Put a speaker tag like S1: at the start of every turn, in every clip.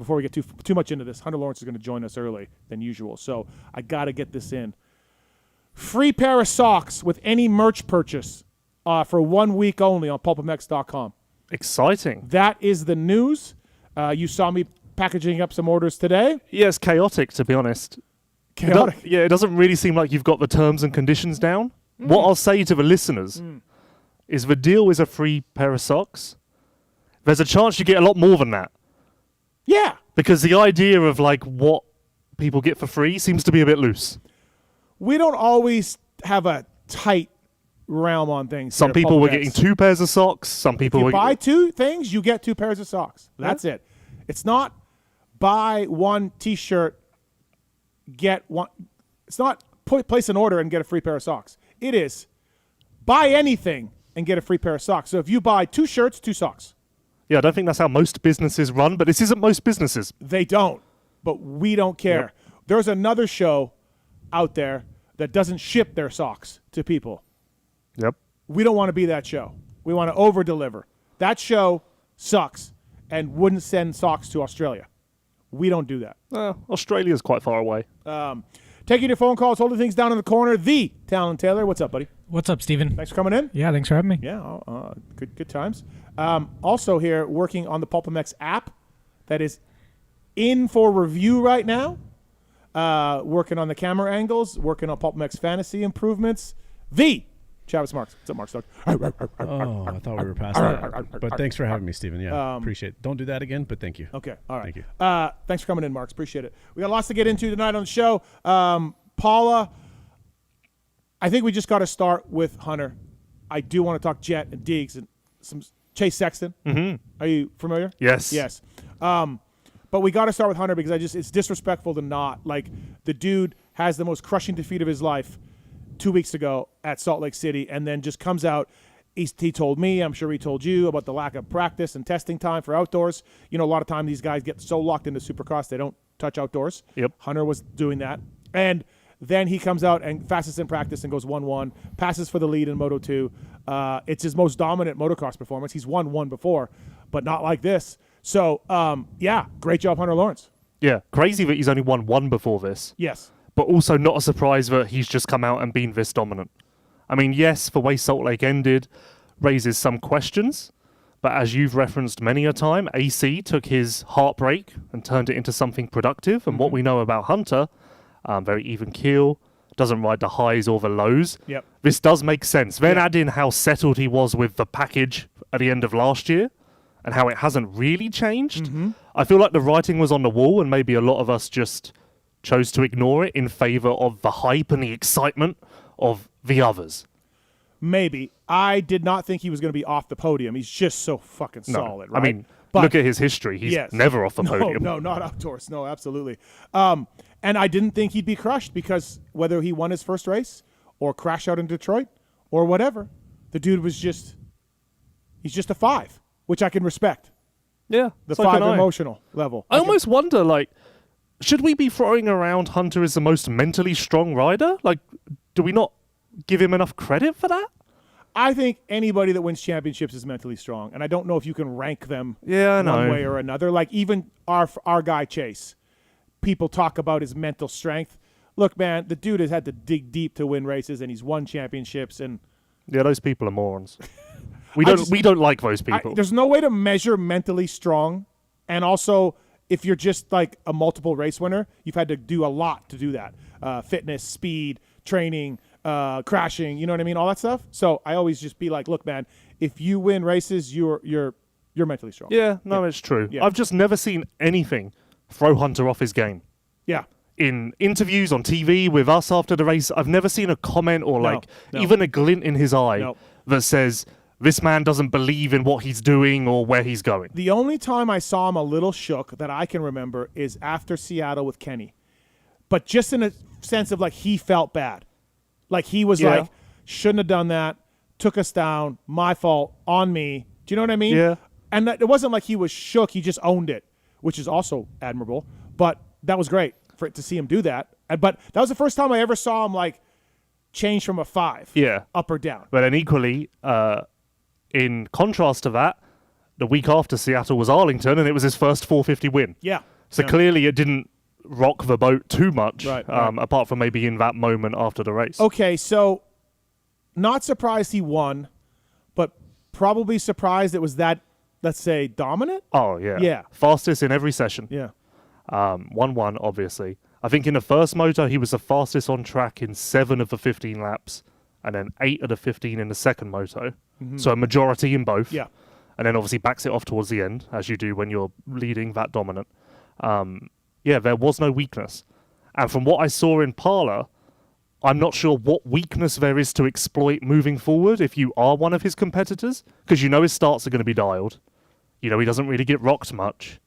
S1: before we get too much into this, Hunter Lawrence is going to join us early than usual, so I got to get this in. Free pair of socks with any merch purchase for 1 week only on PulpMX.com.
S2: Exciting.
S1: That is the news. You saw me packaging up some orders today.
S2: Yeah, it's chaotic, to be honest.
S1: Chaotic?
S2: It doesn't really seem like you've got the terms and conditions down. What I'll say to the listeners is the deal is a free pair of socks. There's a chance you get a lot more than that.
S1: Yeah.
S2: Because the idea of like what people get for free seems to be a bit loose.
S1: We don't always have a tight realm on things.
S2: Some people were getting 2 pairs of socks. Some people
S1: if you buy 2 things, you get 2 pairs of socks. That's it. It's not buy 1 T-shirt, get 1. It's not place an order and get a free pair of socks. It is buy anything and get a free pair of socks. So if you buy 2 shirts, 2 socks. Yeah,
S2: I don't think that's how most businesses run, but this isn't most businesses.
S1: They don't, but we don't care. Yep. There's another show out there that doesn't ship their socks to people.
S2: Yep.
S1: We don't want to be that show. We want to over-deliver. That show sucks and wouldn't send socks to Australia. We don't do that.
S2: Australia's quite far away.
S1: Taking your phone calls, holding things down in the corner, the Tallon Taylor. What's up, buddy?
S3: What's up, Steven?
S1: Thanks for coming in.
S3: Yeah, thanks for having me.
S1: Yeah, good times. Also here, working on the PulpMX app that is in for review right now. Working on the camera angles, working on PulpMX fantasy improvements. The Travis Marks. What's up, Marks?
S4: Oh, I thought we were past that. But thanks for having me, Steven. Yeah, appreciate it. Don't do that again, but thank you.
S1: Okay, all right.
S4: Thank you.
S1: Thanks for coming in, Marks. Appreciate it. We got lots to get into tonight on the show. Paula, I think we just got to start with Hunter. I do want to talk Jet and Deegs and some Chase Sexton.
S2: Mm-hmm.
S1: Are you familiar?
S2: Yes.
S1: Yes. But we got to start with Hunter because it's disrespectful to not. Like, the dude has the most crushing defeat of his life 2 weeks ago at Salt Lake City, and then just comes out. He told me, I'm sure he told you, about the lack of practice and testing time for outdoors. You know, a lot of time these guys get so locked into Supercross they don't touch outdoors.
S2: Yep.
S1: Hunter was doing that. And then he comes out and fastest in practice and goes 1-1, passes for the lead in Moto 2. It's his most dominant motocross performance. He's won 1 before, but not like this. So, yeah, great job, Hunter Lawrence.
S2: Yeah, crazy that he's only won 1 before this.
S1: Yes.
S2: But also not a surprise that he's just come out and been this dominant. I mean, yes, the way Salt Lake ended raises some questions, but as you've referenced many a time, AC took his heartbreak and turned it into something productive. And what we know about Hunter, very even keel, doesn't ride the highs or the lows.
S1: Yep.
S2: This does make sense. Then add in how settled he was with the package at the end of last year and how it hasn't really changed.
S1: Mm-hmm.
S2: I feel like the writing was on the wall and maybe a lot of us just chose to ignore it in favor of the hype and the excitement of the others.
S1: Maybe. I did not think he was going to be off the podium. He's just so fucking solid, right?
S2: I mean, look at his history. He's never off the podium.
S1: No, not outdoors. No, absolutely. And I didn't think he'd be crushed because whether he won his first race or crashed out in Detroit or whatever, the dude was he's just a 5, which I can respect.
S2: Yeah.
S1: The 5 emotional level.
S2: I almost wonder, like, should we be throwing around Hunter as the most mentally strong rider? Like, do we not give him enough credit for that?
S1: I think anybody that wins championships is mentally strong, and I don't know if you can rank them
S2: one
S1: way or another. Like, even our guy Chase, people talk about his mental strength. Look, man, the dude has had to dig deep to win races, and he's won championships. And
S2: yeah, those people are morons. We don't like those people.
S1: There's no way to measure mentally strong, and also, if you're just like a multiple race winner, you've had to do a lot to do that. Fitness, speed, training, crashing, you know what I mean? All that stuff. So I always just be like, look, man, if you win races, you're mentally strong.
S2: Yeah, no, it's true.
S1: Yeah.
S2: I've just never seen anything throw Hunter off his game.
S1: Yeah.
S2: In interviews on TV with us after the race, I've never seen a comment or even a glint in his eye that says, this man doesn't believe in what he's doing or where he's going.
S1: The only time I saw him a little shook that I can remember is after Seattle with Kenny. But just in a sense of like he felt bad. Like he was like, shouldn't have done that, took us down, my fault, on me. Do you know what I mean?
S2: Yeah.
S1: And it wasn't like he was shook, he just owned it, which is also admirable. But that was great to see him do that. But that was the first time I ever saw him like change from a 5 up or down.
S2: But then equally, in contrast to that, the week after Seattle was Arlington, and it was his first 450 win.
S1: Yeah.
S2: So clearly it didn't rock the boat too much,
S1: Right.
S2: apart from maybe in that moment after the race.
S1: Okay, so not surprised he won, but probably surprised it was that, let's say, dominant?
S2: Oh, yeah.
S1: Yeah.
S2: Fastest in every session.
S1: Yeah.
S2: 1-1, obviously. I think in the first moto, he was the fastest on track in 7 of the 15 laps, and then 8 of the 15 in the second moto. So a majority in both.
S1: Yeah.
S2: And then obviously backs it off towards the end, as you do when you're leading that dominant. Yeah, there was no weakness. And from what I saw in Parlour, I'm not sure what weakness there is to exploit moving forward if you are one of his competitors, because you know his starts are going to be dialed. You know he doesn't really get rocked much.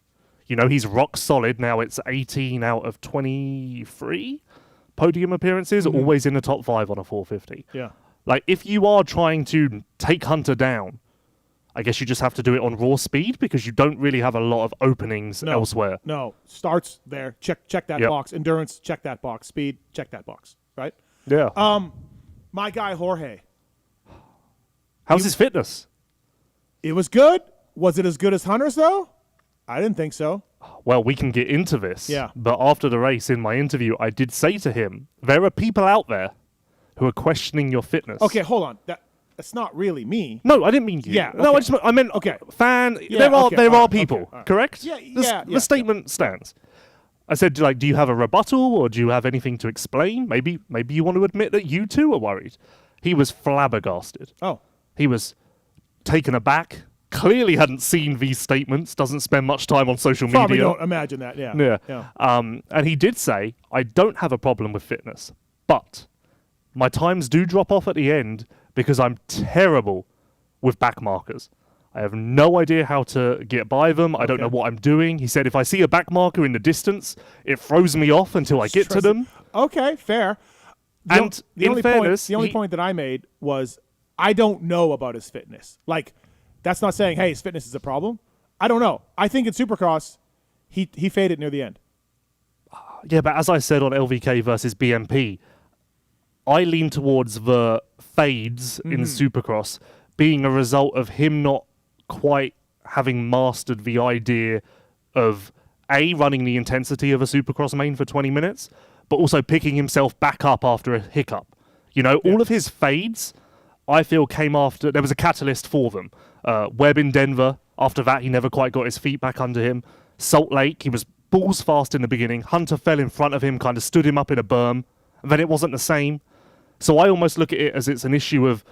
S2: You know he's rock solid. Now it's 18 out of 23 podium appearances, always in the top 5 on a 450.
S1: Yeah.
S2: Like, if you are trying to take Hunter down, I guess you just have to do it on raw speed because you don't really have a lot of openings elsewhere.
S1: No. Starts there. Check that box. Endurance, check that box. Speed, check that box. Right?
S2: Yeah.
S1: My guy Jorge.
S2: How's his fitness?
S1: It was good. Was it as good as Hunter's though? I didn't think so.
S2: Well, we can get into this.
S1: Yeah.
S2: But after the race, in my interview, I did say to him, there are people out there who are questioning your fitness.
S1: Okay, hold on. That's not really me.
S2: No, I didn't mean you.
S1: Yeah,
S2: No,
S1: okay.
S2: I meant
S1: Okay.
S2: fan.
S1: Yeah,
S2: there
S1: okay,
S2: are people,
S1: okay, all right.
S2: correct?
S1: Yeah,
S2: The statement stands. I said, like, do you have a rebuttal or do you have anything to explain? Maybe you want to admit that you too are worried. He was flabbergasted.
S1: Oh.
S2: He was taken aback. Clearly hadn't seen these statements. Doesn't spend much time on social
S1: Probably
S2: media.
S1: don't imagine that. Yeah.
S2: Yeah. And he did say, I don't have a problem with fitness, but my times do drop off at the end because I'm terrible with back markers. I have no idea how to get by them. I don't know what I'm doing. He said if I see a back marker in the distance, it throws me off until I get to them.
S1: Okay, fair.
S2: And
S1: the
S2: in
S1: only
S2: fairness,
S1: point, point that I made was I don't know about his fitness. Like, that's not saying, hey, his fitness is a problem. I don't know. I think in Supercross, he faded near the end.
S2: Yeah, but as I said on LVK versus BMP, I lean towards the fades in Supercross being a result of him not quite having mastered the idea of running the intensity of a Supercross main for 20 minutes, but also picking himself back up after a hiccup. You know, all of his fades, I feel, came after there was a catalyst for them. Webb in Denver, after that he never quite got his feet back under him. Salt Lake, he was balls fast in the beginning. Hunter fell in front of him, kind of stood him up in a berm, and then it wasn't the same. So I almost look at it as it's an issue of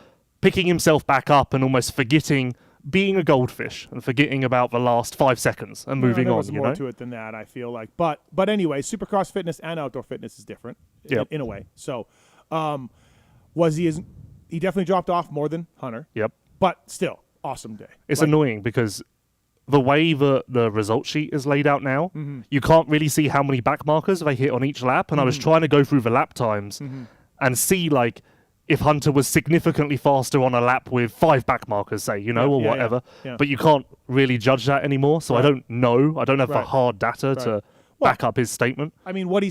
S2: picking himself back up and almost forgetting being a goldfish and forgetting about the last 5 seconds and moving
S1: there
S2: on.
S1: was more to it than that, I feel like. But anyway, Supercross fitness and outdoor fitness is different in a way. So was he definitely dropped off more than Hunter.
S2: Yep.
S1: But still, awesome day.
S2: It's annoying because the way the result sheet is laid out now, you can't really see how many back markers they hit on each lap. And I was trying to go through the lap times and see, like, if Hunter was significantly faster on a lap with 5 back markers, say, or whatever.
S1: Yeah.
S2: But you can't really judge that anymore. So I don't know. I don't have the hard data to back up his statement.
S1: I mean, what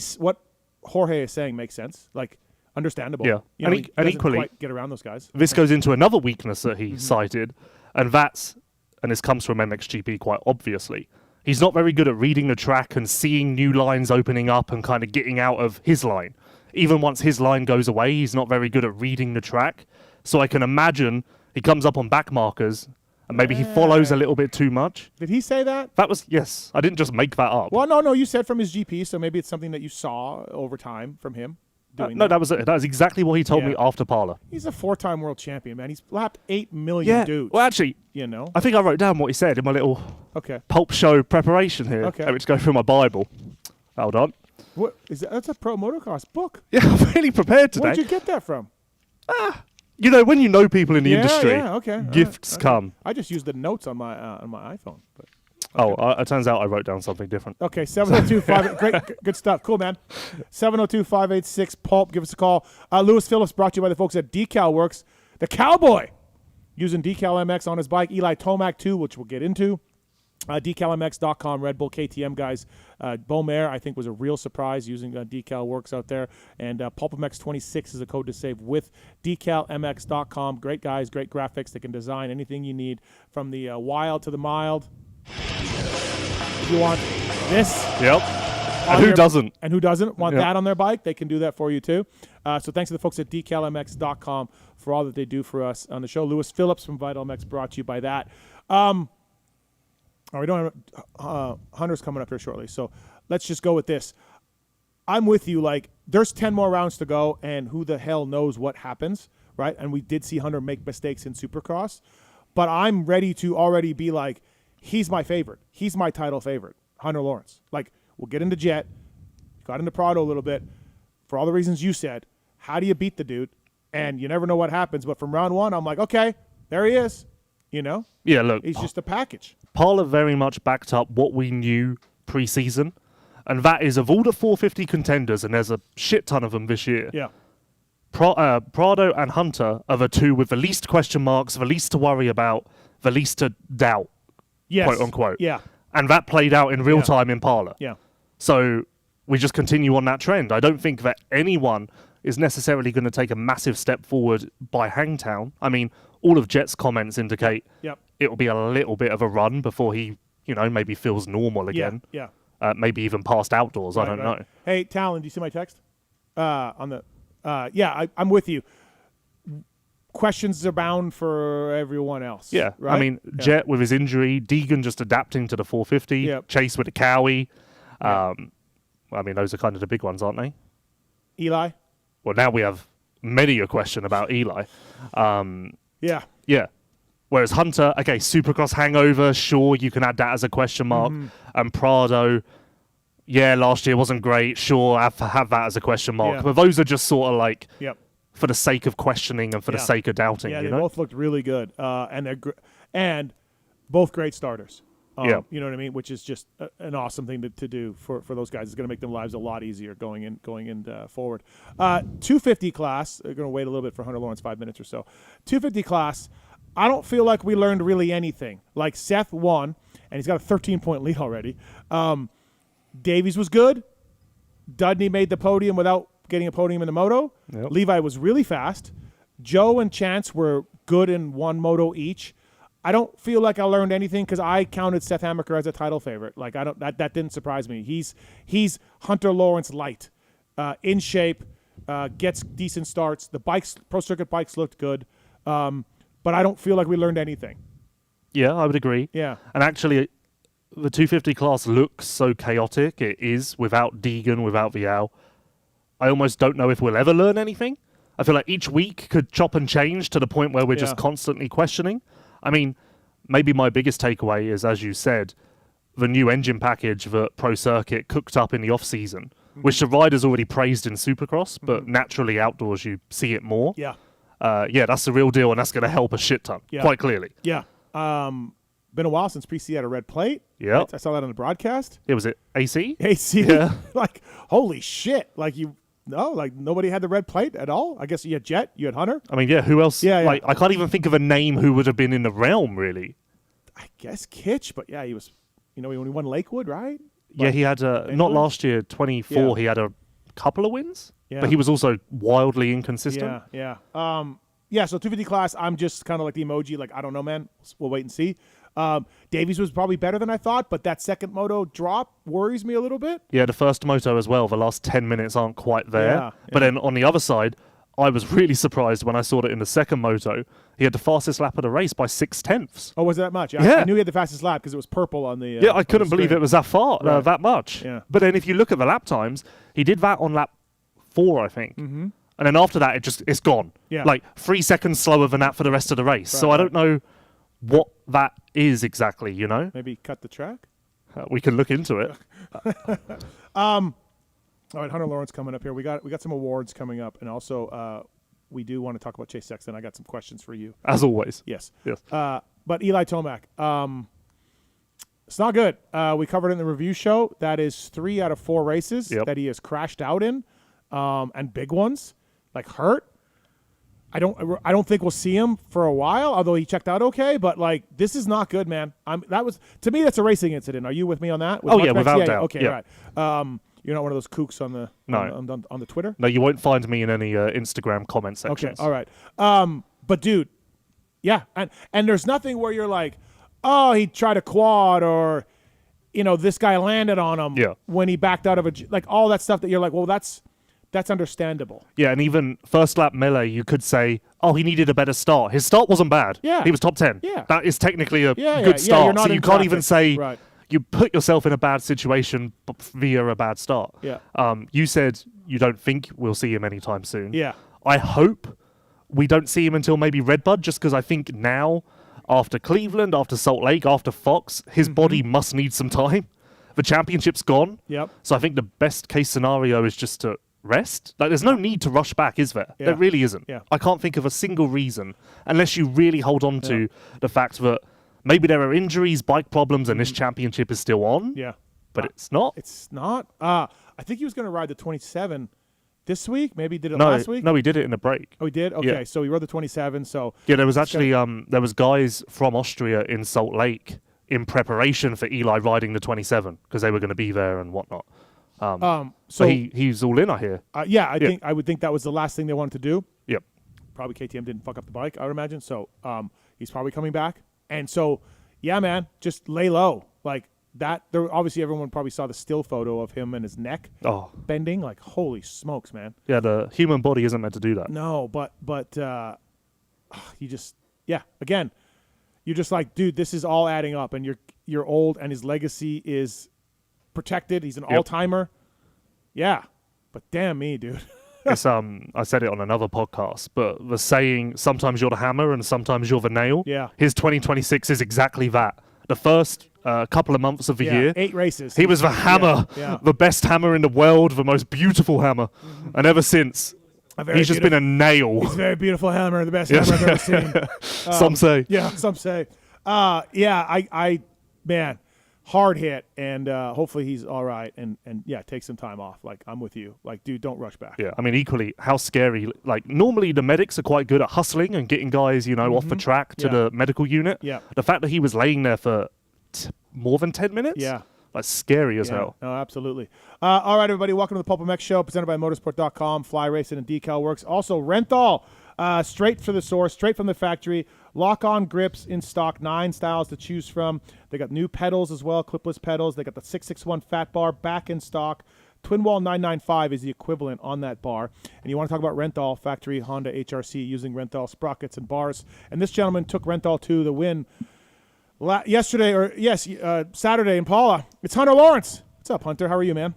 S1: Jorge is saying makes sense. Like, understandable.
S2: Yeah.
S1: You know,
S2: And
S1: he doesn't
S2: equally,
S1: quite get around those guys.
S2: this goes into another weakness that he cited, and this comes from MXGP quite obviously. He's not very good at reading the track and seeing new lines opening up and kind of getting out of his line. Even once his line goes away, he's not very good at reading the track. So I can imagine he comes up on back markers and maybe he follows a little bit too much.
S1: Did he say that?
S2: That was, yes. I didn't just make that up.
S1: Well, no, you said from his GP, so maybe it's something that you saw over time from him doing
S2: no, that was exactly what he told me after Parlour.
S1: He's a 4-time world champion, man. He's lapped 8 million dudes.
S2: Well, actually, I think I wrote down what he said in my little Pulp Show preparation here.
S1: Okay.
S2: Which go through my Bible. Hold on.
S1: What is that? That's a pro motocross book.
S2: Yeah, I'm really prepared today.
S1: Where'd you get that from?
S2: When you know people in the industry, gifts come.
S1: I just used the notes on my iPhone. But,
S2: it turns out I wrote down something different.
S1: Okay, 702-5... Great, good stuff. Cool, man. 702-586-PULP. Give us a call. Lewis Phillips brought to you by the folks at DeCAL WORKS. The Cowboy using DeCal MX on his bike. Eli Tomac, too, which we'll get into. DECALMX.com, Red Bull KTM guys. Beaumare, I think, was a real surprise using DeCal WORKS out there. And PulpMX 26 is a code to save with DECALMX.com. Great guys, great graphics. They can design anything you need from the wild to the mild. If you want this.
S2: Yep. And who doesn't?
S1: And who doesn't want that on their bike? They can do that for you too. So thanks to the folks at DECALMX.com for all that they do for us on the show. Lewis Phillips from VitalMX brought to you by that. We don't have Hunter's coming up here shortly, so let's just go with this. I'm with you. Like, there's 10 more rounds to go, and who the hell knows what happens, right? And we did see Hunter make mistakes in Supercross, but I'm ready to already be like, he's my favorite. He's my title favorite, Hunter Lawrence. Like, we'll get into Jet, got into Prado a little bit, for all the reasons you said. How do you beat the dude? And you never know what happens, but from round one, I'm like, okay, there he is. You know?
S2: Yeah, look.
S1: He's just a package.
S2: Parler very much backed up what we knew pre-season, and that is of all the 450 contenders, and there's a shit ton of them this year.
S1: Yeah.
S2: Prado and Hunter are the two with the least question marks, the least to worry about, the least to doubt, quote unquote.
S1: Yeah.
S2: And that played out in real time in Parler.
S1: Yeah.
S2: So we just continue on that trend. I don't think that anyone is necessarily going to take a massive step forward by Hangtown. I mean, all of Jet's comments indicate it'll be a little bit of a run before he, maybe feels normal again.
S1: Yeah.
S2: Maybe even past outdoors. I don't know.
S1: Hey, Tallon, do you see my text? I'm with you. Questions are bound for everyone else.
S2: Yeah.
S1: Right?
S2: I mean, Jet with his injury, Deegan just adapting to the 450, Chase with the Cowie. I mean, those are kind of the big ones, aren't they?
S1: Eli?
S2: Well, now we have many a question about Eli.
S1: Yeah.
S2: Whereas Hunter, okay, Supercross hangover, sure, you can add that as a question mark. And Prado, last year wasn't great, sure, have that as a question mark.
S1: Yeah.
S2: But those are just sort of like for the sake of questioning and for the sake of doubting.
S1: Yeah,
S2: they
S1: both looked really good, and they're and both great starters. You know what I mean? Which is just an awesome thing to do for those guys. It's going to make their lives a lot easier going in forward. 250 class. We're going to wait a little bit for Hunter Lawrence, 5 minutes or so. 250 class. I don't feel like we learned really anything. Like Seth won, and he's got a 13-point lead already. Davies was good. Dudney made the podium without getting a podium in the moto.
S2: Yep.
S1: Levi was really fast. Joe and Chance were good in one moto each. I don't feel like I learned anything because I counted Seth Hammaker as a title favorite. Like that didn't surprise me. He's Hunter Lawrence light, in shape, gets decent starts. The bikes, Pro Circuit bikes, looked good, but I don't feel like we learned anything.
S2: Yeah, I would agree.
S1: Yeah,
S2: and actually, the 250 class looks so chaotic. It is without Deegan, without Vial. I almost don't know if we'll ever learn anything. I feel like each week could chop and change to the point where we're just constantly questioning. I mean, maybe my biggest takeaway is, as you said, the new engine package that Pro Circuit cooked up in the off-season, which the riders already praised in Supercross, but naturally outdoors you see it more.
S1: Yeah.
S2: That's the real deal, and that's going to help a shit ton, quite clearly.
S1: Yeah. Been a while since PC had a red plate.
S2: Yeah.
S1: I saw that on the broadcast.
S2: Yeah, was it AC?
S1: AC.
S2: Yeah.
S1: Like, holy shit. Like, nobody had the red plate at all. I guess you had Jet, you had Hunter.
S2: I mean, who else?
S1: Yeah.
S2: Like, I can't even think of a name who would have been in the realm, really.
S1: I guess Kitch, but he was, when he won Lakewood, right?
S2: But he had, not last year, 24, he had a couple of wins, but he was also wildly inconsistent.
S1: Yeah. So 250 class, I'm just kind of like the emoji, like, I don't know, man. We'll wait and see. Davies was probably better than I thought, but that second moto drop worries me a little bit.
S2: Yeah, the first moto as well. The last 10 minutes aren't quite there.
S1: Yeah.
S2: But then on the other side, I was really surprised when I saw it in the second moto. He had the fastest lap of the race by 6/10.
S1: Oh, was it that much?
S2: Yeah.
S1: I knew he had the fastest lap because it was purple on the.
S2: I couldn't believe it was that far, that much.
S1: Yeah.
S2: But then if you look at the lap times, he did that on lap 4, I think. Mm-hmm. And then after that, it's gone.
S1: Yeah.
S2: Like 3 seconds slower than that for the rest of the race. So I don't know what that is exactly,
S1: Maybe cut the track?
S2: We can look into it.
S1: All right, Hunter Lawrence coming up here. We got some awards coming up, and also we do want to talk about Chase Sexton. I got some questions for you.
S2: As always.
S1: Yes.
S2: But
S1: Eli Tomac, it's not good. We covered it in the review show. That is 3 out of 4 races that he has crashed out in, and big ones, like hurt. I don't think we'll see him for a while, although he checked out okay. But like, this is not good, man. To me, that's a racing incident. Are you with me on that? With
S2: yeah, without doubt.
S1: Okay,
S2: yeah.
S1: right. You're not one of those kooks on the on the Twitter.
S2: No, you won't find me in any Instagram comment sections.
S1: Okay, all right. But dude, yeah, and there's nothing where you're like, oh, he tried a quad, or this guy landed on him when he backed out of like all that stuff that you're like, well, that's understandable.
S2: Yeah, and even first lap melee, you could say, oh, he needed a better start. His start wasn't bad.
S1: Yeah.
S2: He was top 10.
S1: Yeah.
S2: That is technically a
S1: Yeah,
S2: good start.
S1: you're not
S2: so you
S1: in
S2: can't even
S1: traffic.
S2: say
S1: Right.
S2: you put yourself in a bad situation via a bad start.
S1: Yeah.
S2: You said you don't think we'll see him anytime soon.
S1: Yeah.
S2: I hope we don't see him until maybe Redbud, just because I think now, after Cleveland, after Salt Lake, after Fox, his body must need some time. The championship's gone.
S1: Yep.
S2: So I think the best case scenario is just to rest. Like, there's no need to rush back, is there?
S1: Yeah.
S2: There really isn't.
S1: Yeah.
S2: I can't think of a single reason, unless you really hold on to the fact that maybe there are injuries, bike problems, and this championship is still on.
S1: Yeah.
S2: But it's not.
S1: It's not. I think he was going to ride the 27 this week. Maybe he did it last week.
S2: No, he did it in the break.
S1: Oh, he did? Okay,
S2: Yeah.
S1: so he rode the 27. So
S2: Yeah, there was actually there was guys from Austria in Salt Lake in preparation for Eli riding the 27 because they were going to be there and whatnot. So he's all in, I hear.
S1: I would think that was the last thing they wanted to do.
S2: Yep.
S1: Probably KTM didn't fuck up the bike, I would imagine. So he's probably coming back. And so, yeah, man, just lay low. Like that. There obviously everyone probably saw the still photo of him and his neck bending. Like, holy smokes, man.
S2: Yeah, the human body isn't meant to do that.
S1: No, but you just again, you're just like, dude, this is all adding up, and you're old, and his legacy is protected. He's an all-timer. Yeah, but damn me, dude.
S2: It's I said it on another podcast, but the saying, sometimes you're the hammer and sometimes you're the nail.
S1: Yeah.
S2: His 2026 is exactly that. The first couple of months of the year,
S1: 8 races.
S2: he was the hammer, the best hammer in the world, the most beautiful hammer. And ever since, he's just been a nail.
S1: He's a very beautiful hammer, the best hammer I've ever seen.
S2: Some say.
S1: Yeah, some say. Man, hard hit, and hopefully he's all right, and take some time off. Like, I'm with you. Like, dude, don't rush back.
S2: Yeah, I mean, equally, how scary. Like, normally the medics are quite good at hustling and getting guys, off the track to the medical unit.
S1: Yeah.
S2: The fact that he was laying there for more than 10 minutes?
S1: Yeah.
S2: That's scary as hell.
S1: No, absolutely. All right, everybody, welcome to the PulpMX show, presented by Motosport.com, Fly Racing, and DeCAL Works. Also, Renthal, straight for the source, straight from the factory. Lock-on grips in stock, 9 styles to choose from. They got new pedals as well, clipless pedals. They got the 661 fat bar back in stock. Twin Wall 995 is the equivalent on that bar. And you want to talk about Renthal, factory Honda HRC, using Renthal sprockets and bars. And this gentleman took Renthal to the win Saturday in Paula. It's Hunter Lawrence. What's up, Hunter? How are you, man?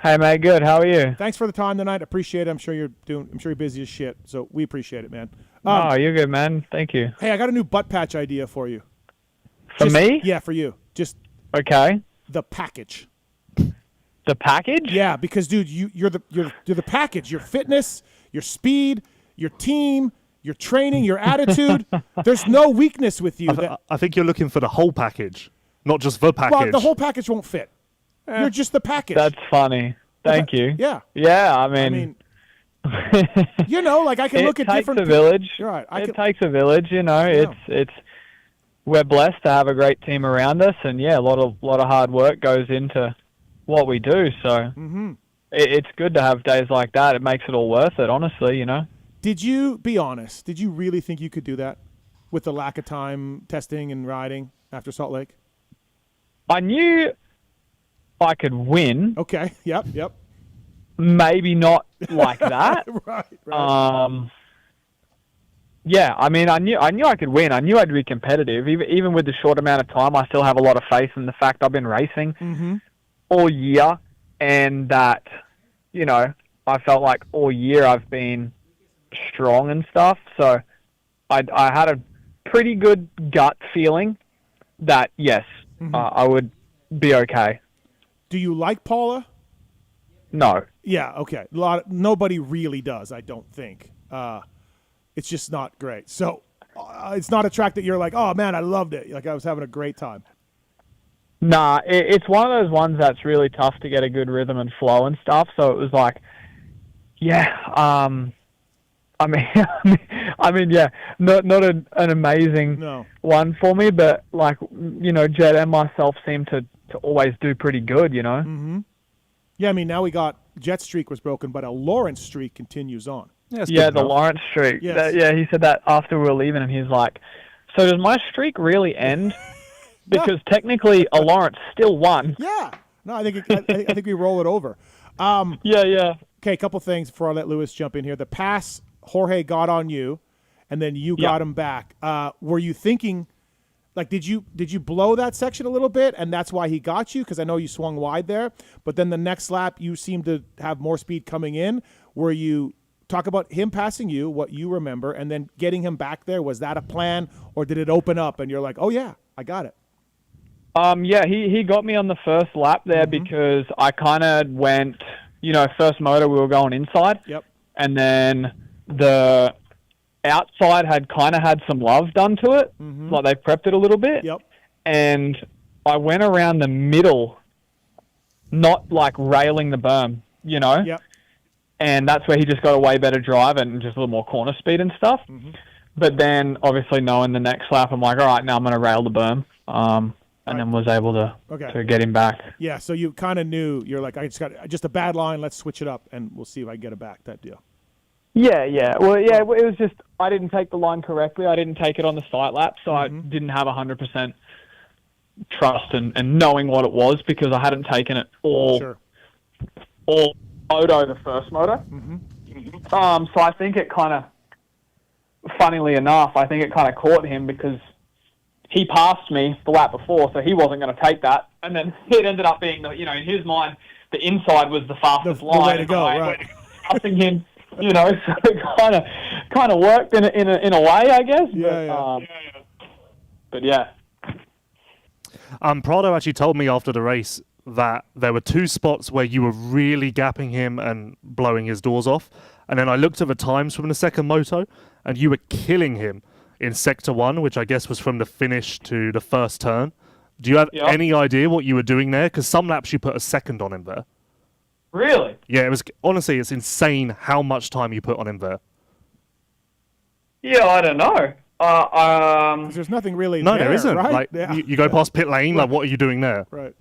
S3: Hey, mate. Good. How are you?
S1: Thanks for the time tonight. Appreciate it. I'm sure you're busy as shit. So we appreciate it, man.
S3: You're good, man. Thank you.
S1: Hey, I got a new butt patch idea for you.
S3: For me?
S1: Yeah, for you. Just
S3: okay.
S1: The package.
S3: The package?
S1: Yeah, because dude, you're the package. Your fitness, your speed, your team, your training, your attitude. There's no weakness with you.
S2: I think you're looking for the whole package, not just the package.
S1: Well, the whole package won't fit. You're just the package.
S3: That's funny. Thank you.
S1: Yeah.
S3: Yeah, I mean
S1: like I can look at different.
S3: It takes a village.
S1: You're right.
S3: It takes a village. It's we're blessed to have a great team around us, and a lot of hard work goes into what we do. So it's good to have days like that. It makes it all worth it, honestly.
S1: Did you be honest? Did you really think you could do that with the lack of time testing and riding after Salt Lake?
S3: I knew I could win.
S1: Okay. Yep.
S3: Maybe not like that.
S1: Right.
S3: Yeah, I mean, I knew I could win. I knew I'd be competitive. Even with the short amount of time, I still have a lot of faith in the fact I've been racing all year, and that, I felt like all year I've been strong and stuff. So I had a pretty good gut feeling that, yes, I would be okay.
S1: Do you like Paula?
S3: No.
S1: Yeah, okay. Nobody really does, I don't think. It's just not great. So it's not a track that you're like, oh, man, I loved it. Like, I was having a great time.
S3: Nah, it's one of those ones that's really tough to get a good rhythm and flow and stuff. So it was like, I mean, yeah, not an amazing
S1: No.
S3: one for me, but like, you know, Jed and myself seem to always do pretty good, you know.
S1: Mm-hmm. Yeah, I mean, now we got Jet's streak was broken, but a Lawrence streak continues on.
S2: Yeah, it's
S3: Yeah,
S2: good
S3: the
S2: enough.
S3: Lawrence streak.
S1: Yes.
S3: Yeah, he said that after we were leaving, and he's like, "So does my streak really end? Because technically, a Lawrence still won."
S1: Yeah. No, I think I think we roll it over.
S3: Yeah.
S1: Okay, a couple things before I let Lewis jump in here. The pass Jorge got on you, and then you got him back. Were you thinking, like, did you blow that section a little bit, and that's why he got you? Because I know you swung wide there, but then the next lap you seemed to have more speed coming in. Were you talk about him passing you, what you remember, and then getting him back there? Was that a plan, or did it open up and you're like, oh yeah, I got it?
S3: Yeah, he got me on the first lap there because I kind of went, you know, first motor we were going inside.
S1: Yep.
S3: And then the outside had kind of had some love done to it. Like they prepped it a little bit.
S1: Yep.
S3: And I went around the middle, not like railing the berm, you know?
S1: Yep.
S3: And that's where he just got a way better drive and just a little more corner speed and stuff. But then, obviously, knowing the next lap, I'm like, all right, now I'm going to rail the berm. And then was able to get him back.
S1: Yeah, so you kind of knew, you're like, I just got just a bad line, let's switch it up, and we'll see if I can get it back, that deal.
S3: Yeah. Well, yeah, it was just I didn't take the line correctly. I didn't take it on the sight lap, so I didn't have 100% trust and knowing what it was because I hadn't taken it all moto, the first motor. So I think it kind of, funnily enough, I think it kind of caught him because he passed me the lap before, so he wasn't going to take that. And then it ended up being, in his mind, the inside was the fastest line.
S1: The way to go, right.
S3: Passing him, so it kind of worked in a way, I guess. But yeah.
S2: Prado actually told me after the race that there were two spots where you were really gapping him and blowing his doors off. And then I looked at the times from the second moto, and you were killing him in Sector 1, which I guess was from the finish to the first turn. Do you have any idea what you were doing there? Because some laps you put a second on him there.
S3: Really?
S2: Yeah, it was honestly, it's insane how much time you put on him there.
S3: Yeah, I don't know.
S1: 'Cause there's nothing really
S2: there isn't.
S1: right?
S2: Like, you go past pit lane, like, what are you doing there?
S1: Right.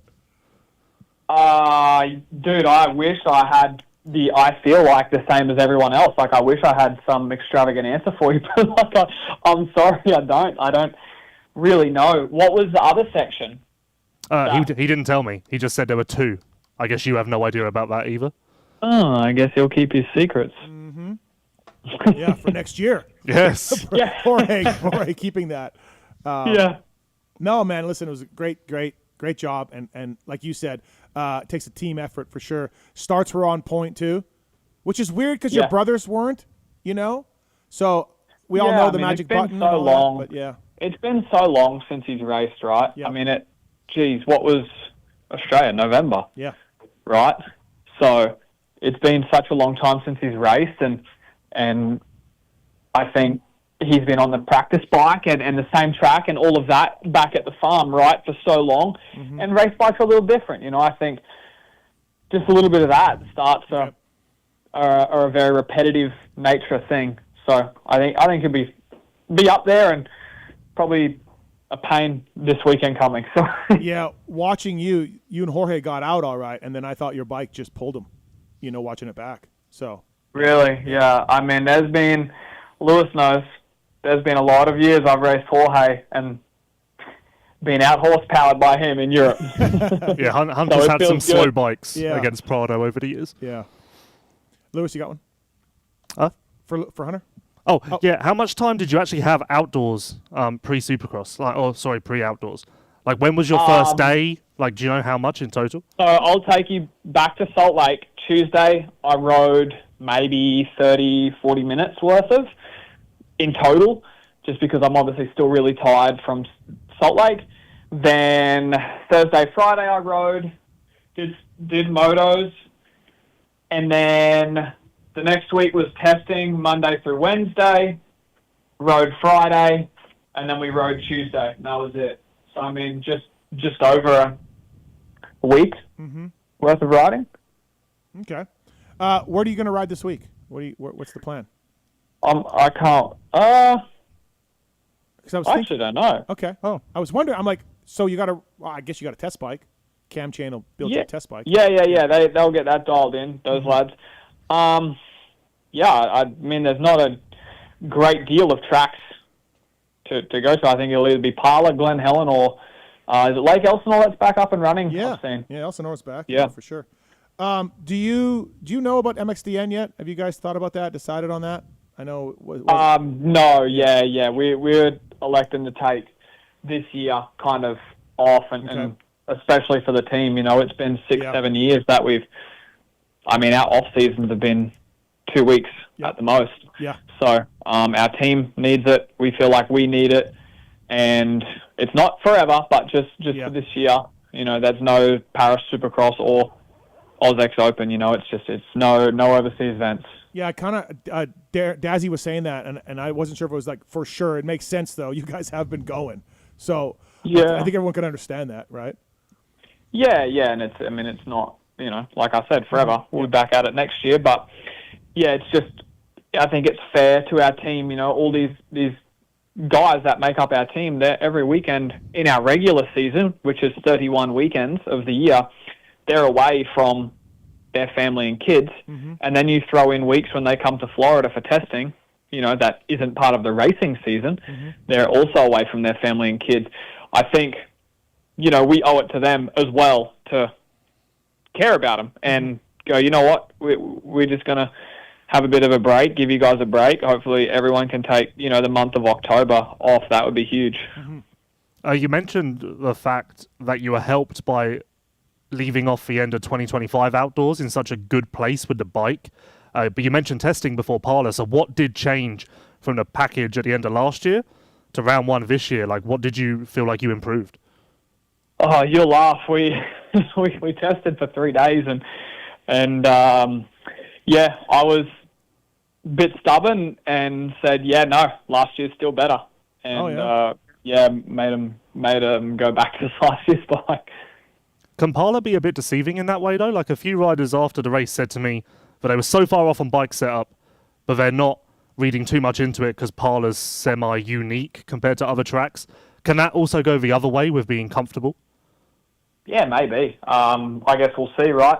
S3: Dude, I wish I had I feel like the same as everyone else. Like, I wish I had some extravagant answer for you, but like, I'm sorry, I don't really know. What was the other section?
S2: He didn't tell me. He just said there were two. I guess you have no idea about that either.
S3: Oh, I guess he'll keep his secrets.
S1: Yeah, for next year.
S2: Yes.
S1: Jorge keeping that.
S3: Yeah.
S1: No, man, listen, it was a great job. And like you said, it takes a team effort for sure. Starts were on point too, which is weird because your brothers weren't, So we all know the magic button.
S3: It's been so long.
S1: But yeah.
S3: It's been so long since he's raced, right?
S1: Yeah.
S3: I mean, what was Australia? November.
S1: Yeah.
S3: Right? So it's been such a long time since he's raced, and I think he's been on the practice bike and the same track and all of that back at the farm, right, for so long. And race bikes are a little different, I think just a little bit of that at the start are a very repetitive nature thing. So I think he'll be up there and probably a pain this weekend coming. So
S1: yeah, watching you and Jorge got out all right, and then I thought your bike just pulled him, watching it back. So
S3: really, yeah. I mean, Lewis knows, there's been a lot of years I've raced Jorge and been out horsepowered by him in Europe.
S2: Yeah, Hunter's had some slow bikes
S1: Yeah.
S2: against Prado over the years.
S1: Yeah. Lewis, you got one?
S2: Huh?
S1: For Hunter?
S2: Oh, yeah. How much time did you actually have outdoors pre-Supercross? Pre-outdoors? Like, when was your first day? Like, do you know how much in total?
S3: So I'll take you back to Salt Lake. Tuesday, I rode maybe 30, 40 minutes worth of in total, just because I'm obviously still really tired from Salt Lake. Then Thursday, Friday, I rode, did motos, and then the next week was testing Monday through Wednesday, rode Friday, and then we rode Tuesday, and that was it. So, I mean, just over a week worth of riding.
S1: Okay. Where are you going to ride this week? What's the plan?
S3: I can't.
S1: 'Cause I was
S3: I
S1: thinking,
S3: actually don't know.
S1: okay. Oh, I was wondering. I'm like, so you got a? Well, I guess you got a test bike. Cam Chain will build you a test bike.
S3: Yeah. They'll get that dialed in. Those lads. Yeah. I mean, there's not a great deal of tracks to go to. I think it'll either be Parla, Glen Helen, or is it Lake Elsinore that's back up and running?
S1: Yeah,
S3: I've seen.
S1: yeah. Elsinore's back.
S3: Yeah.
S1: For sure. Do you know about MXDN yet? Have you guys thought about that? Decided on that? I know.
S3: No. Yeah. We're electing to take this year kind of off, and especially for the team. You know, it's been 6-7 years that our off seasons have been 2 weeks at the most.
S1: Yeah.
S3: So our team needs it. We feel like we need it, and it's not forever, but just for this year. You know, there's no Paris Supercross or AusX Open. You know, it's no overseas events.
S1: Yeah, kind of. Dazzy was saying that, and I wasn't sure if it was like for sure. It makes sense though. You guys have been going, so I think everyone can understand that, right?
S3: Yeah, and it's not, you know, like I said, forever. We'll be back at it next year, but yeah, it's just, I think it's fair to our team. You know, all these guys that make up our team, they're every weekend in our regular season, which is 31 weekends of the year, they're away from their family and kids, and then you throw in weeks when they come to Florida for testing, you know, that isn't part of the racing season. They're also away from their family and kids. I think, you know, we owe it to them as well to care about them and go, you know what, we're just going to have a bit of a break, give you guys a break. Hopefully everyone can take, you know, the month of October off. That would be huge.
S2: You mentioned the fact that you were helped by leaving off the end of 2025 outdoors in such a good place with the bike. But you mentioned testing before Parla. So what did change from the package at the end of last year to round one this year? Like, what did you feel like you improved?
S3: Oh, you'll laugh. We tested for 3 days and I was a bit stubborn and said, no, last year's still better. And made him go back to last year's bike.
S2: Can Parla be a bit deceiving in that way, though? Like, a few riders after the race said to me that they were so far off on bike setup, but they're not reading too much into it because Parla's semi-unique compared to other tracks. Can that also go the other way with being comfortable?
S3: Yeah, maybe. I guess we'll see, right?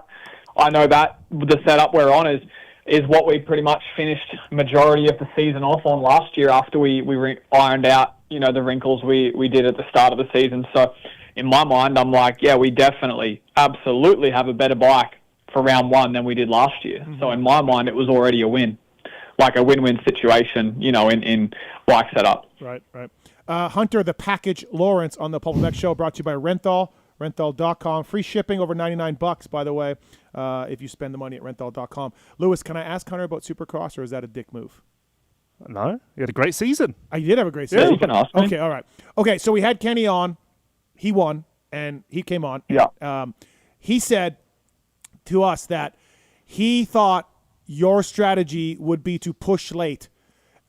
S3: I know that the setup we're on is what we pretty much finished majority of the season off on last year after we ironed out, you know, the wrinkles we did at the start of the season. So in my mind, I'm like, we definitely, absolutely have a better bike for round one than we did last year. So in my mind, it was already a win, like a win-win situation, you know, in bike setup.
S1: Right. Hunter, the package Lawrence on the PulpMX show brought to you by Renthal, renthal.com. Free shipping over $99, by the way, if you spend the money at renthal.com. Lewis, can I ask Hunter about Supercross, or is that a dick move?
S2: No, you had a great season.
S1: I did have a great season.
S3: Yeah, you can ask me.
S1: Okay, all right. Okay, so we had Kenny on. He won, and he came on.
S3: Yeah.
S1: He said to us that he thought your strategy would be to push late,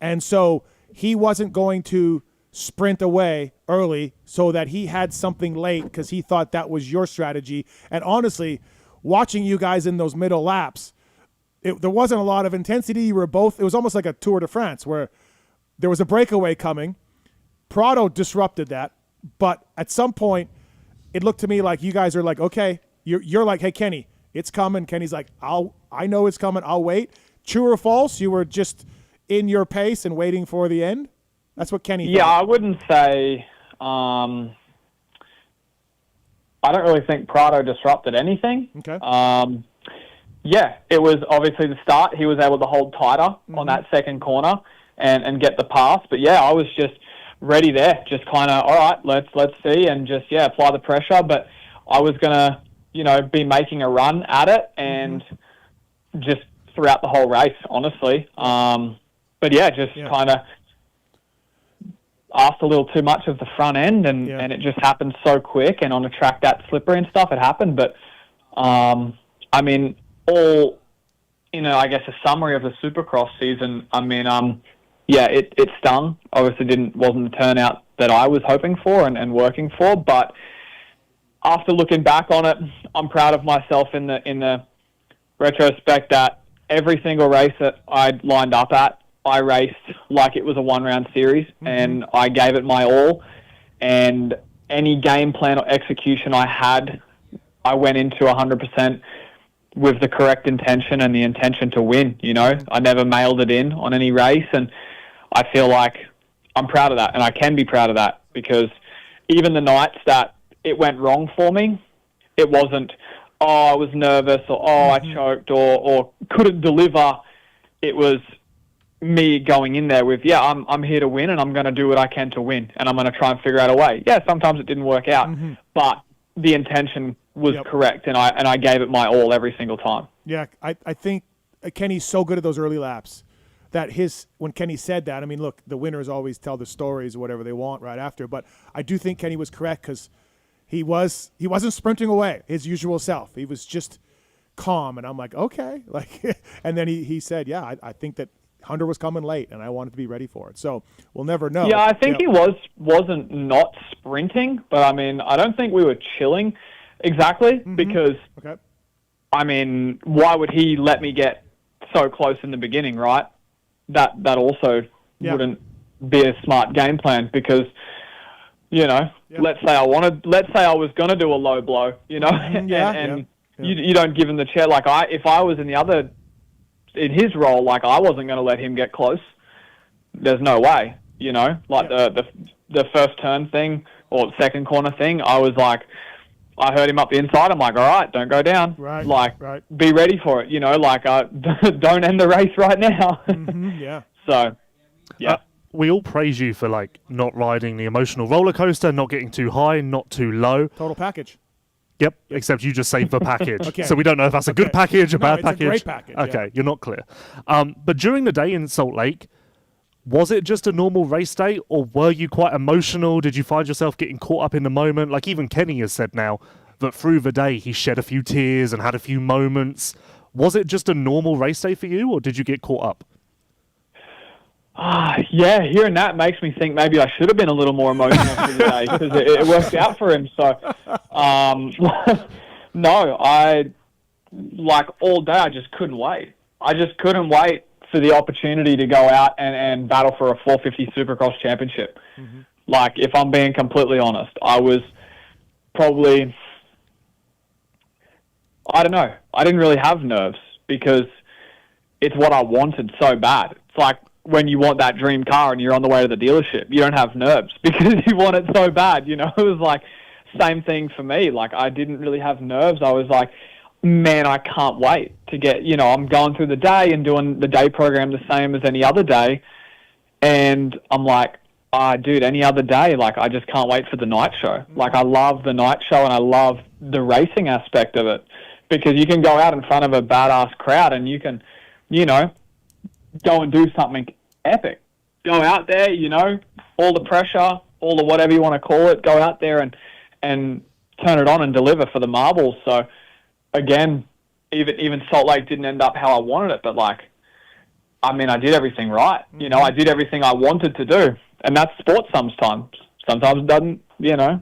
S1: and so he wasn't going to sprint away early so that he had something late because he thought that was your strategy. And honestly, watching you guys in those middle laps, there wasn't a lot of intensity. You were both, it was almost like a Tour de France where there was a breakaway coming. Prado disrupted that, but at some point it looked to me like you guys are like, okay, you're like, hey, Kenny, it's coming. Kenny's like, I know it's coming. I'll wait. True or false? You were just in your pace and waiting for the end? That's what Kenny thought.
S3: Yeah, I wouldn't say I don't really think Prado disrupted anything.
S1: Okay.
S3: It was obviously the start. He was able to hold tighter on that second corner and get the pass. But I was just ready there, just kind of, all right, let's see, and just apply the pressure. But I was gonna, be making a run at it and just throughout the whole race, honestly. Kind of asked a little too much of the front end, and it just happened so quick. And on a track that slippery and stuff, it happened. But I guess a summary of the Supercross season. It stung. Obviously, wasn't the turnout that I was hoping for and working for. But after looking back on it, I'm proud of myself in the retrospect that every single race that I'd lined up at, I raced like it was a one-round series, and I gave it my all. And any game plan or execution I had, I went into 100% with the correct intention and the intention to win. You know, I never mailed it in on any race, and I feel like I'm proud of that, and I can be proud of that, because even the nights that it went wrong for me, it wasn't, I was nervous, or I choked, or couldn't deliver. It was me going in there with, I'm here to win, and I'm going to do what I can to win, and I'm going to try and figure out a way. Yeah, sometimes it didn't work out, but the intention was correct, and I gave it my all every single time.
S1: Yeah, I think Kenny's so good at those early laps that when Kenny said that, I mean, look, the winners always tell the stories or whatever they want right after, but I do think Kenny was correct, because he wasn't sprinting away his usual self. He was just calm, and I'm like, okay, like, and then he said, I think that Hunter was coming late, and I wanted to be ready for it. So we'll never know.
S3: Yeah, I think he wasn't not sprinting, but I mean, I don't think we were chilling exactly, because, I mean, why would he let me get so close in the beginning, right? That also wouldn't be a smart game plan, because, you know, let's say I was going to do a low blow, you know, and you don't give him the chair. Like, if I was in his role, like, I wasn't going to let him get close. There's no way, you know, like the first turn thing or second corner thing, I was like, I heard him up the inside. I'm like, all right, don't go down. Be ready for it, you know, like, don't end the race right now. So,
S2: we all praise you for, like, not riding the emotional roller coaster, not getting too high, not too low.
S1: Total package.
S2: Yep, except you just say the package. So we don't know if that's a good package, a bad package.
S1: It's a great package.
S2: Okay, you're not clear. But during the day in Salt Lake, was it just a normal race day, or were you quite emotional? Did you find yourself getting caught up in the moment? Like, even Kenny has said now that through the day he shed a few tears and had a few moments. Was it just a normal race day for you, or did you get caught up?
S3: Yeah, hearing that makes me think maybe I should have been a little more emotional for the day, because it worked out for him. So, no, like, all day I just couldn't wait. I just couldn't wait for the opportunity to go out and battle for a 450 Supercross championship. Like, if I'm being completely honest, I was probably, I don't know, I didn't really have nerves, because it's what I wanted so bad. It's like when you want that dream car and you're on the way to the dealership, you don't have nerves because you want it so bad, you know? It was like, same thing for me. Like, I didn't really have nerves. I was like, man, I can't wait to get, you know, I'm going through the day and doing the day program the same as any other day. And I'm like, dude, any other day, like, I just can't wait for the night show. Like, I love the night show, and I love the racing aspect of it, because you can go out in front of a badass crowd and you can, you know, go and do something epic. Go out there, you know, all the pressure, all the whatever you want to call it, go out there and turn it on and deliver for the marbles. So, again, even Salt Lake didn't end up how I wanted it, but, like, I mean, I did everything right. You know, I did everything I wanted to do, and that's sport sometimes. Sometimes it doesn't, you know,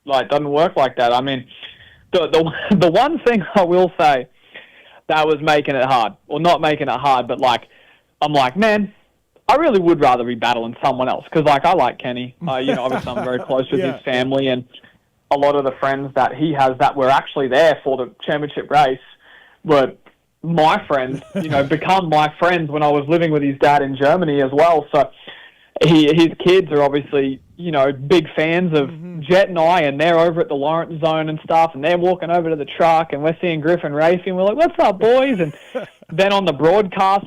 S3: like, doesn't work like that. I mean, the one thing I will say that was making it hard, or not making it hard, but, like, I'm like, man, I really would rather be battling someone else, because, like, I like Kenny. You know, obviously I'm very close with his family, and a lot of the friends that he has that were actually there for the championship race were my friends, you know, become my friends when I was living with his dad in Germany as well. So his kids are obviously, you know, big fans of Jet and I, and they're over at the Lawrence zone and stuff, and they're walking over to the truck, and we're seeing Griffin racing. We're like, what's up, boys? And then on the broadcast,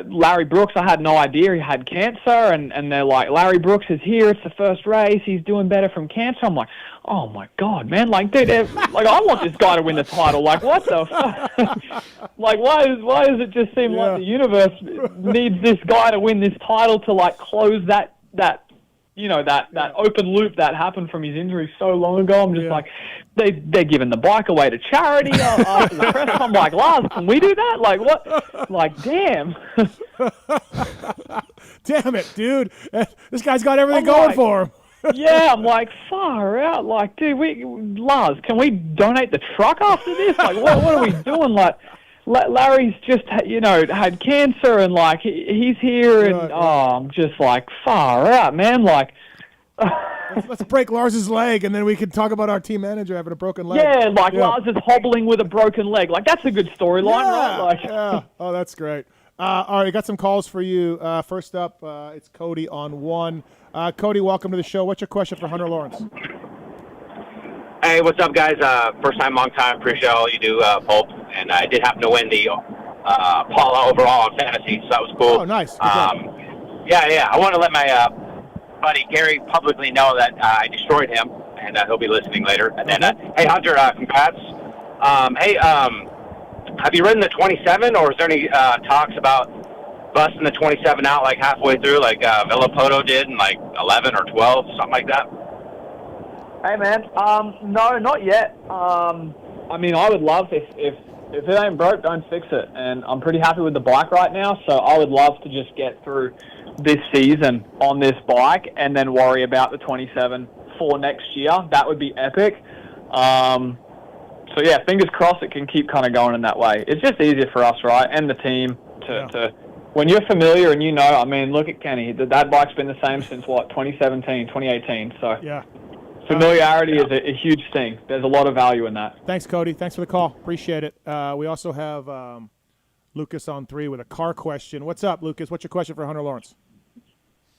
S3: Larry Brooks, I had no idea he had cancer, and they're like, Larry Brooks is here, it's the first race, he's doing better from cancer. I'm like, oh my God, man, like, dude, like, I want this guy to win the title. Like, what the fuck? Like, why does it just seem like the universe needs this guy to win this title to, like, close that you know, that open loop that happened from his injury so long ago? I'm just like, they're giving the bike away to charity after the press. I'm like, Lars, can we do that? Like, what? Like, damn.
S1: Damn it, dude. This guy's got everything going for him.
S3: Yeah, I'm like, far out. Like, dude, Lars, can we donate the truck after this? Like, what are we doing? Like, Larry's just, had cancer and, like, he's here and, I'm just like, far out, man. Like,
S1: let's break Lars's leg, and then we can talk about our team manager having a broken leg.
S3: yeah, like Lars is hobbling with a broken leg. Like, that's a good storyline, right? Like,
S1: yeah. Oh, that's great. All right, I got some calls for you. First up, it's Cody on one. Cody, welcome to the show. What's your question for Hunter Lawrence?
S5: Hey, what's up, guys? First time, long time. Appreciate all you do, Pulp. And I did happen to win the Paula overall on fantasy, so that was cool.
S1: Oh, nice.
S5: Yeah. I want to let my buddy Gary publicly know that I destroyed him, and he'll be listening later. And then, hey, Hunter, congrats. Have you ridden the 27, or is there any talks about busting the 27 out like halfway through, like Villapoto did in like 11 or 12, something like that?
S3: hey, man. No, not yet. I mean, I would love if it ain't broke, don't fix it. And I'm pretty happy with the bike right now, so I would love to just get through this season on this bike and then worry about the 27 for next year. That would be epic. So, yeah, fingers crossed it can keep kind of going in that way. It's just easier for us, right, and the team to when you're familiar and I mean, look at Kenny. That bike's been the same since, 2017, 2018. So,
S1: yeah.
S3: Familiarity is a huge thing. There's a lot of value in that.
S1: Thanks, Cody. Thanks for the call. Appreciate it. We also have Lucas on 3 with a car question. What's up, Lucas? What's your question for Hunter Lawrence?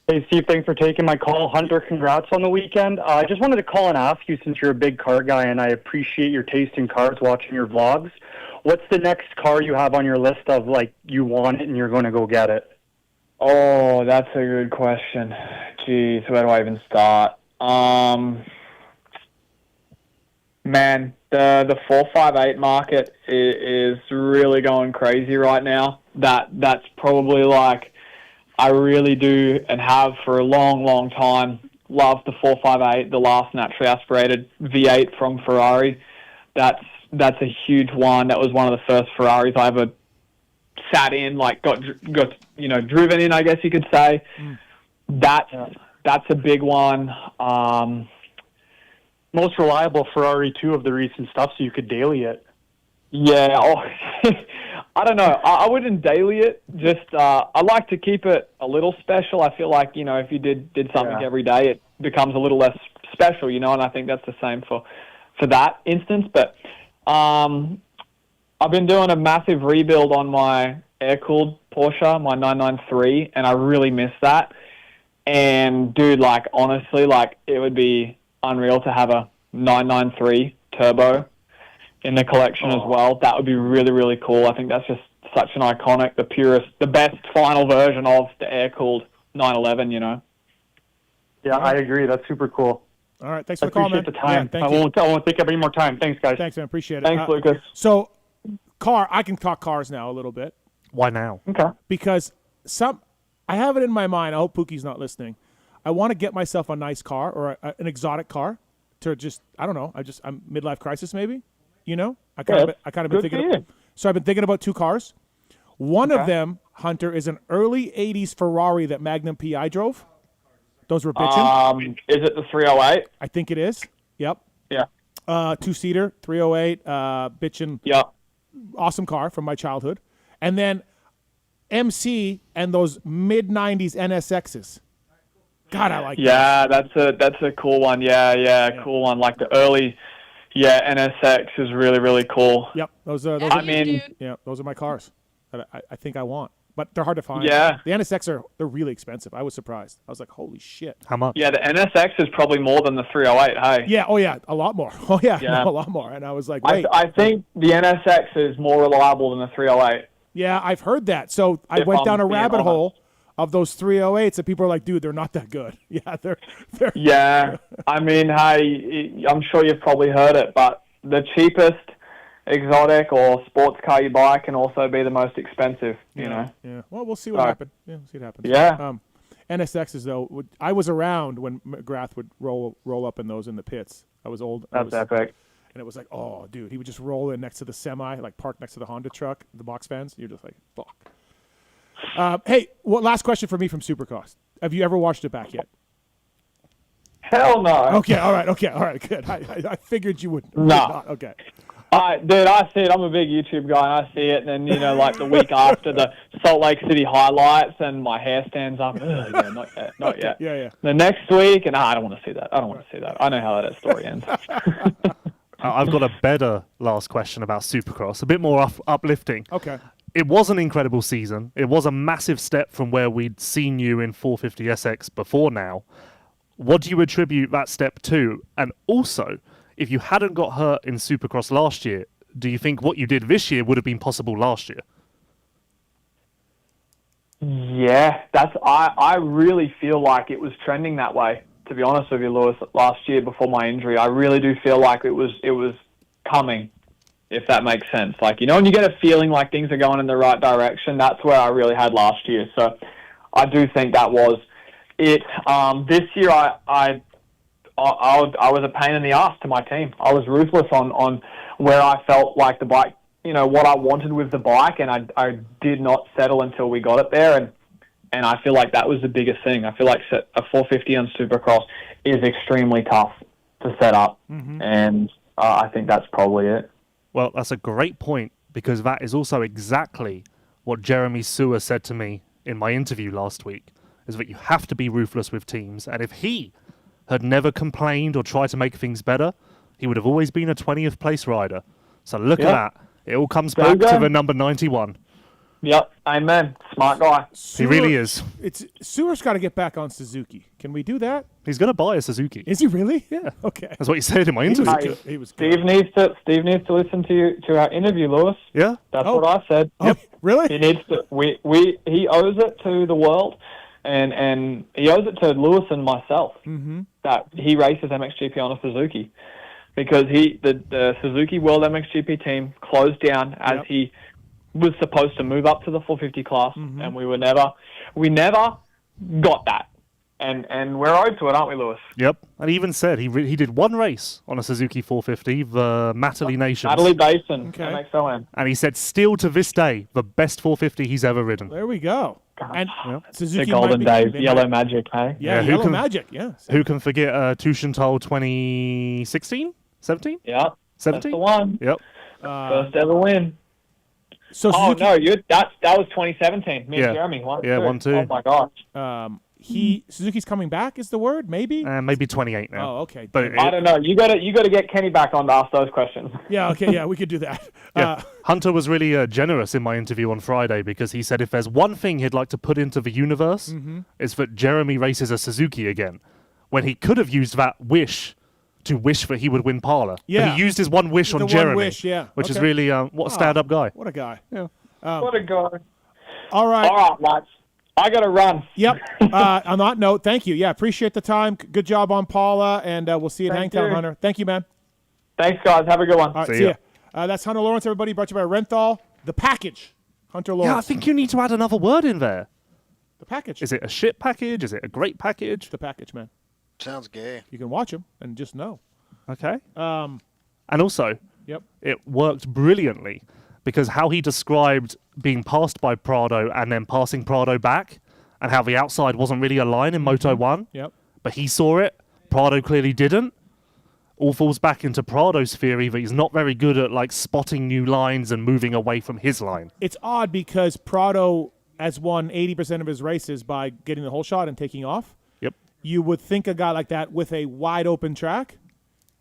S6: Hey, Steve, thanks for taking my call. Hunter, congrats on the weekend. I just wanted to call and ask you, since you're a big car guy and I appreciate your taste in cars watching your vlogs, what's the next car you have on your list of, like, you want it and you're going to go get it?
S3: Oh, that's a good question. Jeez, where do I even start? Man, the 458 market is really going crazy right now. That's probably like, I really do and have for a long, long time loved the 458, the last naturally aspirated V8 from Ferrari. That's a huge one. That was one of the first Ferraris I ever sat in, like got driven in, I guess you could say. That's a big one.
S6: Most reliable Ferrari, too, of the recent stuff, so you could daily it.
S3: Yeah, I don't know. I wouldn't daily it. Just I like to keep it a little special. I feel like, if you did something every day, it becomes a little less special, and I think that's the same for that instance. But I've been doing a massive rebuild on my air-cooled Porsche, my 993, and I really miss that. And, dude, like, honestly, like, it would be unreal to have a 993 turbo in the collection as well. That would be really, really cool. I think that's just such an iconic, the purest, the best final version of the air-cooled 911,
S6: Yeah, I agree. That's super cool.
S1: All right, thanks for the call, man.
S6: Appreciate the time.
S1: Yeah, I
S6: won't take up any more time. Thanks, guys.
S1: Thanks, man. Appreciate it.
S3: Thanks, Lucas.
S1: So, I can talk cars now a little bit.
S2: Why now?
S6: Okay.
S1: Because I have it in my mind. I hope Pookie's not listening. I want to get myself a nice car or an exotic car to just, I don't know. I'm midlife crisis maybe, I kind of been thinking. So I've been thinking about 2 cars. One of them, Hunter, is an early 80s Ferrari that Magnum PI drove. Those were bitchin'.
S3: Is it the 308?
S1: I think it is. Yep.
S3: Yeah.
S1: 2-seater, 308, bitchin'.
S3: Yeah.
S1: Awesome car from my childhood. And then MC and those mid-90s NSXs. God, I like that.
S3: Yeah, that's a cool one. Yeah, cool one. Like the early, NSX is really, really cool.
S1: Yep, those are my cars that I think I want, but they're hard to find.
S3: Yeah,
S1: the NSX they're really expensive. I was surprised. I was like, holy shit.
S2: How much?
S3: Yeah, the NSX is probably more than the 308. Hey.
S1: Yeah. Oh yeah, a lot more. Oh yeah, no, a lot more. And I was like, wait.
S3: I think the NSX is more reliable than the 308.
S1: Yeah, I've heard that. So I went down a rabbit hole of those 308s, and people are like, dude, they're not that good. Yeah, they're.
S3: Yeah, I mean, hey, I'm sure you've probably heard it, but the cheapest exotic or sports car you buy can also be the most expensive,
S1: Yeah. Well, we'll see what happens. Yeah, we'll see what happens.
S3: Yeah.
S1: NSXs, though, I was around when McGrath would roll up in those in the pits. I was old.
S3: That's epic.
S1: And it was like, oh, dude, he would just roll in next to the semi, like park next to the Honda truck, the box fans. You're just like, fuck. Hey, last question for me from Supercost. Have you ever watched it back yet?
S3: Hell no.
S1: Okay, all right, good. I figured you would.
S3: No.
S1: Not. Okay.
S3: Dude, I see it. I'm a big YouTube guy, and I see it. And then, like the week after the Salt Lake City highlights, and my hair stands up. Ugh, yeah, not yet, not yet.
S1: Yeah.
S3: The next week, and I don't want to see that. I know how that story ends.
S2: I've got a better last question about Supercross, a bit more uplifting.
S1: Okay.
S2: It was an incredible season. It was a massive step from where we'd seen you in 450SX before now. What do you attribute that step to? And also, if you hadn't got hurt in Supercross last year, do you think what you did this year would have been possible last year?
S3: Yeah, I really feel like it was trending that way, to be honest with you, Lewis. Last year before my injury, I really do feel like it was coming, if that makes sense. Like, when you get a feeling like things are going in the right direction, that's where I really had last year. So I do think that was it. This year, I was a pain in the ass to my team. I was ruthless on where I felt like the bike, what I wanted with the bike, and I did not settle until we got it there. And I feel like that was the biggest thing. I feel like a 450 on Supercross is extremely tough to set up, and I think that's probably it.
S2: Well, that's a great point, because that is also exactly what Jeremy Sewer said to me in my interview last week, is that you have to be ruthless with teams, and if he had never complained or tried to make things better, he would have always been a 20th place rider. So look at that. It all comes back to the number 91.
S3: Yep, amen. Smart guy.
S2: He really is.
S1: Sewer's got to get back on Suzuki. Can we do that?
S2: He's going to buy a Suzuki.
S1: Is he really?
S2: Yeah.
S1: Okay.
S2: That's what he said in my interview.
S1: He was good.
S3: Steve needs to listen to our interview, Lewis.
S2: Yeah?
S3: That's what I said.
S1: Oh, really?
S3: He needs to. He owes it to the world, and he owes it to Lewis and myself that he races MXGP on a Suzuki, because the Suzuki World MXGP team closed down as he was supposed to move up to the 450 class, and we never got that, and we're owed to it, aren't we, Lewis?
S2: Yep. And he even said he did one race on a Suzuki 450, the Matthes Nations.
S3: Natalie Basin,
S1: Okay.
S3: MXLN.
S2: And he said still to this day, the best 450 he's ever ridden.
S1: There we go. And Suzuki
S3: The golden
S1: might
S3: days,
S1: be,
S3: Yellow Magic, hey?
S1: Yeah,
S2: who
S1: Yellow
S2: can-
S1: Magic, yeah.
S2: Who can forget Tuchenthal 2016? 17?
S3: Yeah, that's
S2: 17?
S3: the one.
S2: Yep.
S3: First ever win.
S1: So
S3: Oh
S1: Suzuki,
S3: no, that was 2017. Me
S2: Yeah.
S3: and Jeremy, 1-2.
S2: Yeah, 1-2.
S3: Oh my gosh.
S1: Suzuki's coming back is the word, maybe?
S2: Maybe 28 now.
S1: Oh, okay.
S2: But
S3: I don't know. You got to get Kenny back on to ask those questions.
S1: Yeah, okay, yeah, we could do that.
S2: Yeah. Hunter was really generous in my interview on Friday, because he said if there's one thing he'd like to put into the universe, it's that Jeremy races a Suzuki again, when he could have used that wish to wish that he would win Parla.
S1: Yeah.
S2: But he used his one wish
S1: The
S2: on
S1: one
S2: Jeremy,
S1: wish, yeah.
S2: which is
S1: Okay.
S2: really what a stand-up guy.
S1: What a guy.
S2: Yeah.
S3: What a guy.
S1: All right.
S3: All right, lads. I got to run.
S1: Yep. On that note, thank you. Yeah, appreciate the time. Good job on Paula, and we'll see you at
S3: Thank
S1: Hangtown,
S3: you.
S1: Hunter. Thank you, man.
S3: Thanks, guys. Have a good one.
S1: All right,
S2: See
S1: see
S2: ya.
S1: ya. That's Hunter Lawrence, everybody. Brought to you by Renthal. The package. Hunter Lawrence.
S2: Yeah, I think you need to add another word in there.
S1: The package.
S2: Is it a shit package? Is it a great package?
S1: The package, man.
S7: Sounds gay.
S1: You can watch him and just know.
S2: Okay. And also,
S1: Yep.
S2: it worked brilliantly, because how he described being passed by Prado and then passing Prado back, and how the outside wasn't really a line in Moto 1,
S1: Yep.
S2: but he saw it, Prado clearly didn't, all falls back into Prado's theory that he's not very good at like spotting new lines and moving away from his line.
S1: It's odd because Prado has won 80% of his races by getting the whole shot and taking off.
S2: Yep.
S1: You would think a guy like that with a wide open track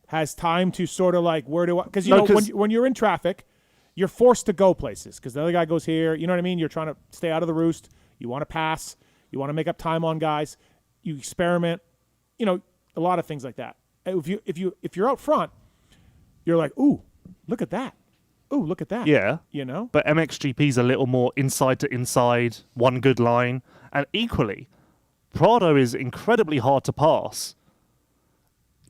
S1: has time to sort of like, where do I... Because, when you're in traffic, you're forced to go places because the other guy goes here. You know what I mean? You're trying to stay out of the roost. You want to pass. You want to make up time on guys. You experiment. A lot of things like that. If you're out front, you're like, ooh, look at that. Ooh, look at that.
S2: Yeah. But MXGP's a little more inside to inside, one good line. And equally, Prado is incredibly hard to pass.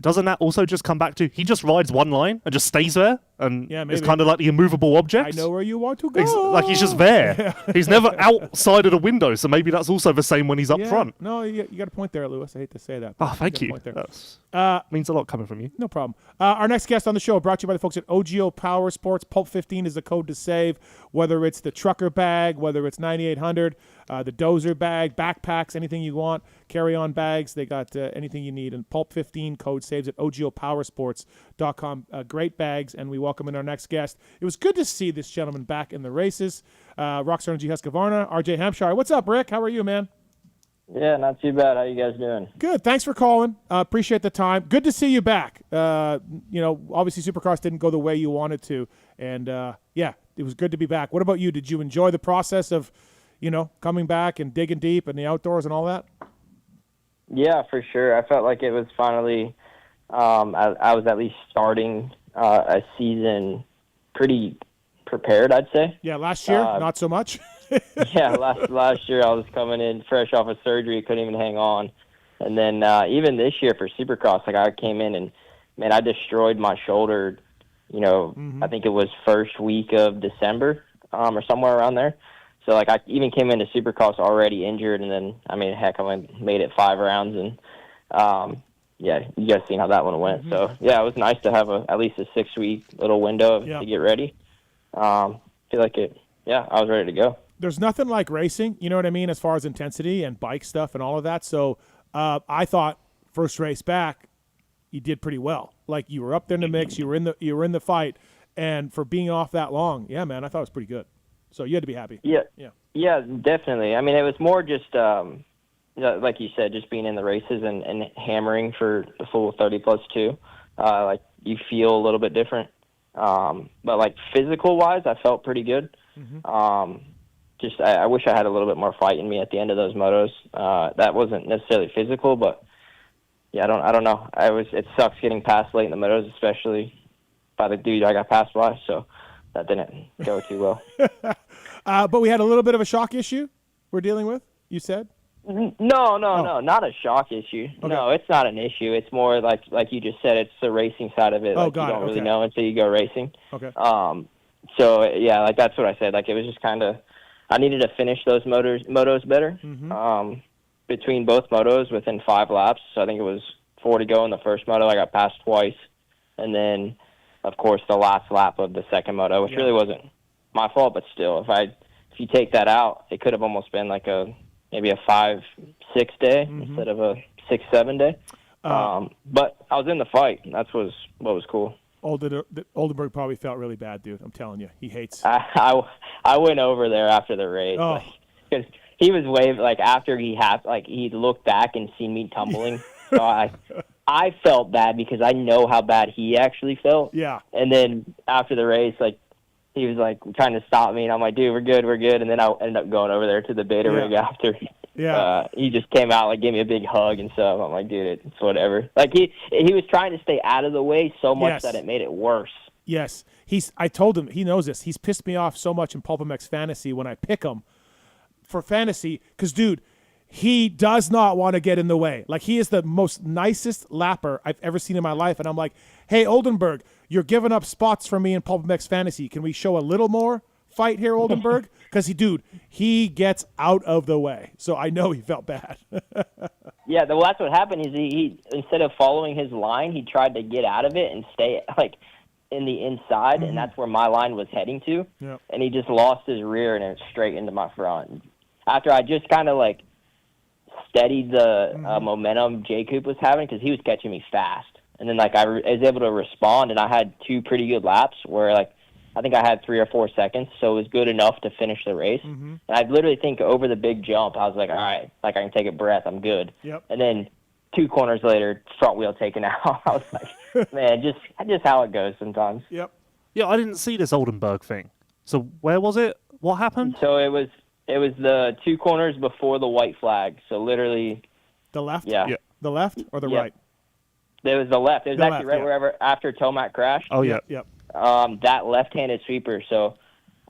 S2: Doesn't that also just come back to he just rides one line and just stays there and
S1: Yeah,
S2: is
S1: maybe.
S2: kind of like the immovable object?
S1: I know where you want to go.
S2: Like he's just there. He's never outside of the window, so maybe that's also the same when he's up
S1: Yeah.
S2: front.
S1: No, you got a point there, Lewis. I hate to say that.
S2: Oh, thank
S1: got a
S2: you.
S1: point there.
S2: That means a lot coming from you.
S1: No problem. Our next guest on the show brought to you by the folks at OGIO Power Sports. Pulp15 is the code to save, whether it's the trucker bag, whether it's 9800, the dozer bag, backpacks, anything you want, carry-on bags. They got anything you need. And Pulp15 code saves at OGIOPowersports.com. Great bags, and we welcome in our next guest. It was good to see this gentleman back in the races. Rockstar Energy Husqvarna, RJ Hampshire. What's up, Rick? How are you, man?
S7: Yeah, not too bad. How you guys doing?
S1: Good. Thanks for calling. Appreciate the time. Good to see you back. Obviously Supercross didn't go the way you wanted to. And, it was good to be back. What about you? Did you enjoy the process of, coming back and digging deep in the outdoors and all that?
S7: Yeah, for sure. I felt like it was finally, I was at least starting a season pretty prepared, I'd say.
S1: Yeah, last year, not so much.
S7: Yeah, last year I was coming in fresh off of surgery, couldn't even hang on. And then even this year for Supercross, I came in and, man, I destroyed my shoulder, I think it was first week of December or somewhere around there. So, I even came into Supercross already injured, and then, I made it 5 rounds, and, you guys seen how that one went. So, yeah, it was nice to have at least a 6-week little window to get ready. Feel like I was ready to go.
S1: There's nothing like racing, you know what I mean, as far as intensity and bike stuff and all of that. So I thought first race back, you did pretty well. Like you were up there in the mix, you were in the fight, and for being off that long, yeah, man, I thought it was pretty good. So you had to be happy.
S7: Yeah, definitely. I mean, it was more just like you said, just being in the races and hammering for the full 30+2. You feel a little bit different, but physical wise, I felt pretty good. I wish I had a little bit more fight in me at the end of those motos. That wasn't necessarily physical, but yeah, I don't know. It sucks getting passed late in the motos, especially by the dude I got passed by. So that didn't go too well.
S1: But we had a little bit of a shock issue we're dealing with. You said?
S7: No, not a shock issue. Okay. No, it's not an issue. It's more like you just said. It's the racing side of it.
S1: Oh,
S7: you don't really know until you go racing.
S1: Okay.
S7: So yeah, that's what I said. It was just kind of. I needed to finish those motos better. Between both motos within 5 laps. So I think it was 4 to go in the first moto. I got passed twice. And then, of course, the last lap of the second moto, which really wasn't my fault, but still, if you take that out, it could have almost been maybe a 5-6 day instead of a 6-7 day. But I was in the fight. That's what was cool.
S1: Oldenburg probably felt really bad, dude. I'm telling you, he hates.
S7: I went over there after the race because he was waving after he looked back and seen me tumbling. So I felt bad because I know how bad he actually felt.
S1: Yeah.
S7: And then after the race, he was trying to stop me, and I'm like, dude, we're good. And then I ended up going over there to the beta rig after.
S1: Yeah.
S7: He just came out, gave me a big hug and stuff. I'm like, dude, it's whatever. He was trying to stay out of the way so much that it made it worse.
S1: Yes. I told him, he knows this. He's pissed me off so much in PulpMX Fantasy when I pick him for fantasy because, dude, he does not want to get in the way. He is the most nicest lapper I've ever seen in my life. And I'm like, hey, Oldenburg, you're giving up spots for me in PulpMX Fantasy. Can we show a little more fight here, Oldenburg? Because he gets out of the way. So I know he felt bad.
S7: Yeah, well, that's what happened. Is he instead of following his line, he tried to get out of it and stay in the inside, and that's where my line was heading to.
S1: Yep.
S7: And he just lost his rear and it went straight into my front. After I just kind of steadied the momentum J Coop was having because he was catching me fast, and then I was able to respond, and I had 2 pretty good laps where I think I had 3 or 4 seconds, so it was good enough to finish the race. And I literally think over the big jump, I was like, all right, I can take a breath, I'm good.
S1: Yep.
S7: And then 2 corners later, front wheel taken out. I was like, man, just how it goes sometimes.
S1: Yep.
S2: Yeah, I didn't see this Oldenburg thing. So where was it? What happened?
S7: So it was the 2 corners before the white flag. So literally
S1: The left?
S7: Yeah.
S1: The left or the right?
S7: It was the left. It was
S1: The
S7: actually
S1: left,
S7: right
S1: yeah.
S7: wherever after Tomac crashed.
S2: Oh, yeah.
S1: Yep.
S7: That left-handed sweeper. So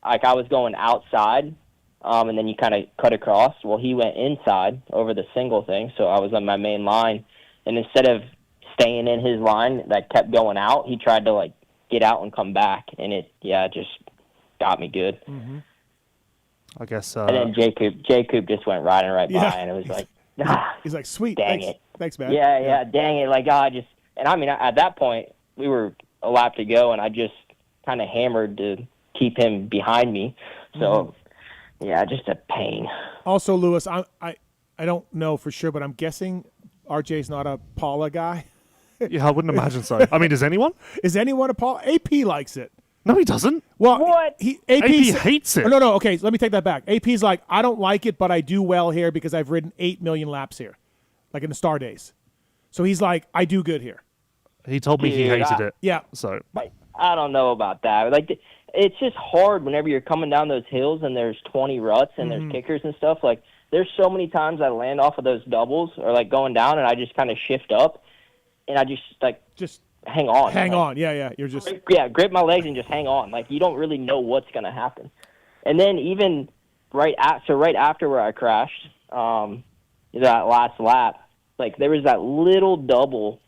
S7: I was going outside, and then you kind of cut across. Well, he went inside over the single thing, so I was on my main line. And instead of staying in his line that kept going out, he tried to get out and come back, and it just got me good.
S2: I guess.
S7: And then J Coop just went riding right by, and it was like,
S1: he's like, sweet,
S7: dang
S1: thanks.
S7: it.
S1: Thanks, man.
S7: Yeah, dang it. At that point, we were a lap to go, and I just kind of hammered to keep him behind me. So, just a pain.
S1: Also, Lewis, I don't know for sure, but I'm guessing RJ's not a Paula guy.
S2: Yeah, I wouldn't imagine so. I mean, does anyone?
S1: Is anyone a Paula? AP likes it.
S2: No, he doesn't.
S1: Well,
S7: What?
S1: AP
S2: hates it.
S1: Oh, no. Okay, let me take that back. AP's like, I don't like it, but I do well here because I've ridden 8 million laps here, like in the Star Days. So he's like, I do good here.
S2: He told me he
S7: Dude,
S2: hated it.
S1: Yeah.
S2: So
S7: I don't know about that. Like, it's just hard whenever you're coming down those hills and there's 20 ruts and there's kickers and stuff. Like, there's so many times I land off of those doubles or like going down and I just kind of shift up and I just hang on.
S1: Hang on. Yeah. You're just
S7: grip my legs and just hang on. Like, you don't really know what's going to happen. And then even right after where I crashed, that last lap, like there was that little double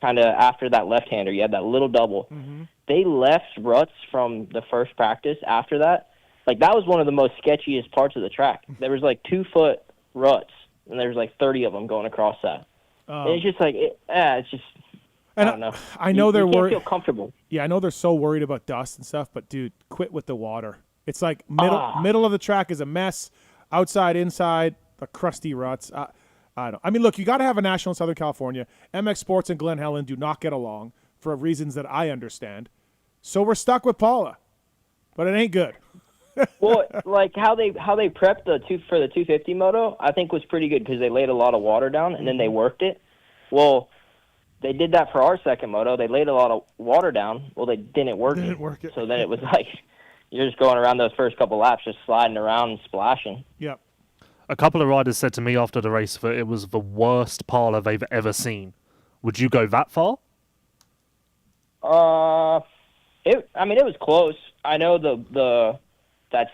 S7: kind of after that left-hander. You had that little double. They left ruts from the first practice after that. Like, that was one of the most sketchiest parts of the track. There was like 2-foot ruts, and there was like 30 of them going across that. And it's just like, it's just, I don't know.
S1: I know they're
S7: you can't
S1: worried.
S7: feel comfortable.
S1: Yeah, I know they're so worried about dust and stuff, but dude, quit with the water. It's like middle of the track is a mess. Outside, inside, the crusty ruts. I don't. I mean, look, you got to have a national in Southern California. MX Sports and Glen Helen do not get along for reasons that I understand. So we're stuck with Paula, but it ain't good.
S7: Well, like how they prepped for the 250 moto, I think was pretty good because they laid a lot of water down and then they worked it. Well, they did that for our second moto. They laid a lot of water down. Well, they didn't work it. So then it was like you're just going around those first couple laps, just sliding around and splashing.
S1: Yep.
S2: a couple of riders said to me after the race that it was the worst parlour they've ever seen. Would you go that far?
S7: It was close. I know that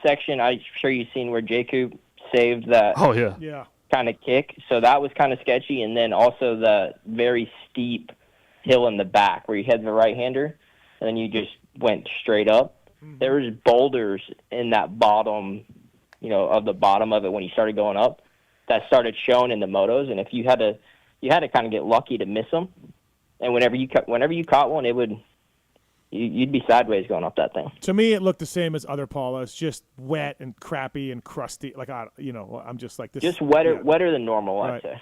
S7: section. I'm sure you've seen where Jacob saved that.
S2: Oh yeah.
S1: Yeah.
S7: Kind of kick. So that was kind of sketchy, and then also the very steep hill in the back where you had the right-hander, and then you just went straight up. Mm-hmm. There was boulders in that bottom, of the bottom of it when you started going up, that started showing in the motos, and if you had to kind of get lucky to miss them, and whenever you caught one, you'd be sideways going up that thing.
S1: To me, it looked the same as other Paulas, just wet and crappy and crusty. Like I'm just like this.
S7: Just wetter than normal,
S1: right.
S7: I'd say.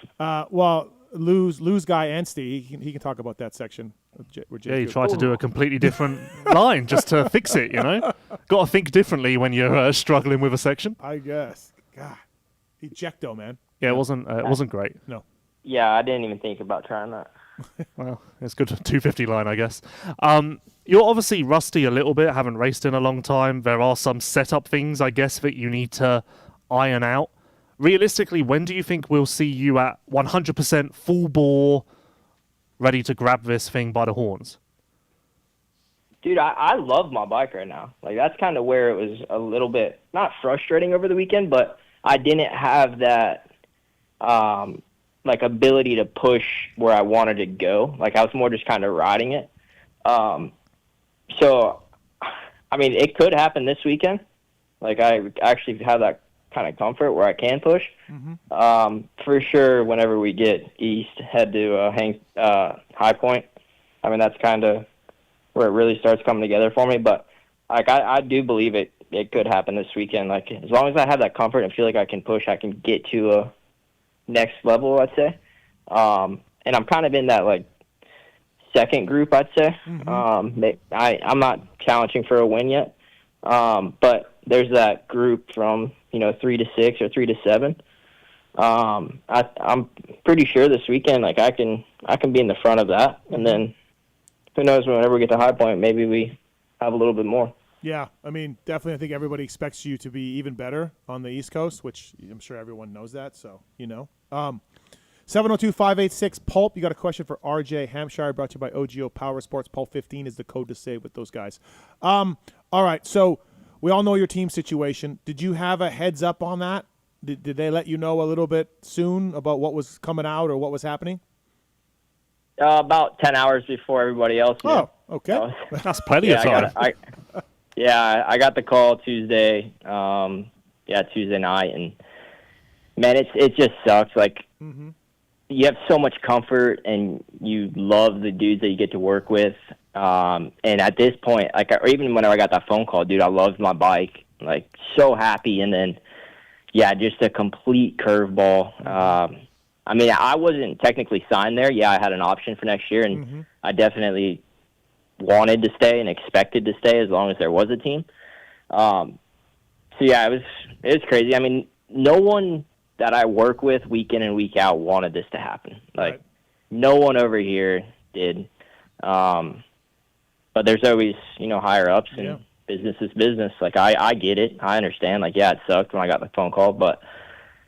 S1: Well, Lou's guy Anstey, he can talk about that section.
S2: Yeah, he tried to do a completely different line just to fix it. Got to think differently when you're struggling with a section.
S1: I guess. God, ejecto, man.
S2: Yeah, it wasn't great.
S1: No.
S7: Yeah, I didn't even think about trying that.
S2: Well, it's good 250 line, I guess. You're obviously rusty a little bit, haven't raced in a long time. There are some setup things, I guess, that you need to iron out. Realistically, when do you think we'll see you at 100% full bore, ready to grab this thing by the horns?
S7: Dude, I love my bike right now. Like, that's kind of where it was a little bit, not frustrating over the weekend, but I didn't have that, ability to push where I wanted to go. Like, I was more just kind of riding it. So, it could happen this weekend. Like, I actually have that kind of comfort where I can push. Mm-hmm. For sure, whenever we get east, head to High Point. That's kind of where it really starts coming together for me. But, I do believe it could happen this weekend. Like, as long as I have that comfort and feel like I can push, I can get to a next level, I'd say. And I'm kind of in that, second group, I'd say. Mm-hmm. I'm not challenging for a win yet. But there's that group from, 3 to 6 or 3 to 7. I'm pretty sure this weekend, I can be in the front of that. And then who knows, whenever we get to High Point, maybe we have a little bit more.
S1: Yeah, definitely I think everybody expects you to be even better on the East Coast, which I'm sure everyone knows that, so 702-586-PULP. You got a question for RJ Hampshire, brought to you by OGIO Power Sports. PULP 15 is the code to save with those guys. All right, so we all know your team situation. Did you have a heads up on that? Did they let you know a little bit soon about what was coming out or what was happening?
S7: About 10 hours before everybody else knew.
S1: Oh, okay.
S2: That's plenty of time.
S7: I got the call Tuesday. Tuesday night, and man, it just sucks. Mm-hmm. You have so much comfort, and you love the dudes that you get to work with. And at this point, even whenever I got that phone call, dude, I loved my bike, so happy. And then, just a complete curveball. I mean, I wasn't technically signed there. Yeah, I had an option for next year, and I definitely wanted to stay and expected to stay as long as there was a team. So yeah, it was crazy. I mean, no one that I work with week in and week out wanted this to happen. Like, no one over here did. But there's always, higher ups, and business is business. Like, I get it. I understand. Like, yeah, it sucked when I got the phone call, but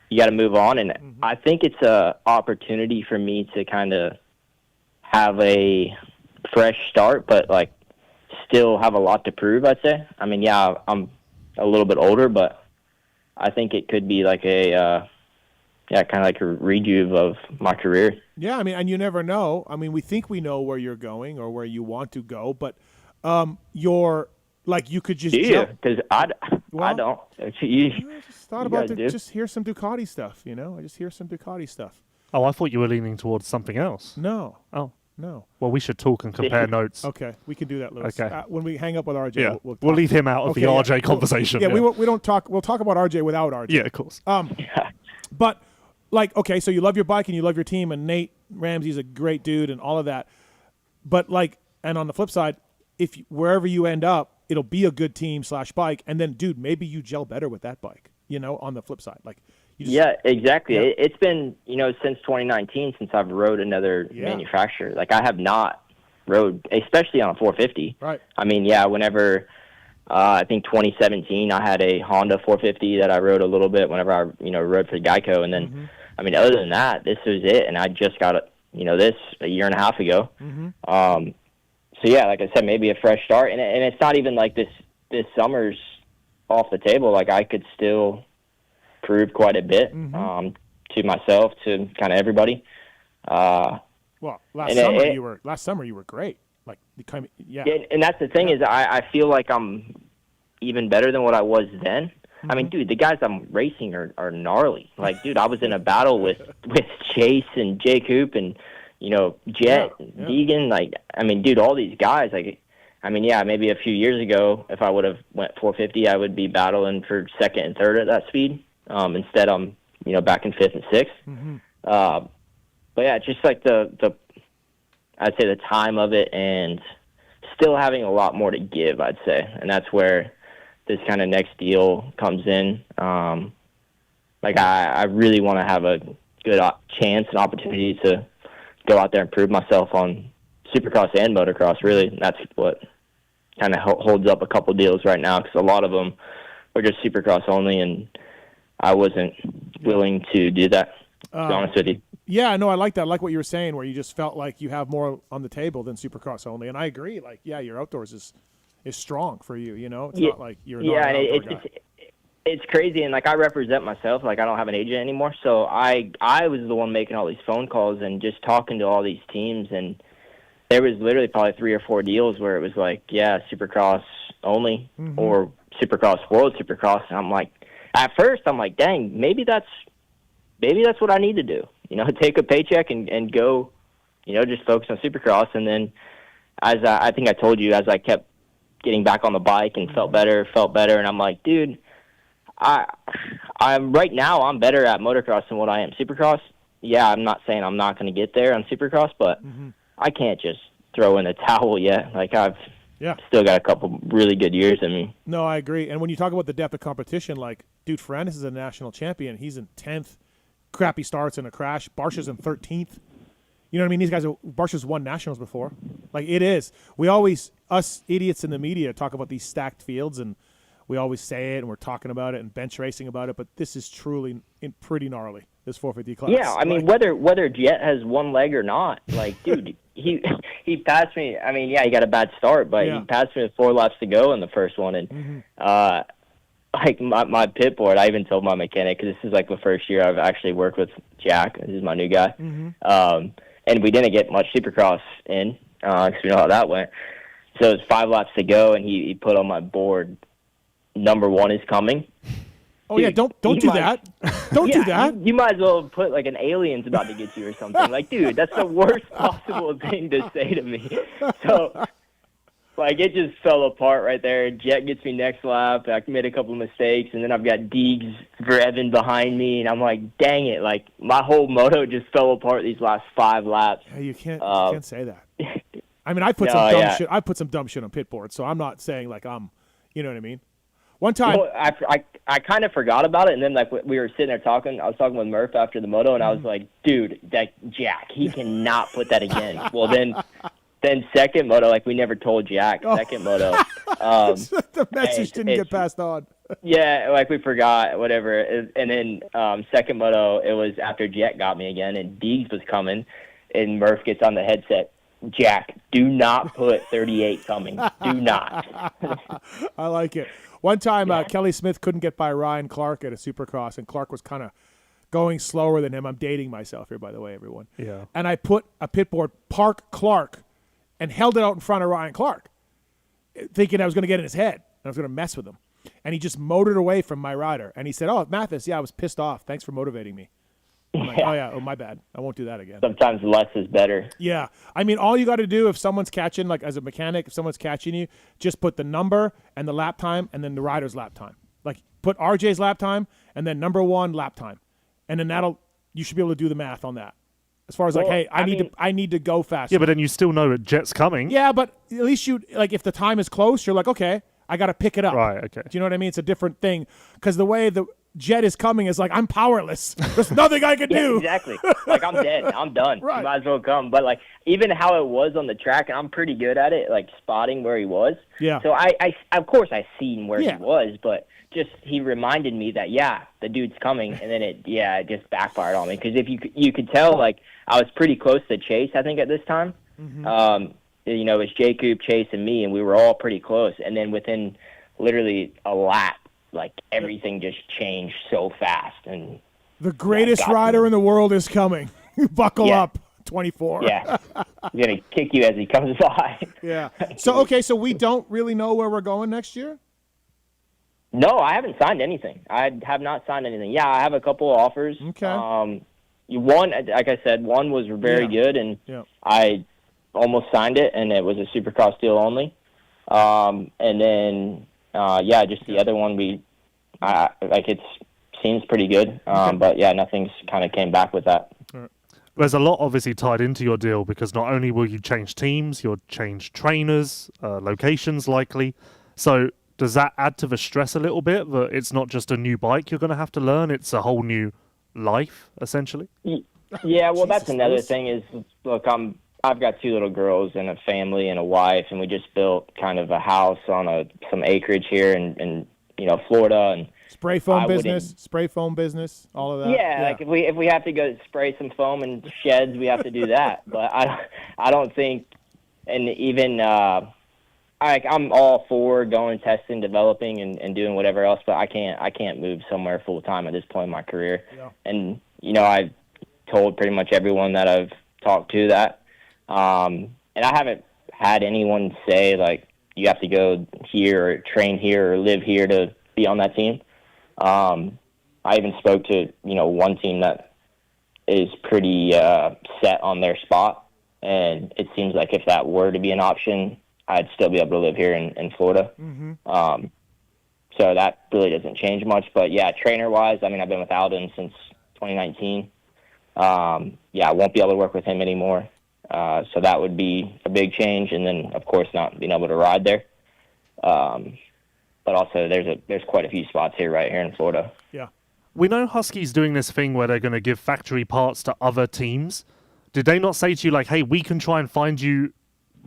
S7: you got to move on. And I think it's a opportunity for me to kind of have a fresh start, but, like, still have a lot to prove, I'd say. I mean, yeah, I'm a little bit older, but I think it could be like a, kind of like a rejuve of my career.
S1: Yeah, I mean, and you never know. I mean, we think we know where you're going or where you want to go, but you're like, you could just jump.
S7: Because I don't.
S1: I just thought about just hear some Ducati stuff, I just hear some Ducati stuff.
S2: Oh, I thought you were leaning towards something else.
S1: No.
S2: Oh.
S1: No.
S2: Well, we should talk and compare notes.
S1: Okay, we can do that, Lewis.
S2: Okay.
S1: When we hang up with RJ,
S2: we'll leave him out of the RJ conversation.
S1: Yeah, we don't talk. We'll talk about RJ without RJ.
S2: Yeah, of course.
S1: But like, okay, so you love your bike and you love your team, and Nate Ramsey's a great dude and all of that. But like, and on the flip side, if wherever you end up, it'll be a good team / bike, and then, dude, maybe you gel better with that bike. On the flip side, like.
S7: Yeah, exactly. Yeah. It's been, since 2019 since I've rode another manufacturer. Like, I have not rode, especially on a 450.
S1: Right.
S7: I mean, yeah, whenever, I think 2017, I had a Honda 450 that I rode a little bit whenever I, rode for Geico. And then, I mean, other than that, this was it. And I just got, this a year and a half ago. So, yeah, like I said, maybe a fresh start. And it's not even like this summer's off the table. Like, I could still prove quite a bit to myself, to kind of everybody.
S1: Well, last summer you were great. Like,
S7: and that's the thing is I feel like I'm even better than what I was then. I mean, dude, the guys I'm racing are gnarly. Like, dude, I was in a battle with Chase and Jake Hoop and Jet, Deegan. Like, I mean, dude, all these guys. Like, I mean, yeah, maybe a few years ago, if I would have went 450, I would be battling for second and third at that speed. Instead, I'm back in fifth and sixth. But yeah, just like I'd say the time of it, and still having a lot more to give, I'd say, and that's where this kind of next deal comes in. Like, I really want to have a good chance and opportunity to go out there and prove myself on Supercross and motocross. Really, and that's what kind of holds up a couple deals right now, because a lot of them are just Supercross only, and I wasn't willing to do that, to be honest with you.
S1: Yeah, no, I like that. I like what you were saying, where you just felt like you have more on the table than Supercross only. And I agree. Like, yeah, your outdoors is strong for you, It's not like you're not an outdoor guy.
S7: It's crazy. And, like, I represent myself. Like, I don't have an agent anymore. So I was the one making all these phone calls and just talking to all these teams. And there was literally probably 3 or 4 deals where it was like, yeah, Supercross only or Supercross World Supercross. And I'm like, at first, I'm like, dang, maybe that's what I need to do. Take a paycheck and go, just focus on Supercross. And then, as I think I told you, as I kept getting back on the bike and felt better, and I'm like, dude, I'm right now I'm better at motocross than what I am Supercross. Yeah, I'm not saying I'm not going to get there on Supercross, but I can't just throw in the towel yet. Like, I've still got a couple really good years in me.
S1: No, I agree. And when you talk about the depth of competition, like, dude, Ferrandis is a national champion. He's in 10th. Crappy starts in a crash. Barsha's in 13th. You know what I mean? These guys, Barsha's won nationals before. Like, it is. We always, us idiots in the media, talk about these stacked fields, and we always say it, and we're talking about it and bench racing about it, but this is truly pretty gnarly, this 450 class.
S7: Yeah, I mean, whether Jet has one leg or not, like, dude, he passed me. I mean, yeah, he got a bad start, but he passed me with 4 laps to go in the first one, and like, my pit board, I even told my mechanic, because this is like the first year I've actually worked with Jack. This is my new guy. And we didn't get much Supercross in, because we know how that went. So it was 5 laps to go, and he put on my board, number 1 is coming.
S1: Oh, dude, yeah, don't do that. Don't do that.
S7: You might as well put, like, an alien's about to get you or something. Like, dude, that's the worst possible thing to say to me. So, Like, it just fell apart right there. Jet gets me next lap. I made a couple of mistakes, and then I've got Deegs revving behind me, and I'm like, dang it. Like, my whole moto just fell apart these last 5 laps.
S1: Yeah, you can't say that. I mean, I put some dumb shit. I put some dumb shit on pit board, so I'm not saying like you know what I mean. One time,
S7: well, I kind of forgot about it, and then like we were sitting there talking. I was talking with Murph after the moto, and I was like, dude, that Jack, he cannot put that again. Well, then second moto, like we never told Jack. Second moto,
S1: the message didn't get passed on.
S7: Yeah, like we forgot, whatever. And then second moto, it was after Jack got me again, and Deegs was coming, and Murph gets on the headset. Jack, do not put 38 coming. Do not.
S1: I like it. One time, Kelly Smith couldn't get by Ryan Clark at a Supercross, and Clark was kind of going slower than him. I'm dating myself here, by the way, everyone.
S2: Yeah.
S1: And I put a pit board, Park Clark, and held it out in front of Ryan Clark, thinking I was going to get in his head, and I was going to mess with him. And he just motored away from my rider. And he said, "Oh, Matthes, yeah, I was pissed off. Thanks for motivating me." I'm like, oh, my bad. I won't do that again.
S7: Sometimes less is better.
S1: Yeah. I mean, all you got to do if someone's catching, like as a mechanic, if someone's catching you, just put the number and the lap time and then the rider's lap time. Like put RJ's lap time and then number 1 lap time. And then you should be able to do the math on that. As far as like, hey, I need to go faster.
S2: Yeah, but then you still know that Jet's coming.
S1: Yeah, but at least if the time is close, you're like, okay, I got to pick it up.
S2: Right, okay.
S1: Do you know what I mean? It's a different thing. Because the way the Jet is coming is like, I'm powerless. There's nothing I can do.
S7: Exactly. Like, I'm dead. I'm done.
S1: Right.
S7: You might as well come. But, like, even how it was on the track, and I'm pretty good at it, like, spotting where he was.
S1: Yeah.
S7: So, I of course, I seen where
S1: Yeah.
S7: he was, but just he reminded me that, the dude's coming, and then it just backfired on me. Because if you could tell, like, I was pretty close to Chase, I think, at this time. Mm-hmm. It was Jacob, Chase, and me, and we were all pretty close. And then within literally a lap, like, everything just changed so fast. And
S1: the greatest rider in the world is coming. Buckle up, 24.
S7: Yeah. He's going to kick you as he comes by.
S1: Yeah. So we don't really know where we're going next year?
S7: No, I haven't signed anything. I have not signed anything. Yeah, I have a couple of offers.
S1: Okay.
S7: One, like I said, one was very good, and I almost signed it, and it was a Supercross deal only. And then... just the other one it seems pretty good, but nothing's kind of came back with that.
S2: There's a lot obviously tied into your deal because not only will you change teams, you'll change trainers, locations likely. So does that add to the stress a little bit that it's not just a new bike you're going to have to learn, it's a whole new life essentially?
S7: Yeah, well, that's another thing is, look, I've got 2 little girls and a family and a wife, and we just built kind of a house on some acreage here in Florida, and
S1: spray foam business, all of that.
S7: Yeah, like if we have to go spray some foam in sheds, we have to do that. But I don't think, and even I'm all for going testing, developing, and doing whatever else, but I can't move somewhere full time at this point in my career. Yeah. And I've told pretty much everyone that I've talked to that. And I haven't had anyone say, like, you have to go here or train here or live here to be on that team. I even spoke to, one team that is pretty set on their spot, and it seems like if that were to be an option, I'd still be able to live here in Florida. Mm-hmm. So that really doesn't change much. But, trainer-wise, I mean, I've been with Alden since 2019. I won't be able to work with him anymore. So that would be a big change, and then of course not being able to ride there. But also there's quite a few spots here in Florida.
S1: Yeah.
S2: We know Husky's doing this thing where they're going to give factory parts to other teams. Did they not say to you like, hey, we can try and find you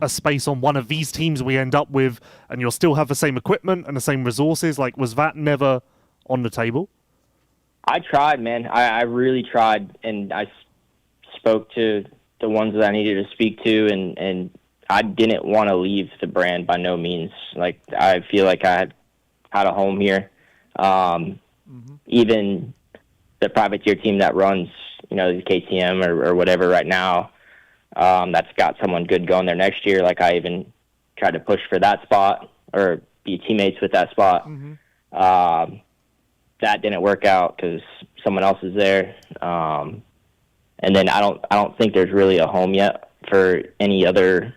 S2: a space on one of these teams we end up with and you'll still have the same equipment and the same resources? Like, was that never on the table?
S7: I tried, man. I really tried, and I spoke to the ones that I needed to speak to, and I didn't want to leave the brand by no means. Like, I feel like I had a home here. Even the privateer team that runs, the KTM or whatever right now, that's got someone good going there next year. Like, I even tried to push for that spot or be teammates with that spot. That didn't work out because someone else is there. And then I don't think there's really a home yet for any other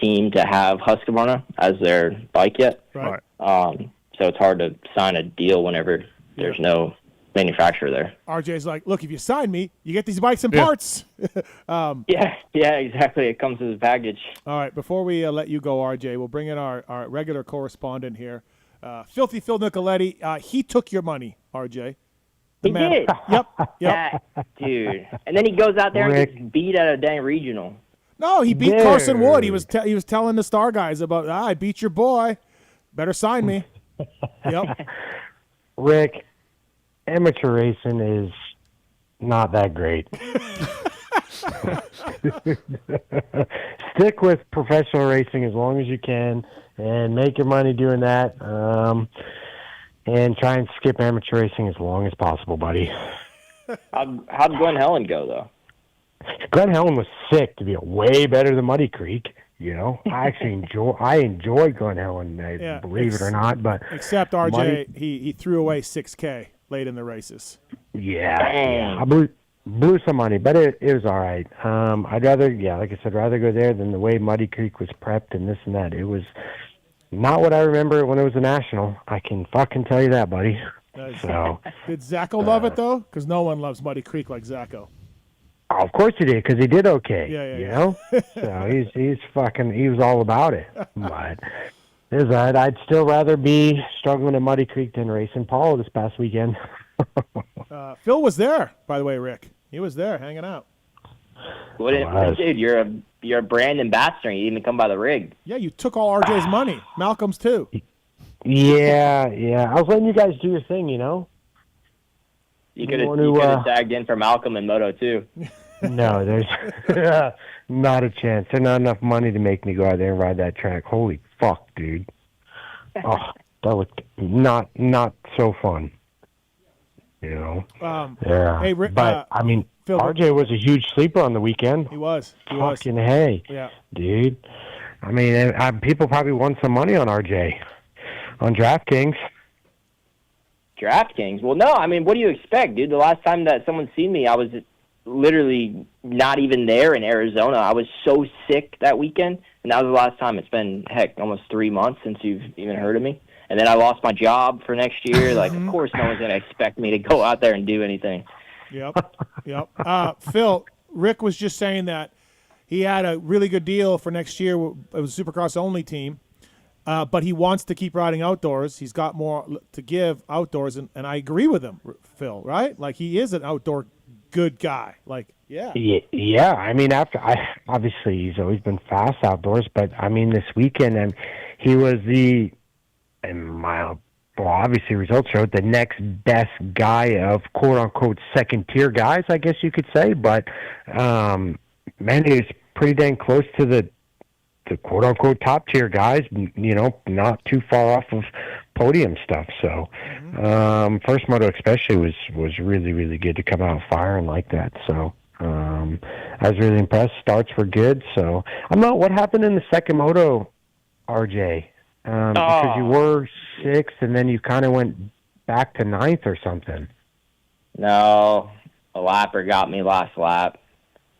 S7: team to have Husqvarna as their bike yet.
S1: Right.
S7: So it's hard to sign a deal whenever there's no manufacturer there.
S1: RJ's like, look, if you sign me, you get these bikes and parts.
S7: Yeah, exactly. It comes with a package.
S1: All right, before we let you go, RJ, we'll bring in our regular correspondent here, Filthy Phil Nicoletti. He took your money, RJ.
S7: He did.
S1: Yep.
S7: That dude. And then he goes out there and gets beat at a dang regional.
S1: No, he beat Carson Wood. He was telling the Star guys about, I beat your boy. Better sign me. Yep.
S8: Rick, amateur racing is not that great. Stick with professional racing as long as you can and make your money doing that. And try and skip amateur racing as long as possible, buddy.
S7: How'd Glenn Helen go, though?
S8: Glenn Helen was sick to be way better than Muddy Creek. You know, I actually enjoy Glenn Helen, believe it or not. But
S1: except RJ, he threw away $6K late in the races.
S8: Yeah, I blew some money, but it was all right. I'd rather, like I said, rather go there than the way Muddy Creek was prepped and this and that. It was not what I remember when it was a national. I can fucking tell you that, buddy. So
S1: did Zacho love it though? Because no one loves Muddy Creek like Zacho.
S8: Oh, of course he did, because he did okay.
S1: Yeah.
S8: You know, so he was all about it. But is that I'd still rather be struggling at Muddy Creek than racing Paulo this past weekend.
S1: Phil was there, by the way, Rick. He was there hanging out.
S7: Dude, you're a brand ambassador. You even come by the rig.
S1: Yeah, you took all RJ's money. Malcolm's too.
S8: Yeah. I was letting you guys do your thing, you know.
S7: You could have tagged in for Malcolm and Moto too.
S8: No, there's not a chance. There's not enough money to make me go out there and ride that track. Holy fuck, dude. Oh, that was not so fun. You know. Yeah.
S1: Hey, Rick,
S8: but I mean, Phil, RJ was a huge sleeper on the weekend.
S1: He was.
S8: Fucking hey.
S1: Yeah.
S8: Dude. I mean, people probably won some money on RJ on DraftKings.
S7: DraftKings? Well, no. I mean, what do you expect, dude? The last time that someone seen me, I was literally not even there in Arizona. I was so sick that weekend, and that was the last time. It's been, almost 3 months since you've even heard of me. And then I lost my job for next year. Like, of course no one's going to expect me to go out there and do anything.
S1: Yep. Phil, Rick was just saying that he had a really good deal for next year. It was a Supercross-only team. But he wants to keep riding outdoors. He's got more to give outdoors, and I agree with him, Phil, right? Like, he is an outdoor good guy. Like, yeah.
S8: Yeah, I mean, obviously he's always been fast outdoors, but, I mean, this weekend, he was obviously results showed the next best guy of quote-unquote second-tier guys, I guess you could say, but, man, he was pretty dang close to the quote-unquote top-tier guys, you know, not too far off of podium stuff. So first moto especially was really, really good to come out firing like that. So I was really impressed. Starts were good. So what happened in the second moto, RJ? Because you were sixth and then you kind of went back to ninth or something.
S7: No, a lapper got me last lap.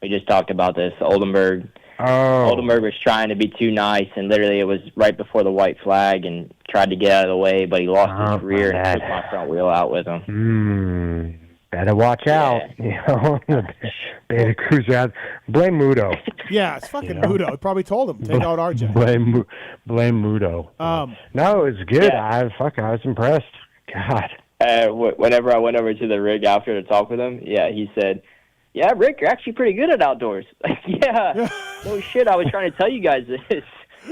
S7: We just talked about this. Oldenburg was trying to be too nice, and literally it was right before the white flag and tried to get out of the way, but he lost his rear and took my front wheel out with him.
S8: Better watch out. You know, Beta Cruiser out. Blame Muto.
S1: Yeah, it's fucking Muto. I probably told him, take out RJ.
S8: Blame Muto. No, it was good.
S7: Yeah.
S8: I was impressed. God.
S7: Whenever I went over to the rig after to talk with him, he said, "Yeah, Rick, you're actually pretty good at outdoors." No shit, I was trying to tell you guys this.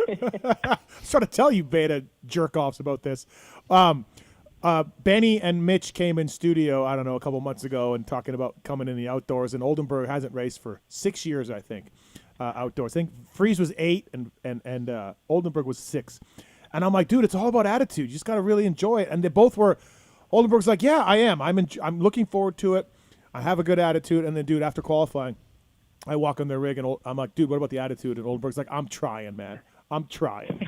S1: I was trying to tell you beta jerk-offs about this. Benny and Mitch came in studio, I don't know, a couple months ago and talking about coming in the outdoors, and Oldenburg hasn't raced for 6 years, I think, outdoors. I think Freeze was 8 and Oldenburg was 6. And I'm like, dude, it's all about attitude. You just got to really enjoy it. And they both were, Oldenburg's like, yeah, I am. I'm looking forward to it. I have a good attitude. And then, dude, after qualifying, I walk on their rig, and I'm like, dude, what about the attitude? And Oldenburg's like, I'm trying, man. I'm trying.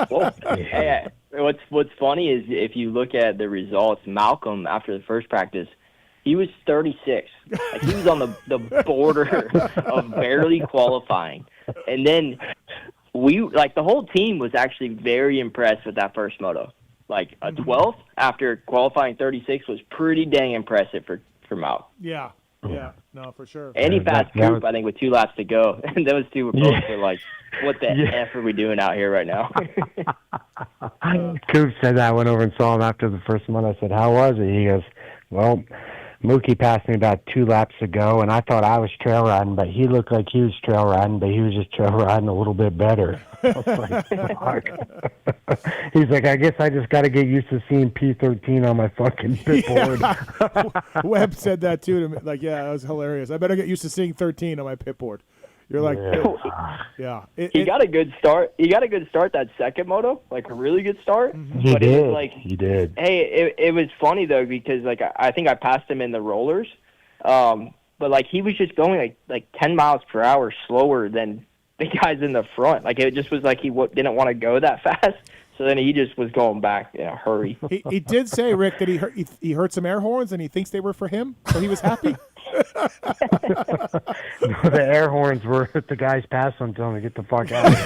S7: Well, hey, what's funny is if you look at the results, Malcolm, after the first practice, he was 36. Like, he was on the border of barely qualifying. And then the whole team was actually very impressed with that first moto. Like a 12th after qualifying 36 was pretty dang impressive for Mal.
S1: Yeah, no, for sure.
S7: And he passed Coop, I think, with 2 laps to go. And those two were both like, what the F are we doing out here right now?
S8: Coop said that. I went over and saw him after the first one. I said, how was it? He goes, well, Mookie passed me about 2 laps ago, and I thought I was trail riding, but he looked like he was trail riding, but he was just trail riding a little bit better. I was like, fuck. He's like, I guess I just got to get used to seeing P13 on my fucking pit board.
S1: Webb said that too to me. Like, yeah, that was hilarious. I better get used to seeing 13 on my pit board. You're like, yeah.
S7: He got a good start. He got a good start that second moto, like a really good start.
S8: He
S7: but
S8: did.
S7: It was like,
S8: he did.
S7: Hey, it was funny though because like I think I passed him in the rollers, but like he was just going like 10 miles per hour slower than the guys in the front. Like it just was like he didn't want to go that fast. So then he just was going back in a hurry.
S1: He did say, Rick, that he heard some air horns and he thinks they were for him, so he was happy.
S8: The air horns were the guys passed on telling him to get the fuck out of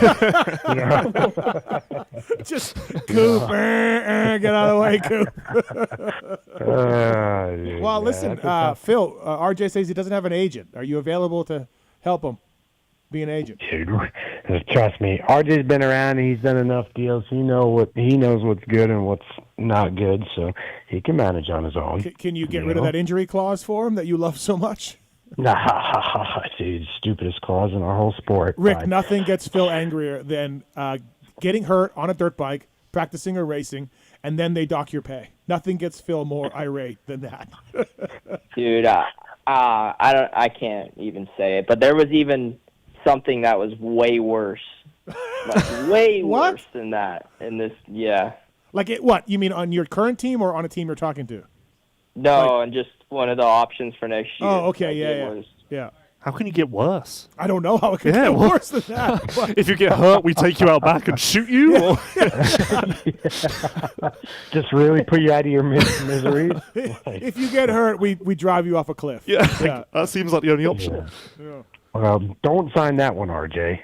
S8: here.
S1: Just Coop, get out of the way, Coop. Well, listen, Phil, RJ says he doesn't have an agent. Are you available to help him be an agent?
S8: Dude, trust me, RJ's been around and he's done enough deals. He knows what's good and what's not good, so he can manage on his own.
S1: Can you get rid of that injury clause for him that you love so much?
S8: Nah, dude, stupidest clause in our whole sport.
S1: Rick, nothing gets Phil angrier than getting hurt on a dirt bike, practicing or racing, and then they dock your pay. Nothing gets Phil more irate than that.
S7: Dude, I can't even say it, but there was even something that was way worse, like way worse than that. In this, yeah.
S1: Like what? You mean on your current team or on a team you're talking to?
S7: No, and just one of the options for next year.
S1: Oh, okay, yeah.
S2: How can you get worse?
S1: I don't know how it could get worse than that. But
S2: if you get hurt, we take you out back and shoot you?
S1: Yeah.
S2: Or?
S8: Just really put you out of your misery.
S1: If you get hurt, we drive you off a cliff.
S2: Yeah. That seems like the only option.
S1: Yeah.
S8: Don't sign that one, RJ.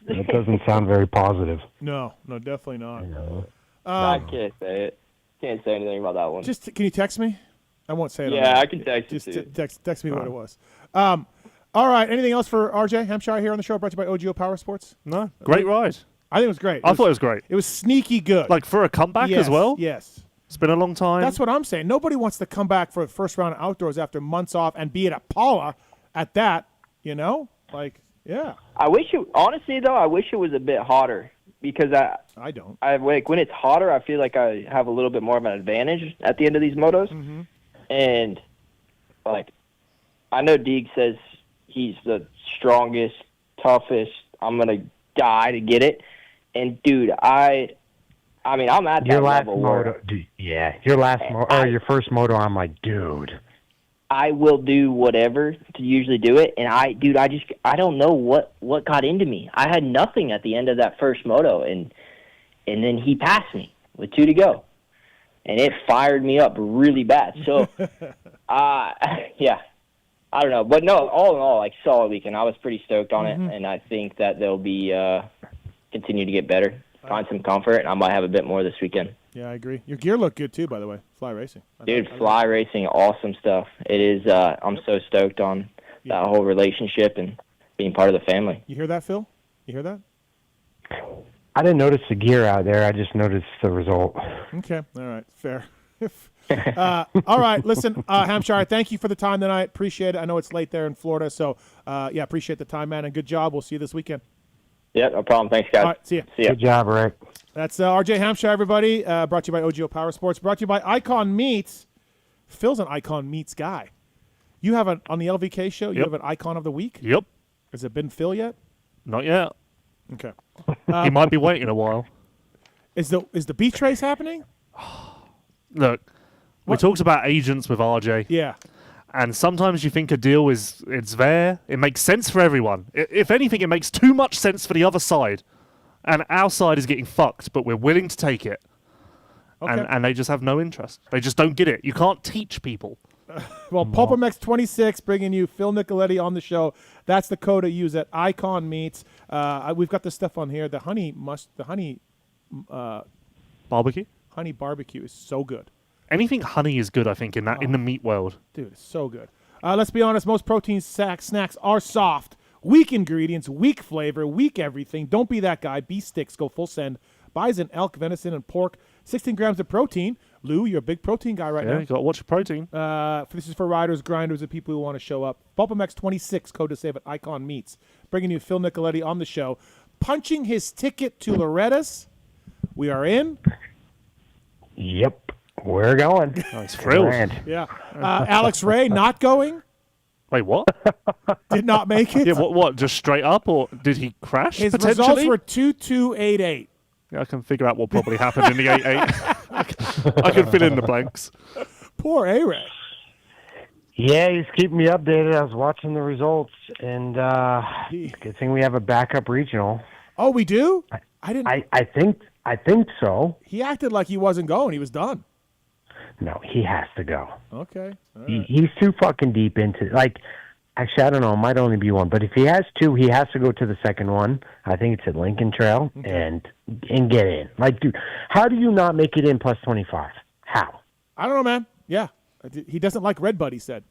S8: That doesn't sound very positive.
S1: No, definitely not.
S7: I can't say it. Can't say anything about that one.
S1: Can you text me? I won't say it.
S7: Yeah, I can text you.
S1: Just text me what it was. All right. Anything else for RJ Hampshire here on the show? Brought to you by OGIO Power Sports.
S2: No, great ride.
S1: I think it was great.
S2: I thought it was great.
S1: It was sneaky good.
S2: Like for a comeback as well.
S1: Yes.
S2: It's been a long time.
S1: That's what I'm saying. Nobody wants to come back for the first round of outdoors after months off and be at Paula at that. You know, like yeah.
S7: I wish it was a bit hotter. Because
S1: I don't.
S7: Like when it's hotter, I feel like I have a little bit more of an advantage at the end of these motos.
S1: Mm-hmm.
S7: And like, I know Deeg says he's the strongest, toughest. I'm gonna die to get it. And dude, I'm at
S8: your
S7: that
S8: last
S7: level.
S8: moto, your first moto. I'm like, dude.
S7: I will do whatever to usually do it, and I don't know what got into me. I had nothing at the end of that first moto, and then he passed me with 2 to go, and it fired me up really bad. So, yeah, I don't know, but no, all in all, like solid weekend. I was pretty stoked on it, and I think that they'll be continue to get better, find some comfort, and I might have a bit more this weekend.
S1: Yeah, I agree. Your gear looked good too, by the way. Fly Racing.
S7: Dude, Fly Racing, awesome stuff. It is. I'm so stoked on that whole relationship and being part of the family.
S1: You hear that, Phil? You hear that?
S8: I didn't notice the gear out there. I just noticed the result.
S1: Okay. All right. Fair. All right. Listen, Hampshire, thank you for the time tonight. Appreciate it. I know it's late there in Florida, so appreciate the time, man, and good job. We'll see you this weekend.
S7: Yeah, no problem. Thanks, guys.
S1: All right. See ya.
S8: Good job, Rick.
S1: That's RJ Hampshire, everybody. Brought to you by OGIO Power Sports. Brought to you by Icon Meats. Phil's an Icon Meats guy. You have on the LVK show, you have an Icon of the Week?
S2: Yep.
S1: Has it been Phil yet?
S2: Not yet.
S1: Okay.
S2: He might be waiting a while.
S1: Is the beach race happening?
S2: Look, we talked about agents with RJ.
S1: Yeah.
S2: And sometimes you think a deal it's there. It makes sense for everyone. If anything, it makes too much sense for the other side. And our side is getting fucked, but we're willing to take it. Okay. And they just have no interest. They just don't get it. You can't teach people.
S1: Well, PulpMX 26 bringing you Phil Nicoletti on the show. That's the code to use at Icon Meats. We've got this stuff on here. The honey barbecue is so good.
S2: Anything honey is good, I think, in the meat world.
S1: Dude, it's so good. Let's be honest, most protein snacks are soft. Weak ingredients, weak flavor, weak everything. Don't be that guy. Beef sticks go full send. Bison, elk, venison, and pork. 16 grams of protein. Lou, you're a big protein guy right now.
S2: Yeah, you got to watch your protein.
S1: This is for riders, grinders, and people who want to show up. PulpMX 26, code to save at Icon Meats. Bringing you Phil Nicoletti on the show. Punching his ticket to Loretta's. We are in.
S8: Yep, we're going.
S2: Oh, he's thrilled.
S1: Yeah. Alex Ray not going.
S2: Wait, what?
S1: Did not make it.
S2: Yeah, what? Just straight up, or did he crash?
S1: His
S2: potentially?
S1: results were 2288.
S2: Yeah, I can figure out what probably happened in the 8-8. I can fill in the blanks.
S1: Poor A-Ray.
S8: Yeah, he's keeping me updated. I was watching the results, and good thing we have a backup regional.
S1: Oh, we do? I didn't.
S8: I think so.
S1: He acted like he wasn't going. He was done.
S8: No, he has to go.
S1: Okay. All right.
S8: He's too fucking deep into actually, I don't know. It might only be one, but if he has two, he has to go to the second one. I think it's at Lincoln Trail and get in. Like, dude, how do you not make it in plus 25? How?
S1: I don't know, man. Yeah, he doesn't like Red Bud. He said.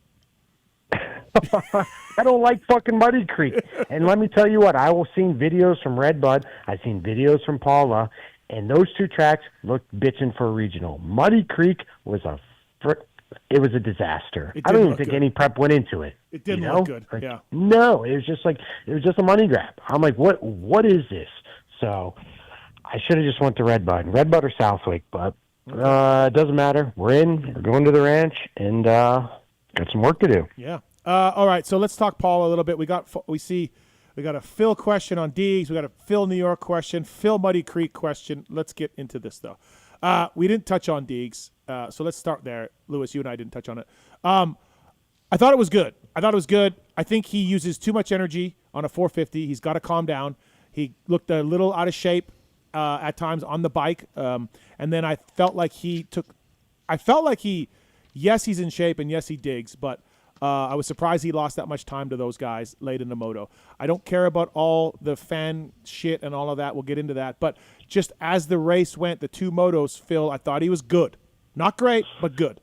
S8: I don't like fucking Muddy Creek. And let me tell you what, I've seen videos from Red Bud. I've seen videos from Paula. And those two tracks looked bitching for a regional. Muddy Creek was it was a disaster. I don't even think any prep went into it.
S1: It didn't look good. Yeah.
S8: No, it was just a money grab. I'm like, what is this? So I should have just went to Red Bud or Southwick, but it doesn't matter. We're in. We're going to the ranch, and got some work to do.
S1: Yeah. All right. So let's talk Paul a little bit. We got a Phil question on Deegs. We got a Phil New York question, Phil Muddy Creek question. Let's get into this, though. We didn't touch on Deegs, so let's start there. Lewis, you and I didn't touch on it. I thought it was good. I think he uses too much energy on a 450. He's got to calm down. He looked a little out of shape at times on the bike, and then I felt like yes, he's in shape, and yes, he digs, but I was surprised he lost that much time to those guys late in the moto. I don't care about all the fan shit and all of that. We'll get into that. But just as the race went, the two motos, Phil, I thought he was good. Not great, but good.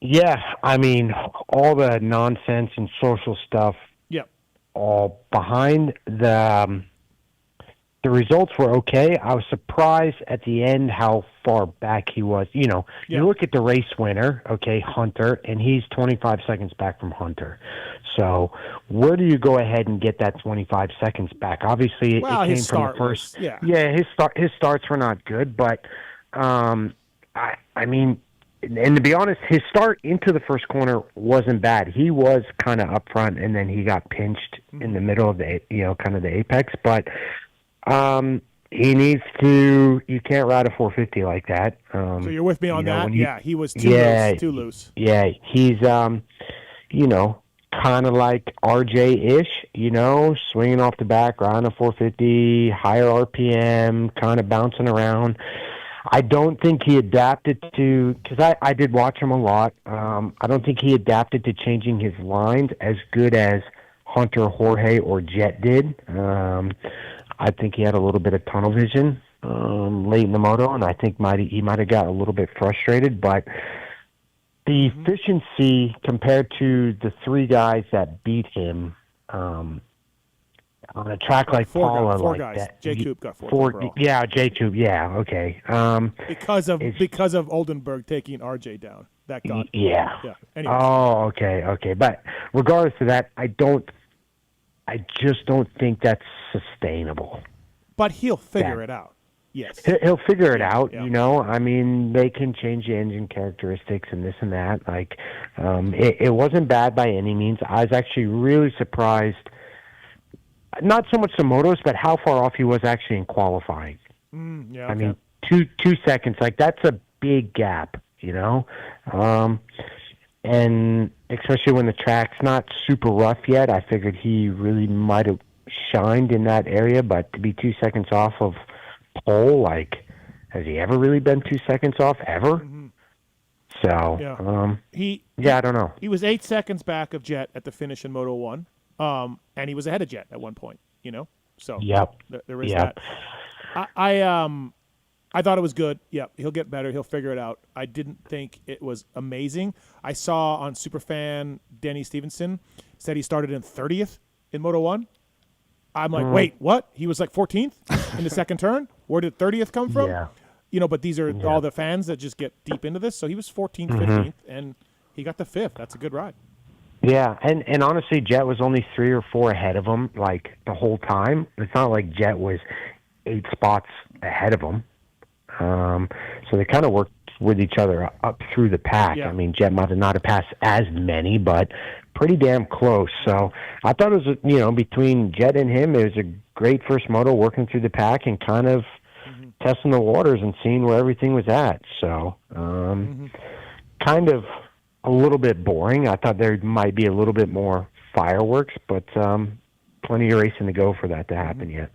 S8: Yeah, I mean, all the nonsense and social stuff,
S1: yep,
S8: all behind the results were okay. I was surprised at the end how far back he was. You know, you look at the race winner, okay, Hunter, and he's 25 seconds back from Hunter. So where do you go ahead and get that 25 seconds back? Obviously, it came from the first. His starts were not good, but I mean, and to be honest, his start into the first corner wasn't bad. He was kind of up front, and then he got pinched in the middle of the, kind of the apex, but. He needs to. You can't ride a 450 like that.
S1: So you're with me on that? He was too loose.
S8: Yeah, he's kind of like RJ-ish. Swinging off the back, riding a 450, higher RPM, kind of bouncing around. I don't think he adapted to, because I did watch him a lot. I don't think he adapted to changing his lines as good as Hunter, Jorge, or Jet did. I think he had a little bit of tunnel vision late in the moto, and I think he might have got a little bit frustrated. But the efficiency compared to the three guys that beat him on a track like Paula,
S1: four
S8: like
S1: guys.
S8: that,
S1: J-Coop got four.
S8: Yeah, J-Coop. Yeah, okay.
S1: Because of Oldenburg taking RJ down, that got.
S8: Yeah.
S1: Anyways.
S8: Oh, okay. But regardless of that, I just don't think that's sustainable.
S1: But he'll figure it out. Yes.
S8: He'll figure it out,
S1: Yeah.
S8: I mean, they can change the engine characteristics and this and that. Like, it wasn't bad by any means. I was actually really surprised, not so much the motos, but how far off he was actually in qualifying. I mean, 2 seconds, like, that's a big gap, and especially when the track's not super rough yet, I figured he really might have shined in that area. But to be 2 seconds off of pole, like, has he ever really been 2 seconds off ever? Mm-hmm. So, I don't know.
S1: He was 8 seconds back of Jet at the finish in Moto 1, and he was ahead of Jet at one point, So
S8: Yep.
S1: there is
S8: Yep.
S1: that. I thought it was good. Yep, he'll get better. He'll figure it out. I didn't think it was amazing. I saw on Superfan Denny Stevenson said he started in 30th in Moto 1. I'm like, wait, what? He was like 14th in the second turn? Where did 30th come from?
S8: Yeah.
S1: You know, but these are all the fans that just get deep into this. So he was 14th, 15th, and he got the 5th. That's a good ride.
S8: Yeah, and honestly, Jet was only 3 or 4 ahead of him, like, the whole time. It's not like Jet was 8 spots ahead of him. So they kind of worked with each other up through the pack.
S1: Yeah.
S8: I mean, Jet might have not have passed as many, but pretty damn close. So I thought it was, between Jet and him, it was a great first moto working through the pack and kind of testing the waters and seeing where everything was at. So kind of a little bit boring. I thought there might be a little bit more fireworks, but plenty of racing to go for that to happen yet.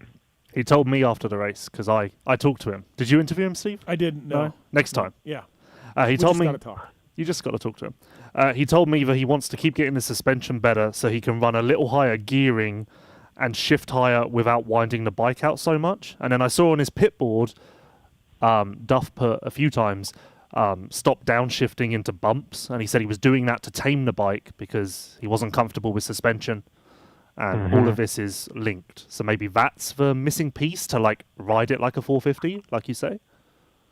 S2: He told me after the race, because I talked to him. Did you interview him, Steve?
S1: I didn't, no.
S2: Next time.
S1: Yeah.
S2: He told me.
S1: Gotta talk.
S2: You just got to talk to him. He told me that he wants to keep getting the suspension better so he can run a little higher gearing and shift higher without winding the bike out so much. And then I saw on his pit board, Duff put a few times, stop downshifting into bumps. And he said he was doing that to tame the bike because he wasn't comfortable with suspension. And all of this is linked. So maybe that's the missing piece to like ride it like a 450, like you say?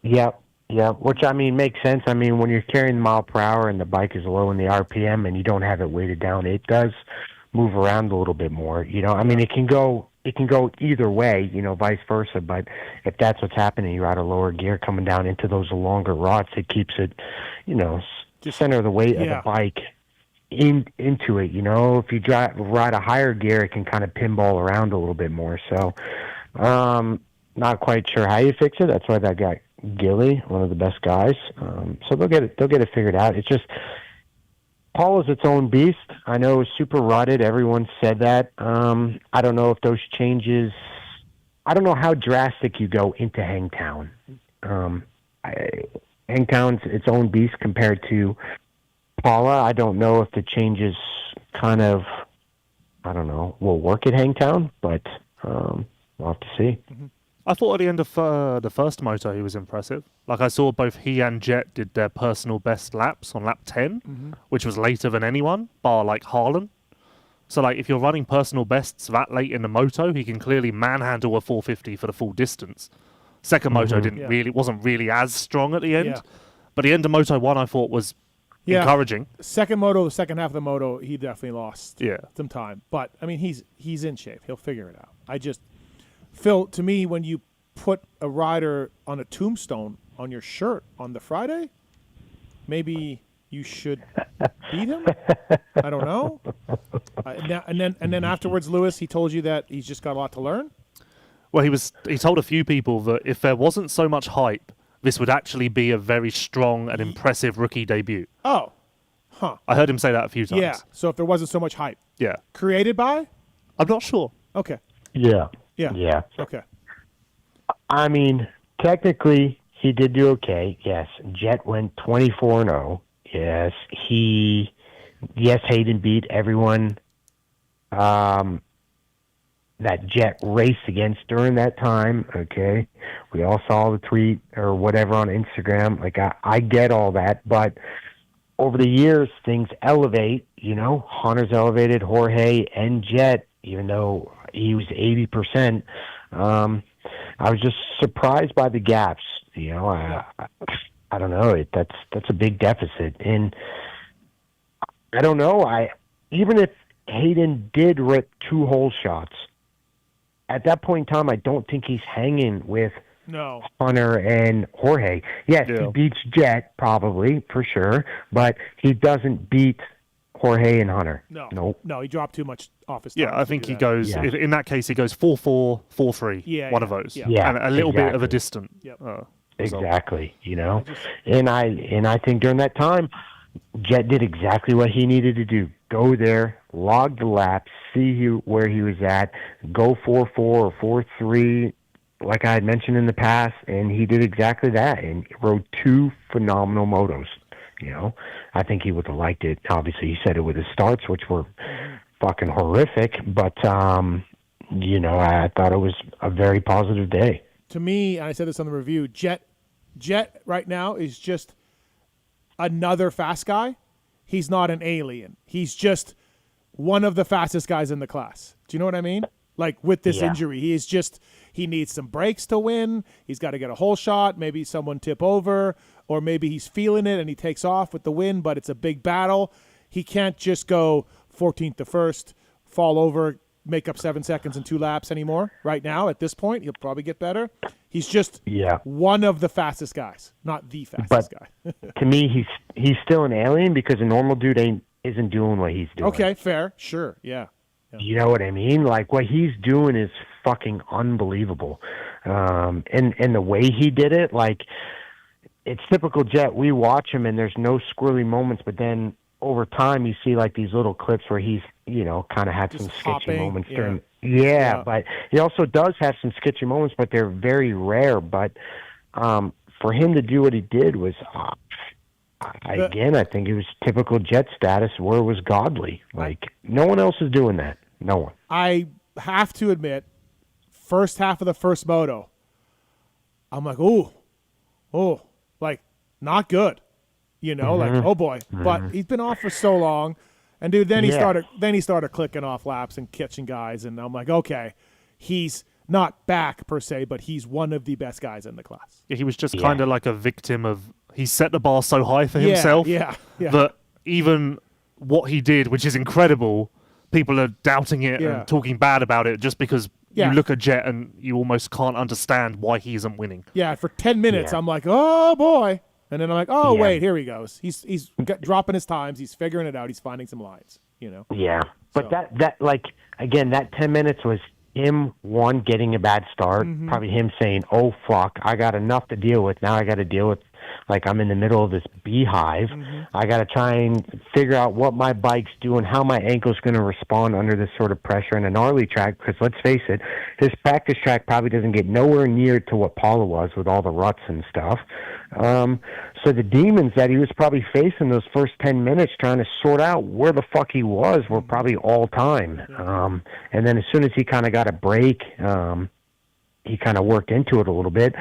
S8: Yep. Yeah, which, I mean, makes sense. I mean, when you're carrying mile per hour and the bike is low in the RPM and you don't have it weighted down, it does move around a little bit more. I mean, it can go either way, vice versa. But if that's what's happening, you're out of lower gear coming down into those longer rods, it keeps it, just center of the weight of the bike into it. If you ride a higher gear, it can kind of pinball around a little bit more. So, not quite sure how you fix it. That's why that guy Gilly, one of the best guys. So they'll get it figured out. It's just Paul is its own beast. I know it's super rutted. Everyone said that. I don't know if those changes. I don't know how drastic you go into Hangtown. Hangtown's its own beast compared to Paula. I don't know if the changes kind of, will work at Hangtown, but we'll have to see.
S2: I thought at the end of the first moto he was impressive. Like I saw both he and Jet did their personal best laps on lap 10, which was later than anyone, bar like Harlan. So like if you're running personal bests that late in the moto, he can clearly manhandle a 450 for the full distance. Second moto wasn't really as strong at the end, but the end of moto 1 I thought was encouraging.
S1: Second moto, the second half of the moto, he definitely lost some time. But I mean, he's in shape. He'll figure it out. Phil, to me, when you put a rider on a tombstone on your shirt on the Friday, maybe you should beat him. I don't know. And then afterwards, Lewis, he told you that he's just got a lot to learn.
S2: Well, he told a few people that if there wasn't so much hype, this would actually be a very strong and impressive rookie debut.
S1: Oh, huh.
S2: I heard him say that a few times.
S1: Yeah. So if there wasn't so much hype.
S2: Yeah.
S1: Created by?
S2: I'm not sure.
S1: Okay.
S8: Yeah.
S1: Yeah.
S8: Yeah.
S1: Okay.
S8: I mean, technically, he did do okay. Yes. Jet went 24-0. Yes. Hayden beat everyone that Jet raced against during that time. Okay. We all saw the tweet or whatever on Instagram. Like, I get all that. But over the years, things elevate. Hunter's elevated, Jorge, and Jet, even though he was 80%. I was just surprised by the gaps. I don't know. That's a big deficit, and I don't know. Even if Hayden did rip 2 hole shots, at that point in time, I don't think he's hanging with Hunter and Jorge. Yes, he beats Jet probably for sure, but he doesn't beat Jorge and Hunter.
S1: No, he dropped too much off his time.
S2: Yeah, I think he goes, in that case, he goes 4-4, 4-3, one of those.
S8: Yeah,
S2: and a little bit of a distant.
S8: Exactly, And I think during that time, Jet did exactly what he needed to do. Go there, log the laps, see where he was at, go 4-4 or 4-3, like I had mentioned in the past, and he did exactly that and rode 2 phenomenal motos. I think he would have liked it. Obviously, he said it with his starts, which were fucking horrific. But I thought it was a very positive day.
S1: To me, and I said this on the review, Jet right now is just another fast guy. He's not an alien. He's just one of the fastest guys in the class. Do you know what I mean? Like with this injury, he needs some breaks to win. He's got to get a hole shot, maybe someone tip over, or maybe he's feeling it and he takes off with the win, but it's a big battle. He can't just go 14th to 1st, fall over, make up 7 seconds in 2 laps anymore. Right now, at this point, he'll probably get better. He's just one of the fastest guys, not the fastest guy.
S8: To me, he's still an alien because a normal dude isn't doing what he's doing.
S1: Okay, fair. Sure, yeah.
S8: You know what I mean? Like, what he's doing is fucking unbelievable. And the way he did it, like, it's typical Jet. We watch him, and there's no squirrely moments, but then over time, you see, like, these little clips where he's, kind of had
S1: Just
S8: some sketchy
S1: hopping,
S8: moments
S1: yeah.
S8: during... Yeah, but he also does have some sketchy moments, but they're very rare. But for him to do what he did was... I think it was typical Jet status where it was godly. Like, no one else is doing that. No one. I
S1: have to admit, first half of the first moto, I'm like, oh, like, not good. Like, oh boy. But he's been off for so long. And dude, then he started clicking off laps and catching guys, and I'm like, okay, he's not back per se, but he's one of the best guys in the class.
S2: Yeah, he was just kind of like a victim of... He set the bar so high for himself that even what he did, which is incredible, people are doubting it and talking bad about it just because you look at Jet and you almost can't understand why he isn't winning.
S1: Yeah, for 10 minutes, I'm like, oh, boy. And then I'm like, oh, wait, here he goes. He's dropping his times. He's figuring it out. He's finding some lines,
S8: Yeah, but that again, that 10 minutes was him, one, getting a bad start, probably him saying, oh, fuck, I got enough to deal with. Now I got to deal with, like, I'm in the middle of this beehive. I got to try and figure out what my bike's doing, how my ankle's going to respond under this sort of pressure in a gnarly track, because let's face it, his practice track probably doesn't get nowhere near to what Paula was with all the ruts and stuff. So the demons that he was probably facing those first 10 minutes trying to sort out where the fuck he was were probably all time. And then as soon as he kind of got a break, he kind of worked into it a little bit.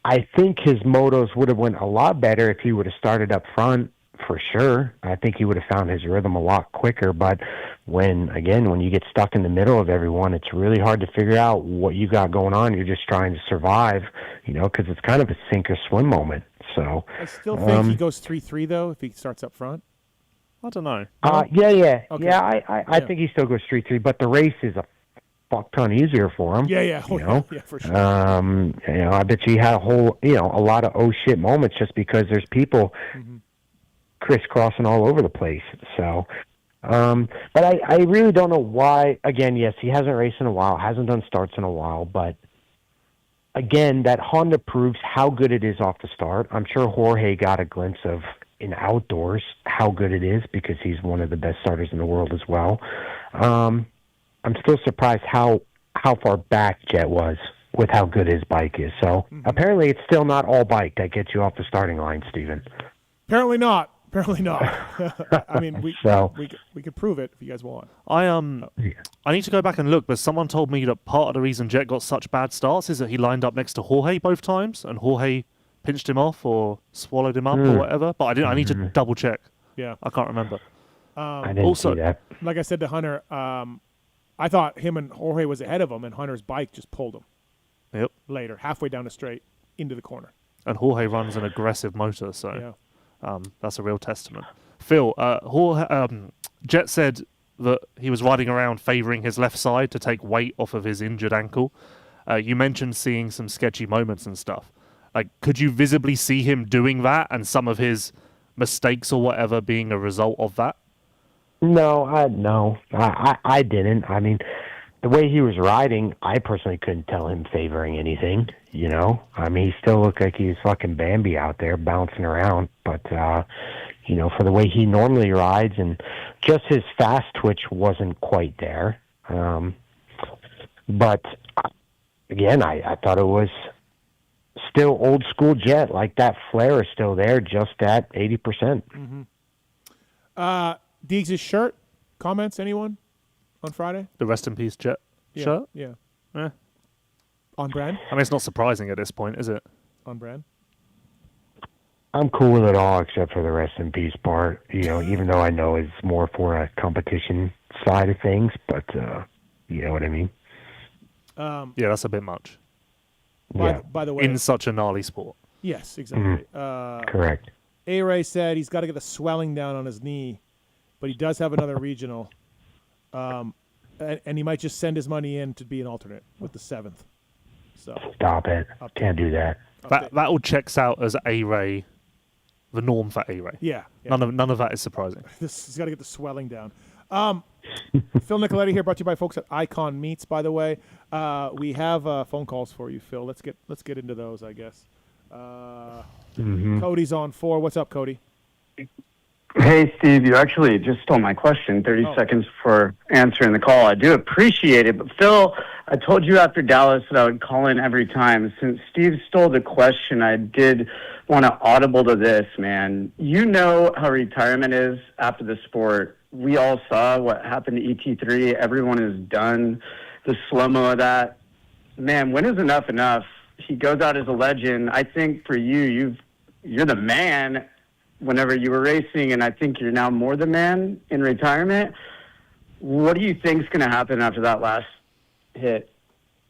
S8: I think his motos would have went a lot better if he would have started up front, for sure. I think he would have found his rhythm a lot quicker. But when you get stuck in the middle of everyone, it's really hard to figure out what you got going on. You're just trying to survive, because it's kind of a sink or swim moment. So
S1: I still think he goes 3-3 though if he starts up front.
S2: I don't know.
S8: Okay. I think
S1: Yeah.
S8: he still goes 3-3, but the race is a fuck ton easier for him.
S1: Yeah, for sure.
S8: I bet you he had a lot of oh shit moments just because there's people crisscrossing all over the place. So, but I really don't know why. Again, yes, he hasn't raced in a while, hasn't done starts in a while, but again, that Honda proves how good it is off the start. I'm sure Jorge got a glimpse of in outdoors how good it is because he's one of the best starters in the world as well. I'm still surprised how far back Jet was with how good his bike is. So apparently it's still not all bike that gets you off the starting line, Steven.
S1: Apparently not. I mean, we could prove it if you guys want.
S2: I need to go back and look, but someone told me that part of the reason Jet got such bad starts is that he lined up next to Jorge both times, and Jorge pinched him off or swallowed him up or whatever. But I didn't. I need to double check.
S1: Yeah,
S2: I can't remember.
S8: I didn't see that.
S1: Like I said to Hunter, I thought him and Jorge was ahead of him, and Hunter's bike just pulled him.
S2: Yep.
S1: Later, halfway down the straight into the corner.
S2: And Jorge runs an aggressive motor, so.
S1: Yeah.
S2: That's a real testament. Phil, Jet said that he was riding around favouring his left side to take weight off of his injured ankle. You mentioned seeing some sketchy moments and stuff. Like, could you visibly see him doing that and some of his mistakes or whatever being a result of that?
S8: No, I didn't. I mean, the way he was riding, I personally couldn't tell him favoring anything, I mean, he still looked like he was fucking Bambi out there bouncing around. But, for the way he normally rides and just his fast twitch wasn't quite there. But, again, I thought it was still old school Jet. Like, that flare is still there, just at 80%.
S1: Deegs' shirt, comments, anyone on Friday?
S2: The rest in peace Jet. shirt.
S1: Yeah.
S2: Eh.
S1: On brand.
S2: I mean, it's not surprising at this point, is it?
S1: On brand.
S8: I'm cool with it all except for the rest in peace part. Even though I know it's more for a competition side of things, but you know what I mean.
S2: Yeah, that's a bit much.
S1: By the way,
S2: in such a gnarly sport.
S1: Yes, exactly.
S8: Correct.
S1: A-Ray said he's got to get the swelling down on his knee, but he does have another regional, and he might just send his money in to be an alternate with the 7th. So
S8: Stop it. Can't do that.
S2: That all checks out as A-Ray, the norm for A-Ray.
S1: Yeah.
S2: None of that is surprising.
S1: He's got to get the swelling down. Phil Nicoletti here, brought to you by folks at Icon Meats. By the way, we have phone calls for you, Phil. Let's get into those, I guess. Cody's on 4. What's up, Cody?
S9: Hey, Steve, you actually just stole my question 30 seconds before answering the call. I do appreciate it. But, Phil, I told you after Dallas that I would call in every time. Since Steve stole the question, I did want to audible to this, man. You know how retirement is after the sport. We all saw what happened to ET3. Everyone is done. The slow-mo of that. Man, when is enough enough? He goes out as a legend. I think for you, you're the man whenever you were racing, and I think you're now more the man in retirement. What do you think is going to happen after that last hit?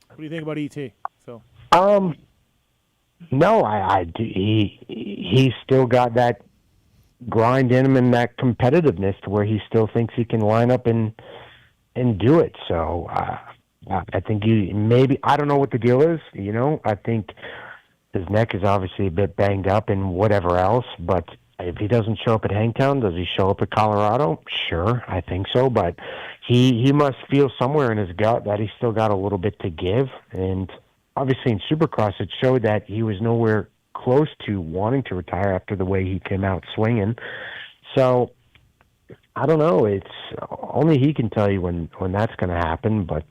S1: What do you think about ET, Phil?
S8: No, I do. He's still got that grind in him and that competitiveness to where he still thinks he can line up and do it. So I think I don't know what the deal is. I think his neck is obviously a bit banged up and whatever else, but if he doesn't show up at Hangtown, does he show up at Colorado? Sure, I think so, but he must feel somewhere in his gut that he's still got a little bit to give, and obviously in Supercross it showed that he was nowhere close to wanting to retire after the way he came out swinging. So I don't know. It's only he can tell you when that's going to happen, but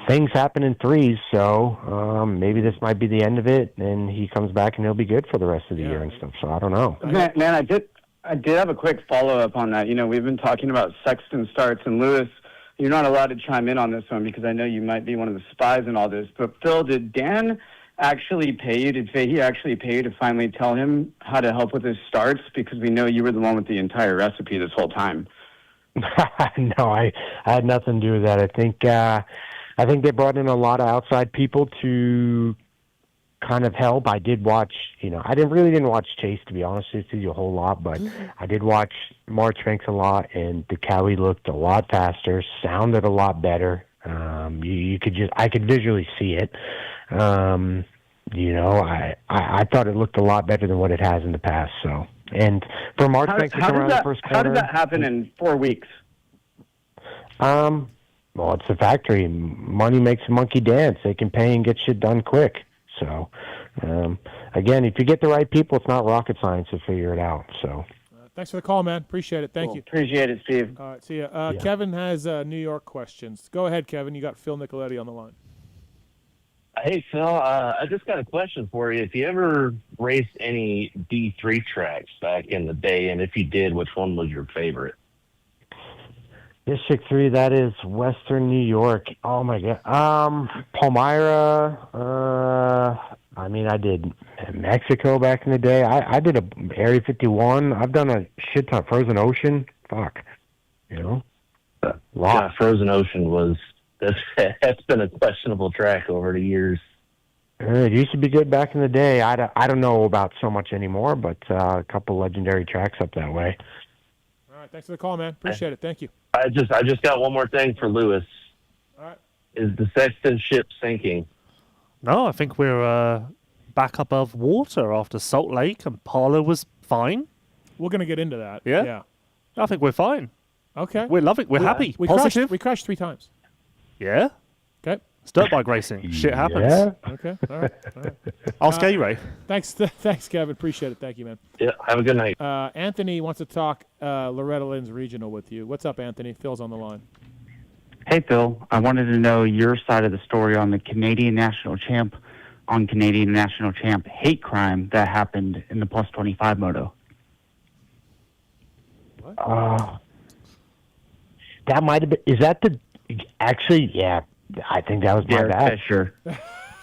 S8: things happen in threes, so maybe this might be the end of it, and he comes back and he'll be good for the rest of the year and stuff. So I don't know.
S9: Man, I did have a quick follow-up on that. We've been talking about Sexton starts, and Lewis, you're not allowed to chime in on this one because I know you might be one of the spies in all this. But Phil, did Dan actually pay you? Did Fahey actually pay you to finally tell him how to help with his starts? Because we know you were the one with the entire recipe this whole time.
S8: No, I had nothing to do with that. I think they brought in a lot of outside people to kind of help. I did watch, I didn't watch Chase, to be honest with you, a whole lot, but I did watch Marchbanks a lot, and DeCal looked a lot faster, sounded a lot better. I could visually see it. I thought it looked a lot better than what it has in the past. So, and for Marchbanks to come around the first corner,
S9: how did that happen in 4 weeks?
S8: Well, it's a factory. Money makes a monkey dance. They can pay and get shit done quick. So, again, if you get the right people, it's not rocket science to figure it out. So,
S1: thanks for the call, man. Appreciate it. Thank you.
S9: Appreciate it, Steve.
S1: All right, see ya. Kevin has New York questions. Go ahead, Kevin. You got Phil Nicoletti on the line.
S10: Hey, Phil, I just got a question for you. If you ever raced any D3 tracks back in the day, and if you did, which one was your favorite?
S8: District 3, that is Western New York. Oh, my God. Palmyra. I did Mexico back in the day. I did a Area 51. I've done a shit ton of Frozen Ocean. Fuck.
S10: Yeah, Frozen Ocean that's been a questionable track over the years.
S8: It used to be good back in the day. I don't know about so much anymore, but a couple legendary tracks up that way.
S1: All right, thanks for the call, man. Appreciate it. Thank you.
S10: I just got one more thing for Lewis.
S1: All right.
S10: Is the Sexton ship sinking?
S2: No, I think we're back above water after Salt Lake, and Parla was fine.
S1: We're going to get into that.
S2: Yeah. I think we're fine.
S1: Okay.
S2: We're loving. We're happy. Positive.
S1: We crashed 3 times.
S2: Yeah.
S1: Okay.
S2: It's dirt bike racing. Shit happens.
S8: Yeah.
S1: Okay. All right.
S2: Ask A-Ray.
S1: Thanks, Kevin. Appreciate it. Thank you, man.
S10: Yeah. Have a good night.
S1: Anthony wants to talk Loretta Lynn's regional with you. What's up, Anthony? Phil's on the line.
S11: Hey, Phil. I wanted to know your side of the story on the Canadian National Champ hate crime that happened in the plus 25 moto.
S1: What?
S8: That might have been. Is that the? Actually, yeah. I think that was
S11: Derek
S8: my bad.
S11: Fisher.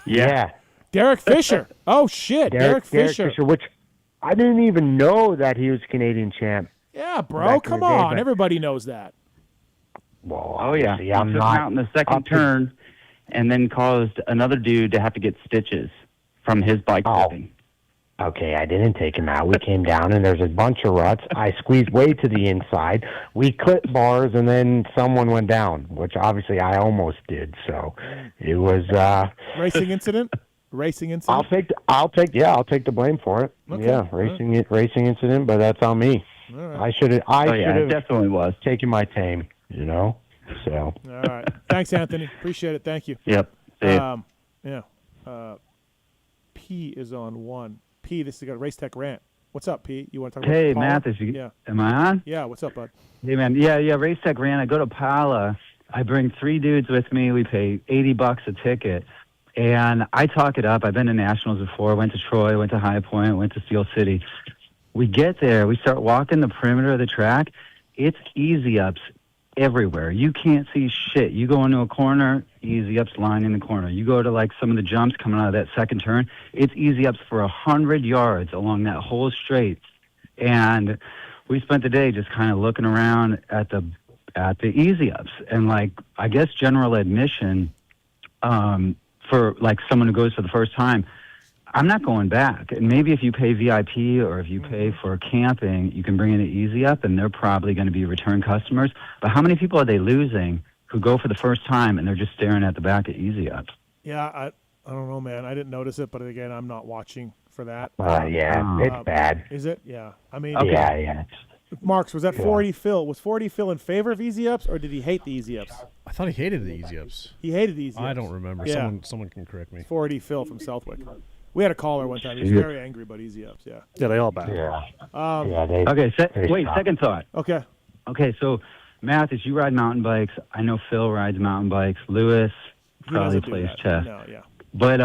S8: Yeah.
S1: Derek Fisher. Oh shit, Derek Fisher.
S8: Which I didn't even know that he was Canadian champ.
S1: Yeah, bro.
S8: Back in
S1: Come
S8: the day,
S1: on.
S8: but-
S1: Everybody knows that.
S8: Well,
S11: Oh yeah,
S8: obviously,
S11: he
S8: I'm
S11: took
S8: not
S11: him out in the second
S8: up to-
S11: turn, and then caused another dude to have to get stitches from his bike flipping.
S8: Okay, I didn't take him out. We came down, and there's a bunch of ruts. I squeezed way to the inside. We clipped bars, and then someone went down, which obviously I almost did. So it was
S1: Racing incident. Racing incident.
S8: I'll take the blame for it.
S1: Okay.
S8: Yeah, racing incident, but that's on me.
S1: All right.
S8: I should have.
S11: It definitely was.
S8: taken my tame. So.
S1: All right. Thanks, Anthony. Appreciate it. Thank you.
S11: Yep.
S1: Yeah. P is on one. P, this is a Race Tech Rant. What's up, P? You want to talk
S12: Hey,
S1: about Paula?
S12: Matthes,
S1: Yeah.
S12: am I on?
S1: Yeah, what's up, bud?
S12: Hey, man. Yeah, Race Tech Rant. I go to Pala. I bring 3 dudes with me. We pay $80 a ticket. And I talk it up. I've been to Nationals before. Went to Troy, went to High Point, went to Steel City. We get there. We start walking the perimeter of the track. It's easy ups everywhere. You can't see shit. You go into a corner, easy ups line in the corner. You go to like some of the jumps coming out of that second turn, it's easy ups for 100 yards along that whole straight. And we spent the day just kind of looking around at the easy ups, and like I guess general admission for like someone who goes for the first time, I'm not going back. And maybe if you pay VIP or if you pay for camping, you can bring in an easy up, and they're probably going to be return customers. But how many people are they losing who go for the first time and they're just staring at the back of easy ups?
S1: Yeah, I don't know, man. I didn't notice it, but again, I'm not watching for that.
S8: It's bad.
S1: Is it? Yeah. I mean,
S8: Okay. Yeah.
S1: Marks, was that 480 Phil? Was 480 Phil in favor of easy ups, or did he hate the easy ups?
S4: I thought he hated the easy ups.
S1: He hated the easy ups.
S4: I don't remember.
S1: Yeah.
S4: Someone can correct me.
S1: 480 Phil from Southwick. We had a caller one time. He was very angry about easy ups. Yeah.
S2: Yeah, they are bad.
S12: Okay, second thought.
S1: Okay.
S12: Okay, so Matthes, you ride mountain bikes. I know Phil rides mountain bikes. Lewis probably
S1: doesn't do
S12: plays
S1: that.
S12: chess.
S1: No, yeah.
S12: But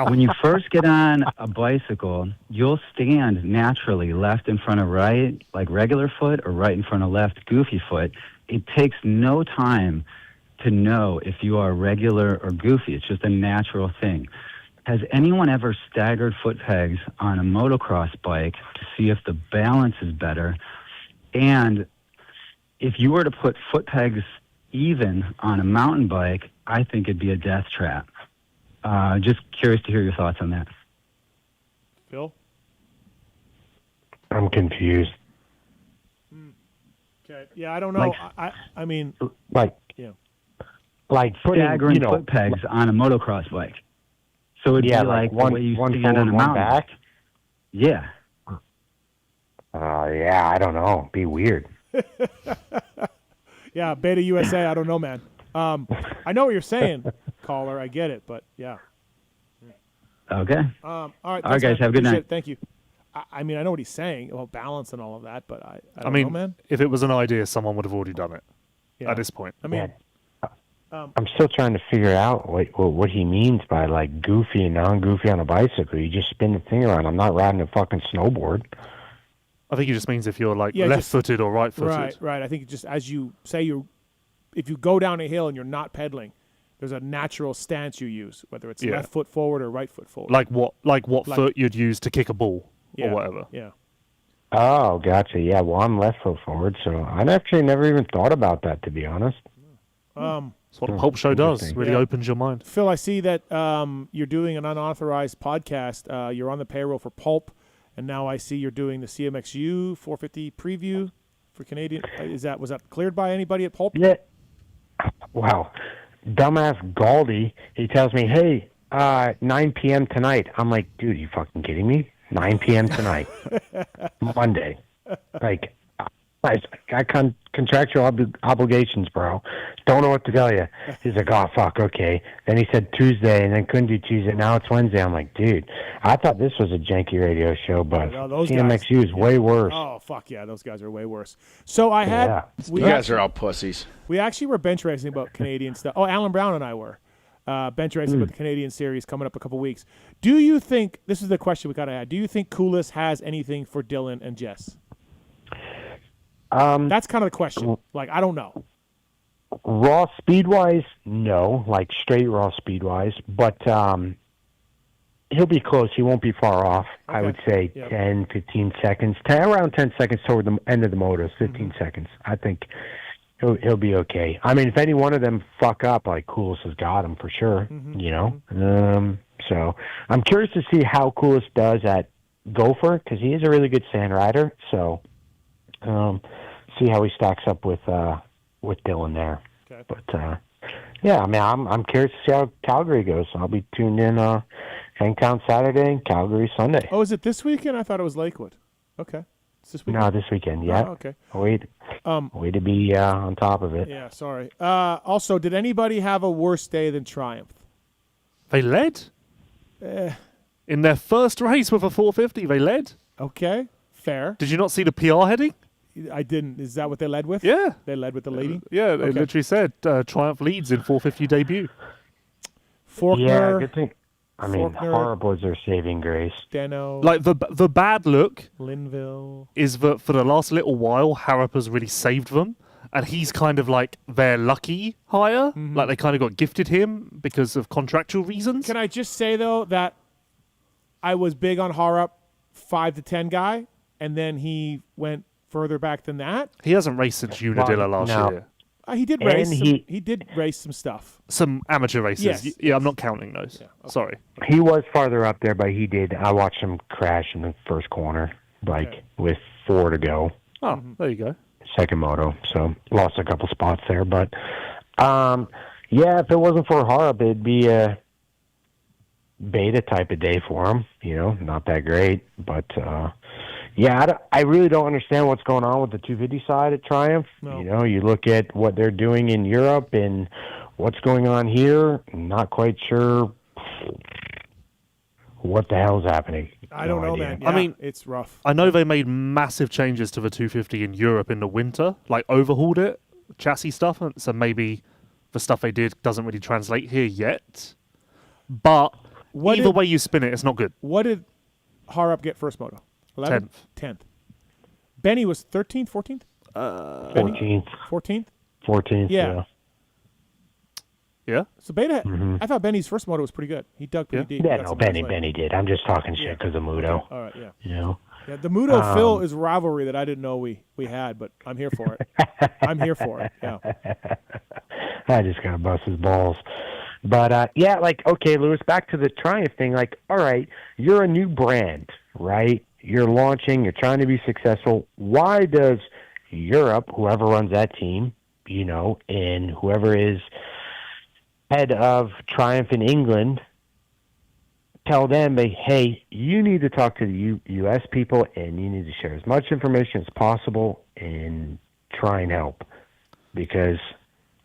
S12: when you first get on a bicycle, you'll stand naturally left in front of right, like regular foot, or right in front of left, goofy foot. It takes no time to know if you are regular or goofy. It's just a natural thing. Has anyone ever staggered foot pegs on a motocross bike to see if the balance is better? And if you were to put foot pegs even on a mountain bike, I think it'd be a death trap. Just curious to hear your thoughts on that.
S1: Phil?
S8: I'm confused.
S1: Okay. Yeah, I don't know. I mean,
S8: Like,
S1: yeah.
S8: Like putting,
S12: staggering foot pegs on a motocross bike. So it'd be like
S8: one,
S12: the way you
S8: one
S12: stand
S8: forward,
S12: on a
S8: one
S12: mountain
S8: back.
S12: bike. Yeah.
S8: Yeah, I don't know. Be weird.
S1: Yeah, Beta USA. I don't know, man. I know what you're saying, caller. I get it, but yeah.
S12: Okay.
S1: All right.
S12: All right, guys. Have a good
S1: Appreciate
S12: night.
S1: it. Thank you. I mean, I know what he's saying about balance and all of that, but I don't
S2: mean,
S1: know, man.
S2: if it was an idea, someone would have already done it
S1: Yeah.
S2: at this point.
S1: I mean,
S8: I'm still trying to figure out what he means by like goofy and non-goofy on a bicycle. You just spin the thing around. I'm not riding a fucking snowboard.
S2: I think it just means if you're like
S1: Yeah,
S2: left-footed or right-footed.
S1: Right. I think just as you say, if you go down a hill and you're not pedaling, there's a natural stance you use, whether it's left foot forward or right foot forward.
S2: Like what foot you'd use to kick a ball or whatever.
S1: Yeah.
S8: Oh, gotcha. Yeah, well, I'm left foot forward, so I'd actually never even thought about that, to be honest.
S2: That's what a Pulp Show does. Really opens your mind.
S1: Phil, I see that you're doing an unauthorized podcast. You're on the payroll for Pulp, and now I see you're doing the CMXU 450 preview for Canadian. Was that cleared by anybody at Pulp?
S8: Yeah. Wow. Dumbass Galdi, he tells me, hey, 9 p.m. tonight. I'm like, dude, you fucking kidding me? 9 p.m. tonight. Monday. Like, I got contractual obligations, bro. Don't know what to tell you. He's like, oh, fuck, okay. Then he said Tuesday, and then couldn't do Tuesday. Now it's Wednesday. I'm like, dude, I thought this was a janky radio show, but CMXU is way worse.
S1: Oh, fuck yeah, those guys are way worse. So I had...
S13: You guys are all pussies.
S1: We actually were bench racing about Canadian stuff. Oh, Alan Brown and I were. Bench racing about the Canadian series coming up a couple weeks. Do you think... This is the question we kind of had. Do you think Coolest has anything for Dylan and Jess? That's kind of the question. Like, I don't know.
S8: Raw speed-wise, no, like straight raw speed-wise, but he'll be close. He won't be far off.
S1: Okay.
S8: I would say 10, 15 seconds, around 10 seconds toward the end of the motos, 15 seconds. I think he'll be okay. I mean, if any one of them fuck up, like Coolest has got him for sure, you know. So I'm curious to see how Coolest does at Gopher, because he is a really good sand rider. So see how he stacks up with Dylan there.
S1: Okay.
S8: But yeah, I mean, I'm curious to see how Calgary goes. I'll be tuned in Hangtown Saturday and Calgary Sunday.
S1: Oh, is it this weekend? I thought it was Lakewood. Okay. It's this weekend?
S8: No, this weekend, yeah.
S1: Oh, okay.
S8: Way to be on top of it.
S1: Yeah, sorry. Also, did anybody have a worse day than Triumph?
S2: They led? In their first race with a 450, they led.
S1: Okay, fair.
S2: Did you not see the PR heading?
S1: I didn't. Is that what they led with?
S2: Yeah.
S1: They led with the lady?
S2: Yeah, they literally said Triumph leads in 450 debut.
S1: Faulkner.
S8: Yeah, good thing. I mean,
S1: Faulkner,
S8: Harp was their saving grace.
S1: Steno.
S2: Like, the bad look
S1: Linville.
S2: is that for the last little while, Harrop has really saved them. And he's kind of like their lucky hire. Like, they kind of got gifted him because of contractual reasons.
S1: Can I just say, though, that I was big on Harrop 5 to 10 guy, and then he went further back than that.
S2: He hasn't raced since Unadilla last year.
S1: He did race. He did race some stuff.
S2: Some amateur races.
S1: Yes.
S2: Yeah, I'm not counting those. Yeah, okay. Sorry.
S8: He was farther up there, but he did. I watched him crash in the first corner, like with 4 to go.
S2: Oh, there you go.
S8: Second moto, so lost a couple spots there. But yeah, if it wasn't for Harp, it'd be a beta type of day for him. You know, not that great, but yeah, I really don't understand what's going on with the 250 side at Triumph. No. You know, you look at what they're doing in Europe and what's going on here. Not quite sure what the hell's happening.
S1: I don't know, man. Yeah,
S2: I mean,
S1: it's rough.
S2: I know they made massive changes to the 250 in Europe in the winter, like overhauled it, chassis stuff, so maybe the stuff they did doesn't really translate here yet. But either way you spin it, it's not good.
S1: What did Harrop get first moto? 11th? 10th. Benny was 13th, 14th?
S8: 14th.
S1: 14th?
S8: 14th, yeah.
S2: Yeah?
S1: So Beta, I thought Benny's first moto was pretty good. He dug pretty deep.
S8: Yeah, no, Benny did. I'm just talking shit because of Muto.
S1: All right, yeah.
S8: You know?
S1: Yeah, the Muto Phil is rivalry that I didn't know we had, but I'm here for it. I'm here for it, yeah.
S8: I just got to bust his balls. But, yeah, like, okay, Lewis, back to the Triumph thing. Like, all right, you're a new brand, right? You're launching, you're trying to be successful. Why does Europe, whoever runs that team, you know, and whoever is head of Triumph in England, tell them, hey, you need to talk to the U.S. people and you need to share as much information as possible and try and help? Because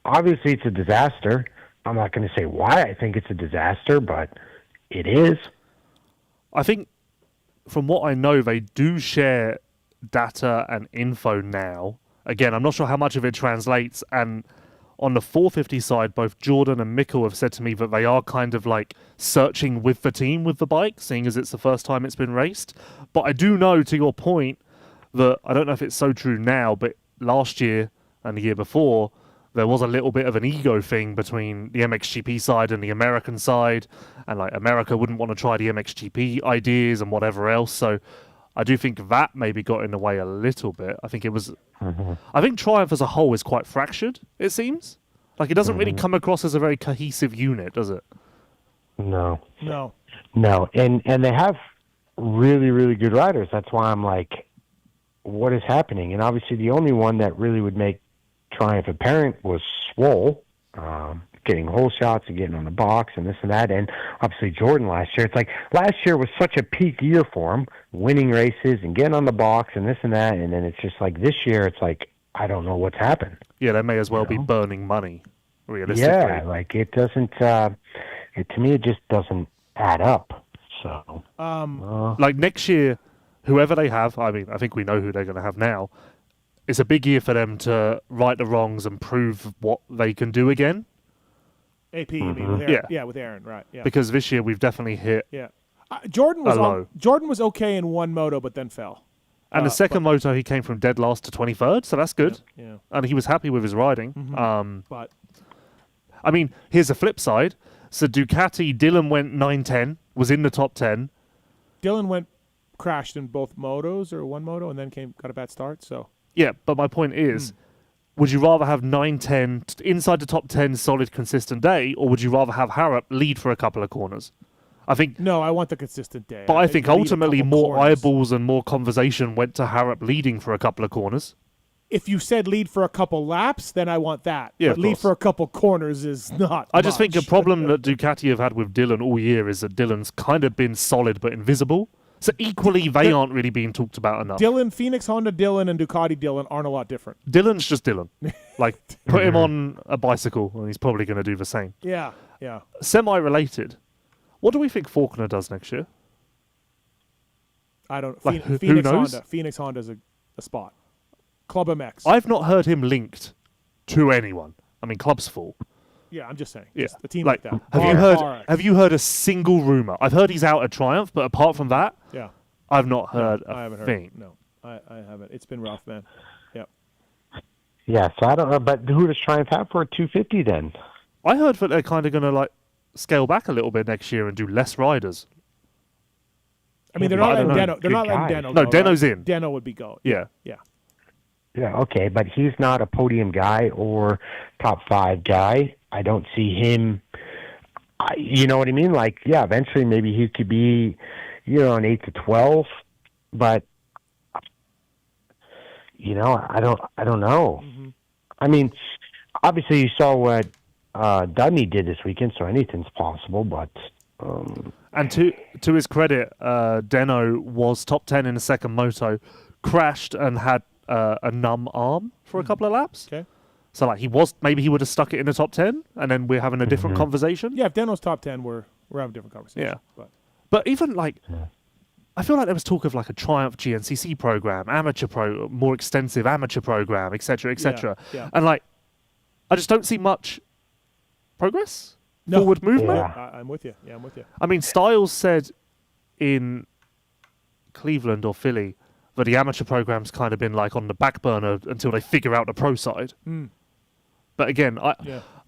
S8: obviously it's a disaster. I'm not going to say why I think it's a disaster, but it is.
S2: I think from what I know, they do share data and info now. Again, I'm not sure how much of it translates. And on the 450 side, both Jordan and Mikkel have said to me that they are kind of like searching with the team with the bike, seeing as it's the first time it's been raced. But I do know, to your point, that I don't know if it's so true now, but last year and the year before, there was a little bit of an ego thing between the MXGP side and the American side, and like America wouldn't want to try the MXGP ideas and whatever else. So I do think that maybe got in the way a little bit. I think it was. I think Triumph as a whole is quite fractured. It seems like it doesn't really come across as a very cohesive unit, does it?
S8: No. And they have really, really good riders. That's why I'm like, what is happening? And obviously, the only one that really would make Triumph apparent was Swole, getting hole shots and getting on the box and this and that. And obviously Jordan last year. It's like last year was such a peak year for him, winning races and getting on the box and this and that. And then it's just like this year, it's like, I don't know what's happened.
S2: Yeah, they may as well be burning money, realistically.
S8: Yeah, like it doesn't, to me, it just doesn't add up. So,
S2: like next year, whoever they have, I mean, I think we know who they're going to have now. It's a big year for them to right the wrongs and prove what they can do again.
S1: AP, you mean? With Aaron. Yeah, with Aaron, right. Yeah.
S2: Because this year we've definitely hit
S1: Jordan was okay in one moto, but then fell.
S2: And the second moto, he came from dead last to 23rd, so that's good.
S1: Yeah.
S2: And he was happy with his riding.
S1: But
S2: I mean, here's the flip side. So Ducati, Dylan went 9-10, was in the top 10.
S1: Dylan crashed in both motos or one moto and then got a bad start. So
S2: yeah, but my point is, would you rather have 9-10 inside the top 10 solid consistent day, or would you rather have Harrop lead for a couple of corners? I think
S1: no, I want the consistent day.
S2: But I think ultimately more
S1: corners.
S2: eyeballs and more conversation went to Harrop leading for a couple of corners.
S1: If you said lead for a couple laps, then I want that.
S2: Yeah,
S1: but lead for a couple corners is not.
S2: I just think a problem that Ducati have had with Dylan all year is that Dylan's kind of been solid but invisible. So equally, they aren't really being talked about enough.
S1: Dylan, Phoenix Honda Dylan and Ducati Dylan aren't a lot different.
S2: Dylan's just Dylan. Like, put him on a bicycle and he's probably going to do the same.
S1: Yeah, yeah.
S2: Semi-related. What do we think Faulkner does next year?
S1: I don't.
S2: Like,
S1: Phoenix
S2: who knows?
S1: Honda. Phoenix Honda's a spot. Club MX.
S2: I've not heard him linked to anyone. I mean, Club's full.
S1: Yeah, I'm just saying.
S2: Yeah,
S1: just a team like that.
S2: Have you heard a single rumor? I've heard he's out at Triumph, but apart from that,
S1: yeah,
S2: I've not heard
S1: I haven't
S2: thing.
S1: heard. No, I haven't. It's been rough, man. Yeah.
S8: Yeah, so I don't know, but who does Triumph have for a 250 then?
S2: I heard that they're kind of going to scale back a little bit next year and do less riders.
S1: I mean, they're not letting Deno. They're not letting Deno.
S2: No,
S1: go,
S2: Deno's
S1: right?
S2: in.
S1: Deno would be go.
S2: Yeah.
S1: Yeah.
S8: Yeah, okay, but he's not a podium guy or top 5 guy. I don't see him. You know what I mean? Like, yeah, eventually maybe he could be, an 8 to 12, but I don't know.
S1: Mm-hmm.
S8: I mean, obviously you saw what Dudney did this weekend, so anything's possible. But
S2: and to his credit, Deno was top 10 in the second moto, crashed and had a numb arm for a couple of laps.
S1: Okay.
S2: So he would have stuck it in the top 10, and then we're having a different conversation.
S1: Yeah, if Deno's top 10, we're having a different conversation.
S2: Yeah. But even I feel like there was talk of a Triumph GNCC program, more extensive amateur program, etc., etc.
S1: Yeah.
S2: And I just don't see much progress, forward movement.
S1: Yeah. I'm with you. Yeah, I'm with you.
S2: I mean, Styles said in Cleveland or Philly that the amateur program's kind of been on the back burner until they figure out the pro side. But again, I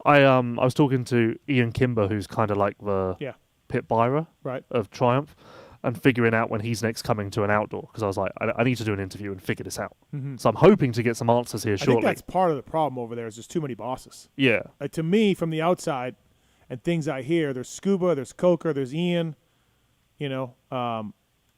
S2: was talking to Ian Kimber, who's kind of like the Pit Byra of Triumph, and figuring out when he's next coming to an outdoor, because I was like, I need to do an interview and figure this out. So I'm hoping to get some answers here shortly.
S1: I think that's part of the problem over there is there's too many bosses.
S2: Yeah.
S1: To me, from the outside, and things I hear, there's Scuba, there's Coker, there's Ian,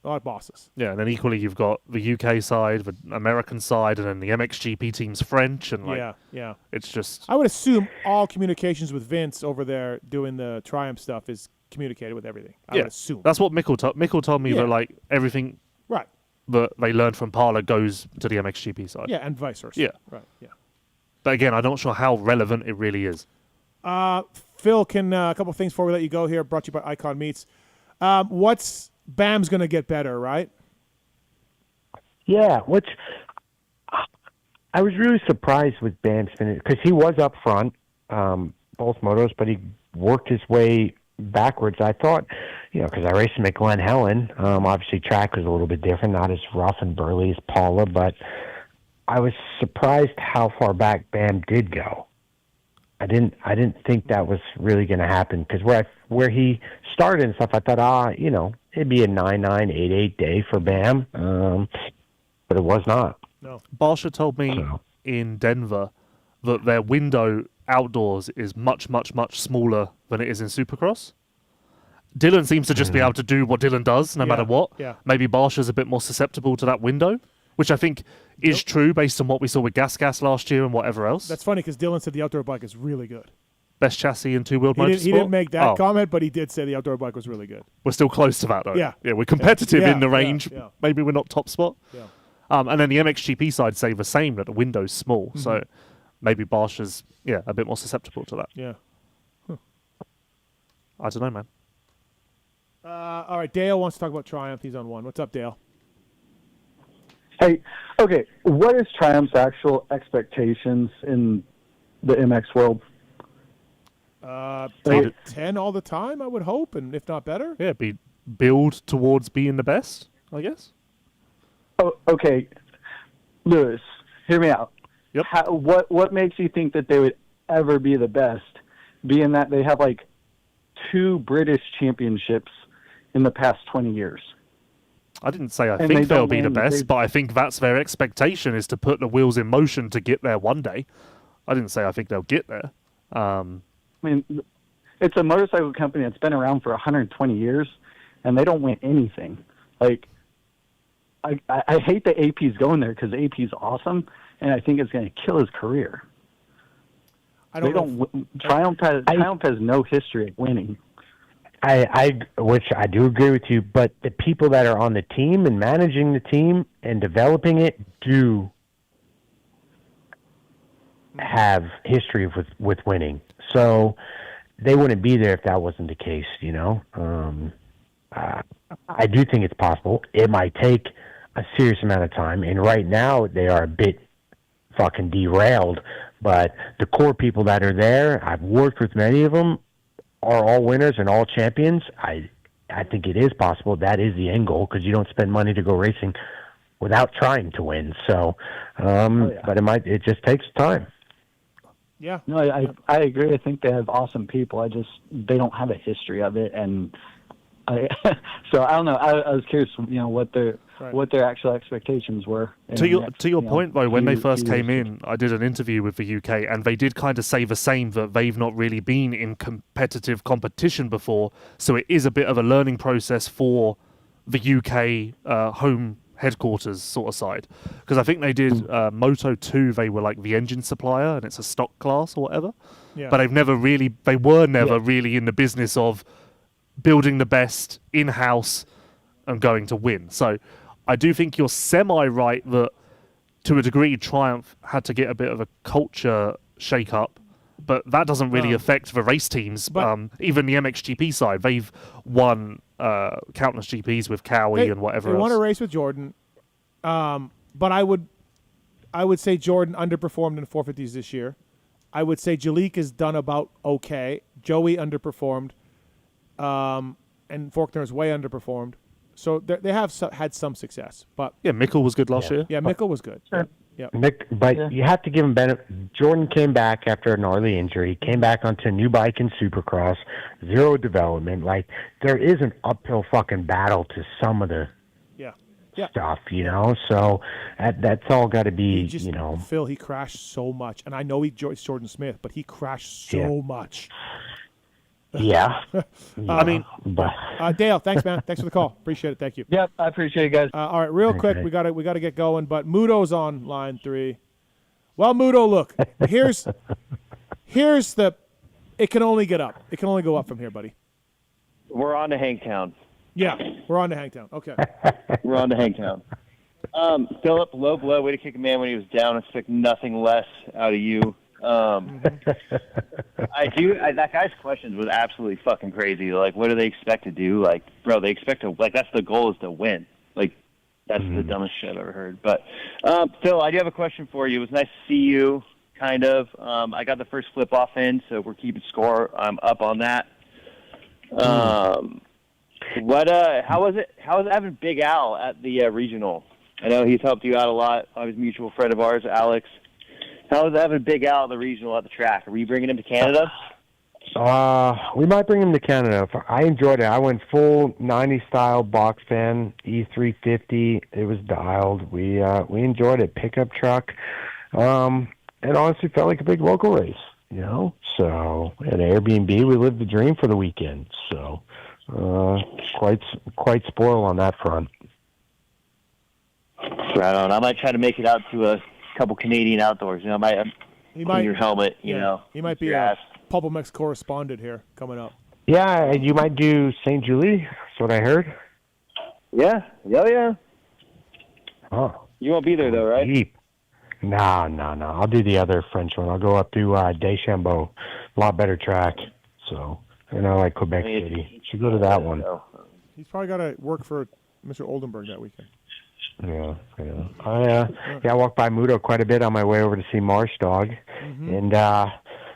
S1: a lot of bosses.
S2: Yeah, and then equally you've got the UK side, the American side, and then the MXGP team's French, and
S1: yeah.
S2: It's just.
S1: I would assume all communications with Vince over there doing the Triumph stuff is communicated with everything. I would assume.
S2: That's what Mikel told me that everything that they learned from Parla goes to the MXGP side.
S1: Yeah, and vice versa.
S2: Yeah.
S1: Right. Yeah.
S2: But again, I'm not sure how relevant it really is.
S1: Phil, a couple things before we let you go here, brought to you by Icon Meats. Bam's going to get better, right?
S8: Yeah, which I was really surprised with Bam's finish, because he was up front, both motos, but he worked his way backwards. I thought, because I raced him at Glen Helen, obviously track was a little bit different, not as rough and burly as Paula, but I was surprised how far back Bam did go. I didn't think that was really going to happen, because where he started and stuff, I thought, it'd be a 9-9, 8-8 day for Bam, but it was not.
S1: No.
S2: Barsha told me in Denver that their window outdoors is much, much, much smaller than it is in Supercross. Dylan seems to just be able to do what Dylan does, no matter what.
S1: Yeah.
S2: Maybe Barsha's a bit more susceptible to that window, which I think is true based on what we saw with Gas last year and whatever else.
S1: That's funny because Dylan said the outdoor bike is really good.
S2: Best chassis in two-wheeled motorsport.
S1: He didn't make that comment, but he did say the outdoor bike was really good.
S2: We're still close to that, though.
S1: Yeah.
S2: Yeah, we're competitive in the range.
S1: Yeah.
S2: Maybe we're not top spot.
S1: Yeah.
S2: And then the MXGP side say the same, that the window's small. So maybe Barsha's a bit more susceptible to that.
S1: Yeah.
S2: I don't know, man.
S1: All right, Dale wants to talk about Triumph. He's on one. What's up, Dale?
S13: Hey, okay, what is Triumph's actual expectations in the MX world?
S1: Top 10 all the time, I would hope, and if not better.
S2: Yeah, build towards being the best, I guess.
S13: Oh, okay, Lewis, hear me out.
S2: Yep.
S13: What makes you think that they would ever be the best, being that they have like 2 British championships in the past 20 years?
S2: I didn't say I
S13: And
S2: think
S13: they
S2: they'll
S13: don't
S2: be the
S13: win.
S2: best, but I think that's their expectation, is to put the wheels in motion to get there one day. I didn't say I think they'll get there.
S13: I mean, it's a motorcycle company that's been around for 120 years, and they don't win anything. Like, I hate that AP's going there because AP's awesome, and I think it's going to kill his career. Triumph has no history of winning.
S8: Which I do agree with you, but the people that are on the team and managing the team and developing it do have history with winning. So they wouldn't be there if that wasn't the case, you know? I do think it's possible. It might take a serious amount of time, and right now they are a bit fucking derailed, but the core people that are there, I've worked with many of them, are all winners and all champions. I think it is possible. That is the end goal, because you don't spend money to go racing without trying to win. So, but it just takes time.
S1: Yeah.
S13: No, I agree. I think they have awesome people. They don't have a history of it, and so I don't know. I was curious, you know, what their actual expectations were.
S2: To your point, though, when they first came in, I did an interview with the UK, and they did kind of say the same, that they've not really been in competitive competition before, so it is a bit of a learning process for the UK home headquarters sort of side. Because I think they did Moto 2, they were like the engine supplier, and it's a stock class or whatever.
S1: Yeah.
S2: But they were never really in the business of building the best in-house and going to win. So I do think you're semi-right that, to a degree, Triumph had to get a bit of a culture shake-up, but that doesn't really affect the race teams. Even the MXGP side, they've won countless GPs with Cowie and whatever else.
S1: They won a race with Jordan, but I would say Jordan underperformed in 450s this year. I would say Jalik has done about okay. Joey underperformed, and Faulkner is way underperformed. So they have had some success, but
S2: yeah, Mikel was good last year.
S1: Yeah, Mikel was good.
S8: Sure.
S1: Yeah,
S8: but you have to give him benefit. Jordan came back after a gnarly injury, came back onto a new bike in Supercross, zero development. Like, there is an uphill fucking battle to some of the stuff, you know. So that's all got to be, you know.
S1: Phil, he crashed so much, and I know it's Jordan Smith, but he crashed so much.
S8: Yeah.
S1: I mean, Dale, thanks, man. Thanks for the call. Appreciate it. Thank you.
S13: Yep, I appreciate it, guys.
S1: All right, real quick, we got to get going. But Muto's on line 3. Well, Muto, look, here's the. It can only get up. It can only go up from here, buddy.
S14: We're on to Hangtown.
S1: Yeah, we're on to Hangtown. Okay.
S14: We're on to Hangtown. Philip, low blow, way to kick a man when he was down. I expect nothing less out of you. That guy's questions was absolutely fucking crazy. Like, what do they expect to do? Like, bro, they expect to, like, that's the goal, is to win. Like, that's the dumbest shit I've ever heard. But Phil, I do have a question for you. It was nice to see you, kind of. I got the first flip off in, so we're keeping score. I'm up on that. How was it having Big Al at the regional? I know he's helped you out a lot. I was a mutual friend of ours, Alex. How was having Big Al at the regional at the track? Are we bringing him to Canada?
S8: We might bring him to Canada. I enjoyed it. I went full 90 style box fan, E350. It was dialed. We enjoyed it. Pickup truck. It honestly felt like a big local race, you know. So at Airbnb, we lived the dream for the weekend. So quite spoiled on that front.
S14: Right on. I might try to make it out to a couple Canadian outdoors. You know,
S1: he might
S14: your helmet. You know,
S1: he might be a PulpMX correspondent here coming up.
S8: Yeah, and you might do St. Julie. That's what I heard.
S14: Yeah. Yeah.
S8: Oh.
S14: You won't be there though, right?
S8: Deep. No. I'll do the other French one. I'll go up to Deschambault. A lot better track. So, and I like Quebec City. Should go to that one.
S1: He's probably got to work for Mr. Oldenburg that weekend.
S8: Yeah. I walked by Muto quite a bit on my way over to see Marsh Dog, and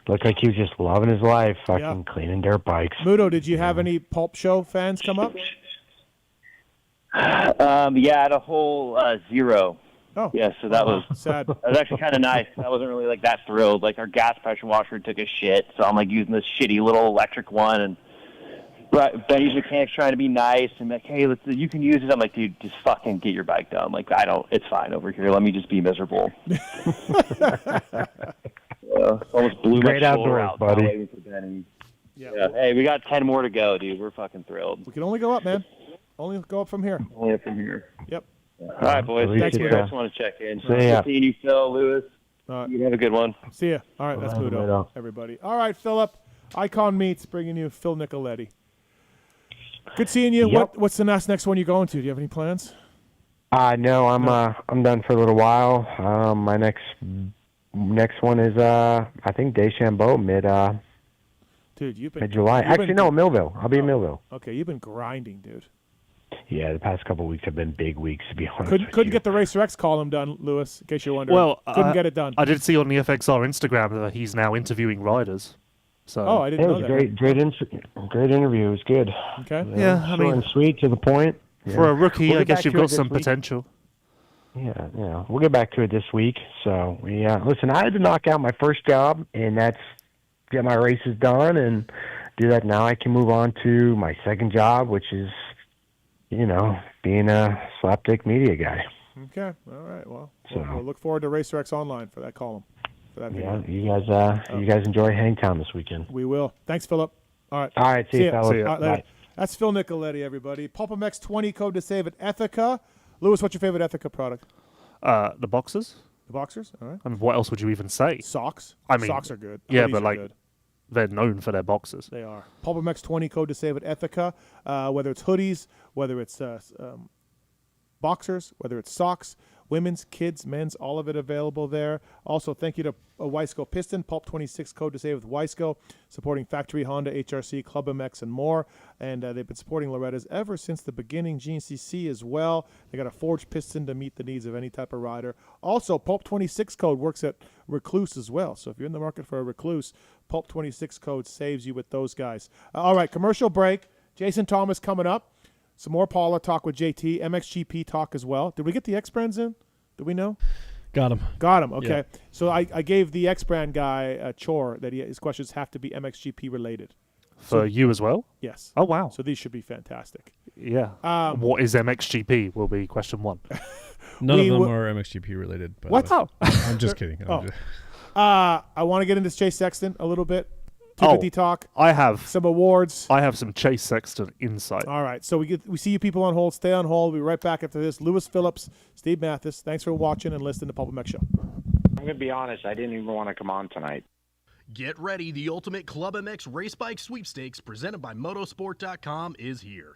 S8: looked like he was just loving his life, fucking cleaning dirt bikes.
S1: Muto, did you have any Pulp Show fans come up?
S14: Yeah, I had a whole 0.
S1: Oh.
S14: Yeah, so that was
S1: sad.
S14: That was actually kind of nice. I wasn't really like that thrilled. Like our gas pressure washer took a shit, so I'm like using this shitty little electric one, and Benny's mechanic's trying to be nice and like, hey, you can use it. I'm like, dude, just fucking get your bike done. Like it's fine over here. Let me just be miserable. Almost blew
S8: Great
S14: my shoulder
S8: outdoors,
S14: out.
S8: buddy.
S14: Waiting for Benny. Yeah. Hey, we got 10 more to go, dude. We're fucking thrilled.
S1: We can only go up, man. Only go up from here.
S14: Only up from here.
S1: Yep.
S14: All right, boys.
S1: Thanks,
S14: Thank you. I just want to check in.
S8: See ya.
S14: Good seeing you, Phil, Lewis. You have a good one.
S1: See ya. All right, that's Pluto, everybody. All right, Philip. Icon Meats bringing you Phil Nicoletti. Good seeing you.
S8: Yep.
S1: What's the next one you're going to? Do you have any plans?
S8: No, I'm done for a little while. My next one is I think Deschambault
S1: Dude, you've been
S8: mid-July. Actually, no, Millville. I'll be in Millville.
S1: Okay, you've been grinding, dude.
S8: Yeah, the past couple of weeks have been big weeks, to be honest.
S1: Couldn't get the Racer X column done, Lewis. In case you're wondering.
S2: Well,
S1: couldn't get it done.
S2: I did see on the FXR Instagram that he's now interviewing riders. So
S1: I didn't know that.
S8: Great interview. It was good.
S1: Okay.
S2: Yeah, I mean,
S8: short and sweet, to the point.
S2: For a rookie,
S8: We'll
S2: I
S8: get
S2: guess
S8: back
S2: you've
S8: to it
S2: got
S8: this
S2: some
S8: week.
S2: potential.
S8: Yeah. We'll get back to it this week. So, listen, I had to knock out my first job, and that's get my races done and do that. Now I can move on to my second job, which is, being a slapdick media guy.
S1: Okay. All right. Well,
S8: So-
S1: we'll look forward to Racer X Online for that column. For that
S8: Yeah,
S1: video.
S8: you guys enjoy Hangtown this weekend.
S1: We will. Thanks, Philip. All right.
S8: All right, see you, fellas.
S2: See ya.
S1: All right, later.
S8: Bye.
S1: That's Phil Nicoletti, everybody. PulpMX 20 code to save at ETHIKA. Lewis, what's your favorite ETHIKA product?
S2: The boxers.
S1: The boxers. All right.
S2: I mean, what else would you even say?
S1: Socks.
S2: I mean,
S1: socks are good.
S2: Yeah,
S1: Hoodies
S2: but
S1: are good.
S2: they're known for their boxers.
S1: They are. PulpMX 20 code to save at ETHIKA. Whether it's hoodies, whether it's boxers, whether it's socks, women's, kids, men's, all of it available there. Also, thank you to Wiseco Piston, Pulp 26 code to save with Wiseco, supporting Factory Honda, HRC, Club MX, and more. And they've been supporting Loretta's ever since the beginning. GNCC as well. They got a forged piston to meet the needs of any type of rider. Also, Pulp 26 code works at Recluse as well. So if you're in the market for a Recluse, Pulp 26 code saves you with those guys. All right, commercial break. Jason Thomas coming up. Some more Paula talk with JT. MXGP talk as well. Did we get the X-Brands in? Do we know?
S4: Got him.
S1: Got him. Okay.
S4: Yeah.
S1: So I gave the X-Brand guy a chore that his questions have to be MXGP related.
S2: For you as well?
S1: Yes.
S2: Oh, wow.
S1: So these should be fantastic.
S2: Yeah. What is MXGP will be question 1.
S4: None of them are MXGP related. By
S1: What?
S4: the way. I'm just kidding.
S1: I want to get into Chase Sexton a little bit. 250 talk.
S2: I have
S1: some awards.
S2: I have some Chase Sexton insight.
S1: All right. So we see you people on hold. Stay on hold. We'll be right back after this. Lewis Phillips, Steve Matthes. Thanks for watching and listening to PulpMX Show.
S15: I'm going to be honest. I didn't even want to come on tonight.
S16: Get ready. The ultimate Club MX race bike sweepstakes presented by Motosport.com is here.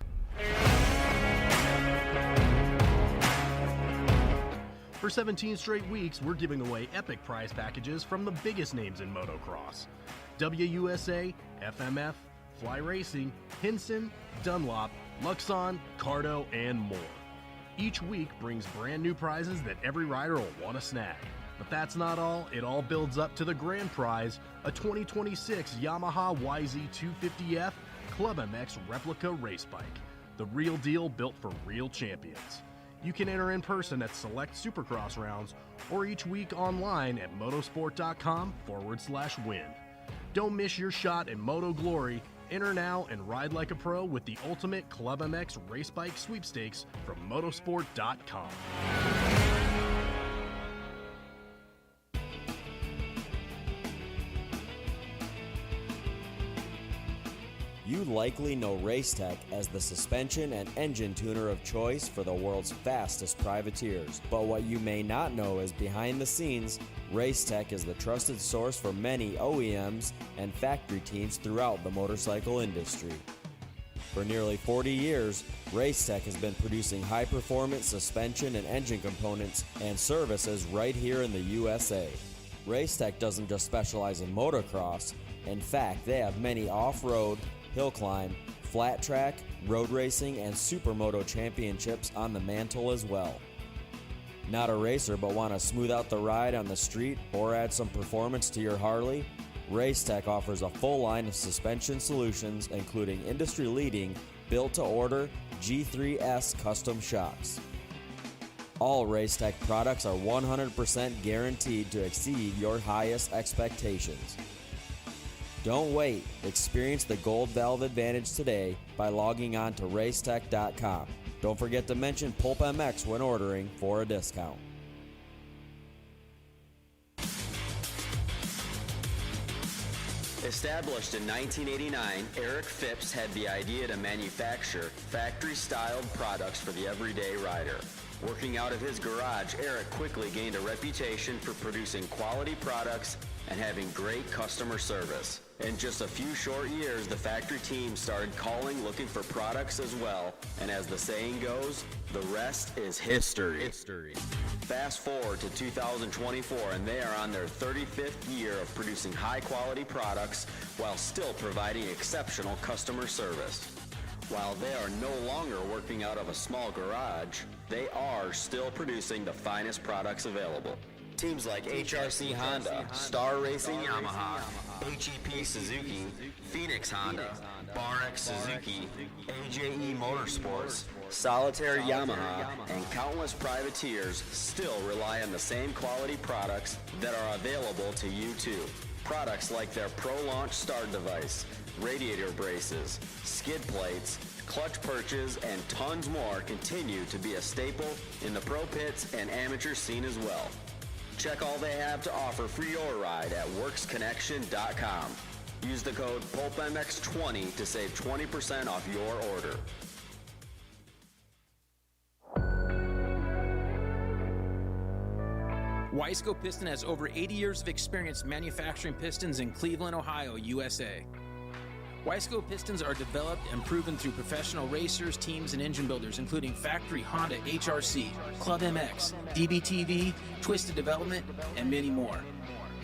S16: For 17 straight weeks, we're giving away epic prize packages from the biggest names in motocross. WUSA, FMF, Fly Racing, Hinson, Dunlop, Luxon, CARDO, and more. Each week brings brand new prizes that every rider will want to snag. But that's not all. It all builds up to the grand prize, a 2026 Yamaha YZ250F Club MX replica race bike. The real deal built for real champions. You can enter in person at select Supercross rounds or each week online at motosport.com/win. Don't miss your shot in Moto Glory. Enter now and ride like a pro with the ultimate Club MX race bike sweepstakes from motosport.com.
S17: You likely know Racetech as the suspension and engine tuner of choice for the world's fastest privateers. But what you may not know is behind the scenes, Racetech is the trusted source for many OEMs and factory teams throughout the motorcycle industry. For nearly 40 years, Racetech has been producing high-performance suspension and engine components and services right here in the USA. Racetech doesn't just specialize in motocross. In fact, they have many off-road, hill climb, flat track, road racing, and supermoto championships on the mantle as well. Not a racer but want to smooth out the ride on the street or add some performance to your Harley? Racetech offers a full line of suspension solutions including industry-leading built-to-order G3S custom shocks. All Racetech products are 100% guaranteed to exceed your highest expectations. Don't wait. Experience the Gold Valve advantage today by logging on to racetech.com. Don't forget to mention PulpMX when ordering for a discount.
S18: Established in 1989, Eric Phipps had the idea to manufacture factory-styled products for the everyday rider. Working out of his garage, Eric quickly gained a reputation for producing quality products and having great customer service. In just a few short years, the factory team started calling looking for products as well, and as the saying goes, the rest is history. Fast forward to 2024, and they are on their 35th year of producing high-quality products while still providing exceptional customer service. While they are no longer working out of a small garage, they are still producing the finest products available. Teams like HRC Honda, Star Racing Yamaha, HEP Suzuki, Phoenix Honda, Bar-X Suzuki, AJE Motorsports, Solitaire Yamaha, and countless privateers still rely on the same quality products that are available to you too. Products like their Pro Launch start device, radiator braces, skid plates, clutch perches, and tons more continue to be a staple in the pro pits and amateur scene as well. Check all they have to offer for your ride at worksconnection.com. Use the code PulpMX20 to save 20% off your order.
S19: Wiseco Piston has over 80 years of experience manufacturing pistons in Cleveland, Ohio, USA. Wiseco pistons are developed and proven through professional racers, teams, and engine builders, including factory Honda HRC, Club MX, DBTV, Twisted Development, and many more.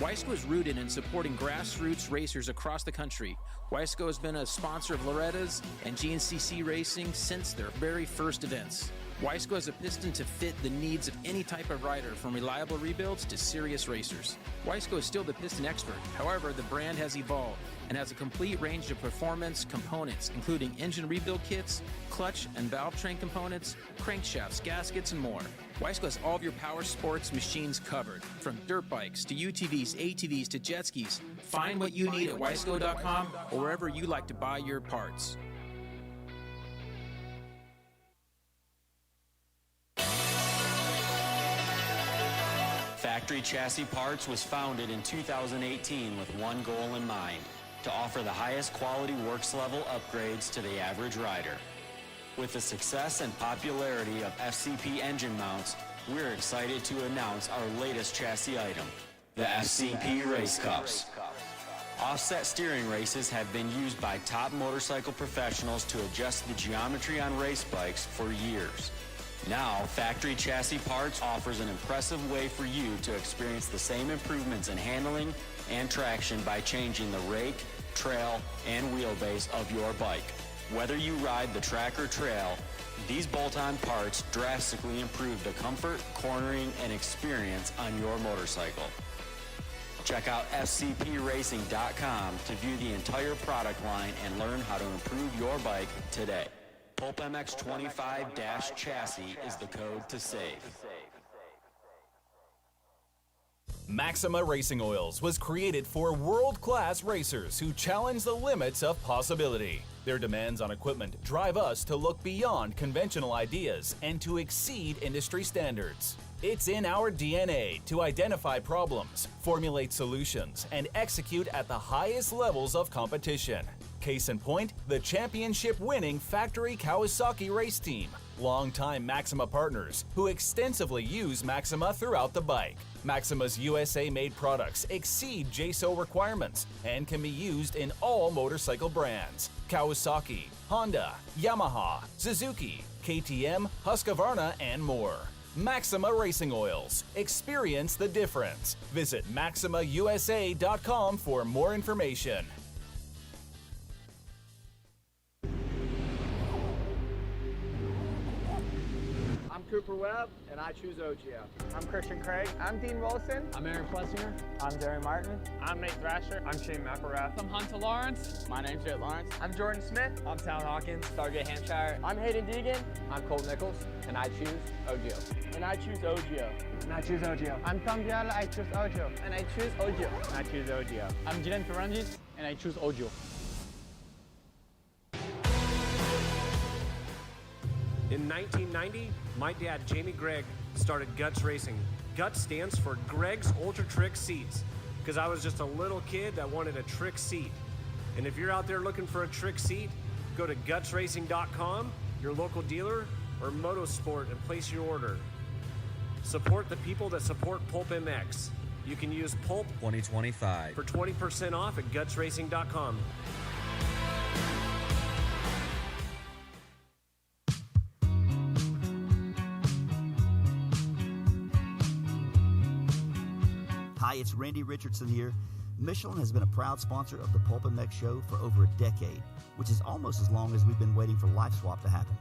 S19: Wiseco is rooted in supporting grassroots racers across the country. Wiseco has been a sponsor of Loretta's and GNCC Racing since their very first events. Wiseco has a piston to fit the needs of any type of rider, from reliable rebuilds to serious racers. Wiseco is still the piston expert. However, the brand has evolved and has a complete range of performance components, including engine rebuild kits, clutch and valve train components, crankshafts, gaskets, and more. Wiseco has all of your power sports machines covered, from dirt bikes to UTVs, ATVs to jet skis. Find what you need at wiseco.com or wherever you like to buy your parts.
S18: Factory Chassis Parts was founded in 2018 with one goal in mind: to offer the highest quality works level upgrades to the average rider. With the success and popularity of FCP engine mounts, we're excited to announce our latest chassis item, the FCP Race Cups. Offset steering races have been used by top motorcycle professionals to adjust the geometry on race bikes for years. Now, Factory Chassis Parts offers an impressive way for you to experience the same improvements in handling and traction by changing the rake, trail, and wheelbase of your bike. Whether you ride the track or trail, these bolt-on parts drastically improve the comfort, cornering, and experience on your motorcycle. Check out fcpracing.com to view the entire product line and learn how to improve your bike today. PulpMX25-chassis is the code to save.
S20: MAXIMA Racing Oils was created for world-class racers who challenge the limits of possibility. Their demands on equipment drive us to look beyond conventional ideas and to exceed industry standards. It's in our DNA to identify problems, formulate solutions, and execute at the highest levels of competition. Case in point, the championship-winning factory Kawasaki race team, longtime MAXIMA partners who extensively use MAXIMA throughout the bike. MAXIMA's USA-made products exceed JSO requirements and can be used in all motorcycle brands: Kawasaki, Honda, Yamaha, Suzuki, KTM, Husqvarna, and more. MAXIMA Racing Oils. Experience the difference. Visit MAXIMAUSA.com for more information.
S21: I'm Cooper Christopher Webb, and I choose OGIO.
S22: I'm Christian Craig. I'm Dean Wilson.
S21: I'm Aaron Plessinger.
S22: I'm Jerry Martin.
S21: I'm Nate Thrasher.
S22: I'm Shane McElrath.
S21: I'm Hunter Lawrence.
S22: My name's Jet Lawrence.
S21: I'm Jordan Smith.
S22: I'm Tal Hawkins.
S21: Sergeant Hampshire.
S22: I'm Hayden Deegan.
S21: I'm Colt Nichols, and I choose OGIO.
S22: And I choose OGIO.
S21: And I choose OGIO.
S22: I'm Tom Diallo. I choose OGIO.
S21: And I choose OGIO.
S22: And I choose OGIO.
S21: I'm Jiren Ferrandis, and I choose OGIO.
S23: In 1990, my dad, Jamie Gregg, started Guts Racing. Guts stands for Greg's Ultra Trick Seats, because I was just a little kid that wanted a trick seat. And if you're out there looking for a trick seat, go to gutsracing.com, your local dealer, or Motosport and place your order. Support the people that support PulpMX. You can use Pulp
S17: 2025
S23: for 20% off at gutsracing.com.
S24: Hi, it's Randy Richardson here. Michelin has been a proud sponsor of the PulpMX show for over a decade, which is almost as long as we've been waiting for Life Swap to happen.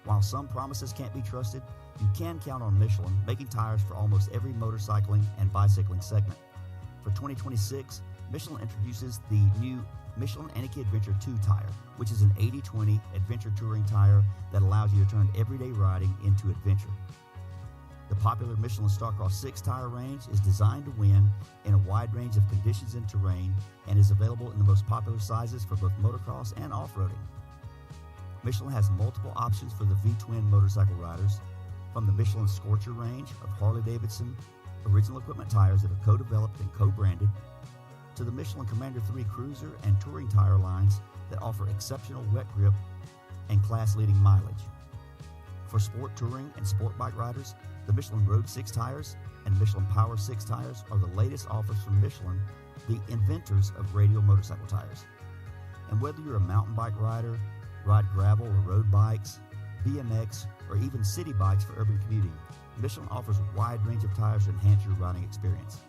S24: While some promises can't be trusted, you can count on Michelin making tires for almost every motorcycling and bicycling segment. For 2026, Michelin introduces the new Michelin Aniki Adventure 2 tire, which is an 80/20 adventure touring tire that allows you to turn everyday riding into adventure. The popular Michelin Starcross 6 tire range is designed to win in a wide range of conditions and terrain and is available in the most popular sizes for both motocross and off-roading. Michelin has multiple options for the V-twin motorcycle riders, from the Michelin Scorcher range of Harley-Davidson original equipment tires that are co-developed and co-branded, to the Michelin Commander 3 cruiser and touring tire lines that offer exceptional wet grip and class-leading mileage. For sport touring and sport bike riders, the Michelin Road 6 tires and Michelin Power 6 tires are the latest offers from Michelin, the inventors of radial motorcycle tires. And whether you're a mountain bike rider, ride gravel or road bikes, BMX, or even city bikes for urban commuting, Michelin offers a wide range of tires to enhance your riding experience.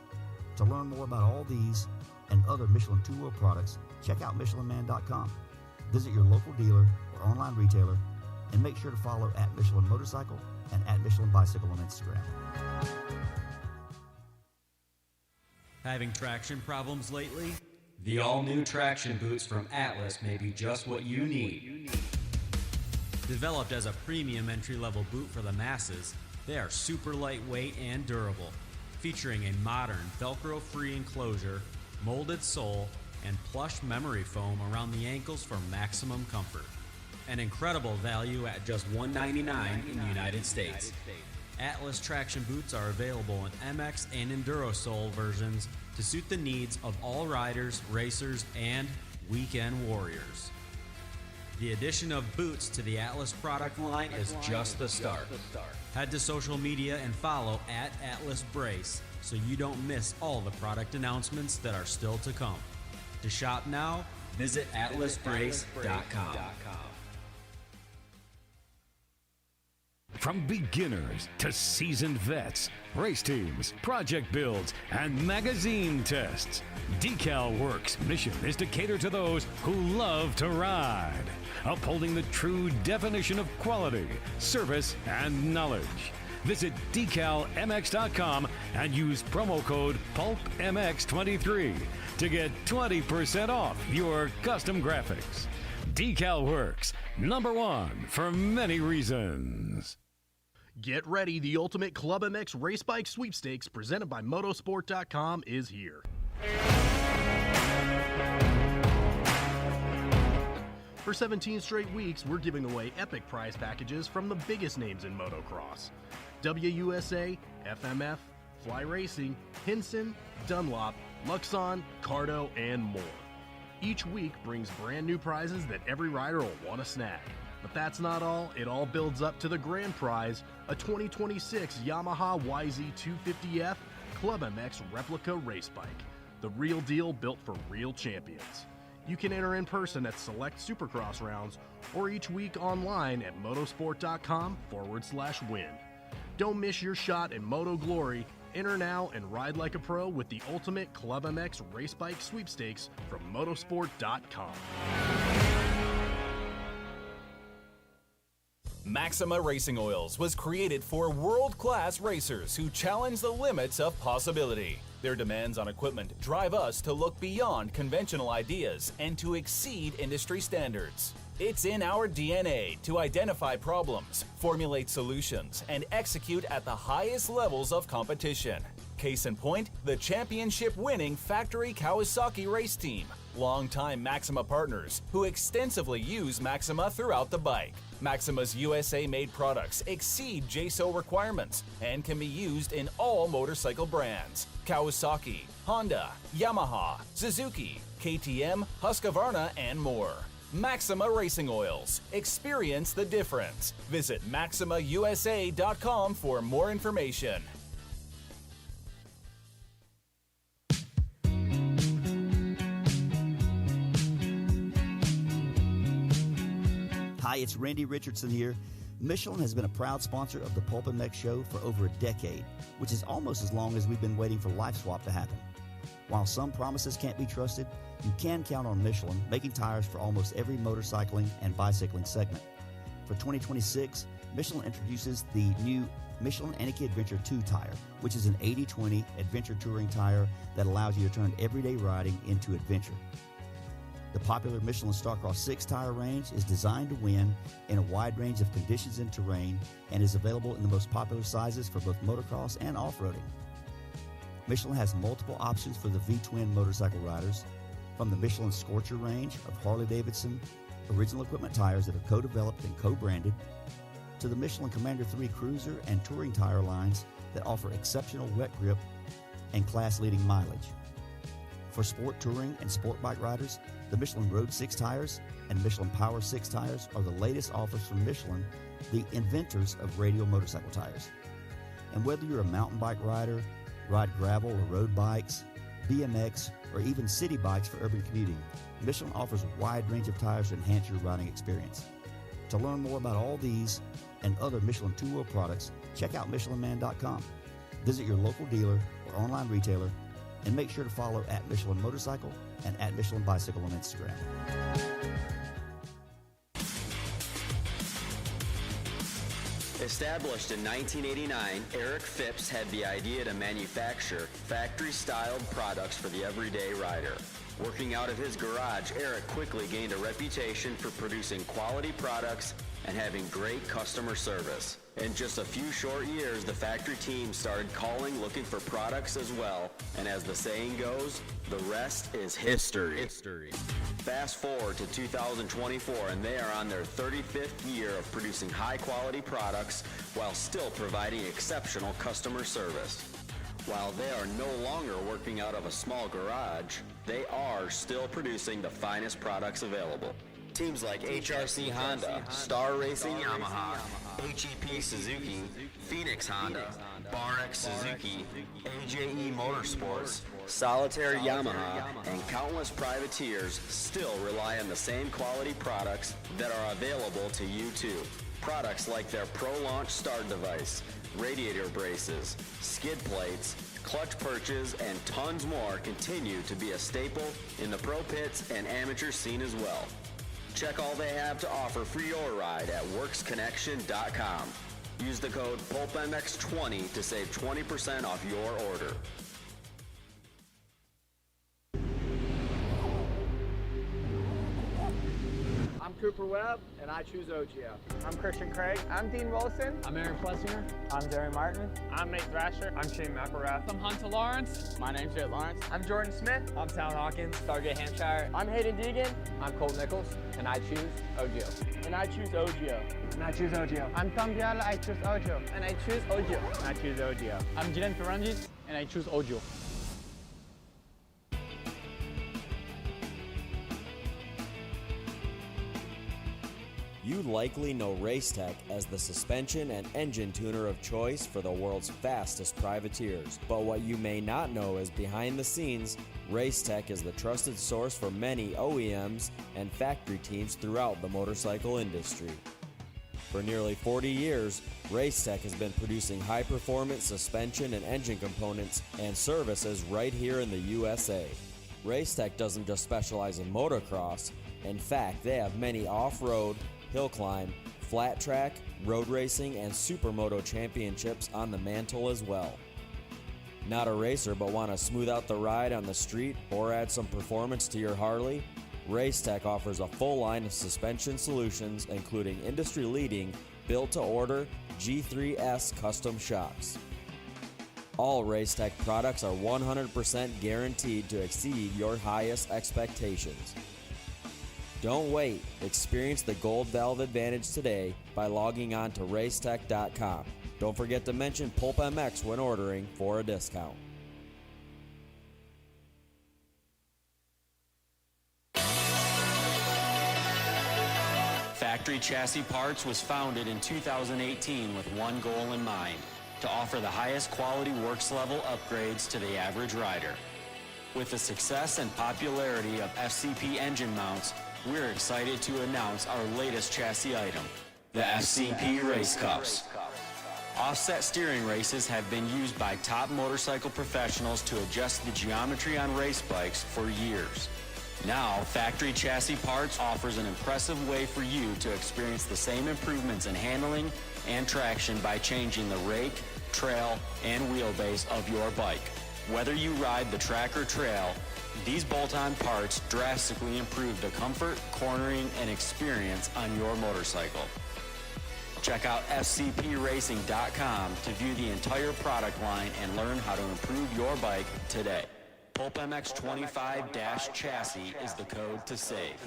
S24: To learn more about all these and other Michelin two-wheel products, check out MichelinMan.com. Visit your local dealer or online retailer, and make sure to follow at Michelin Motorcycle and at Michelin Bicycle on Instagram.
S25: Having traction problems lately? The all-new traction boots from Atlas may be just what you need. Developed as a premium entry-level boot for the masses, they are super lightweight and durable, featuring a modern Velcro-free enclosure, molded sole, and plush memory foam around the ankles for maximum comfort. An incredible value at just $199 in the United States. Atlas traction boots are available in MX and Enduro sole versions to suit the needs of all riders, racers, and weekend warriors. The addition of boots to the Atlas product line is just the start. Head to social media and follow at Atlas Brace so you don't miss all the product announcements that are still to come. To shop now, visit atlasbrace.com.
S26: From beginners to seasoned vets, race teams, project builds, and magazine tests, DeCAL WORKS' mission is to cater to those who love to ride, upholding the true definition of quality, service, and knowledge. Visit DeCalMX.com and use promo code PulpMX23 to get 20% off your custom graphics. DeCAL WORKS, #1 for many reasons.
S16: Get ready, the ultimate Club MX race bike sweepstakes presented by Motosport.com is here. For 17 straight weeks, we're giving away epic prize packages from the biggest names in motocross. WUSA, FMF, Fly Racing, Hinson, Dunlop, Luxon, CARDO, and more. Each week brings brand new prizes that every rider will want to snag. But that's not all. It all builds up to the grand prize, a 2026 Yamaha YZ250F Club MX replica race bike. The real deal built for real champions. You can enter in person at select Supercross rounds or each week online at motosport.com/win. Don't miss your shot in Moto Glory. Enter now and ride like a pro with the ultimate Club MX race bike sweepstakes from motosport.com.
S20: MAXIMA Racing Oils was created for world-class racers who challenge the limits of possibility. Their demands on equipment drive us to look beyond conventional ideas and to exceed industry standards. It's in our DNA to identify problems, formulate solutions, and execute at the highest levels of competition. Case in point, the championship-winning factory Kawasaki race team, longtime MAXIMA partners who extensively use MAXIMA throughout the bike. MAXIMA's USA-made products exceed JSO requirements and can be used in all motorcycle brands: Kawasaki, Honda, Yamaha, Suzuki, KTM, Husqvarna, and more. MAXIMA Racing Oils. Experience the difference. Visit MAXIMAUSA.com for more information.
S24: Hi, it's Randy Richardson here. Michelin has been a proud sponsor of the PulpMX show for over a decade, which is almost as long as we've been waiting for LifeSwap to happen. While some promises can't be trusted, you can count on Michelin making tires for almost every motorcycling and bicycling segment. For 2026, Michelin introduces the new Michelin Aniki Adventure 2 tire, which is an 80/20 adventure touring tire that allows you to turn everyday riding into adventure. The popular Michelin Starcross 6 tire range is designed to win in a wide range of conditions and terrain and is available in the most popular sizes for both motocross and off-roading. Michelin has multiple options for the V-twin motorcycle riders, from the Michelin Scorcher range of Harley-Davidson original equipment tires that are co-developed and co-branded, to the Michelin Commander 3 cruiser and touring tire lines that offer exceptional wet grip and class-leading mileage. For sport touring and sport bike riders, the Michelin Road 6 tires and Michelin Power 6 tires are the latest offers from Michelin, the inventors of radial motorcycle tires. And whether you're a mountain bike rider, ride gravel or road bikes, BMX, or even city bikes for urban commuting, Michelin offers a wide range of tires to enhance your riding experience. To learn more about all these and other Michelin two-wheel products, check out MichelinMan.com. Visit your local dealer or online retailer, and make sure to follow at Michelin Motorcycle and at Michelin Bicycle on Instagram.
S18: Established in 1989, Eric Phipps had the idea to manufacture factory-styled products for the everyday rider. Working out of his garage, Eric quickly gained a reputation for producing quality products and having great customer service. In just a few short years, the factory team started calling, looking for products as well, and as the saying goes, the rest is history. Fast forward to 2024, and they are on their 35th year of producing high-quality products while still providing exceptional customer service. While they are no longer working out of a small garage, they are still producing the finest products available. Teams like HRC Honda, Star Racing Yamaha, HEP Suzuki, Phoenix Honda, BarX Suzuki, AJE Motorsports, Solitaire Yamaha, and countless privateers still rely on the same quality products that are available to you too. Products like their Pro Launch start device, radiator braces, skid plates, clutch perches, and tons more continue to be a staple in the pro pits and amateur scene as well. Check all they have to offer for your ride at WorksConnection.com. Use the code PulpMX20 to save 20% off your order.
S21: I'm Cooper Webb, and I choose OGIO.
S22: I'm Christian Craig.
S21: I'm Dean Wilson.
S22: I'm Aaron Plessinger.
S21: I'm Jerry Martin.
S22: I'm Nate Thrasher. I'm Shane McElrath.
S21: I'm Hunter Lawrence.
S22: My name's Jett Lawrence.
S21: I'm Jordan Smith.
S22: I'm Town Hawkins.
S21: Stargate Hampshire.
S22: I'm Hayden Deegan.
S21: I'm Colt Nichols, and I choose OGIO.
S22: And I choose OGIO.
S21: And I choose OGIO.
S22: I'm Tom Biala. I choose OGIO.
S21: And I choose OGIO.
S22: And I choose OGIO.
S21: I'm Jiren Ferrangis, and I choose OGIO.
S17: You likely know Racetech as the suspension and engine tuner of choice for the world's fastest privateers. But what you may not know is behind the scenes, Racetech is the trusted source for many OEMs and factory teams throughout the motorcycle industry. For nearly 40 years, Racetech has been producing high-performance suspension and engine components and services right here in the USA. Racetech doesn't just specialize in motocross. In fact, they have many off-road, hill climb, flat track, road racing, and supermoto championships on the mantle as well. Not a racer but want to smooth out the ride on the street or add some performance to your Harley? Racetech offers a full line of suspension solutions including industry-leading, built-to-order G3S custom shocks. All Racetech products are 100% guaranteed to exceed your highest expectations. Don't wait. Experience the Gold Valve advantage today by logging on to racetech.com. Don't forget to mention PulpMX when ordering for a discount.
S18: Factory Chassis Parts was founded in 2018 with one goal in mind: to offer the highest quality works level upgrades to the average rider. With the success and popularity of FCP engine mounts, we're excited to announce our latest chassis item, the FCP Race Cups. Offset steering races have been used by top motorcycle professionals to adjust the geometry on race bikes for years. Now, Factory Chassis Parts offers an impressive way for you to experience the same improvements in handling and traction by changing the rake, trail, and wheelbase of your bike. Whether you ride the track or trail, these bolt-on parts drastically improve the comfort, cornering, and experience on your motorcycle. Check out fcpracing.com to view the entire product line and learn how to improve your bike today. PulpMX 25-chassis is the code to save.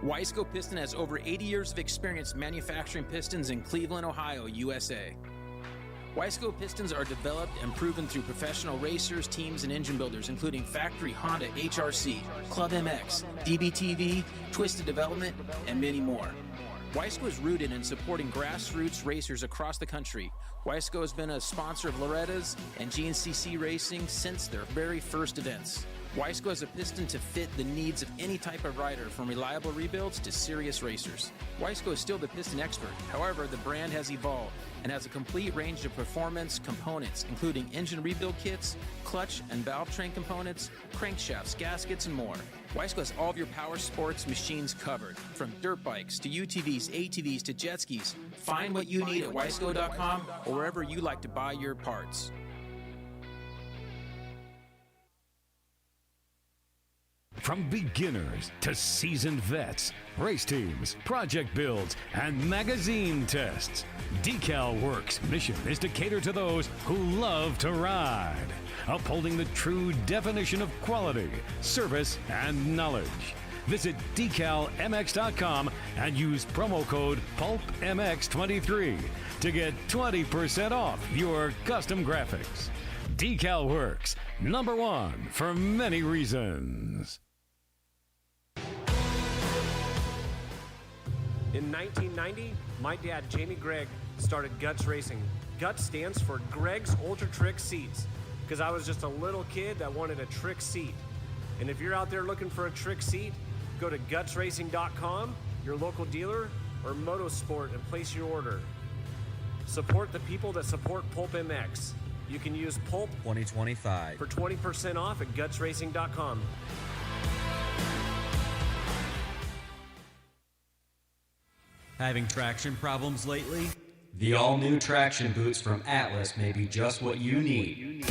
S19: Wiseco Piston has over 80 years of experience manufacturing pistons in Cleveland, Ohio, USA. Wiseco pistons are developed and proven through professional racers, teams, and engine builders, including factory Honda HRC, Club MX, DBTV, Twisted Development, and many more. Wiseco is rooted in supporting grassroots racers across the country. Wiseco has been a sponsor of Loretta's and GNCC Racing since their very first events. Wiseco has a piston to fit the needs of any type of rider, from reliable rebuilds to serious racers. Wiseco is still the piston expert. However, the brand has evolved and has a complete range of performance components, including engine rebuild kits, clutch and valve train components, crankshafts, gaskets, and more. Wiseco has all of your power sports machines covered, from dirt bikes to UTVs, ATVs to jet skis. Find what you need at wiseco.com or wherever you like to buy your parts.
S26: From beginners to seasoned vets, race teams, project builds, and magazine tests, DeCAL WORKS' mission is to cater to those who love to ride, upholding the true definition of quality, service, and knowledge. Visit DeCalMX.com and use promo code PulpMX23 to get 20% off your custom graphics. DeCAL WORKS, #1 for many reasons.
S23: In 1990, my dad, Jamie Gregg, started Guts Racing. Guts stands for Greg's Ultra Trick Seats, because I was just a little kid that wanted a trick seat. And if you're out there looking for a trick seat, go to gutsracing.com, your local dealer, or Motosport, and place your order. Support the people that support PulpMX. You can use Pulp
S17: 2025
S23: for 20% off at gutsracing.com.
S25: Having traction problems lately? The all-new traction boots from Atlas may be just what you need.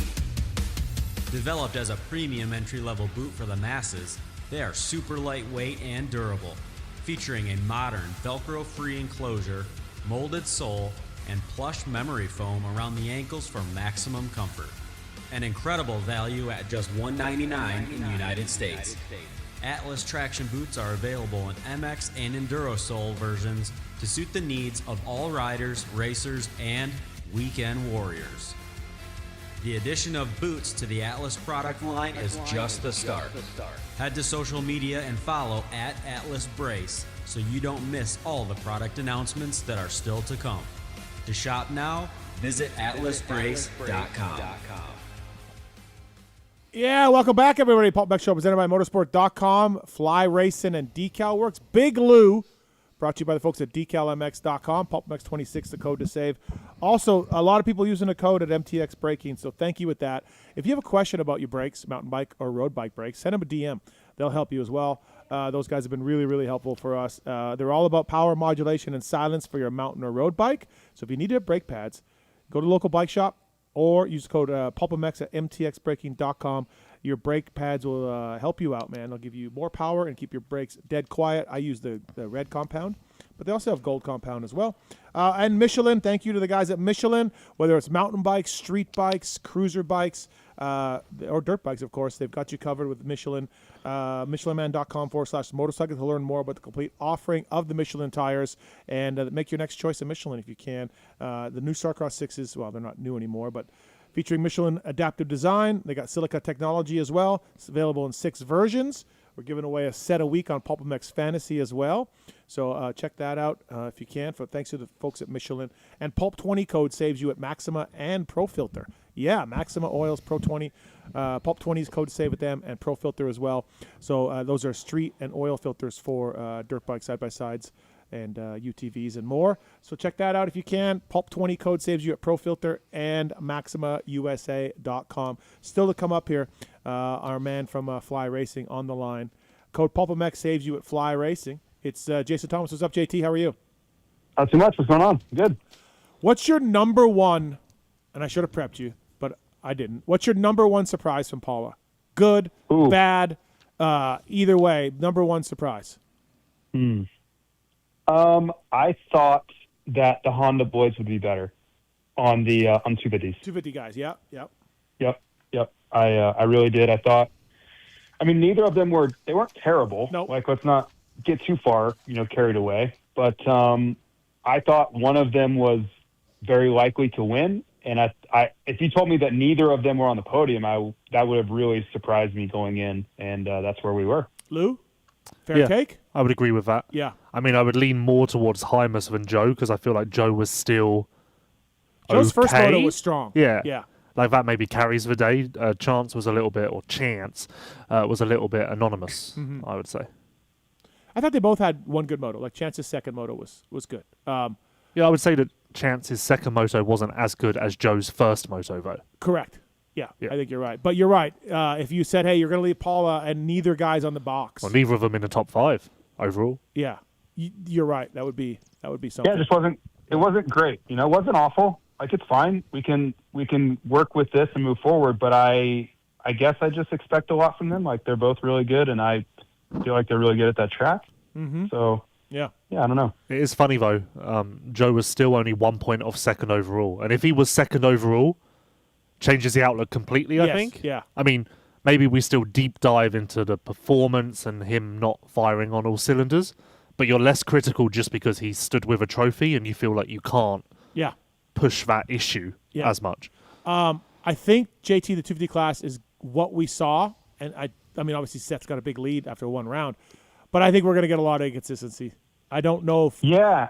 S25: Developed as a premium entry-level boot for the masses, they are super lightweight and durable, featuring a modern Velcro-free enclosure, molded sole, and plush memory foam around the ankles for maximum comfort. An incredible value at just $199 in the United States. Atlas traction boots are available in MX and Enduro sole versions to suit the needs of all riders, racers, and weekend warriors. The addition of boots to the Atlas product line is just the start. Head to social media and follow @AtlasBrace so you don't miss all the product announcements that are still to come. To shop now, visit atlasbrace.com.
S1: Yeah, welcome back, everybody. PulpMX Show presented by Motosport.com, Fly Racing, and DeCal WORKS. Big Lou brought to you by the folks at DeCalWorks.com. PulpMX26, the code to save. Also, a lot of people using the code at MTX Braking, so thank you with that. If you have a question about your brakes, mountain bike or road bike brakes, send them a DM. They'll help you as well. Those guys have been really, really helpful for us. They're all about power modulation and silence for your mountain or road bike. So if you need to have brake pads, go to the local bike shop or use the code PulpMX at mtxbraking.com. Your brake pads will help you out, man. They'll give you more power and keep your brakes dead quiet. I use the red compound, but they also have gold compound as well. And Michelin, thank you to the guys at Michelin, whether it's mountain bikes, street bikes, cruiser bikes, or dirt bikes, of course. They've got you covered with Michelin. MichelinMan.com/motorcycle to learn more about the complete offering of the Michelin tires and make your next choice of Michelin if you can. The new Starcross 6s, well, they're not new anymore, but featuring Michelin adaptive design. They got silica technology as well. It's available in 6 versions. We're giving away a set a week on PulpMX Fantasy as well. So check that out if you can. Thanks to the folks at Michelin. And Pulp 20 code saves you at Maxima and Pro Filter. Yeah, Maxima Oils, Pro 20. Pulp 20's code to save with them and Pro Filter as well. So those are street and oil filters for dirt bike side-by-sides and UTVs and more. So check that out if you can. Pulp 20 code saves you at Pro Filter and MaximaUSA.com. Still to come up here, our man from Fly Racing on the line. Code PulpMX saves you at Fly Racing. It's Jason Thomas. What's up, JT? How are you?
S3: Not too much. What's going on? Good.
S1: What's your number one, and I should have prepped you, but I didn't. What's your number one surprise from Paula? Good, bad, either way, number one surprise.
S3: I thought that the Honda boys would be better on the on 250s.
S1: 250 guys, yep.
S3: I really did. I thought, I mean, neither of them weren't terrible.
S1: Nope.
S3: Like, let's not get too far, carried away. But I thought one of them was very likely to win. And I if you told me that neither of them were on the podium, that would have really surprised me going in. And that's where we were.
S1: Lou? Fair take?
S2: I would agree with that.
S1: Yeah.
S2: I mean, I would lean more towards Hymus than Joe because I feel like Joe was still
S1: Joe's
S2: okay.
S1: first moto was strong.
S2: Yeah. Like that maybe carries the day. Chance was a little bit, or Chance was a little bit anonymous, I would say.
S1: I thought they both had one good moto. Like Chance's second moto was good.
S2: Yeah, I would say that Chance's second moto wasn't as good as Joe's first moto, though.
S1: Correct. Yeah, I think you're right. But you're right. If you said, hey, you're going to leave Paula and neither guy's on the box.
S2: Well, neither of them in the top 5 overall.
S1: Yeah, you're right. That would be something.
S3: Yeah, it wasn't great. It wasn't awful. Like, it's fine. We can work with this and move forward. But I guess I just expect a lot from them. Like, they're both really good, and I feel like they're really good at that track.
S1: Mm-hmm.
S3: So
S1: yeah,
S3: I don't know.
S2: It is funny though. Joe was still only 1 point off second overall, and if he was second overall, changes the outlook completely. I think.
S1: Yeah.
S2: I mean, maybe we still deep dive into the performance and him not firing on all cylinders, but you're less critical just because he stood with a trophy, and you feel like you can't.
S1: Yeah.
S2: Push that issue as much.
S1: I think JT, the 250 class is what we saw, and I mean, obviously Seth's got a big lead after one round, but I think we're going to get a lot of inconsistency. I don't know if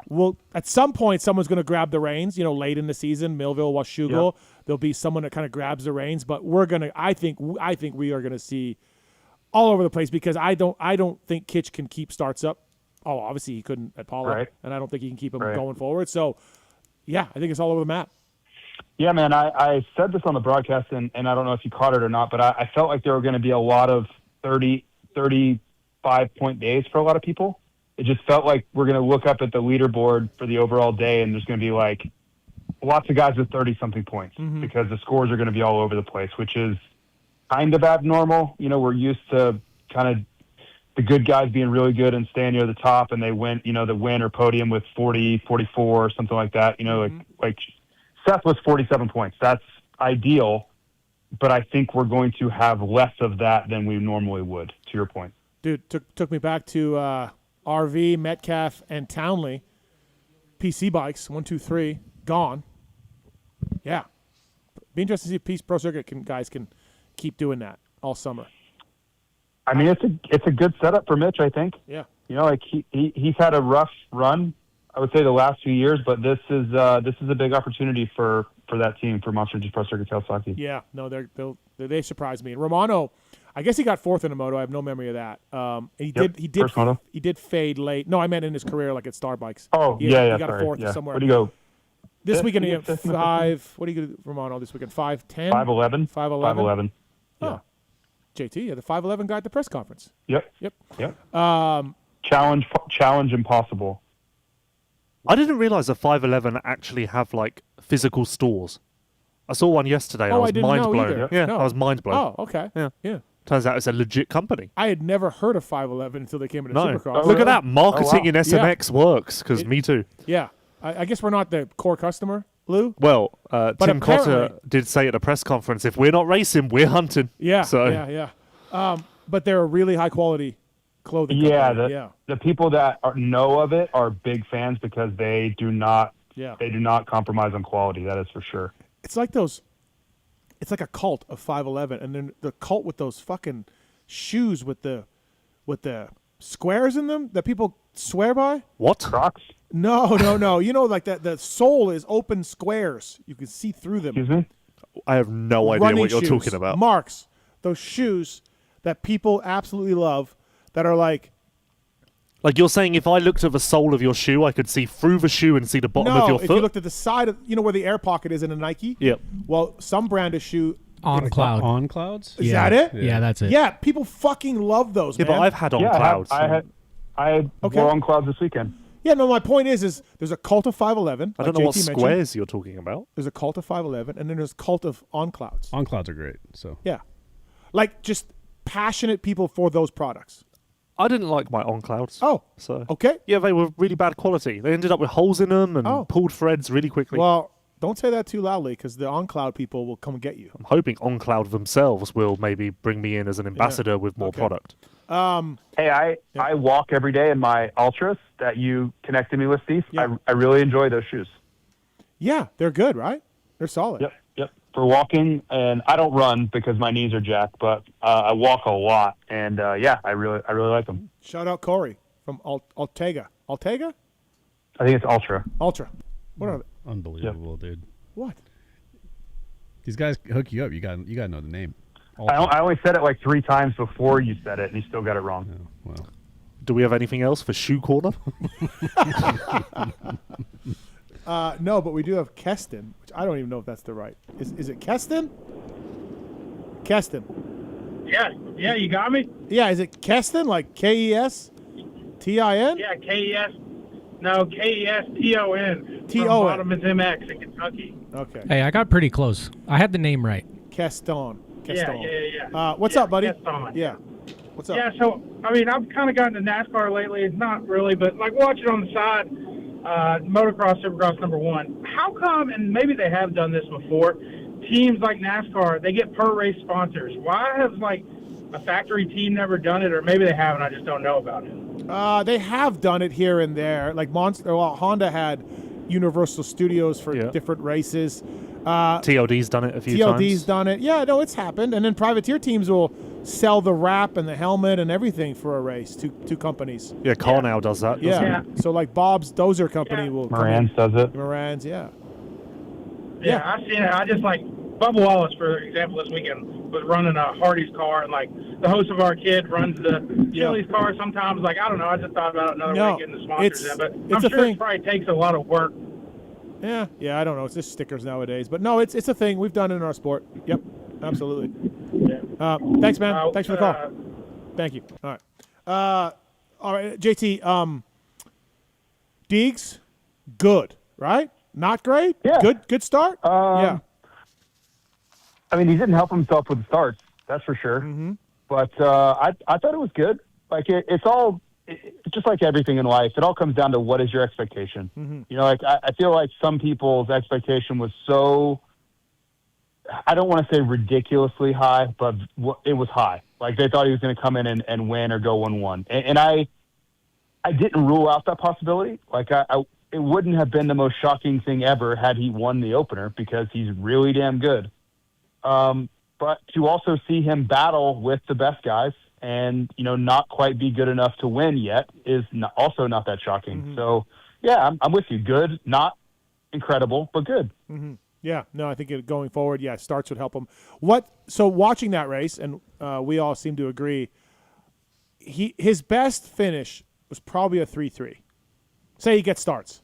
S1: well, at some point someone's going to grab the reins. Late in the season, Millville, Washougal, there'll be someone that kind of grabs the reins. But I think we are going to see all over the place because I don't think Kitch can keep starts up. Oh, obviously he couldn't at Paula, and I don't think he can keep them going forward. So. Yeah, I think it's all over the map.
S3: Yeah, man, I said this on the broadcast, and I don't know if you caught it or not, but I felt like there were going to be a lot of 30, 35-point days for a lot of people. It just felt like we're going to look up at the leaderboard for the overall day, and there's going to be, like, lots of guys with 30-something points because the scores are going to be all over the place, which is kind of abnormal. We're used to kind of the good guys being really good and staying near the top, and they win, the win or podium with 40, 44, or something like that. Like Seth was 47 points. That's ideal, but I think we're going to have less of that than we normally would, to your point.
S1: Dude, took me back to RV, Metcalf, and Townley. PC bikes, 1, 2, 3, gone. Yeah. Be interesting to see if Peace Pro Circuit guys can keep doing that all summer.
S3: I mean, it's a good setup for Mitch, I think.
S1: Yeah.
S3: Like he's had a rough run, I would say, the last few years, but this is a big opportunity for that team, for Monster Energy Pro Circuit Kawasaki.
S1: Yeah, no, they surprised me. And Romano, I guess he got fourth in a moto. I have no memory of that. He
S3: First moto.
S1: He did fade late. No, I meant in his career, like at Star Bikes.
S3: Oh,
S1: He
S3: yeah.
S1: got a
S3: Sorry.
S1: fourth
S3: Yeah.
S1: somewhere.
S3: What do you go?
S1: This
S3: Fifth?
S1: weekend he
S3: You
S1: had
S3: get fifth?
S1: 5. What do you get, Romano? This weekend 5'10",
S3: 5'11".
S1: 5'11".
S3: 5'11".
S1: Oh, JT, yeah, the 5'11" guy at the press conference.
S3: Yep.
S1: Yep.
S3: Challenge impossible.
S2: I didn't realize that 511 actually have like physical stores. I saw one yesterday. And
S1: Oh,
S2: I was
S1: I didn't
S2: mind
S1: know
S2: blown.
S1: either.
S2: Yeah,
S1: No.
S2: I was mind blown.
S1: Oh, okay.
S2: Yeah. Turns out it's a legit company.
S1: I had never heard of 511 until they came into
S2: No,
S1: Supercross.
S2: look at that. Marketing in SMX
S1: Yeah.
S2: works. Because me too.
S1: Yeah, I guess we're not the core customer, Lou.
S2: Well,
S1: But
S2: Tim Cotter
S1: apparently-
S2: did say at a press conference, if we're not racing, we're hunting.
S1: Yeah,
S2: So
S1: yeah. But they're a really high quality clothing
S3: Yeah,
S1: company.
S3: the people that know of it are big fans because they do not compromise on quality. That is for sure.
S1: It's like those. It's like a cult of 511, and then the cult with those fucking shoes with the squares in them that people swear by.
S2: What?
S3: Crocs?
S1: No. You know, like that. The sole is open squares. You can see through them.
S3: Excuse me?
S2: I have no idea
S1: Running
S2: what you're
S1: shoes.
S2: talking about.
S1: Marks. Those shoes that people absolutely love that are like.
S2: Like you're saying, if I looked at the sole of your shoe, I could see through the shoe and see the bottom of your
S1: if
S2: foot.
S1: you looked at the side of, where the air pocket is in a Nike.
S2: Yep.
S1: Well, some brand of shoe.
S5: On cloud.
S4: On clouds?
S1: Is that it?
S5: Yeah, that's it.
S1: Yeah, people fucking love those.
S2: Yeah,
S1: man.
S2: but I've had on clouds.
S3: I wore on clouds this weekend.
S1: Yeah, no, my point is there's a cult of 511.
S2: I don't know what squares you're talking about.
S1: There's a cult of 511, and then there's a cult of on clouds.
S4: On clouds are great. So
S1: Yeah. Like just passionate people for those products.
S2: I didn't like my on clouds.
S1: Oh,
S2: so
S1: okay.
S2: Yeah, they were really bad quality. They ended up with holes in them and pulled threads really quickly.
S1: Well, don't say that too loudly because the on cloud people will come get you.
S2: I'm hoping on cloud themselves will maybe bring me in as an ambassador with more product.
S3: Hey, I walk every day in my Ultras that you connected me with, Steve.
S1: Yeah.
S3: I really enjoy those shoes.
S1: Yeah, they're good, right? They're solid.
S3: Yep. For walking, and I don't run because my knees are jacked, but I walk a lot, and I really like them.
S1: Shout out Corey from Altega. Altega?
S3: I think it's Ultra.
S1: Ultra. What are they?
S4: Unbelievable, dude.
S1: What?
S4: These guys hook you up. You got to know the name.
S3: I only said it like 3 times before you said it, and you still got it wrong.
S4: Well,
S2: do we have anything else for Shoe Corner?
S1: No, but we do have Keston, which I don't even know if that's the right. Is it Keston? Keston.
S6: Yeah, you got me?
S1: Yeah, is it Keston? Like Kestin?
S6: Yeah, KES. No, KESTON.
S1: T-O-N.
S6: Bottom is MX in Kentucky.
S1: Okay.
S5: Hey, I got pretty close. I had the name right.
S1: Keston.
S6: Yeah.
S1: What's up, buddy?
S6: Keston.
S1: Yeah. What's up?
S6: Yeah, so, I've kind of gotten to NASCAR lately. It's not really, but like watching on the side, motocross, supercross #1. How come, and maybe they have done this before, teams like NASCAR, they get per race sponsors. Why has like a factory team never done it, or maybe they haven't, I just don't know about it.
S1: They have done it here and there. Like Honda had Universal Studios for different races.
S2: TLD's done it a few times.
S1: TLD's done it. Yeah, no, it's happened. And then privateer teams will sell the wrap and the helmet and everything for a race to companies.
S2: Yeah, Car now does that.
S1: Yeah. So like Bob's Dozer Company will come in.
S3: Moran's does it.
S1: Moran's, yeah.
S6: Yeah, I've seen it. I just like Bubba Wallace, for example, this weekend was running a Hardy's car, and like the host of our kid runs the Chili's car sometimes. Like, I don't know, I just thought about another way getting the sponsors in, but I'm sure it probably takes a lot of work.
S1: Yeah, I don't know. It's just stickers nowadays. But no, it's a thing. We've done it in our sport. Yep, absolutely. Thanks, man. Thanks for the call. Thank you. All right, JT, Deegs, good, right? Not great?
S3: Yeah.
S1: Good start? Yeah.
S3: I mean, he didn't help himself with the starts, that's for sure.
S1: Mm-hmm.
S3: But I thought it was good. Like it's just like everything in life. It all comes down to what is your expectation.
S1: Mm-hmm.
S3: You know, like I feel like some people's expectation was so, I don't want to say ridiculously high, but it was high. Like they thought he was going to come in and win or go 1-1. And I didn't rule out that possibility. Like it wouldn't have been the most shocking thing ever had he won the opener because he's really damn good. But to also see him battle with the best guys and, not quite be good enough to win yet is also not that shocking.
S1: Mm-hmm.
S3: So, yeah, I'm with you. Good, not incredible, but good.
S1: Mm-hmm. Yeah, no, I think going forward, starts would help him. So watching that race, and we all seem to agree, his best finish was probably a 3-3. Say he gets starts,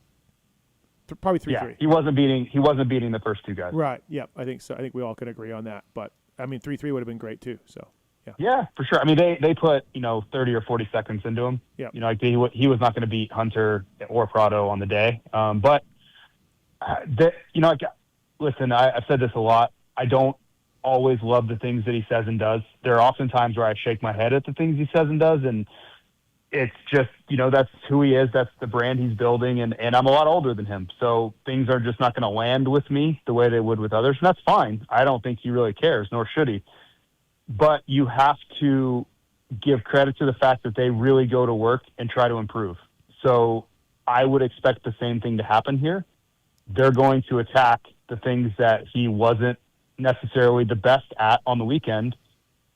S1: probably 3-3.
S3: Yeah, he wasn't beating the first two guys.
S1: Right. Yeah, I think so. I think we all can agree on that. But I mean, 3-3 would have been great too. So yeah.
S3: Yeah, for sure. I mean, they put 30 or 40 seconds into him.
S1: Yeah.
S3: Like he was not going to beat Hunter or Prado on the day. But listen, I've said this a lot. I don't always love the things that he says and does. There are often times where I shake my head at the things he says and does, and it's just, that's who he is. That's the brand he's building, and I'm a lot older than him. So things are just not going to land with me the way they would with others, and that's fine. I don't think he really cares, nor should he. But you have to give credit to the fact that they really go to work and try to improve. So I would expect the same thing to happen here. They're going to attack the things that he wasn't necessarily the best at on the weekend,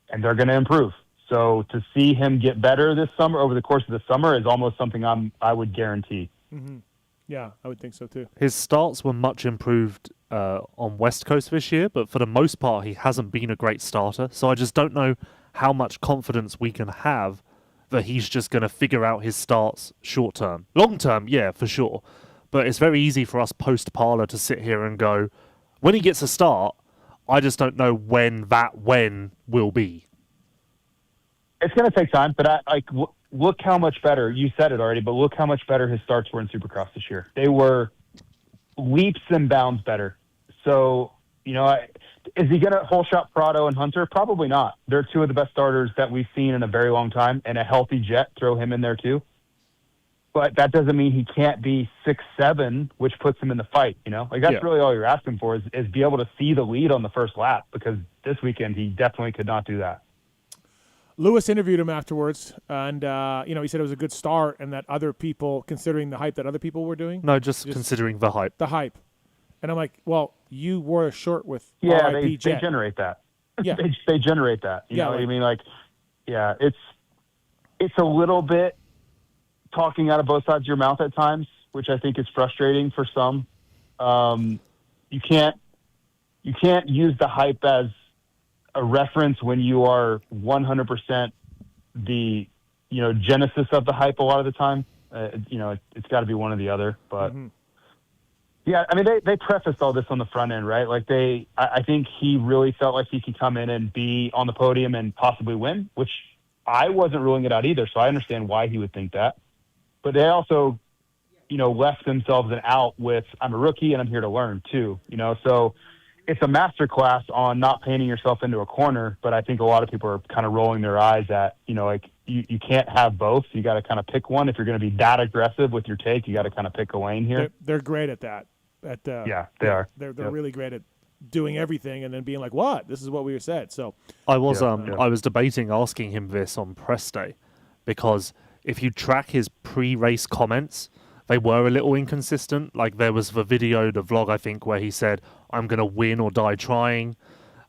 S3: and they're going to improve. So to see him get better this summer, over the course of the summer, is almost something I would guarantee.
S1: Mm-hmm. Yeah, I would think so too.
S2: His starts were much improved on West Coast this year, but for the most part, he hasn't been a great starter. So I just don't know how much confidence we can have that he's just going to figure out his starts short term. Long term, yeah, for sure. But it's very easy for us post-parlor to sit here and go, when he gets a start, I just don't know when will be.
S3: It's going to take time, but look how much better, you said it already, but look how much better his starts were in Supercross this year. They were leaps and bounds better. So, is he going to whole shot Prado and Hunter? Probably not. They're two of the best starters that we've seen in a very long time, and a healthy Jet, throw him in there too. But that doesn't mean he can't be 6'7", which puts him in the fight, That's really all you're asking for is be able to see the lead on the first lap, because this weekend he definitely could not do that.
S1: Lewis interviewed him afterwards, and he said it was a good start, and that other people, considering the hype that other people were doing.
S2: No, just considering the hype.
S1: The hype. And I'm like, well, you wore a shirt with
S3: they generate that.
S1: Yeah.
S3: they generate that. You know what I mean? It's a little bit talking out of both sides of your mouth at times, which I think is frustrating for some. You can't use the hype as a reference when you are 100% the genesis of the hype a lot of the time. It's got to be one or the other. But yeah, I mean they prefaced all this on the front end, right? Like I think he really felt like he could come in and be on the podium and possibly win, which I wasn't ruling it out either. So I understand why he would think that. But they also, left themselves an out with, I'm a rookie and I'm here to learn too, so it's a masterclass on not painting yourself into a corner. But I think a lot of people are kind of rolling their eyes at, you can't have both. You got to kind of pick one. If you're going to be that aggressive with your take, you got to kind of pick a lane here.
S1: They're great at that.
S3: Yeah, they are.
S1: They're really great at doing everything and then being like, what? This is what we said. So
S2: I was debating asking him this on press day, because if you track his pre-race comments, they were a little inconsistent. Like there was the vlog, I think, where he said, I'm going to win or die trying.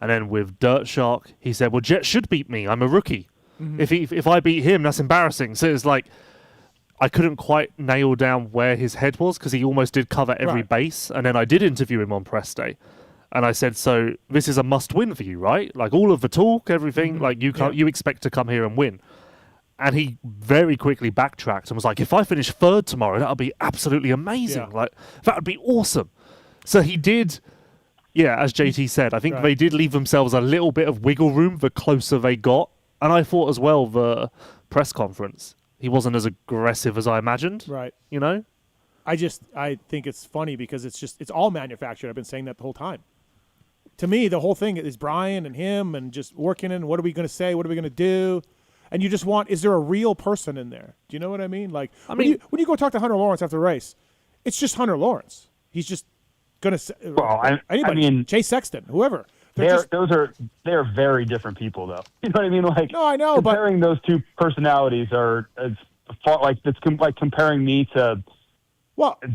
S2: And then with Dirt Shark, he said, well, Jet should beat me. I'm a rookie. Mm-hmm. If I beat him, that's embarrassing. So it's like, I couldn't quite nail down where his head was, because he almost did cover every base. And then I did interview him on press day. And I said, so this is a must-win for you, right? Like all of the talk, everything, like you expect to come here and win. And he very quickly backtracked and was like, if I finish third tomorrow, that would be absolutely amazing. Like, that would be awesome. So he did, as JT said, I think they did leave themselves a little bit of wiggle room the closer they got. And I thought as well, the press conference, he wasn't as aggressive as I imagined.
S1: Right.
S2: I
S1: think it's funny because it's all manufactured. I've been saying that the whole time. To me, the whole thing is Brian and him and just working in, what are we going to say? What are we going to do? And you just want, is there a real person in there? Do you know what I mean? Like, when you go talk to Hunter Lawrence after the race, it's just Hunter Lawrence. He's just going to say, anybody, Chase Sexton, whoever.
S3: They're very different people, though. You know what I mean? Like,
S1: no, I know,
S3: comparing those two personalities it's like comparing me to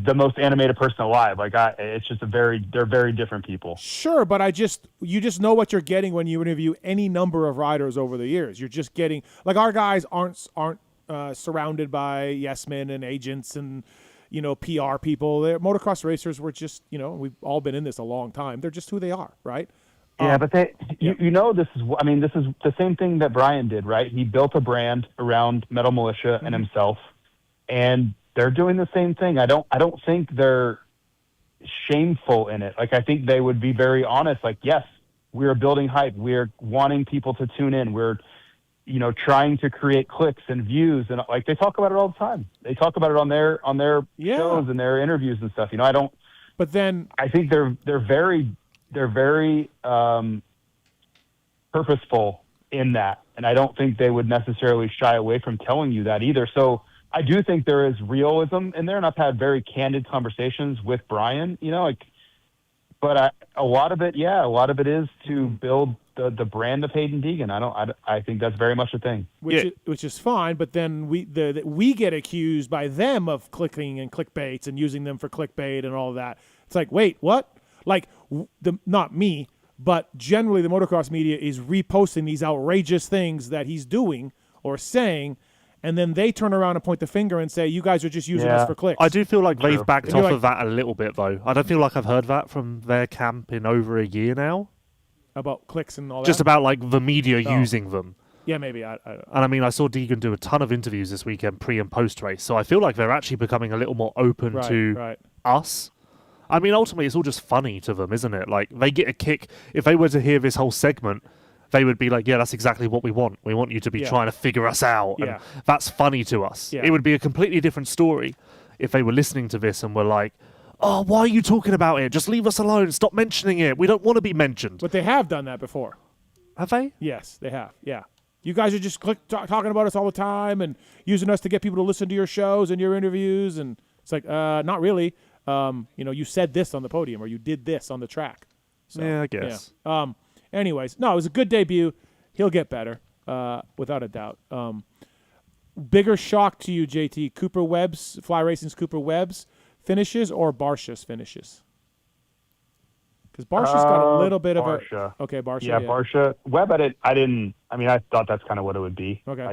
S3: the most animated person alive. Like, it's just they're very different people.
S1: Sure, but you just know what you're getting when you interview any number of riders over the years. You're just getting, like, our guys aren't surrounded by yes men and agents and PR people. Motocross racers were just, we've all been in this a long time. They're just who they are, right?
S3: Yeah, but this is the same thing that Brian did, right? He built a brand around Metal Militia and himself, and they're doing the same thing. I don't think they're shameful in it. Like, I think they would be very honest. Like, yes, we're building hype. We're wanting people to tune in. We're, trying to create clicks and views, and like they talk about it all the time. They talk about it on their shows and their interviews and stuff.
S1: But then
S3: I think they're very purposeful in that, and I don't think they would necessarily shy away from telling you that either. So I do think there is realism in there, and I've had very candid conversations with Brian. But a lot of it is to build the brand of Hayden Deegan. I think that's very much a thing.
S1: Which is fine, but then we get accused by them of clicking and clickbaits and using them for clickbait and all of that. It's like, wait, what? Like, not me, but generally the motocross media is reposting these outrageous things that he's doing or saying, and then they turn around and point the finger and say, you guys are just using us for clicks.
S2: I do feel like they've backed off of that a little bit, though. I don't feel like I've heard that from their camp in over a year now.
S1: About clicks and all that?
S2: Just about, like, the media using them.
S1: Yeah, maybe.
S2: And I mean, I saw Deegan do a ton of interviews this weekend, pre and post race. So I feel like they're actually becoming a little more open to us. I mean, ultimately, it's all just funny to them, isn't it? Like, they get a kick. If they were to hear this whole segment, they would be like, yeah, that's exactly what we want. We want you to be trying to figure us out. And that's funny to us.
S1: Yeah.
S2: It would be a completely different story if they were listening to this and were like, oh, why are you talking about it? Just leave us alone. Stop mentioning it. We don't want to be mentioned.
S1: But they have done that before.
S2: Have they?
S1: Yes, they have. Yeah. You guys are just talking about us all the time and using us to get people to listen to your shows and your interviews. And it's like, not really. You said this on the podium or you did this on the track. So,
S2: yeah, I guess.
S1: Yeah. Anyways, no, it was a good debut. He'll get better, without a doubt. Bigger shock to you, JT, Cooper Webb's, Fly Racing's Cooper Webb's finishes or Barsha's finishes? Because Barsha's got a little bit
S3: Barsha.
S1: of a... Okay, Barsha.
S3: Yeah, Barsha. Webb, I thought that's kind of what it would be.
S1: Okay.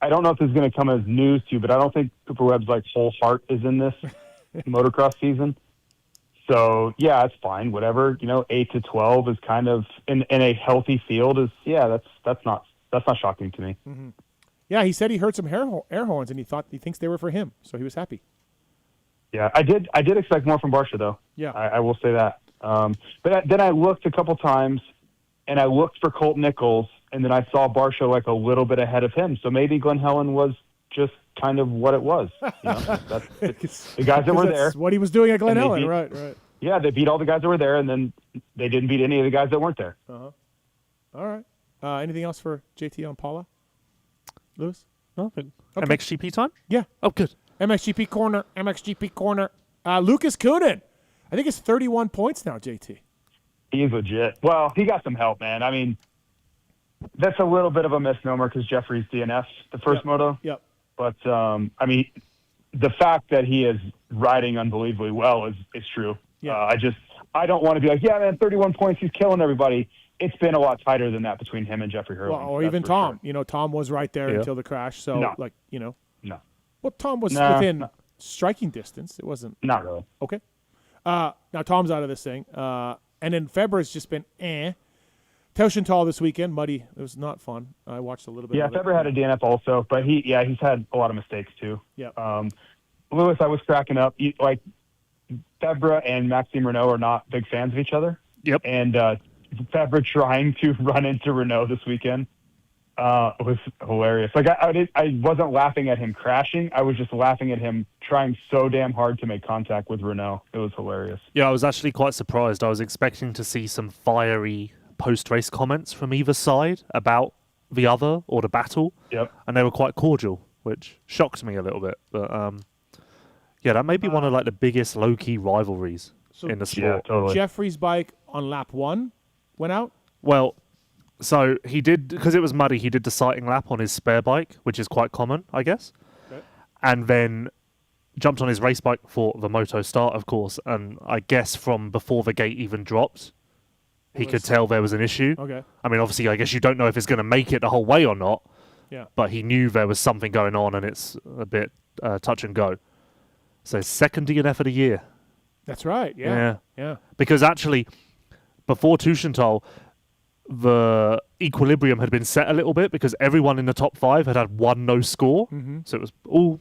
S3: I don't know if this is going to come as news to you, but I don't think Cooper Webb's whole heart is in this motocross season. So yeah, it's fine. Whatever, 8 to 12 is kind of in a healthy field that's not shocking to me.
S1: Mm-hmm. Yeah, he said he heard some air horns and he thinks they were for him, so he was happy.
S3: Yeah, I did expect more from Barsha though.
S1: Yeah,
S3: I will say that. But then I looked a couple times and I looked for Colt Nichols, and then I saw Barsha a little bit ahead of him. So maybe Glenn Helen was just kind of what it was. That's the guys that were there.
S1: What he was doing at Glen Helen, right.
S3: Yeah, they beat all the guys that were there, and then they didn't beat any of the guys that weren't there.
S1: Uh-huh. All right. Anything else for JT on Paula? Lewis?
S2: Nothing. Okay. MXGP time?
S1: Yeah.
S2: Oh, good.
S1: MXGP corner. Lucas Coonan. I think it's 31 points now, JT.
S3: He's legit. Well, he got some help, man. I mean, that's a little bit of a misnomer because Jeffrey's DNF the first moto.
S1: Yep.
S3: But, the fact that he is riding unbelievably well is true.
S1: Yeah.
S3: I don't want to be like, yeah, man, 31 points, he's killing everybody. It's been a lot tighter than that between him and Jeffrey Hurley.
S1: Well, or even Tom. Sure. Tom was right there until the crash. So,
S3: No.
S1: No. Well, Tom was within striking distance. It wasn't.
S3: Not really.
S1: Okay. Now, Tom's out of this thing. And then Febra's just been Teushenthal this weekend, muddy. It was not fun. I watched a little bit of it.
S3: Febra had a DNF also, but he's had a lot of mistakes too.
S1: Yeah.
S3: Lewis, I was cracking up. Febra and Maxime Renault are not big fans of each other.
S2: Yep.
S3: And Febra trying to run into Renault this weekend was hilarious. I wasn't laughing at him crashing. I was just laughing at him trying so damn hard to make contact with Renault. It was hilarious.
S2: Yeah, I was actually quite surprised. I was expecting to see some fiery post-race comments from either side about the other or the battle.
S3: Yep.
S2: And they were quite cordial, which shocked me a little bit. But that may be one of the biggest low-key rivalries in the sport.
S3: Yeah, totally.
S1: Jeffrey's bike on lap 1 went out?
S2: Well, so he did, because it was muddy, he did the sighting lap on his spare bike, which is quite common, I guess.
S1: Okay.
S2: And then jumped on his race bike for the moto start, of course. And I guess from before the gate even dropped, he could tell there was an issue.
S1: Okay.
S2: I mean, obviously, I guess you don't know if it's going to make it the whole way or not.
S1: Yeah.
S2: But he knew there was something going on, and it's a bit touch and go. So second DNF of the year.
S1: That's right. Yeah.
S2: Because actually, before Tuchenthal, the equilibrium had been set a little bit because everyone in the top 5 had one no score. So it was all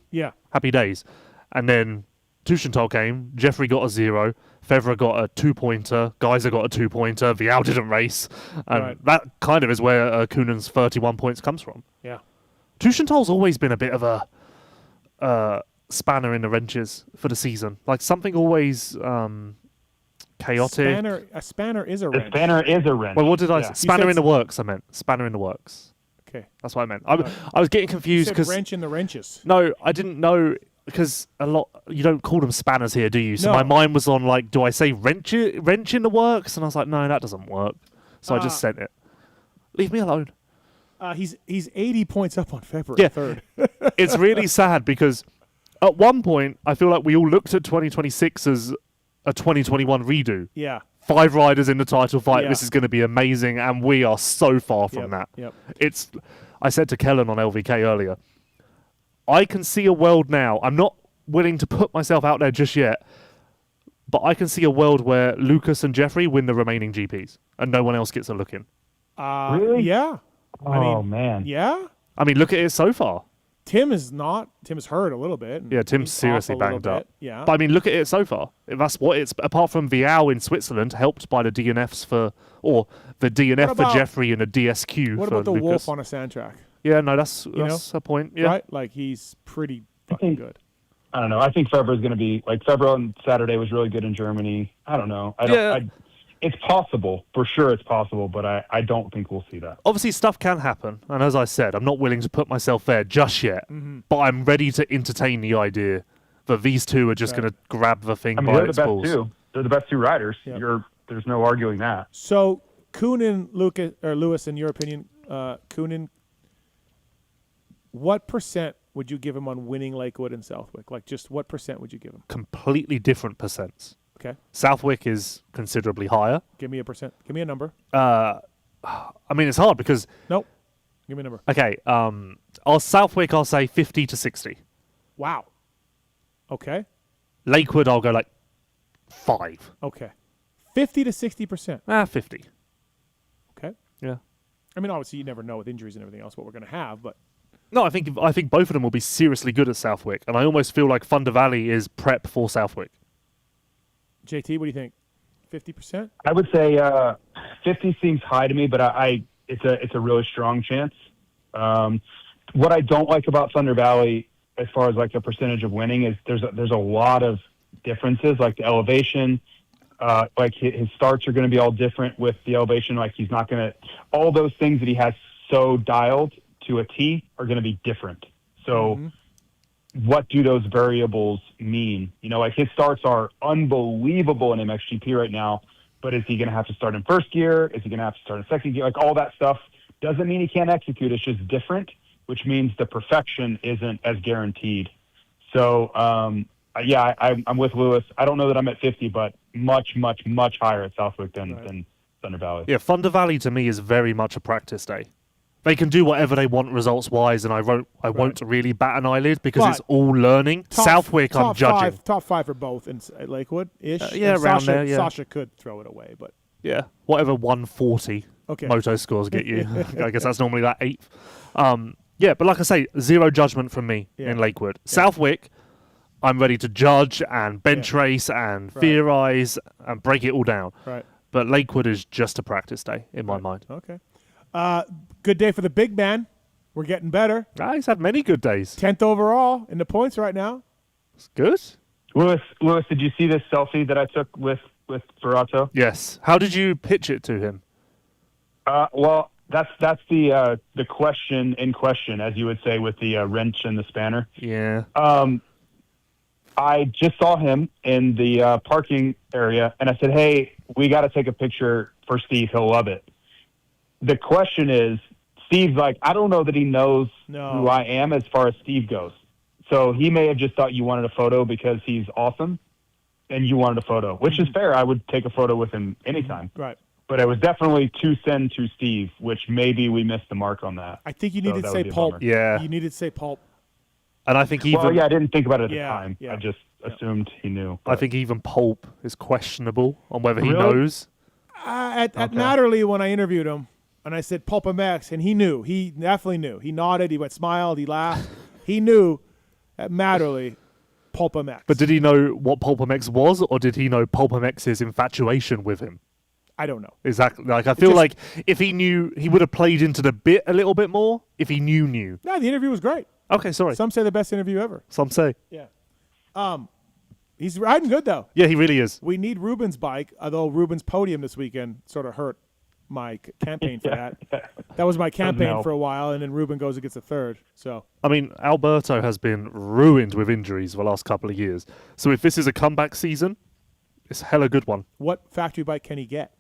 S2: happy days. And then Tuchenthal came, Jeffrey got a 0, Fevre got a 2-pointer, Geiser got a 2-pointer, Vial didn't race. And that kind of is where Koonen's 31 points comes from.
S1: Yeah.
S2: Tuchenthal's always been a bit of a spanner in the wrenches for the season. Like something always chaotic.
S1: A spanner is a wrench.
S3: A spanner is a wrench.
S2: Well, what did I say? Spanner in the works, I meant. Spanner in the works.
S1: Okay.
S2: That's what I meant. I was getting confused
S1: because wrench in the wrenches.
S2: No, I didn't know because you don't call them spanners here, do you? So
S1: No.
S2: my mind was on like, do I say wrench in the works? And I was like, no, that doesn't work. So I just sent it. Leave me alone.
S1: He's 80 points up on February 3rd.
S2: It's really sad because at one point I feel like we all looked at 2026 as a 2021 redo.
S1: Yeah.
S2: 5 riders in the title fight.
S1: Yeah.
S2: This is going to be amazing, and we are so far from that.
S1: Yep.
S2: I said to Kellen on LVK earlier, I can see a world now. I'm not willing to put myself out there just yet, but I can see a world where Lucas and Jeffrey win the remaining GPs, and no one else gets a look in.
S3: Really?
S1: Yeah.
S3: Oh, man.
S1: Yeah.
S2: I mean, look at it so far.
S1: Tim is not. Tim's hurt a little bit.
S2: Yeah, Tim's
S1: He's
S2: seriously
S1: off a little
S2: banged up.
S1: bit. Yeah.
S2: But I mean, look at it so far. That's what it's. Apart from Vial in Switzerland, helped by the DNFs or the DNF
S1: What about-
S2: for Jeffrey and a DSQ
S1: What
S2: for
S1: about the
S2: Lucas.
S1: Wolf on a sand track?
S2: Yeah, no, that's
S1: know?
S2: a point. Yeah.
S1: Right? Like he's pretty fucking good.
S3: I don't know. I think Fevre is going to be like Fevre on Saturday was really good in Germany. I don't know. It's possible for sure. It's possible, but I don't think we'll see that.
S2: Obviously, stuff can happen, and as I said, I'm not willing to put myself there just yet.
S1: Mm-hmm.
S2: But I'm ready to entertain the idea that these two are just going to grab the thing
S3: I mean,
S2: by
S3: they're the
S2: its
S3: best
S2: balls.
S3: two. They're the best two riders.
S1: Yep.
S3: There's no arguing that.
S1: So Koonen, Lewis, in your opinion, Koonen, what percent would you give him on winning Lakewood and Southwick? Like, just what percent would you give him?
S2: Completely different percents.
S1: Okay.
S2: Southwick is considerably higher.
S1: Give me a percent. Give me a number.
S2: I mean, it's hard because...
S1: Nope. Give me a number.
S2: Okay. Southwick, I'll say 50 to 60.
S1: Wow. Okay.
S2: Lakewood, I'll go like 5.
S1: Okay. 50 to 60%.
S2: 50.
S1: Okay.
S2: Yeah.
S1: I mean, obviously, you never know with injuries and everything else what we're going to have, but...
S2: No, I think both of them will be seriously good at Southwick, and I almost feel like Thunder Valley is prep for Southwick.
S1: JT, what do you think? 50%?
S3: I would say 50 seems high to me, but it's a really strong chance. What I don't like about Thunder Valley, as far as like the percentage of winning, is there's a lot of differences, like the elevation. Like his starts are going to be all different with the elevation. Like he's not going to all those things that he has so dialed to a T are going to be different. So. Mm-hmm. What do those variables mean? You know, like his starts are unbelievable in MXGP right now, but is he going to have to start in first gear? Is he going to have to start in second gear? Like all that stuff doesn't mean he can't execute. It's just different, which means the perfection isn't as guaranteed. So, I'm with Lewis. I don't know that I'm at 50, but much, much, much higher at Southwick than Thunder Valley.
S2: Yeah, Thunder Valley to me is very much a practice day. They can do whatever they want results-wise, and I won't really bat an eyelid because
S1: But
S2: it's all learning. Southwick, I'm judging.
S1: Top 5 for both in Lakewood-ish.
S2: Yeah,
S1: and
S2: around
S1: Sasha,
S2: there, yeah.
S1: Sasha could throw it away, but...
S2: Yeah, whatever 140 moto scores get you. I guess that's normally that 8th. Yeah, but like I say, zero judgment from me in Lakewood. Southwick, I'm ready to judge and bench race and theorize and break it all down.
S1: Right.
S2: But Lakewood is just a practice day in my mind.
S1: Okay. Good day for the big man. We're getting better.
S2: He's had many good days.
S1: 10th overall in the points right now.
S2: It's good.
S3: Lewis, did you see this selfie that I took with Ferrato?
S2: Yes. How did you pitch it to him?
S3: Well, that's the question in question, as you would say, with the wrench and the spanner.
S2: Yeah.
S3: I just saw him in the parking area, and I said, "Hey, we got to take a picture for Steve. He'll love it." The question is, Steve's like, I don't know that he knows who I am as far as Steve goes. So he may have just thought you wanted a photo because he's awesome, and you wanted a photo, which is fair. I would take a photo with him anytime.
S1: Right.
S3: But it was definitely too thin to Steve, which maybe we missed the mark on that.
S1: I think you needed to say Pulp.
S2: Yeah.
S1: You needed to say Pulp.
S2: And I think even...
S3: Well, yeah, I didn't think about it at
S1: Yeah,
S3: the time.
S1: yeah.
S3: I just assumed he knew.
S2: I think even Pulp is questionable on whether he
S3: Really?
S2: knows.
S1: At Matterly, when I interviewed him, and I said PulpMX, and he knew. He definitely knew. He nodded. He smiled. He laughed. He knew at Matterly, PulpMX.
S2: But did he know what PulpMX was, or did he know PulpMX's infatuation with him?
S1: I don't know.
S2: Exactly. Like, I feel like if he knew, he would have played into the bit a little bit more if he knew.
S1: No, the interview was great.
S2: Okay, sorry.
S1: Some say the best interview ever.
S2: Some say.
S1: Yeah. He's riding good, though.
S2: Yeah, he really is.
S1: We need Ruben's bike, although Ruben's podium this weekend sort of hurt my campaign for that. That was my campaign for a while, and then Ruben goes and gets a third. So
S2: I mean, Alberto has been ruined with injuries for the last couple of years. So if this is a comeback season, it's a hella good one.
S1: what factory bike can he get?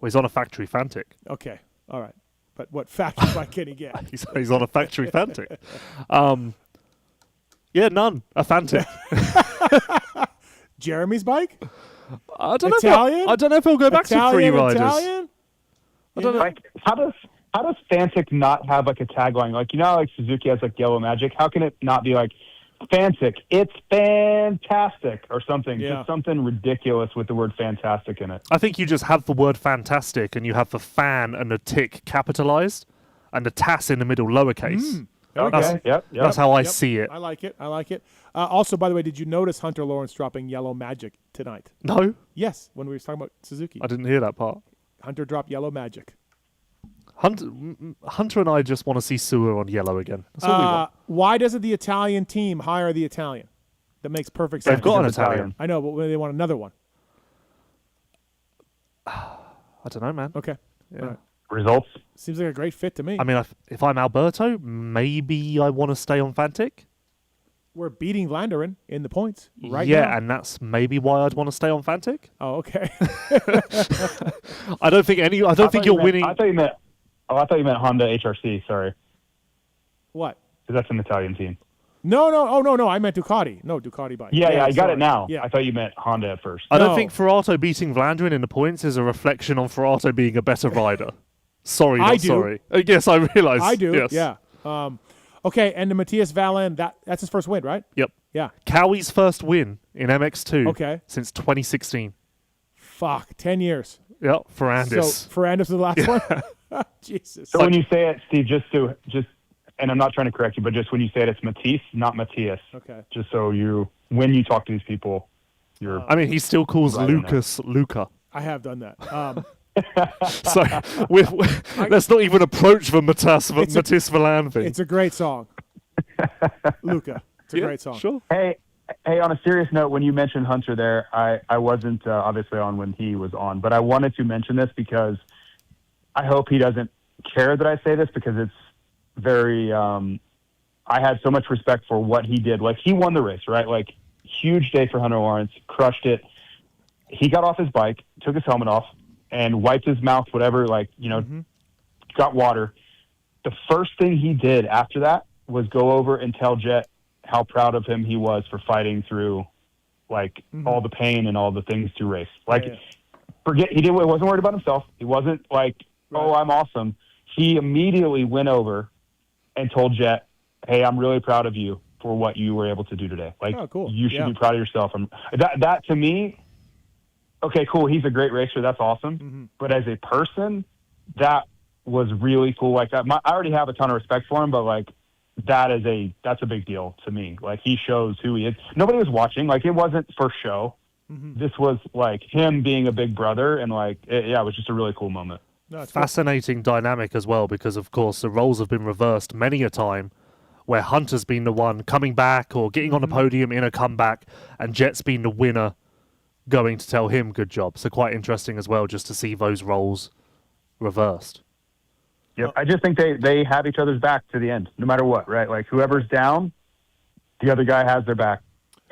S2: Well, he's on a factory Fantic.
S1: Okay. All right. But what factory bike can he get?
S2: He's on a factory Fantic. Yeah, none. A Fantic.
S1: Jeremy's bike?
S2: I don't know.
S1: Italian?
S2: I don't know if he'll go back to free riders.
S1: Italian?
S2: I don't know.
S3: Like, how does Fantic not have like a tagline? Like, you know how like Suzuki has like Yellow Magic? How can it not be like Fantic, it's fantastic or something?
S1: Yeah.
S3: Just something ridiculous with the word fantastic in it.
S2: I think you just have the word fantastic and you have the fan and the tick capitalized and the TAS in the middle lowercase.
S3: Okay. Yep.
S2: That's how I see it.
S1: I like it. I like it. Also, by the way, did you notice Hunter Lawrence dropping Yellow Magic tonight?
S2: No.
S1: Yes, when we were talking about Suzuki.
S2: I didn't hear that part.
S1: Hunter dropped Yellow Magic.
S2: Hunter and I just want to see Sewer on yellow again. That's all we want.
S1: Why doesn't the Italian team hire the Italian? That makes perfect sense.
S2: They've got an Italian.
S1: I know, but when they want another one.
S2: I don't know, man.
S1: Okay.
S2: Yeah.
S1: All right.
S3: Results?
S1: Seems like a great fit to me.
S2: I mean, if I'm Alberto, maybe I want to stay on Fantic.
S1: We're beating Vlanderen in the points right
S2: yeah,
S1: now.
S2: and that's maybe why I'd want to stay on Fantic.
S1: Oh, okay.
S2: I don't think you're winning.
S3: I thought you meant Honda HRC. Sorry.
S1: What?
S3: 'Cause that's an Italian team.
S1: No. Oh, no. I meant Ducati. No, Ducati bike.
S3: Yeah, I got
S1: sorry.
S3: it now.
S1: Yeah.
S3: I thought you meant Honda at first.
S2: I don't think Ferrato beating Vlanderen in the points is a reflection on Ferrato being a better rider. Sorry, not
S1: I do.
S2: sorry. Yes, I realise.
S1: I do.
S2: Yes.
S1: Yeah. Okay, and the Matthias Valen, that's his first win, right?
S2: Yep.
S1: Yeah.
S2: Cowie's first win in MX2
S1: Okay.
S2: since 2016.
S1: Fuck, 10 years.
S2: Yep, Ferrandis.
S1: So Ferrandis was the last one? Jesus.
S3: So when you say it, Steve, just and I'm not trying to correct you, but just when you say it, it's Matisse, not Matthias.
S1: Okay.
S3: Just so when you talk to these people, you're.
S2: I mean, he still calls
S3: right on
S2: Lucas Luca.
S1: I have done that.
S2: So let's not even approach the Matisse Valan thing.
S1: It's a great song. Luca. It's a great song.
S2: Sure.
S3: Hey, on a serious note, when you mentioned Hunter there, I wasn't obviously on when he was on, but I wanted to mention this because I hope he doesn't care that I say this because it's very, I had so much respect for what he did. Like, he won the race, right? Like, huge day for Hunter Lawrence, crushed it. He got off his bike, took his helmet off, and wiped his mouth, whatever, got water. The first thing he did after that was go over and tell Jet how proud of him he was for fighting through, all the pain and all the things to race. Forget, he wasn't worried about himself. He wasn't oh, I'm awesome. He immediately went over and told Jet, hey, I'm really proud of you for what you were able to do today.
S1: Oh, cool.
S3: You should be proud of yourself. And that to me, okay, cool. He's a great racer. That's awesome. But as a person, that was really cool. Like that, I already have a ton of respect for him, but that's a big deal to me. He shows who he is. Nobody was watching. It wasn't for show. This was him being a big brother, and it was just a really cool moment.
S1: No, it's
S2: fascinating dynamic as well, because of course the roles have been reversed many a time, where Hunter's been the one coming back or getting on the podium in a comeback, and Jet's been the winner, going to tell him good job. So quite interesting as well, just to see those roles reversed.
S3: Yep, I just think they have each other's back to the end, no matter what, right? Whoever's down, the other guy has their back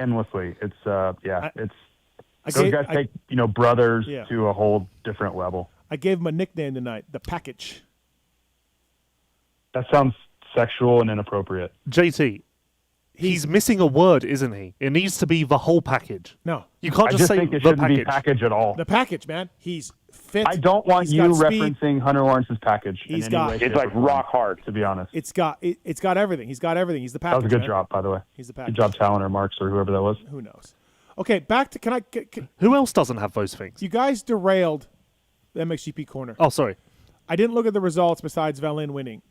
S3: endlessly. It's those guys take brothers to a whole different level.
S1: I gave him a nickname tonight, the Package.
S3: That sounds sexual and inappropriate.
S2: JT, He's missing a word, isn't he? It needs to be the whole package.
S1: No.
S2: You can't just say
S3: think it
S2: the
S3: shouldn't
S2: package.
S3: be package at all.
S1: The package, man. He's fit.
S3: I don't want
S1: He's
S3: you
S1: got speed.
S3: referencing Hunter Lawrence's package.
S1: He's
S3: in
S1: got-
S3: any way,
S1: It's
S3: shape,
S1: like
S3: or form,
S1: rock
S3: hard, to be honest.
S1: It's got everything. He's got everything. He's the package.
S3: That was a good
S1: man.
S3: job, by the way.
S1: He's the package.
S3: Good job, Tallon or Marks or whoever that was.
S1: Who knows? Okay, back to
S2: Who else doesn't have those things?
S1: You guys derailed the MXGP corner.
S2: Oh, sorry.
S1: I didn't look at the results besides Velin winning.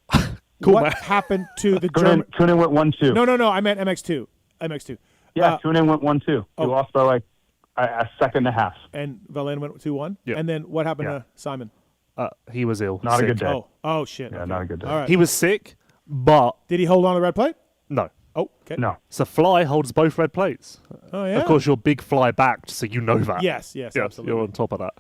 S2: Cool,
S1: what
S2: man.
S1: happened to the German?
S3: Kunin went 1-2.
S1: No. I meant MX2. MX2.
S3: Yeah, Kunin went 1-2. He lost by like a second and a half.
S1: And Velin went 2-1.
S2: Yeah.
S1: And then what happened to Simon?
S2: He was ill.
S3: Not a
S2: sick.
S3: good day.
S1: Oh shit.
S3: Yeah,
S1: okay.
S3: not a good day.
S1: All right.
S2: He was sick, but
S1: Did he hold on to the red plate?
S2: no.
S1: Oh, okay.
S3: No.
S2: So fly holds both red plates.
S1: Oh yeah.
S2: Of course, you're big fly backed, so you know that.
S1: Yes, absolutely.
S2: You're on top of that.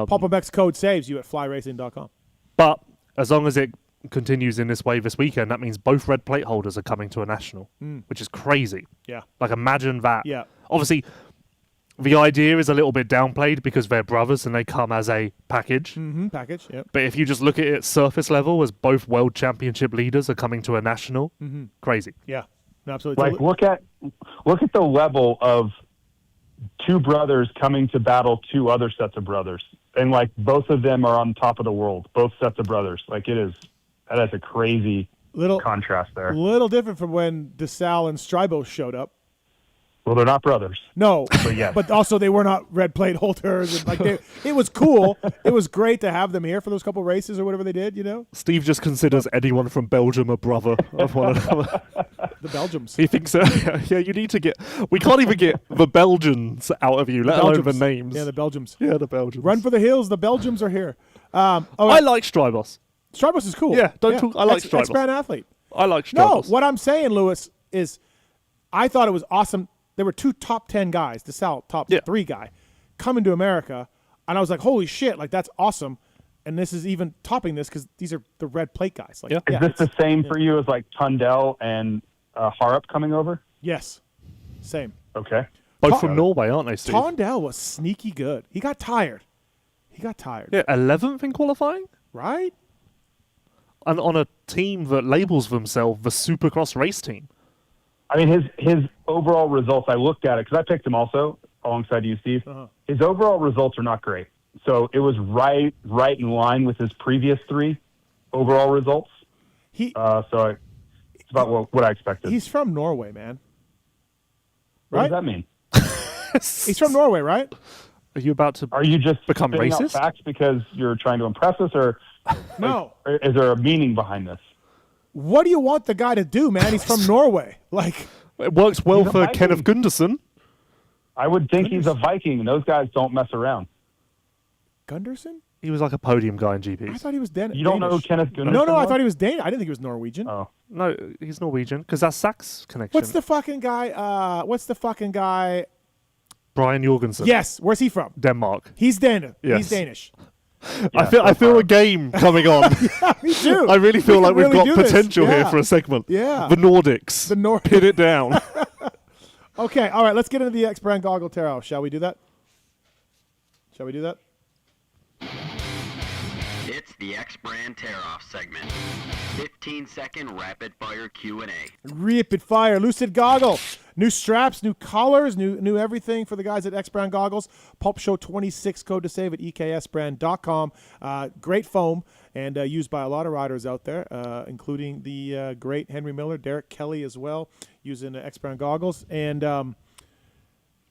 S1: PulpMX code saves you at flyracing.com.
S2: But as long as it continues in this way this weekend, that means both red plate holders are coming to a national, which is crazy.
S1: Yeah.
S2: Like, imagine that.
S1: Yeah.
S2: Obviously, the idea is a little bit downplayed because they're brothers and they come as a package.
S1: Mm-hmm. Package. Yep.
S2: But if you just look at it surface level, as both world championship leaders are coming to a national, crazy.
S1: Yeah. No, absolutely.
S3: Like look at the level of two brothers coming to battle two other sets of brothers, and like both of them are on top of the world. Both sets of brothers. Like that is a crazy contrast there.
S1: Little different from when DeSalle and Strybos showed up.
S3: Well, they're not brothers.
S1: No,
S3: but yes.
S1: But also they were not red plate holders. And like it was cool. It was great to have them here for those couple races or whatever they did. You know,
S2: Steve just considers anyone from Belgium a brother of one another.
S1: The Belgians.
S2: He thinks, yeah, you need to get. We can't even get the Belgians out of you, let alone the names.
S1: Yeah, the Belgians.
S2: Yeah, the Belgians.
S1: Run for the hills. The Belgians are here.
S2: I like Strybos.
S1: Strybos is cool.
S2: Yeah, talk. I like Strybos.
S1: Ex-brand athlete.
S2: I like Strybos.
S1: No, what I'm saying, Lewis, is I thought it was awesome. There were two top 10 guys, DeSalle top 3 guy, coming to America, and I was like, holy shit, like that's awesome. And this is even topping this because these are the red plate guys. Like,
S3: Is this the same for you as like Tundell and Harrup coming over?
S1: Yes, same.
S3: Okay.
S2: Both from Norway, aren't they, Steve?
S1: Tondell was sneaky good. He got tired.
S2: Yeah, 11th in qualifying?
S1: Right?
S2: And on a team that labels themselves the Supercross race team.
S3: I mean, his overall results, I looked at it because I picked him also alongside you, Steve. His overall results are not great. So it was right in line with his previous 3 overall results. It's about what I expected.
S1: He's from Norway, man.
S3: What
S1: Right?
S3: does that mean?
S1: He's from Norway, right?
S2: Are you about to
S3: Are you just
S2: become
S3: spitting out
S2: racist?
S3: facts because you're trying to impress us, or
S1: No.
S3: is there a meaning behind this?
S1: What do you want the guy to do, man? He's from Norway. Like,
S2: it works well
S3: He's a
S2: for
S3: Viking.
S2: Kenneth Gunderson.
S3: I would think he's a Viking, and those guys don't mess around.
S1: Gunderson?
S2: He was like a podium guy in GPs.
S1: I thought he was Danish.
S3: You don't know who Kenneth Gunderson
S1: No, I
S3: was?
S1: thought he was Danish. I didn't think he was Norwegian.
S3: Oh.
S2: No, he's Norwegian because that's Sax's connection.
S1: What's the fucking guy?
S2: Brian Jorgensen.
S1: Yes. Where's he from?
S2: Denmark.
S1: He's Danish.
S2: Yes.
S1: He's Danish.
S2: I feel a game coming on.
S1: Yeah, me too.
S2: I really feel
S1: We
S2: like
S1: can
S2: we've
S1: really
S2: got
S1: do this.
S2: potential here
S1: Yeah.
S2: for a segment.
S1: Yeah.
S2: The Nordics. Pin it down.
S1: Okay. All right. Let's get into the X-Brand goggle tear-off. Shall we do that?
S18: It's the X-Brand Tear-Off segment. 15-second rapid-fire Q&A.
S1: Rapid fire, Lucid Goggle. New straps, new collars, new everything for the guys at X-Brand Goggles. Pulp Show 26 code to save at EKSbrand.com. Great foam and used by a lot of riders out there, including the great Henry Miller, Derek Kelly as well, using X-Brand Goggles. And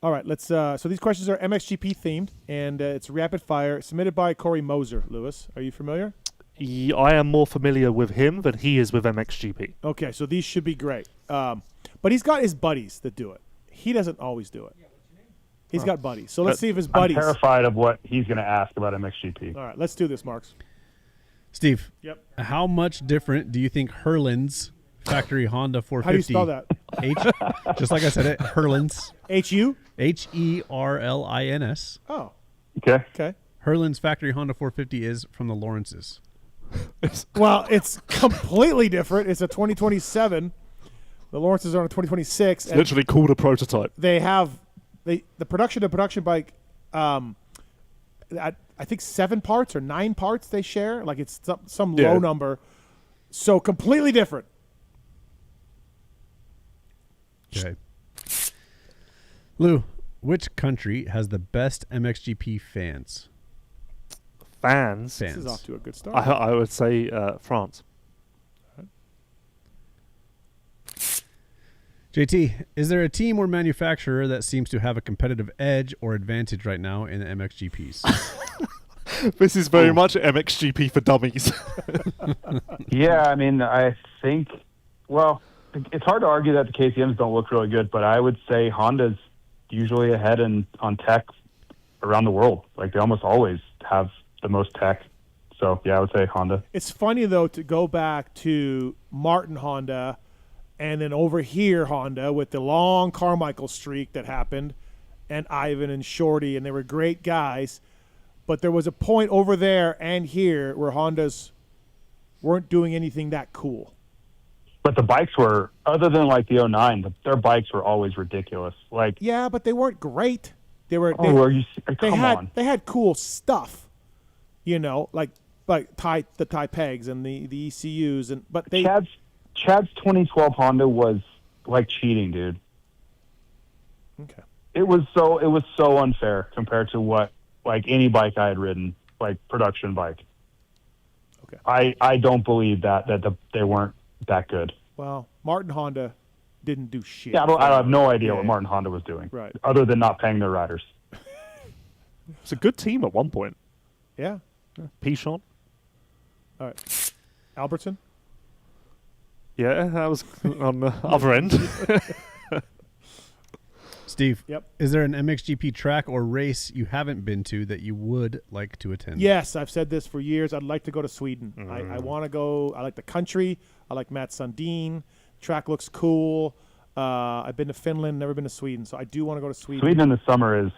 S1: all right, let's. So these questions are MXGP themed, and it's rapid fire, submitted by Corey Moser. Lewis, are you familiar?
S2: I am more familiar with him than he is with MXGP.
S1: Okay, so these should be great. But he's got his buddies that do it. He doesn't always do it. He's got buddies. So let's see if his buddies.
S3: I'm terrified of what he's going to ask about MXGP.
S1: All right, let's do this, Marks.
S4: Steve.
S1: Yep.
S4: How much different do you think Herlin's factory Honda 450?
S1: How do you spell that?
S4: Just like I said it, Herlin's.
S1: H-U?
S4: Herlins.
S1: Oh.
S3: Okay.
S4: Herlin's factory Honda 450 is from the Lawrences.
S1: Well, it's completely different. It's a 2027. The Lawrences are on a 2026.
S2: It's literally called a prototype.
S1: They have the production bike. I think 7 parts or 9 parts they share. Like it's some low number. So completely different.
S4: Lou, which country has the best MXGP fans?
S2: Fans?
S1: This is off to a good start.
S2: I would say France.
S4: JT, is there a team or manufacturer that seems to have a competitive edge or advantage right now in the MXGPs?
S2: This is very much MXGP for dummies.
S3: Yeah, I mean, I think, well, it's hard to argue that the KTMs don't look really good, but I would say Honda's usually ahead on tech around the world. Like, they almost always have the most tech. So, yeah, I would say Honda.
S1: It's funny, though, to go back to Martin Honda and then over here Honda with the long Carmichael streak that happened, and Ivan and Shorty, and they were great guys. But there was a point over there and here where Hondas weren't doing anything that cool.
S3: But the bikes were, other than like the 09, their bikes were always ridiculous. Like,
S1: yeah, but they weren't great. They were. They had cool stuff, you know, like the tie pegs and the ECUs, and but they.
S3: Chad's 2012 Honda was like cheating, dude.
S1: Okay.
S3: It was so unfair compared to what like any bike I had ridden, like production bike.
S1: Okay.
S3: I don't believe that they weren't that good.
S1: Well, Martin Honda didn't do shit.
S3: Yeah, I have no idea what Martin Honda was doing,
S1: right?
S3: Other than not paying their riders.
S2: It's a good team at one point.
S1: Yeah.
S2: Pichon.
S1: All right. Albertson.
S2: Yeah, that was on the other end.
S4: Steve,
S1: Yep.
S4: Is there an MXGP track or race you haven't been to that you would like to attend?
S1: Yes, I've said this for years. I'd like to go to Sweden. I want to go. I like the country. I like Mats Sundin. Track looks cool. I've been to Finland, never been to Sweden, so I do want to go to Sweden.
S3: Sweden in the summer is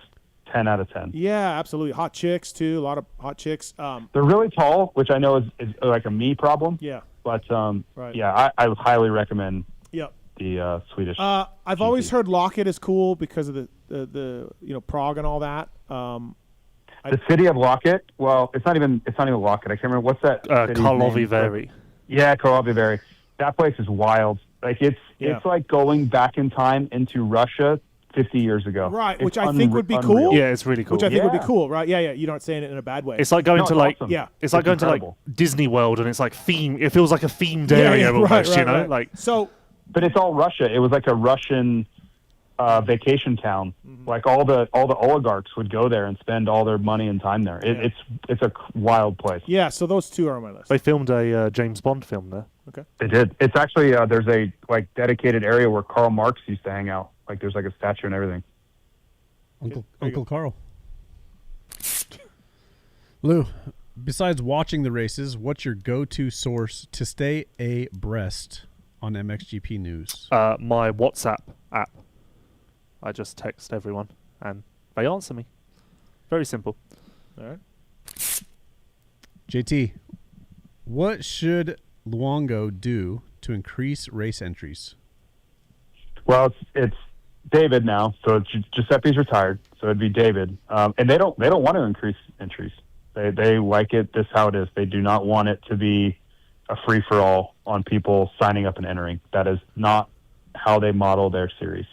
S3: 10 out of 10.
S1: Yeah, absolutely. Hot chicks, too. A lot of hot chicks.
S3: They're really tall, which I know is like a me problem.
S1: Yeah.
S3: But,
S1: right.
S3: yeah, I would highly recommend
S1: Yep.
S3: the Swedish.
S1: I've always heard Lockett is cool because of the Prague and all that.
S3: The city of Lockett. Well, it's not even Lockett. I can't remember what's that.
S2: Karlovy Vary.
S3: Yeah, Karlovy Vary. That place is wild. Like it's like going back in time into Russia 50 years ago.
S1: Right,
S3: It's
S1: which I think would be cool.
S3: unreal.
S2: Yeah, it's really cool.
S1: Which I think would be cool, right? Yeah, yeah. You're not saying it in a bad way.
S2: It's like going to like
S3: awesome.
S1: Yeah.
S2: It's like going
S3: incredible.
S2: to like Disney World, and it's like theme. It feels like a themed area almost, you know, like.
S1: So,
S3: but it's all Russia. It was like a Russian vacation town. Like all the oligarchs would go there and spend all their money and time there. It's a wild place.
S1: Yeah, so those two are on my list.
S2: They filmed a James Bond film there.
S1: Okay.
S3: They did. It's actually there's a like dedicated area where Karl Marx used to hang out. Like there's like a statue and everything.
S4: Uncle Carl. Lou, besides watching the races, what's your go-to source to stay abreast on MXGP news?
S2: My WhatsApp app. I just text everyone, and they answer me. Very simple.
S1: All right.
S4: JT, what should Luongo do to increase race entries?
S3: Well, it's David now, so Giuseppe's retired, so it'd be David. And they don't want to increase entries. They like it this how it is. They do not want it to be a free for all on people signing up and entering. That is not how they model their series.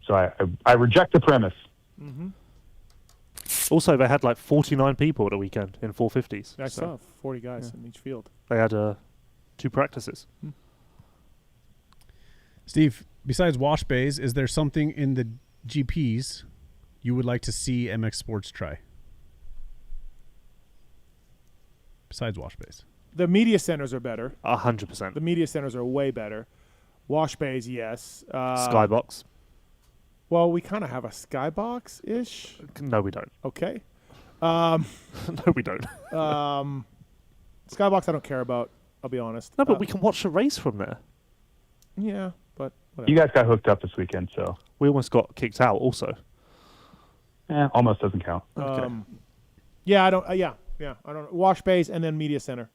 S3: So I reject the premise.
S1: Mm-hmm.
S2: Also, they had like 49 people at the weekend in 450s.
S1: I saw 40 guys in each field.
S2: They had 2 practices.
S4: Steve, besides wash bays, is there something in the GPs you would like to see MX Sports try? Besides wash bays.
S1: The media centers are better.
S2: 100%.
S1: The media centers are way better. Wash bays, yes.
S2: Skybox.
S1: Well, we kind of have a skybox-ish.
S2: No, we don't.
S1: Okay.
S2: No, we don't.
S1: Skybox I don't care about, I'll be honest.
S2: No, but we can watch the race from there.
S1: Yeah, but whatever.
S3: You guys got hooked up this weekend, so.
S2: We almost got kicked out also.
S3: Almost doesn't count.
S2: Okay.
S1: Yeah, I don't. I don't. Wash bays and then media center.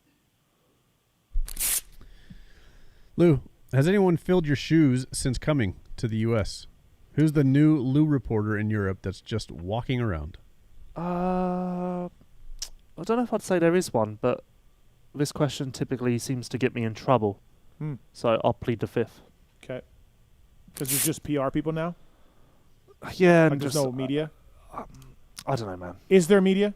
S4: Lou, has anyone filled your shoes since coming to the U.S.? Who's the new Lou reporter in Europe that's just walking around?
S2: I don't know if I'd say there is one, but this question typically seems to get me in trouble. So I'll plead the fifth.
S1: Okay. Because there's just PR people now?
S2: Yeah,
S1: Like
S2: and
S1: there's
S2: just
S1: no media.
S2: I don't know, man.
S1: Is there media?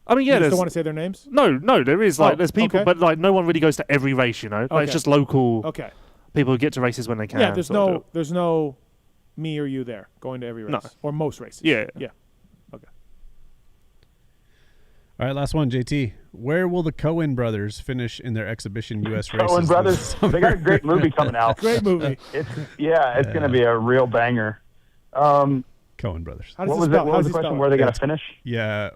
S2: I mean, yeah,
S1: You just
S2: there's.
S1: don't want to say their names.
S2: No, there is there's people,
S1: okay.
S2: but like no one really goes to every race. You know, like
S1: Okay.
S2: it's just local.
S1: Okay.
S2: People who get to races when they can.
S1: Yeah, there's
S2: sort of
S1: no
S2: do it.
S1: there's no me or you there going to every race
S2: No.
S1: or most races.
S2: Yeah.
S1: Yeah. Okay.
S4: All right, last one, JT. Where will the Cohen brothers finish in their exhibition U.S. races?
S3: Coen
S4: this
S3: Brothers,
S4: summer?
S3: they got a great movie coming out.
S1: Great movie.
S3: It's going to be a real banger.
S4: Coen brothers.
S1: How does
S3: What
S1: he
S3: was
S1: spell?
S3: it? What
S1: How
S3: was
S1: does
S3: the
S1: he spell
S3: question?
S1: it?
S3: Where are they going to finish?
S4: Yeah.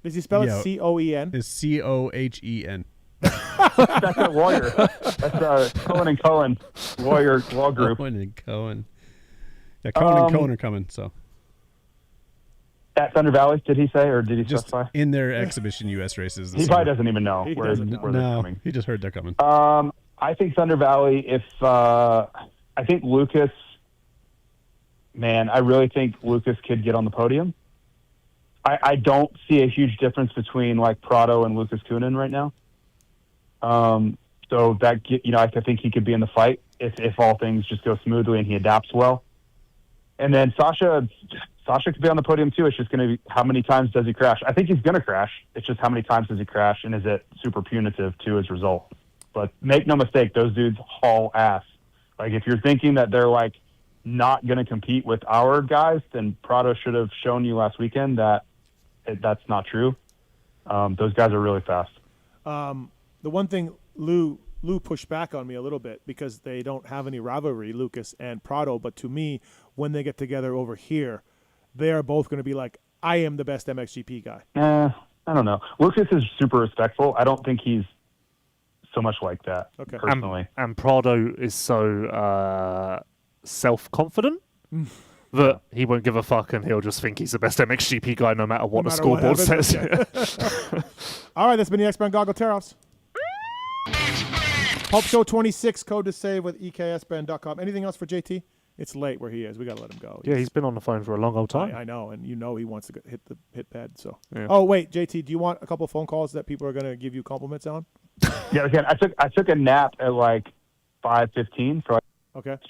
S1: Does he spell
S4: Yeah.
S1: it C-O-E-N?
S4: It's C-O-H-E-N.
S3: That's a Warrior. That's Cohen and Cohen Warrior Law Group.
S4: Cohen and Cohen. Yeah, Cohen and Cohen are coming, so.
S3: At Thunder Valley, did he say, or did he
S4: Just
S3: specify?
S4: in their exhibition U.S. races.
S3: He probably doesn't even know where they're coming.
S4: He just heard they're coming.
S3: I think Thunder Valley, I think Lucas, man, I really think Lucas could get on the podium. I don't see a huge difference between like Prado and Lucas Kunin right now. So that, I think he could be in the fight if all things just go smoothly and he adapts well. And then Sasha could be on the podium too. It's just going to be how many times does he crash? I think he's going to crash. It's just how many times does he crash, and is it super punitive to his result? But make no mistake, those dudes haul ass. Like if you're thinking that they're like not going to compete with our guys, then Prado should have shown you last weekend that that's not true. Those guys are really fast.
S1: The one thing Lou pushed back on me a little bit because they don't have any rivalry, Lucas and Prado. But to me, when they get together over here, they are both going to be like, I am the best MXGP guy.
S3: I don't know. Lucas is super respectful. I don't think he's so much like that, personally.
S2: And Prado is so self-confident that he won't give a fuck and he'll just think he's the best MXGP guy no matter what the scoreboard says.
S1: All right, that's been the X-Brand Goggle Tear-Offs. Pulp Show 26, code to save with EKSBand.com. Anything else for JT? It's late where he is. We got to let him go.
S2: Yeah, he's been on the phone for a long old time.
S1: I know, and he wants to hit pad. So.
S2: Yeah.
S1: Oh, wait, JT, do you want a couple of phone calls that people are going to give you compliments on?
S3: Yeah, again, I took a nap at like 5:15 for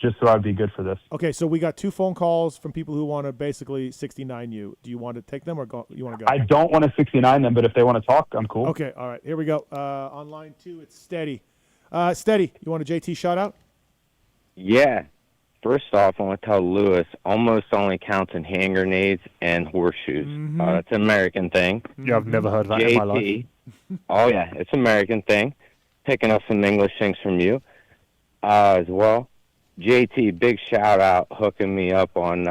S3: just so I'd be good for this.
S1: Okay, so we got 2 phone calls from people who want to basically 69 you. Do you want to take them or you want to go?
S3: I don't want to 69 them, but if they want to talk, I'm cool.
S1: Okay, all right, here we go. On line 2, it's Steady. Steady, you want a JT shout out?
S7: Yeah. First off, I want to tell Lewis, almost only counts in hand grenades and horseshoes. It's an American thing.
S2: Yeah, I've never heard that in my life.
S7: Oh, yeah, it's an American thing. Picking up some English things from you as well. JT, big shout-out hooking me up on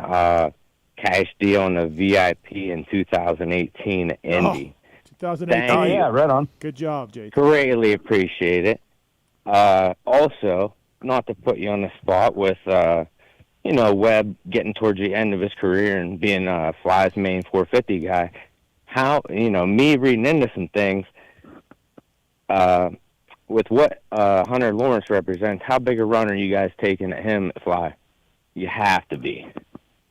S7: cash deal on the VIP in 2018 Indy.
S1: 2018.
S7: Oh, yeah,
S3: right on.
S1: Good job, JT.
S7: Greatly appreciate it. Also, not to put you on the spot with, Webb getting towards the end of his career and being Fly's main 450 guy, how, me reading into some things, with what Hunter Lawrence represents, how big a run are you guys taking at him at Fly? You have to be.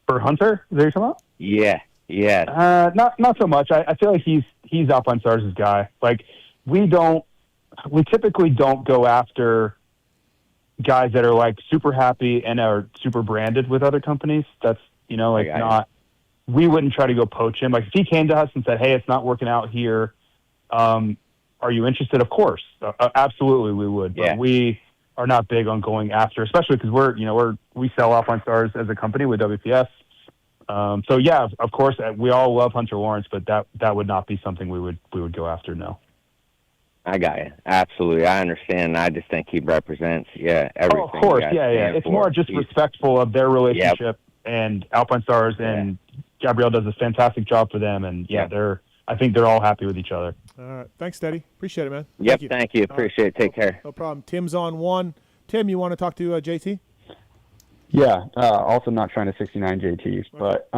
S3: For Hunter? Is that what you're talking about?
S7: Yeah, yeah.
S3: Not so much. I feel like he's Alpine Stars' guy. Like, we typically don't go after guys that are like super happy and are super branded with other companies. That's, we wouldn't try to go poach him. Like if he came to us and said, hey, it's not working out here. Are you interested? Of course. Absolutely. We would, but we are not big on going after, especially because we sell Alpine Stars as a company with WPS. So yeah, of course we all love Hunter Lawrence, but that would not be something we would go after. No.
S7: I got you. Absolutely. I understand. I just think he represents, everything.
S3: Oh, of course. Yeah. It's more just respectful of their relationship and Alpine Stars, and Gabrielle does a fantastic job for them. And I think they're all happy with each other.
S1: All right. Thanks, Steady. Appreciate it, man.
S7: Yep. Thank you. Appreciate it. Take care.
S1: No problem. Tim's on 1. Tim, you want to talk to JT?
S9: Yeah. Also not trying to 69 JT, but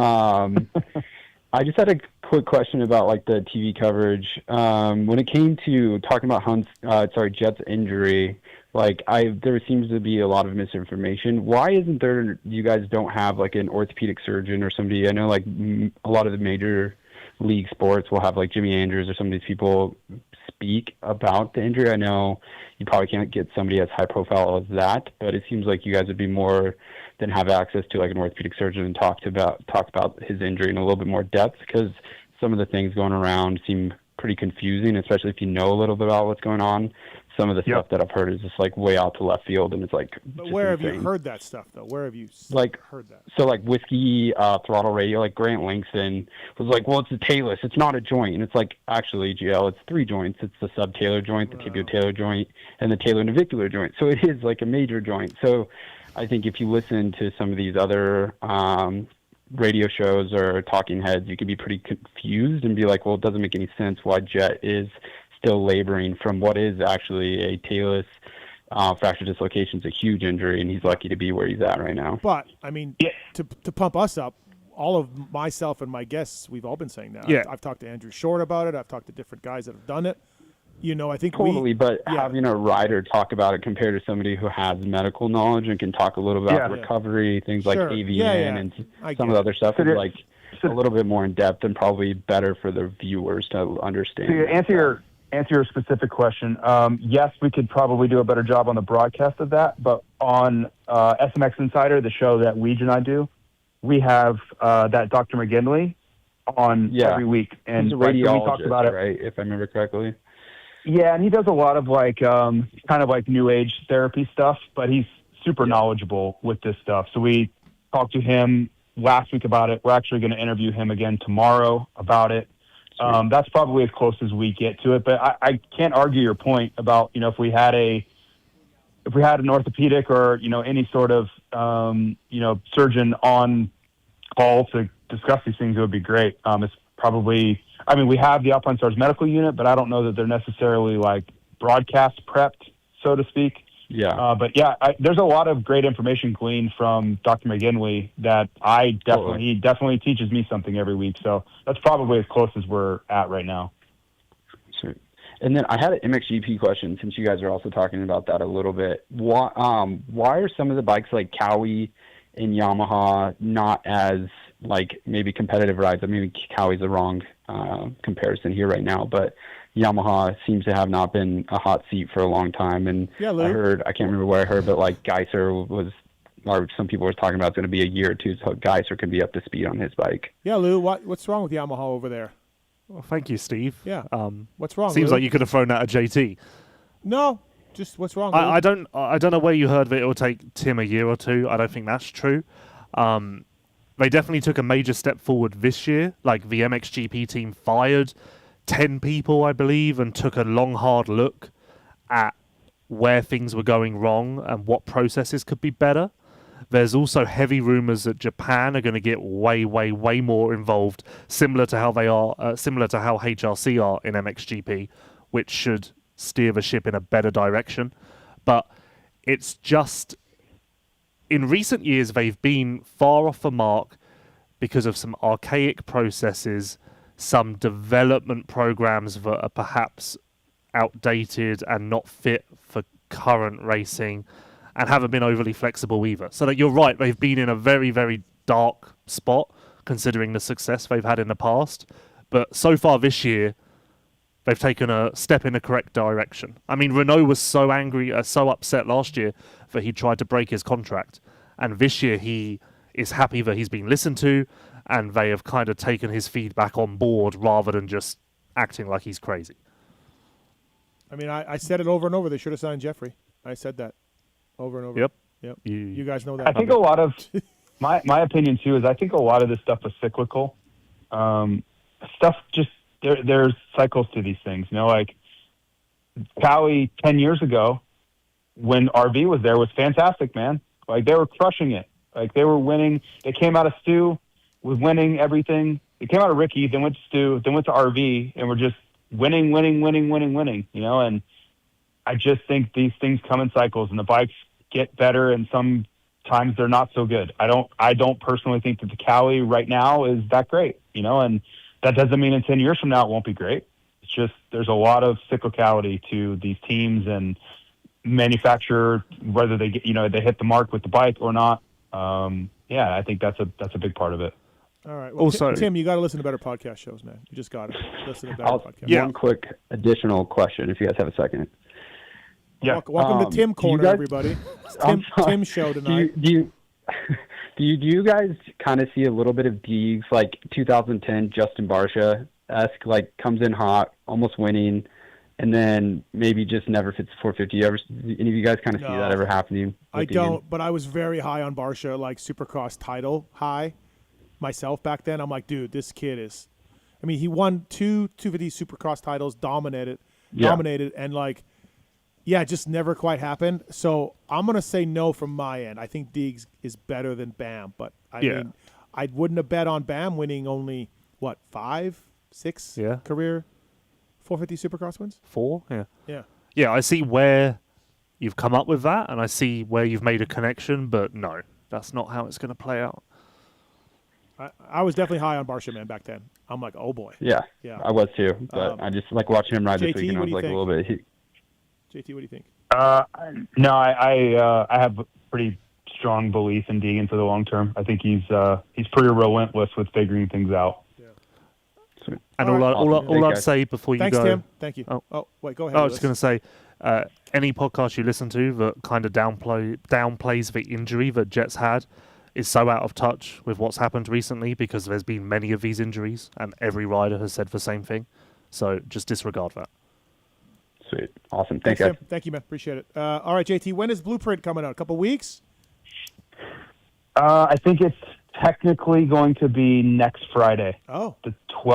S9: I just had a quick question about like the TV coverage. When it came to talking about Jet's injury, there seems to be a lot of misinformation. Why isn't there? You guys don't have like an orthopedic surgeon or somebody? I know like a lot of the major league sports will have like Jimmy Andrews or some of these people speak about the injury. I know you probably can't get somebody as high profile as that, but it seems like you guys would be more than have access to like an orthopedic surgeon and talk about his injury in a little bit more depth, because some of the things going around seem pretty confusing, especially if you know a little bit about what's going on. Some of the stuff that I've heard is just like way out to left field, and it's like.
S1: But where have you heard that stuff though? Where have you heard that?
S9: So like Whiskey Throttle Radio, like Grant Langston was like, well, it's a talus, it's not a joint, and it's like actually GL, it's 3 joints. It's the subtalar joint, the tibiotalar joint, and the talar navicular joint. So it is like a major joint. So I think if you listen to some of these other radio shows or talking heads, you can be pretty confused and be like, well, it doesn't make any sense why Jet is still laboring from what is actually a talus fracture dislocation. Is a huge injury, and he's lucky to be where he's at right now.
S1: But I mean, to pump us up, all of myself and my guests, we've all been saying that.
S9: Yeah.
S1: I've talked to Andrew Short about it. I've talked to different guys that have done it. You know, I think
S9: but having a rider talk about it compared to somebody who has medical knowledge and can talk a little bit about recovery, things like AVN and some of the other stuff is like a little bit more in depth and probably better for the viewers to understand.
S3: To answer your specific question, yes, we could probably do a better job on the broadcast of that, but on SMX Insider, the show that Weege and I do, we have that Dr. McGinley on every week. And
S9: he's a
S3: we
S9: radiologist,
S3: talked about it,
S9: right, if I remember correctly?
S3: Yeah, and he does a lot of like kind of like new age therapy stuff, but he's super knowledgeable with this stuff. So we talked to him last week about it. We're actually going to interview him again tomorrow about it. That's probably as close as we get to it, but I can't argue your point about, you know, if we had an orthopedic or, you know, any sort of, you know, surgeon on call to discuss these things, it would be great. It's probably, I mean, we have the Alpine Stars medical unit, but I don't know that they're necessarily like broadcast prepped, so to speak.
S9: Yeah.
S3: But yeah, there's a lot of great information gleaned from Dr. McGinley that he definitely teaches me something every week. So that's probably as close as we're at right now.
S9: Sweet. And then I had an MXGP question, since you guys are also talking about that a little bit. Why are some of the bikes like Cowie and Yamaha not as like maybe competitive rides? I mean, Cowie's the wrong comparison here right now, but Yamaha seems to have not been a hot seat for a long time. And I can't remember where I heard, but like Geiser was, or some people were talking about it's going to be a year or two, so Geiser could be up to speed on his bike.
S1: Yeah, Lou, what's wrong with Yamaha over there?
S2: Well, thank you, Steve.
S1: Yeah. What's wrong?
S2: Seems
S1: Lou?
S2: like you could have thrown that at JT.
S1: No, just what's wrong?
S2: I don't know where you heard that it will take Tim a year or two. I don't think that's true. They definitely took a major step forward this year. Like the MXGP team fired 10 people, I believe, and took a long, hard look at where things were going wrong and what processes could be better. There's also heavy rumors that Japan are going to get way, way, way more involved, similar to how HRC are in MXGP, which should steer the ship in a better direction. But it's just, in recent years, they've been far off the mark because of some archaic processes, some development programs that are perhaps outdated and not fit for current racing, and haven't been overly flexible either. So that you're right, they've been in a very, very dark spot considering the success they've had in the past. But so far this year, they've taken a step in the correct direction. I mean, Renault was so angry, so upset last year that he tried to break his contract. And this year he is happy that he's been listened to, and they have kind of taken his feedback on board rather than just acting like he's crazy.
S1: I mean, I said it over and over. They should have signed Jeffrey. I said that over and over.
S2: Yep.
S1: You guys know that.
S3: I think a lot of my opinion too is I think a lot of this stuff is cyclical. Stuff just there's cycles to these things. You know, like Cowie 10 years ago when RV was there was fantastic, man. Like they were crushing it. Like they were winning. They came out of Stu with winning everything. They came out of Ricky, then went to Stu, then went to RV, and were just winning. You know, and I just think these things come in cycles, and the bikes get better, and sometimes they're not so good. I don't personally think that the Cowie right now is that great, you know, and that doesn't mean in 10 years from now it won't be great. It's just there's a lot of cyclicality to these teams and manufacturer, whether they get, you know, they hit the mark with the bike or not. Yeah, I think that's a big part of it.
S1: All right. Well, also, Tim, you got to listen to better podcast shows, man. You just got to listen to better podcasts.
S9: One quick additional question, if you guys have a second.
S1: Yeah. Welcome to Tim Corner, everybody. It's Tim's show tonight.
S9: do you guys kind of see a little bit of Deegs like 2010 Justin Barcia-esque, like comes in hot, almost winning, and then maybe just never fits the 450? Any of you guys kind of see that ever happening?
S1: I don't, but I was very high on Barcia, like Supercross title high myself back then. I'm like, dude, this kid is. I mean, he won 250 Supercross titles, dominated, and like, yeah, it just never quite happened. So I'm gonna say no from my end. I think Deegs is better than Bam, but I mean, I wouldn't have bet on Bam winning only 5, 6 career 450 Supercross wins.
S2: 4,
S1: yeah.
S2: I see where you've come up with that, and I see where you've made a connection, but no, that's not how it's going to play out.
S1: I was definitely high on Barcia, man, back then. I'm like, oh boy.
S9: Yeah, I was too. But I just like watching him ride this weekend. I was like a little bit.
S1: JT, what do you think?
S3: No, I have a pretty strong belief in Deegan for the long term. I think he's pretty relentless with figuring things out.
S2: And all I'd say before you
S1: Thanks,
S2: go.
S1: Tim. Thank you. Oh, wait, go ahead.
S2: I was just going to say, any podcast you listen to that kind of downplays the injury that Jets had is so out of touch with what's happened recently, because there's been many of these injuries, and every rider has said the same thing. So just disregard that.
S9: Sweet. Awesome. Thanks, guys.
S1: Tim. Thank you, man. Appreciate it. All right, JT, when is Blueprint coming out? A couple weeks?
S3: I think it's technically going to be next Friday.
S1: Oh.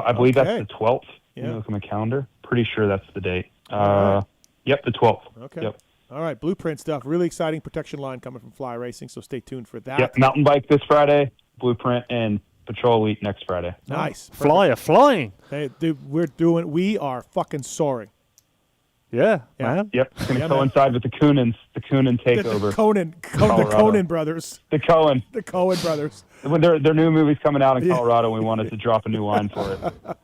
S3: I believe that's the 12th.
S1: Yeah.
S3: Look at my calendar. Pretty sure that's the date. Yep, the 12th.
S1: Okay.
S3: Yep.
S1: All right, Blueprint stuff. Really exciting protection line coming from Fly Racing, so stay tuned for that.
S3: Yep, mountain bike this Friday, Blueprint, and Patrol Elite next Friday.
S1: Nice.
S2: Flyer flying.
S1: Hey, dude, we are fucking soaring.
S2: Yeah, man.
S3: Yep, it's going to coincide with the Coonan takeover.
S1: The Conan brothers.
S3: The Cohen
S1: brothers.
S3: When their new movie's coming out in Colorado, we wanted to drop a new line for it.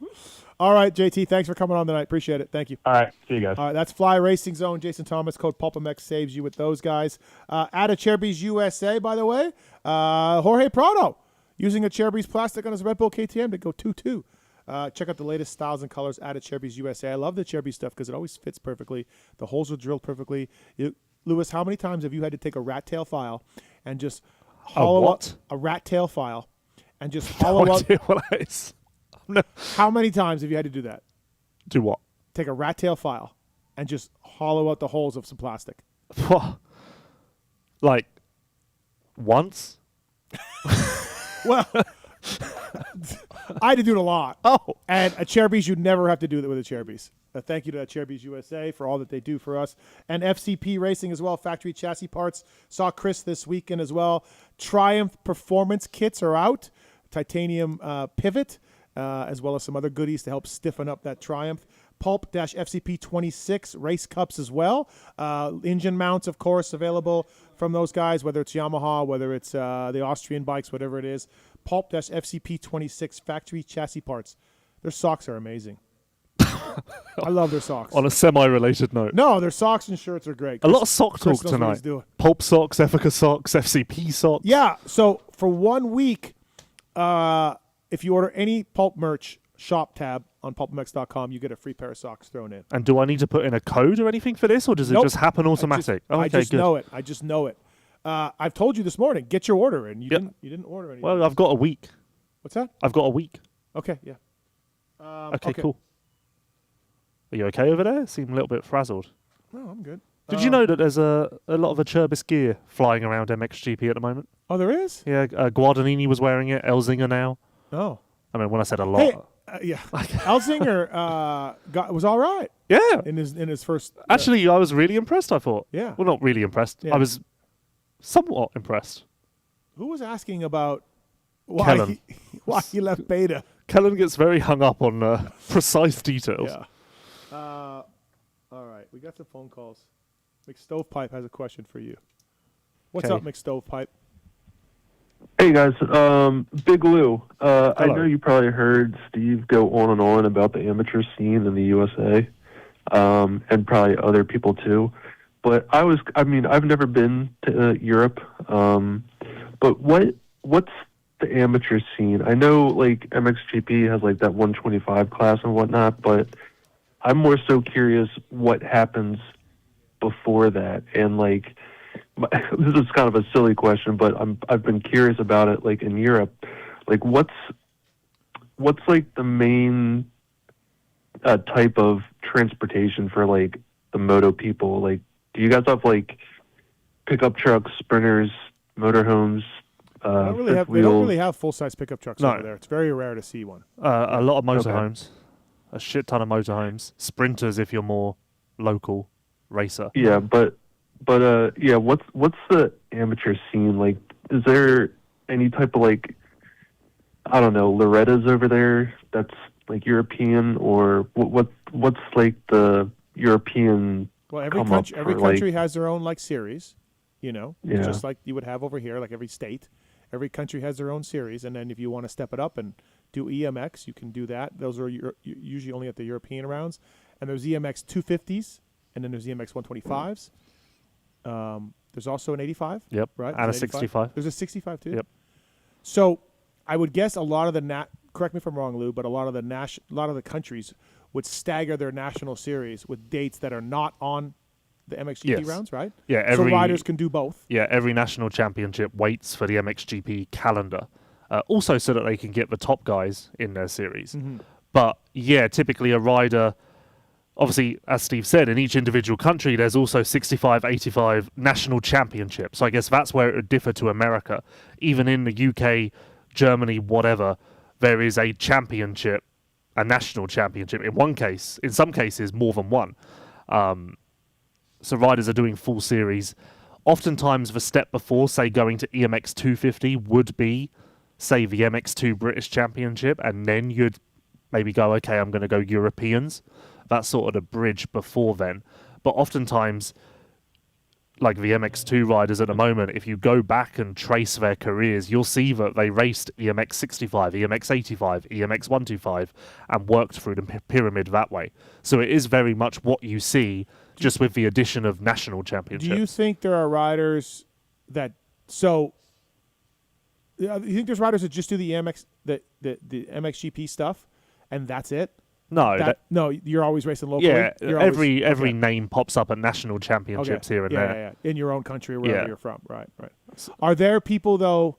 S1: All right, JT, thanks for coming on tonight. Appreciate it. Thank you.
S3: All right, see you guys.
S1: All right, that's Fly Racing Zone. Jason Thomas, code PulpMX saves you with those guys. At a Cherbys USA, by the way, Jorge Prado using a Cherbys plastic on his Red Bull KTM to go 2-2. Check out the latest styles and colors at Cherbys USA. I love the Cherbys stuff because it always fits perfectly. The holes are drilled perfectly. Lewis, how many times have you had to take a rat tail file and just hollow out a rat tail file and just hollow out?
S2: No.
S1: How many times have you had to do that?
S2: Do what?
S1: Take a rat tail file and just hollow out the holes of some plastic.
S2: Like once?
S1: Well, I had to do it a lot.
S2: Oh.
S1: And at Cherbys, you'd never have to do that with a Cherbys. Thank you to Cherbys USA for all that they do for us. And FCP Racing as well, factory chassis parts. Saw Chris this weekend as well. Triumph Performance kits are out. Titanium pivot, as well as some other goodies to help stiffen up that Triumph. Pulp-FCP 26 race cups as well. Engine mounts, of course, available from those guys, whether it's Yamaha, whether it's the Austrian bikes, whatever it is. Pulp-FCP 26 factory chassis parts. Their socks are amazing. I love their socks.
S2: On a semi-related note.
S1: No, their socks and shirts are great.
S2: A lot of sock talk
S1: knows what
S2: tonight.
S1: he's doing.
S2: Pulp socks, ETHIKA socks, FCP socks.
S1: Yeah, so for 1 week, if you order any Pulp merch shop tab on PulpMX.com, you get a free pair of socks thrown in.
S2: And do I need to put in a code or anything for this, or does it just happen automatic?
S1: I just know it. I just know it. I've told you this morning, get your order in. You didn't order anything.
S2: Well, I've got a week.
S1: What's that?
S2: I've got a week.
S1: Okay, yeah.
S2: Okay, cool. Are you okay over there? Seem a little bit frazzled.
S1: No, I'm good.
S2: Did you know that there's a lot of Cherbys gear flying around MXGP at the moment?
S1: Oh, there is?
S2: Yeah, Guadagnini was wearing it. Elzinger now.
S1: Oh.
S2: I mean, when I said a lot.
S1: Hey, yeah. Elzinger was all right.
S2: Yeah.
S1: In his first.
S2: Actually, I was really impressed, I thought.
S1: Yeah.
S2: Well, not really impressed.
S1: Yeah.
S2: I was somewhat impressed.
S1: Who was asking about why he left Beta?
S2: Kellen gets very hung up on precise details.
S1: Yeah. All right, we got some phone calls. McStovepipe has a question for you. What's up, McStovepipe?
S8: Hey guys, Big Lou. I know you probably heard Steve go on and on about the amateur scene in the USA, and probably other people too. But I've never been to Europe. But what's the amateur scene? I know like MXGP has like that 125 class and whatnot, but I'm more so curious what happens before that, and like this is kind of a silly question, but I've been curious about it. Like in Europe, like what's like the main type of transportation for like the moto people? Like, do you guys have like pickup trucks, sprinters, motorhomes?
S1: They don't really have full-size pickup trucks over there. It's very rare to see one.
S2: A lot of motorhomes, a shit ton of motorhomes, sprinters if you're more local racer.
S8: Yeah, but yeah, what's the amateur scene like? Is there any type of like, I don't know, Loretta's over there that's like European, or what's like the European?
S1: Well, every country has their own like series, just like you would have over here, like every state. Every country has their own series, and then if you want to step it up and do EMX, you can do that. Those are usually only at the European rounds. And there's EMX 250s, and then there's EMX 125s. There's also an 85.
S2: Yep.
S1: Right.
S2: And a 65.
S1: There's a 65 too.
S2: Yep.
S1: So I would guess a lot of the correct me if I'm wrong, Lou, but a lot of the countries would stagger their national series with dates that are not on the MXGP rounds, right?
S2: Yeah.
S1: So riders can do both.
S2: Yeah. Every national championship waits for the MXGP calendar, also so that they can get the top guys in their series.
S1: Mm-hmm.
S2: But yeah, typically a rider. Obviously, as Steve said, in each individual country, there's also 65, 85 national championships. So I guess that's where it would differ to America. Even in the UK, Germany, whatever, there is a championship, a national championship. In some cases, more than one. So riders are doing full series. Oftentimes, the step before, say, going to EMX 250 would be, say, the MX2 British Championship, and then you'd maybe go, okay, I'm going to go Europeans. That's sort of the bridge before then. But oftentimes, like the MX2 riders at the moment, if you go back and trace their careers, you'll see that they raced EMX 65, EMX 85, EMX 125, and worked through the pyramid that way. So it is very much what you see, just with the addition of national championships.
S1: Do you think there are riders that you think there's riders that just do the MXGP stuff and that's it?
S2: No,
S1: no, you're always racing locally.
S2: Yeah, every name pops up at national championships here and there.
S1: Yeah, in your own country or wherever you're from. Right. Are there people though?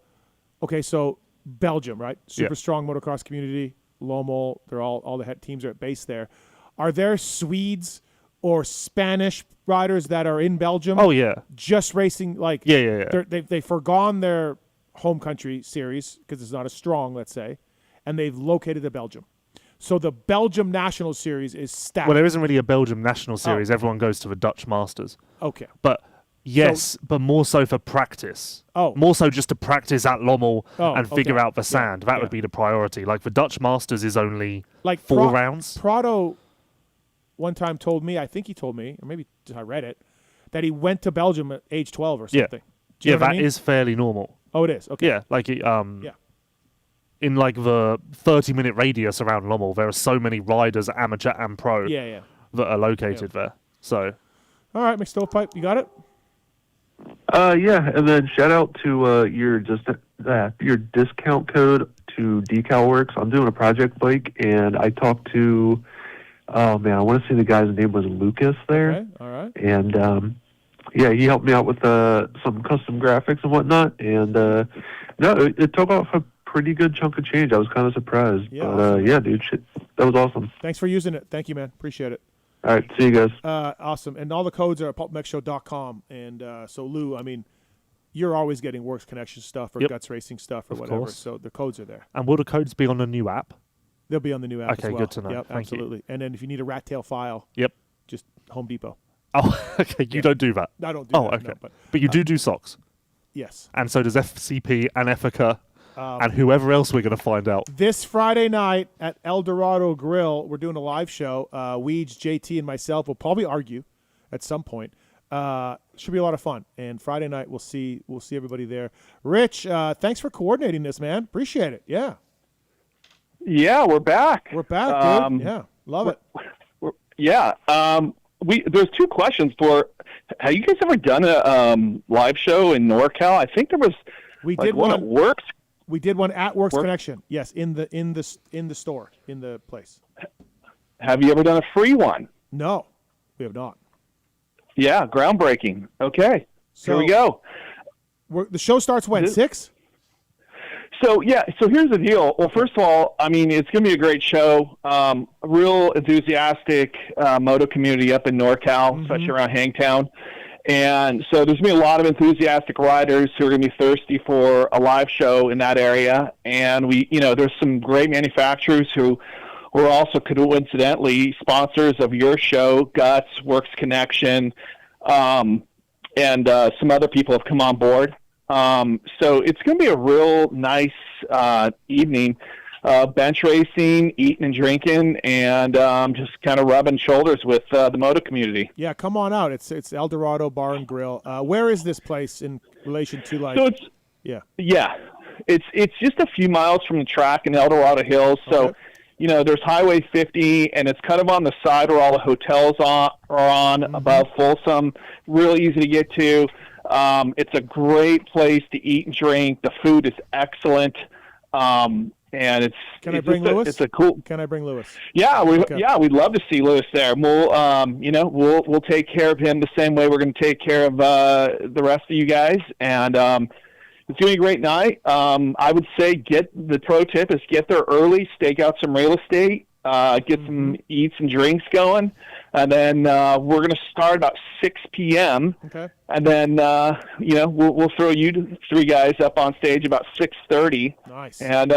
S1: Okay, so Belgium, right? Super strong motocross community. Lommel, they're all the head teams are at base there. Are there Swedes or Spanish riders that are in Belgium?
S2: Oh yeah,
S1: just racing like They've forgone their home country series because it's not as strong, let's say, and they've located to Belgium. So the Belgium National Series is stacked.
S2: Well, there isn't really a Belgium National Series. Everyone goes to the Dutch Masters.
S1: Okay.
S2: But yes, but more so for practice.
S1: Oh.
S2: More so just to practice at Lommel and figure out the sand. That would be the priority. Like the Dutch Masters is only like 4 rounds.
S1: Prado one time told me, I think he told me, or maybe I read it, that he went to Belgium at age 12 or something.
S2: Yeah, that is fairly normal.
S1: Oh, it is? Okay.
S2: Yeah, like in like the 30-minute radius around Lommel, there are so many riders, amateur and pro, that are located there. So,
S1: all right, McStovepipe, you got it?
S8: Yeah, and then shout out to your discount code to DeCAL WORKS. I'm doing a project bike, and I talked to, I want to say the guy's name was Lucas there.
S1: Okay, all right.
S8: And he helped me out with some custom graphics and whatnot. And it took off a pretty good chunk of change. I was kind of surprised.
S1: Yeah,
S8: but
S1: awesome.
S8: dude, that was awesome.
S1: Thanks for using it. Thank you, man. Appreciate it.
S8: All right, see you guys.
S1: Awesome. And all the codes are at PulpMXShow.com. And so, Lou, I mean, you're always getting Works Connection stuff or Guts Racing stuff or whatever.
S2: Course.
S1: So the codes are there.
S2: And will the codes be on the new app?
S1: They'll be on the new app as well.
S2: Okay, good to know.
S1: Yep,
S2: Thank
S1: absolutely.
S2: you.
S1: And then if you need a rat tail file, just Home Depot.
S2: Oh, okay. You don't do that.
S1: I don't do that.
S2: Oh, okay.
S1: No,
S2: but you do socks.
S1: Yes.
S2: And so does FCP and ETHIKA and whoever else we're going to find out.
S1: This Friday night at El Dorado Grill, we're doing a live show. Weege, JT, and myself will probably argue at some point. Should be a lot of fun. And Friday night we'll see everybody there. Rich, thanks for coordinating this, man. Appreciate it. Yeah.
S10: Yeah, we're back.
S1: We're back, dude. Yeah, love it.
S10: There's 2 questions for. Have you guys ever done a live show in NorCal? I think there was.
S1: We did
S10: one at Works.
S1: We did one at Works Connection. Yes, in the store, in the place.
S10: Have you ever done a free one?
S1: No, we have not.
S10: Yeah, groundbreaking. Okay. Here we go.
S1: The show starts when? 6?
S10: So here's the deal. Well, first of all, I mean, it's going to be a great show. A real enthusiastic moto community up in NorCal, especially around Hangtown. And so there's going to be a lot of enthusiastic riders who are going to be thirsty for a live show in that area. And there's some great manufacturers who are also coincidentally sponsors of your show, Guts, Works Connection, and some other people have come on board. So it's going to be a real nice evening, bench racing, eating and drinking, and just kind of rubbing shoulders with the moto community.
S1: Yeah, come on out. It's El Dorado Bar and Grill. Where is this place in relation to
S10: So it's just a few miles from the track in El Dorado Hills. So there's Highway 50, and it's kind of on the side where all the hotels are on above Folsom. Really easy to get to. It's a great place to eat and drink. The food is excellent. And it's
S1: Can I bring Lewis?
S10: It's a cool.
S1: Can I bring Lewis?
S10: Yeah, we'd love to see Lewis there. We'll we'll take care of him the same way we're going to take care of the rest of you guys. And it's going to be a great night. I would say the pro tip is get there early, stake out some real estate, get some eats and drinks going. And then we're going to start about 6 p.m.
S1: Okay.
S10: And then we'll throw you 3 guys up on stage about 6:30.
S1: Nice.
S10: And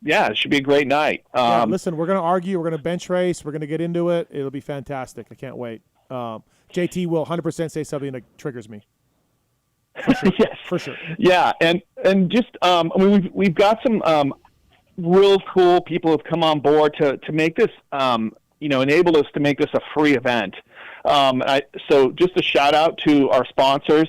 S10: it should be a great night.
S1: Listen, we're going to argue. We're going to bench race. We're going to get into it. It'll be fantastic. I can't wait. JT will 100% say something that triggers me. For sure.
S10: Yes.
S1: For sure.
S10: Yeah, and just we've got some real cool people who've come on board to make this enabled us to make this a free event. So just a shout out to our sponsors.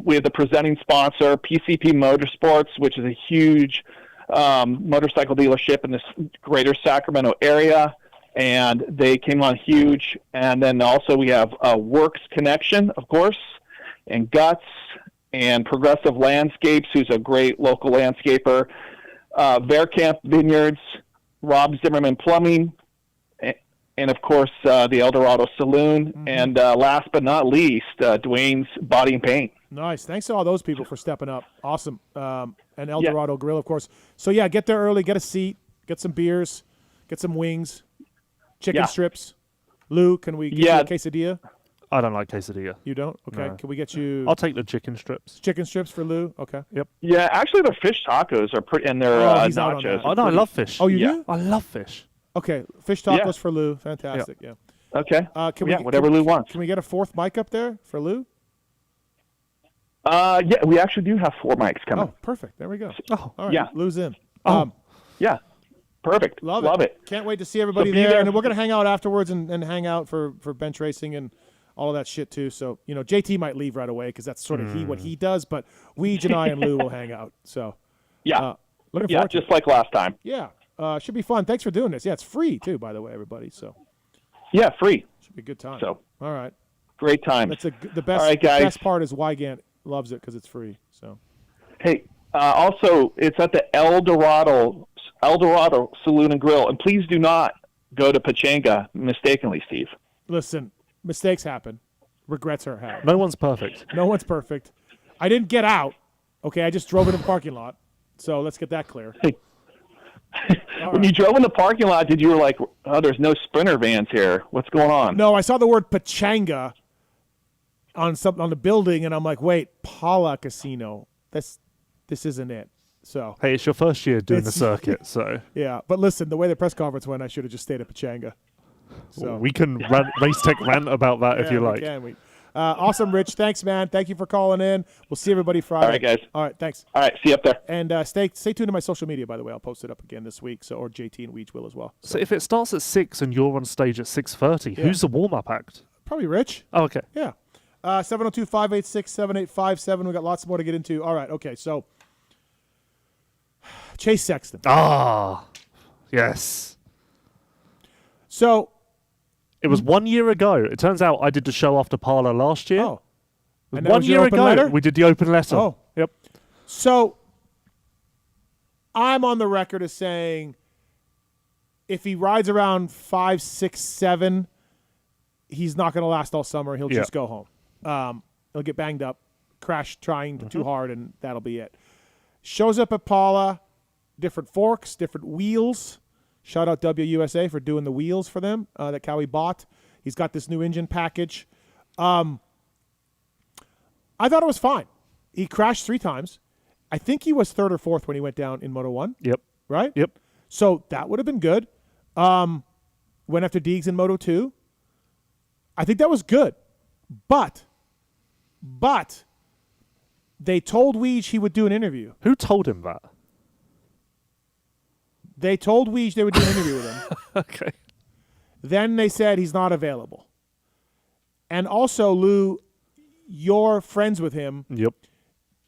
S10: We have the presenting sponsor, PCP Motorsports, which is a huge motorcycle dealership in this greater Sacramento area, and they came on huge. And then also we have Works Connection, of course, and Guts, and Progressive Landscapes, who's a great local landscaper, Verkamp Vineyards, Rob Zimmerman Plumbing, and of course the El Dorado Saloon, and last but not least, Dwayne's Body and Paint.
S1: Nice. Thanks to all those people for stepping up. Awesome. And El Dorado Grill, of course. So get there early, get a seat, get some beers, get some wings, chicken strips. Lou, can we get you a quesadilla?
S2: I don't like quesadilla.
S1: You don't? Okay.
S2: No.
S1: Can we get you?
S2: I'll take the chicken strips.
S1: Chicken strips for Lou? Okay.
S2: Yep.
S10: Yeah, actually their fish tacos are pretty, and their nachos.
S2: Oh, no, I love fish.
S1: Oh, you do?
S2: I love fish.
S1: Okay. Fish tacos for Lou. Fantastic. Yeah.
S10: Okay.
S1: Can
S10: whatever Lou wants.
S1: Can we get a 4th mic up there for Lou?
S10: Yeah, we actually do have 4 mics coming.
S1: Oh, perfect. There we go.
S2: Oh,
S1: all right.
S10: Yeah.
S1: Lou's in.
S10: Yeah. Perfect.
S1: Love
S10: it.
S1: Can't wait to see everybody
S10: So be
S1: there.
S10: there.
S1: And we're going to hang out afterwards and hang out for bench racing and all of that shit too. So, JT might leave right away because that's sort of what he does, but Weege and I and Lou will hang out. So, looking forward to
S10: just like last time.
S1: Yeah. Should be fun. Thanks for doing this. Yeah, it's free too, by the way, everybody. So,
S10: yeah, free.
S1: Should be a good time.
S10: So,
S1: all right.
S10: Great time.
S1: That's the best.
S10: All right, guys.
S1: The best part is Wygant loves it because it's free. So,
S10: hey, also it's at the El Dorado Saloon and Grill, and please do not go to Pachanga mistakenly, Steve.
S1: Listen, mistakes happen. Regrets are had.
S2: No one's perfect.
S1: No one's perfect. I didn't get out. Okay, I just drove into the parking lot. So let's get that clear.
S10: Hey. When you drove in the parking lot, you were like, "Oh, there's no Sprinter vans here. What's going on?"
S1: No, I saw the word Pachanga on the building, and I'm like, "Wait, Paula Casino. This isn't it." So
S2: hey, it's your first year doing the circuit, so
S1: yeah. But listen, the way the press conference went, I should have just stayed at Pachanga. So
S2: we can race tech rant about that if you like.
S1: We can. Awesome, Rich. Thanks, man. Thank you for calling in. We'll see everybody Friday.
S10: All right, guys.
S1: All right, thanks.
S10: All right, see you up there.
S1: And stay tuned to my social media, by the way. I'll post it up again this week. So, or JT and Weege will as well.
S2: So if it starts at 6 and you're on stage at 6:30, who's the warm-up act?
S1: Probably Rich.
S2: Oh, okay.
S1: Yeah. 702-586-7857. We got lots more to get into. All right. Okay. So, Chase Sexton.
S2: Ah, yes.
S1: So,
S2: it was 1 year ago. It turns out I did the show after Parla last year.
S1: Oh.
S2: It was
S1: And that
S2: 1
S1: was your
S2: year
S1: open
S2: ago.
S1: letter?
S2: We did the open letter.
S1: Oh.
S2: Yep.
S1: So, I'm on the record as saying if he rides around 5, 6, 7, he's not going to last all summer. He'll just go home. He'll get banged up. crashed trying too hard, and that'll be it. Shows up at Paula, different forks, different wheels. Shout out WUSA for doing the wheels for them that Cowie bought. He's got this new engine package. I thought it was fine. He crashed 3 times. I think he was 3rd or 4th when he went down in Moto 1.
S2: Yep.
S1: Right?
S2: Yep.
S1: So that would have been good. Went after Deegs in Moto 2. I think that was good. But they told Weege he would do an interview.
S2: Who told him that?
S1: They told Weege they would do an interview with him.
S2: Okay.
S1: Then they said he's not available. And also, Lou, you're friends with him.
S2: Yep.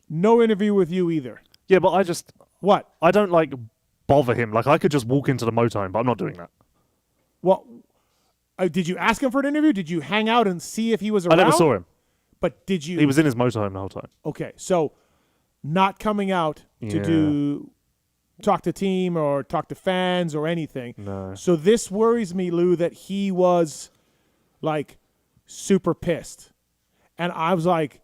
S1: No interview with you either.
S2: Yeah, but I just...
S1: What?
S2: I don't, like, bother him. Like, I could just walk into the motorhome, but I'm not doing that.
S1: Well, did you ask him for an interview? Did you hang out and see if he was around?
S2: I never saw him.
S1: But did you...
S2: He was in his motorhome the whole time.
S1: Okay, so not coming out to talk to team or talk to fans or anything.
S2: No.
S1: So this worries me, Lou, that he was, like, super pissed. And I was like,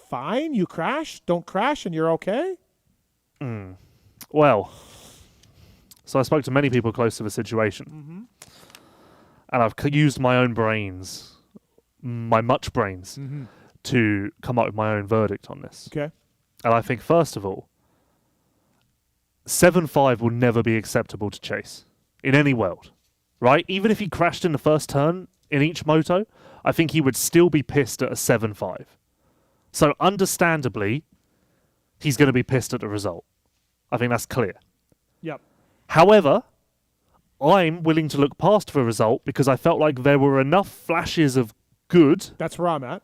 S1: fine, you crash, don't crash, and you're okay?
S2: Well, so I spoke to many people close to the situation. And I've used my own brains, my much brains, to come up with my own verdict on this.
S1: Okay.
S2: And I think, first of all, 7.5 will never be acceptable to chase in any world, right? Even if he crashed in the first turn in each moto, I think he would still be pissed at a 7.5. So understandably, he's going to be pissed at the result. I think that's clear.
S1: Yep.
S2: However, I'm willing to look past the result because I felt like there were enough flashes of good.
S1: That's where I'm at.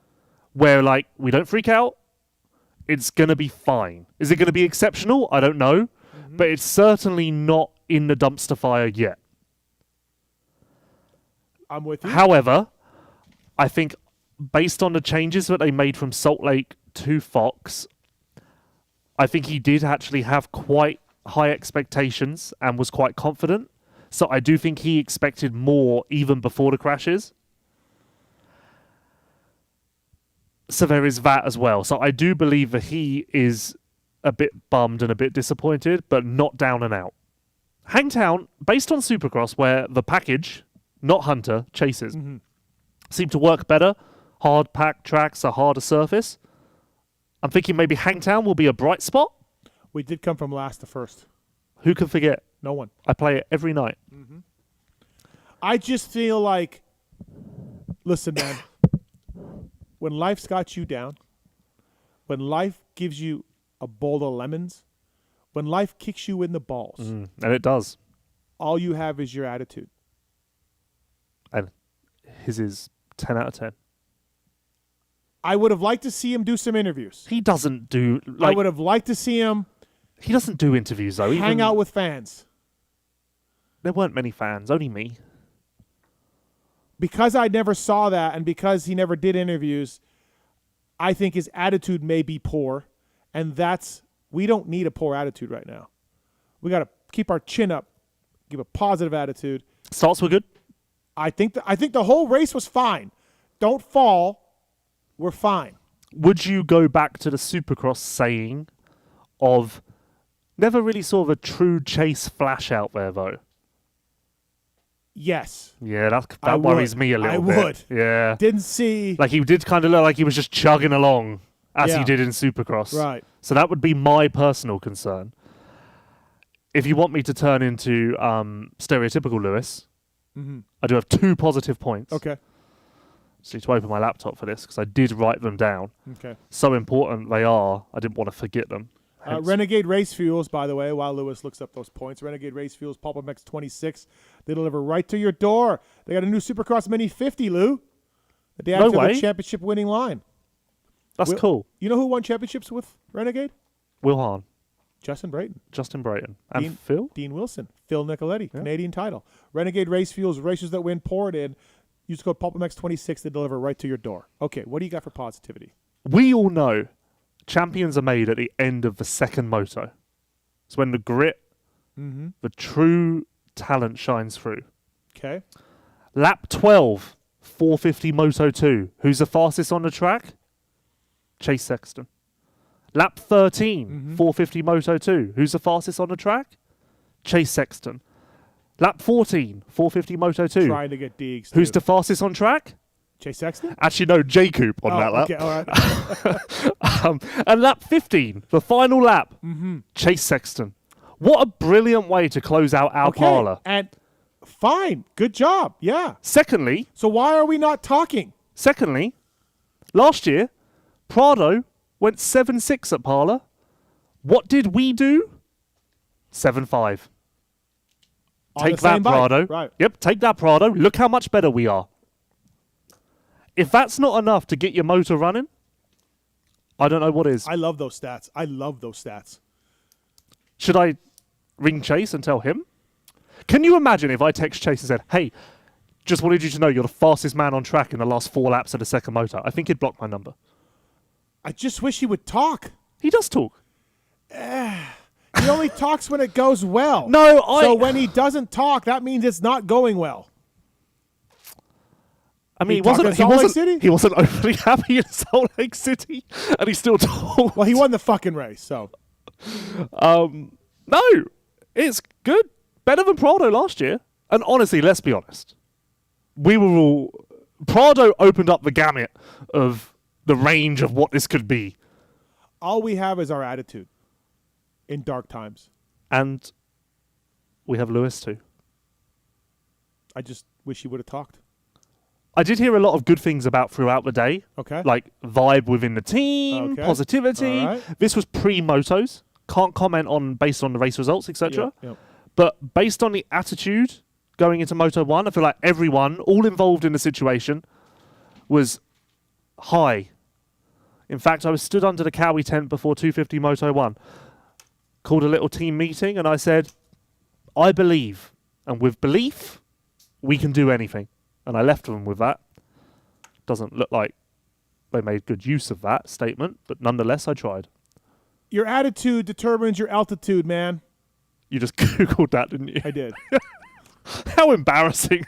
S2: Where, like, we don't freak out. It's going to be fine. Is it going to be exceptional? I don't know. But it's certainly not in the dumpster fire yet.
S1: I'm with you.
S2: However, I think based on the changes that they made from Salt Lake to Fox, I think he did actually have quite high expectations and was quite confident. So I do think he expected more even before the crashes. So there is that as well. So I do believe that he is a bit bummed and a bit disappointed, but not down and out. Hangtown, based on Supercross, where the package, not Hunter, chases, seem to work better. Hard packed tracks, a harder surface. I'm thinking maybe Hangtown will be a bright spot.
S1: We did come from last to first.
S2: Who can forget?
S1: No one.
S2: I play it every night.
S1: I just feel like, listen, man, when life's got you down, when life gives you a bowl of lemons, when life kicks you in the balls,
S2: And it does.
S1: all you have is your attitude.
S2: And his is 10 out of 10.
S1: I would have liked to see him do some interviews.
S2: He doesn't do...
S1: I would have liked to see him...
S2: He doesn't do interviews, though.
S1: Hang out with fans.
S2: There weren't many fans, only me.
S1: Because I never saw that and because he never did interviews, I think his attitude may be poor. And we don't need a poor attitude right now. We got to keep our chin up, give a positive attitude.
S2: Starts were good.
S1: I think the whole race was fine. Don't fall. We're fine.
S2: Would you go back to the Supercross saying of never really saw the true chase flash out there, though?
S1: Yes.
S2: Yeah, that worries me a little bit.
S1: I would.
S2: Yeah.
S1: Didn't see...
S2: Like, he did kind of look like he was just chugging along as he
S1: Yeah.
S2: did in Supercross.
S1: Right.
S2: So that would be my personal concern. If you want me to turn into stereotypical Lewis, I do have 2 positive points.
S1: Okay.
S2: So to open my laptop for this because I did write them down.
S1: Okay.
S2: So important they are, I didn't want to forget them.
S1: Renegade Race Fuels, by the way, while Lewis looks up those points. Renegade Race Fuels, PulpMX 26. They deliver right to your door. They got a new Supercross Mini 50, Lou. The day after the championship winning line.
S2: That's cool.
S1: You know who won championships with Renegade?
S2: Will Hahn.
S1: Justin Brayton.
S2: And Phil?
S1: Dean Wilson. Phil Nicoletti. Yeah. Canadian title. Renegade Race Fuels, racers that win, pour it in. Use code PulpMX 26. They deliver right to your door. Okay, what do you got for positivity?
S2: We all know champions are made at the end of the second moto. It's when the grit, the true talent shines through.
S1: Okay.
S2: Lap 12, 450 Moto 2. Who's the fastest on the track? Chase Sexton. Lap 13, 450 Moto 2. Who's the fastest on the track? Chase Sexton. Lap 14, 450 Moto 2.
S1: Trying to get Deegs.
S2: Who's the fastest on track?
S1: Chase Sexton?
S2: Actually, no, Jacob on that lap.
S1: Okay, all right.
S2: And lap 15, the final lap,
S1: Mhm.
S2: Chase Sexton. What a brilliant way to close out our parlor.
S1: And fine. Good job. Yeah.
S2: Secondly.
S1: So why are we not talking?
S2: Secondly, last year, Prado went 7-6 at parlor. What did we do? 7-5.
S1: On
S2: Take
S1: the same
S2: that,
S1: bike.
S2: Prado.
S1: Right.
S2: Yep, take that, Prado. Look how much better we are. If that's not enough to get your motor running, I don't know what is.
S1: I love those stats. I love those stats.
S2: Should I ring Chase and tell him? Can you imagine if I text Chase and said, hey, just wanted you to know you're the fastest man on track in the last 4 laps of the second motor? I think he'd block my number.
S1: I just wish he would talk.
S2: He does talk.
S1: He only talks when it goes well. So when he doesn't talk, that means it's not going well.
S2: I mean,
S1: He talked in Salt Lake City?
S2: he wasn't overly happy in Salt Lake City, and he still talked.
S1: Well, he won the fucking race, so.
S2: No, it's good. Better than Prado last year. And honestly, let's be honest. Prado opened up the gamut of the range of what this could be.
S1: All we have is our attitude in dark times.
S2: And we have Lewis too.
S1: I just wish he would have talked.
S2: I did hear a lot of good things about throughout the day.
S1: Okay.
S2: Like vibe within the team,
S1: Okay.
S2: positivity.
S1: All right.
S2: This was pre-motos. Can't comment on based on the race results, etc.
S1: Yep.
S2: But based on the attitude going into Moto 1, I feel like everyone, all involved in the situation, was high. In fact, I was stood under the Cowie tent before 250 Moto 1, called a little team meeting, and I said, I believe, and with belief, we can do anything. And I left them with that. Doesn't look like they made good use of that statement, but nonetheless, I tried.
S1: Your attitude determines your altitude, man.
S2: You just Googled that, didn't you?
S1: I did.
S2: How embarrassing.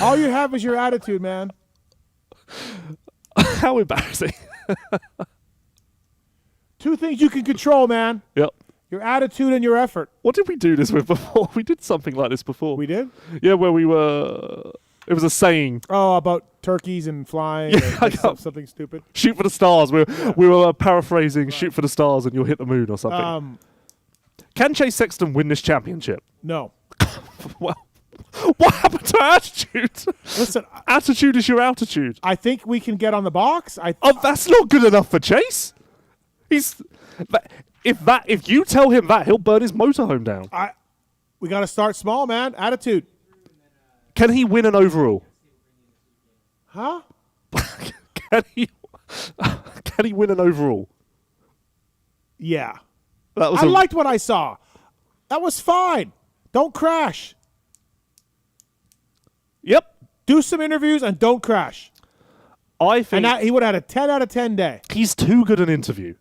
S1: All you have is your attitude, man.
S2: How embarrassing.
S1: 2 things you can control, man.
S2: Yep.
S1: Your attitude and your effort.
S2: What did we do this with before? We did something like this before.
S1: We did?
S2: Yeah, where we were... It was a saying.
S1: Oh, about turkeys and flying
S2: Yeah,
S1: and something stupid.
S2: Shoot for the stars. We were paraphrasing shoot for the stars and you'll hit the moon or something. Can Chase Sexton win this championship?
S1: No.
S2: Well, what happened to attitude?
S1: Listen,
S2: attitude is your altitude.
S1: I think we can get on the box.
S2: That's not good enough for Chase. If you tell him that, he'll burn his motorhome down.
S1: We got to start small, man. Attitude.
S2: Can he win an overall?
S1: Huh?
S2: Can he win an overall?
S1: Yeah.
S2: That was
S1: I liked what I saw. That was fine. Don't crash.
S2: Yep.
S1: Do some interviews and don't crash.
S2: I think
S1: he would have had a 10 out of 10 day.
S2: He's too good an interview,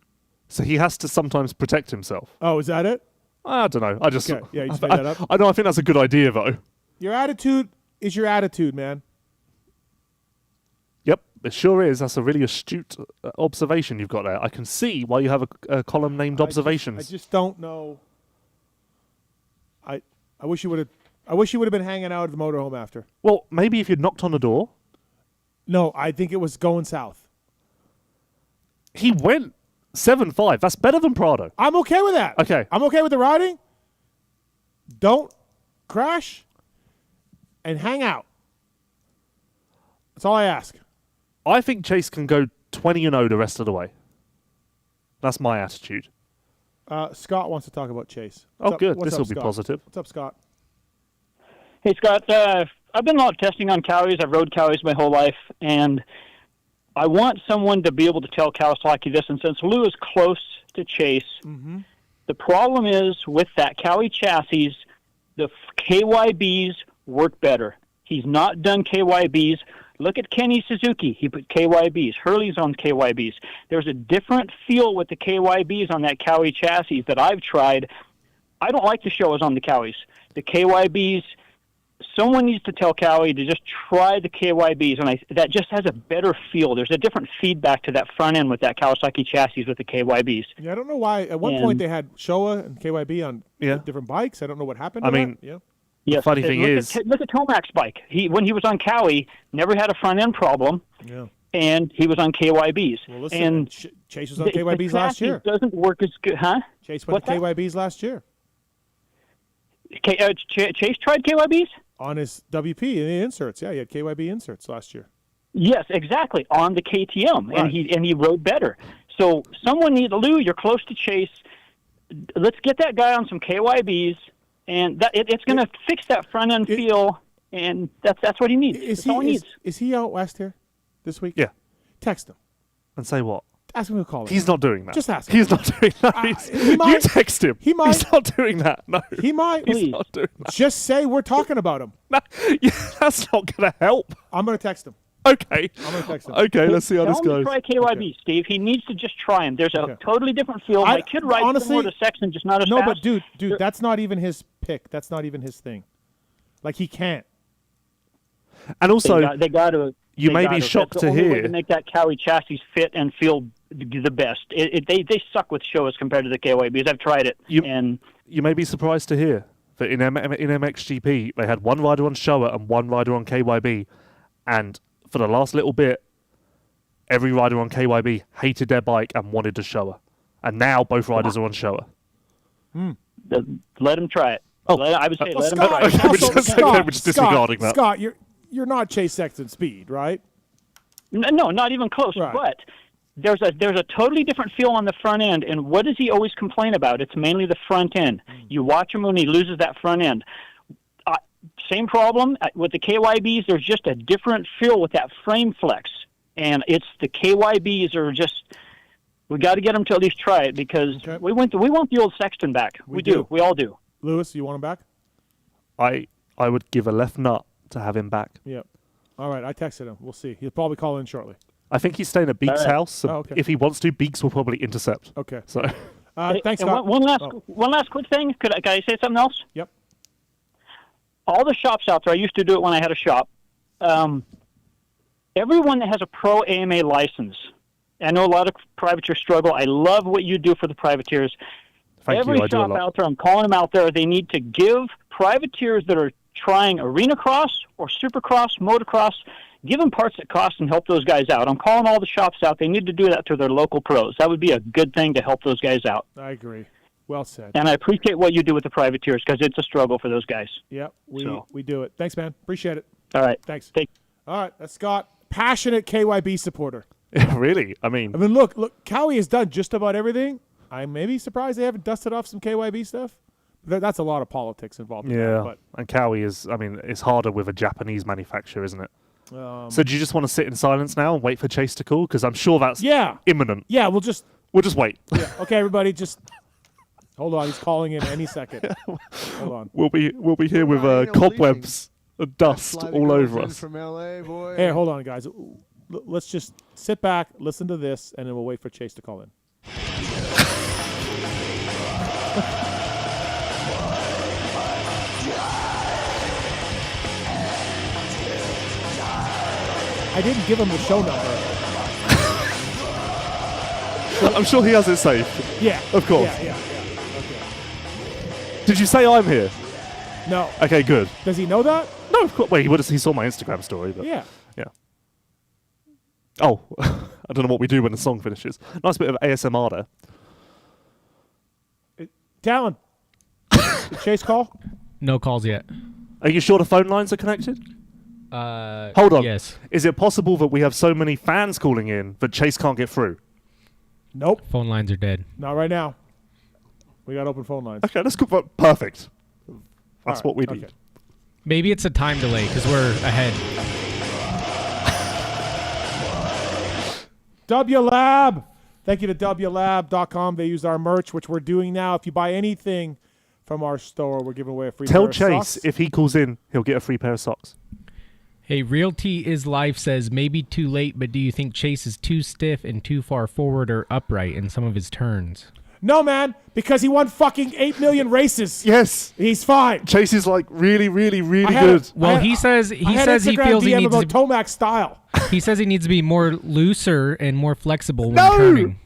S2: so he has to sometimes protect himself.
S1: Oh, is that it?
S2: I don't know. I just
S1: Okay. Yeah, you just made that up.
S2: I know. I think that's a good idea, though.
S1: Your attitude is your attitude, man.
S2: Yep, it sure is. That's a really astute observation you've got there. I can see why you have a column named observations.
S1: I just don't know. I wish you would have. I wish you would have been hanging out at the motorhome after.
S2: Well, maybe if you'd knocked on the door.
S1: No, I think it was going south.
S2: He went 7-5. That's better than Prado.
S1: I'm okay with that.
S2: Okay.
S1: I'm okay with the riding. Don't crash and hang out. That's all I ask.
S2: I think Chase can go 20-0 the rest of the way. That's my attitude.
S1: Scott wants to talk about Chase.
S2: Good.
S1: What's
S2: This
S1: up,
S2: will be
S1: Scott?
S2: positive.
S1: What's up, Scott?
S21: Hey, Scott. I've been a lot testing on Cowies. I've rode Cowies my whole life, and I want someone to be able to tell Kawasaki this. And since Lou is close to Chase, the problem is with that Cowie chassis, the KYBs work better. He's not done KYBs. Look at Kenny Suzuki. He put KYBs. Hurley's on KYBs. There's a different feel with the KYBs on that Cowie chassis that I've tried. I don't like the Showas on the Cowies. The KYBs someone needs to tell Cowie to just try the KYBs, and that just has a better feel. There's a different feedback to that front end with that Kawasaki chassis with the KYBs.
S1: Yeah, I don't know why. At one point they had Showa and KYB on different bikes. I don't know what happened to that.
S21: Yes,
S2: the funny thing
S21: look at Tomac's bike. When he was on Cowie, never had a front end problem.
S1: Yeah.
S21: And he was on KYBs.
S1: Well, listen,
S21: and
S1: Chase was on KYBs last year.
S21: Doesn't work as good, huh?
S1: Chase went to KYBs last year.
S21: Chase tried KYBs
S1: on his WP in the inserts. Yeah, he had KYB inserts last year.
S21: Yes, exactly, on the KTM,
S1: Right.
S21: and he rode better. So someone needs Lou. You're close to Chase. Let's get that guy on some KYBs, and it's going to fix that front end feel, and that's what he needs. That's all he needs.
S1: Is he out west here this week?
S2: Yeah.
S1: Text him
S2: and say what?
S1: Ask him to call him.
S2: He's not doing that.
S1: Just ask him.
S2: He's not doing that. You text him.
S1: He might.
S2: He's not doing that. No.
S1: He might.
S2: He's not doing that.
S1: Just say we're talking about him.
S2: No, that's not going to help.
S1: I'm going to text him.
S2: Okay.
S1: I'm going to text him.
S2: Okay, let's see how this
S21: Tell him
S2: goes.
S21: to try KYB, Steve. He needs to just try him. There's a totally different feel. My kid rides
S1: honestly,
S21: similar to Sexton, just not as
S1: no,
S21: fast.
S1: but dude, that's not even his pick. That's not even his thing. Like, he can't.
S2: And also,
S21: they got to.
S2: You may be shocked
S21: That's
S2: to
S21: the only way
S2: hear.
S21: to make that Cowie chassis fit and feel the best. They suck with Showas compared to the KYBs. I've tried it.
S2: You may be surprised to hear that in MXGP they had one rider on Showa and one rider on KYB, and for the last little bit, every rider on KYB hated their bike and wanted to Showa, and now both riders are on Showa.
S21: Let him try it. I would say let him try
S2: okay,
S21: it.
S2: we're just disregarding that.
S1: Scott, you're not Chase Sexton speed, right?
S21: No, not even close.
S1: Right.
S21: But there's a totally different feel on the front end. And what does he always complain about? It's mainly the front end. You watch him when he loses that front end. Same problem with the KYBs. There's just a different feel with that frame flex, and it's the KYBs are just. We got to get him to at least try it because we want the old Sexton back. We do. We all do.
S1: Lewis, you want him back?
S2: I would give a left nut to have him back.
S1: Yep. All right, I texted him. We'll see. He'll probably call in shortly.
S2: I think he's staying at Beek's house. So
S1: Oh, okay.
S2: if he wants to, Beeks will probably intercept.
S1: Okay.
S2: So,
S1: thanks,
S21: And
S1: Scott.
S21: one last quick thing. Can I say something else?
S1: Yep.
S21: All the shops out there, I used to do it when I had a shop. Everyone that has a pro AMA license, I know a lot of privateers struggle. I love what you do for the privateers. Every shop out there, I'm calling them out there, they need to give privateers that are trying arena cross or supercross, motocross, give them parts that cost and help those guys out. I'm calling all the shops out. They need to do that to their local pros. That would be a good thing to help those guys out.
S1: I agree. Well said.
S21: And I appreciate what you do with the privateers because it's a struggle for those guys.
S1: Yep, we do it. Thanks, man. Appreciate it.
S21: All right.
S1: Thanks. All right, that's Scott. Passionate KYB supporter.
S2: Really? I mean,
S1: look, Cowie has done just about everything. I may be surprised they haven't dusted off some KYB stuff. That's a lot of politics involved in
S2: yeah.
S1: that.
S2: And Cowie is, I mean, it's harder with a Japanese manufacturer, isn't it?
S1: But
S2: So do you just want to sit in silence now and wait for Chase to call? Because I'm sure that's imminent.
S1: Yeah, we'll just
S2: wait.
S1: Yeah. Okay, everybody, just hold on. He's calling in any second. Hold on.
S2: We'll be here with cobwebs and dust all over us.
S11: From LA, boy.
S1: Hey, hold on, guys. Let's just sit back, listen to this, and then we'll wait for Chase to call in. I didn't give him the show number.
S2: I'm sure he has it saved.
S1: Yeah.
S2: Of course.
S1: Yeah. Okay.
S2: Did you say I'm here?
S1: No.
S2: Okay, good.
S1: Does he know that?
S2: No, of course. Wait, he saw my Instagram story. But
S1: Yeah.
S2: Oh, I don't know what we do when the song finishes. Nice bit of ASMR there.
S1: Tallon. Did Chase call?
S5: No calls yet.
S2: Are you sure the phone lines are connected? Hold on.
S5: Yes.
S2: Is it possible that we have so many fans calling in that Chase can't get through?
S1: Nope.
S5: Phone lines are dead.
S1: Not right now. We got open phone lines.
S2: Okay, that's good. Perfect. That's
S1: right,
S2: what we need.
S1: okay.
S5: Maybe it's a time delay because we're ahead.
S1: WLab. Thank you to WLab.com. They use our merch, which we're doing now. If you buy anything from our store, we're giving away a free pair
S2: Tell
S1: of
S2: Chase
S1: socks.
S2: if he calls in, he'll get a free pair of socks.
S5: Hey, Realty is Life says maybe too late, but do you think Chase is too stiff and too far forward or upright in some of his turns?
S1: No, man, because he won fucking 8 million races.
S2: Yes.
S1: He's fine.
S2: Chase is like really, really, really
S1: I had
S2: good.
S5: Well, he says
S1: I
S5: he
S1: had
S5: says he
S1: Instagram
S5: feels he
S1: DM
S5: needs
S1: about
S5: to.
S1: Tomac's style.
S5: He says he needs to be more looser and more flexible when
S2: No!
S5: turning.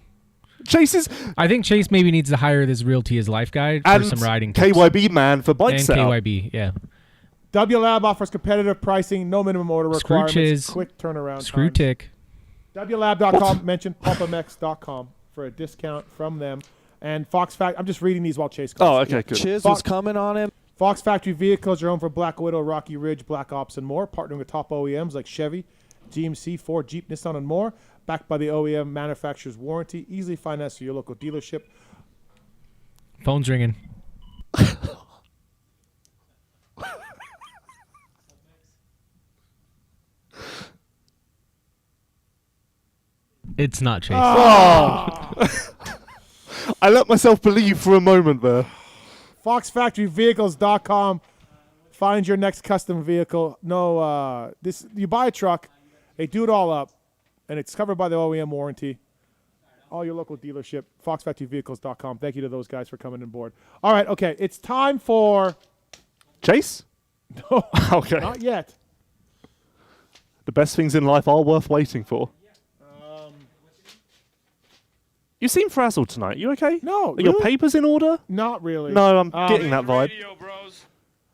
S2: Chase is
S5: I think Chase maybe needs to hire this Realty as life guide for
S2: and
S5: some riding tips.
S2: KYB man for bike
S5: And
S2: setup.
S5: KYB, yeah.
S1: W Lab offers competitive pricing, no minimum order
S5: Screw
S1: requirements,
S5: chiz.
S1: quick turnaround
S5: Screw
S1: times.
S5: tick.
S1: WLab.com, mention PulpMX.com for a discount from them. And Fox Factory, I'm just reading these while Chase goes.
S2: Oh, okay, good.
S11: Chiz was coming on him.
S1: Fox Factory vehicles are owned for Black Widow, Rocky Ridge, Black Ops, and more, partnering with top OEMs like Chevy, GMC, Ford, Jeep, Nissan, and more. Backed by the OEM manufacturer's warranty. Easily financed through your local dealership.
S5: Phone's ringing. It's not Chase.
S2: Oh. I let myself believe for a moment there.
S1: FoxFactoryVehicles.com. Find your next custom vehicle. You buy a truck, they do it all up, and it's covered by the OEM warranty. All your local dealership, FoxFactoryVehicles.com. Thank you to those guys for coming on board. All right, okay, it's time for
S2: Chase?
S1: No,
S2: okay.
S1: not yet.
S2: The best things in life are worth waiting for. You seem frazzled tonight. You okay?
S1: No.
S2: Are your papers in order?
S1: Not really.
S2: No, I'm getting that vibe.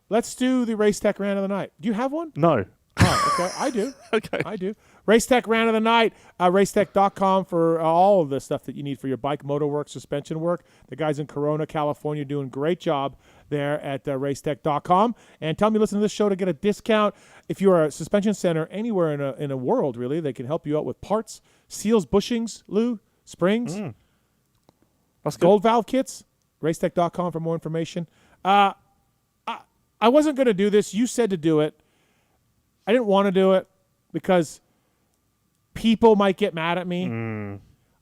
S1: Let's do the Race Tech Rant of the Night. Do you have one?
S2: No.
S1: Oh, okay. I do.
S2: Okay.
S1: I do. Race Tech Rant of the Night. Racetech.com for all of the stuff that you need for your bike, motor work, suspension work. The guys in Corona, California, doing a great job there at Racetech.com. And tell me, listen to this show to get a discount. If you're a suspension center anywhere in a world, really, they can help you out with parts, seals, bushings, Lou, springs.
S2: That's good.
S1: Gold valve kits. Racetech.com for more information. I wasn't going to do this. You said to do it. I didn't want to do it because people might get mad at me.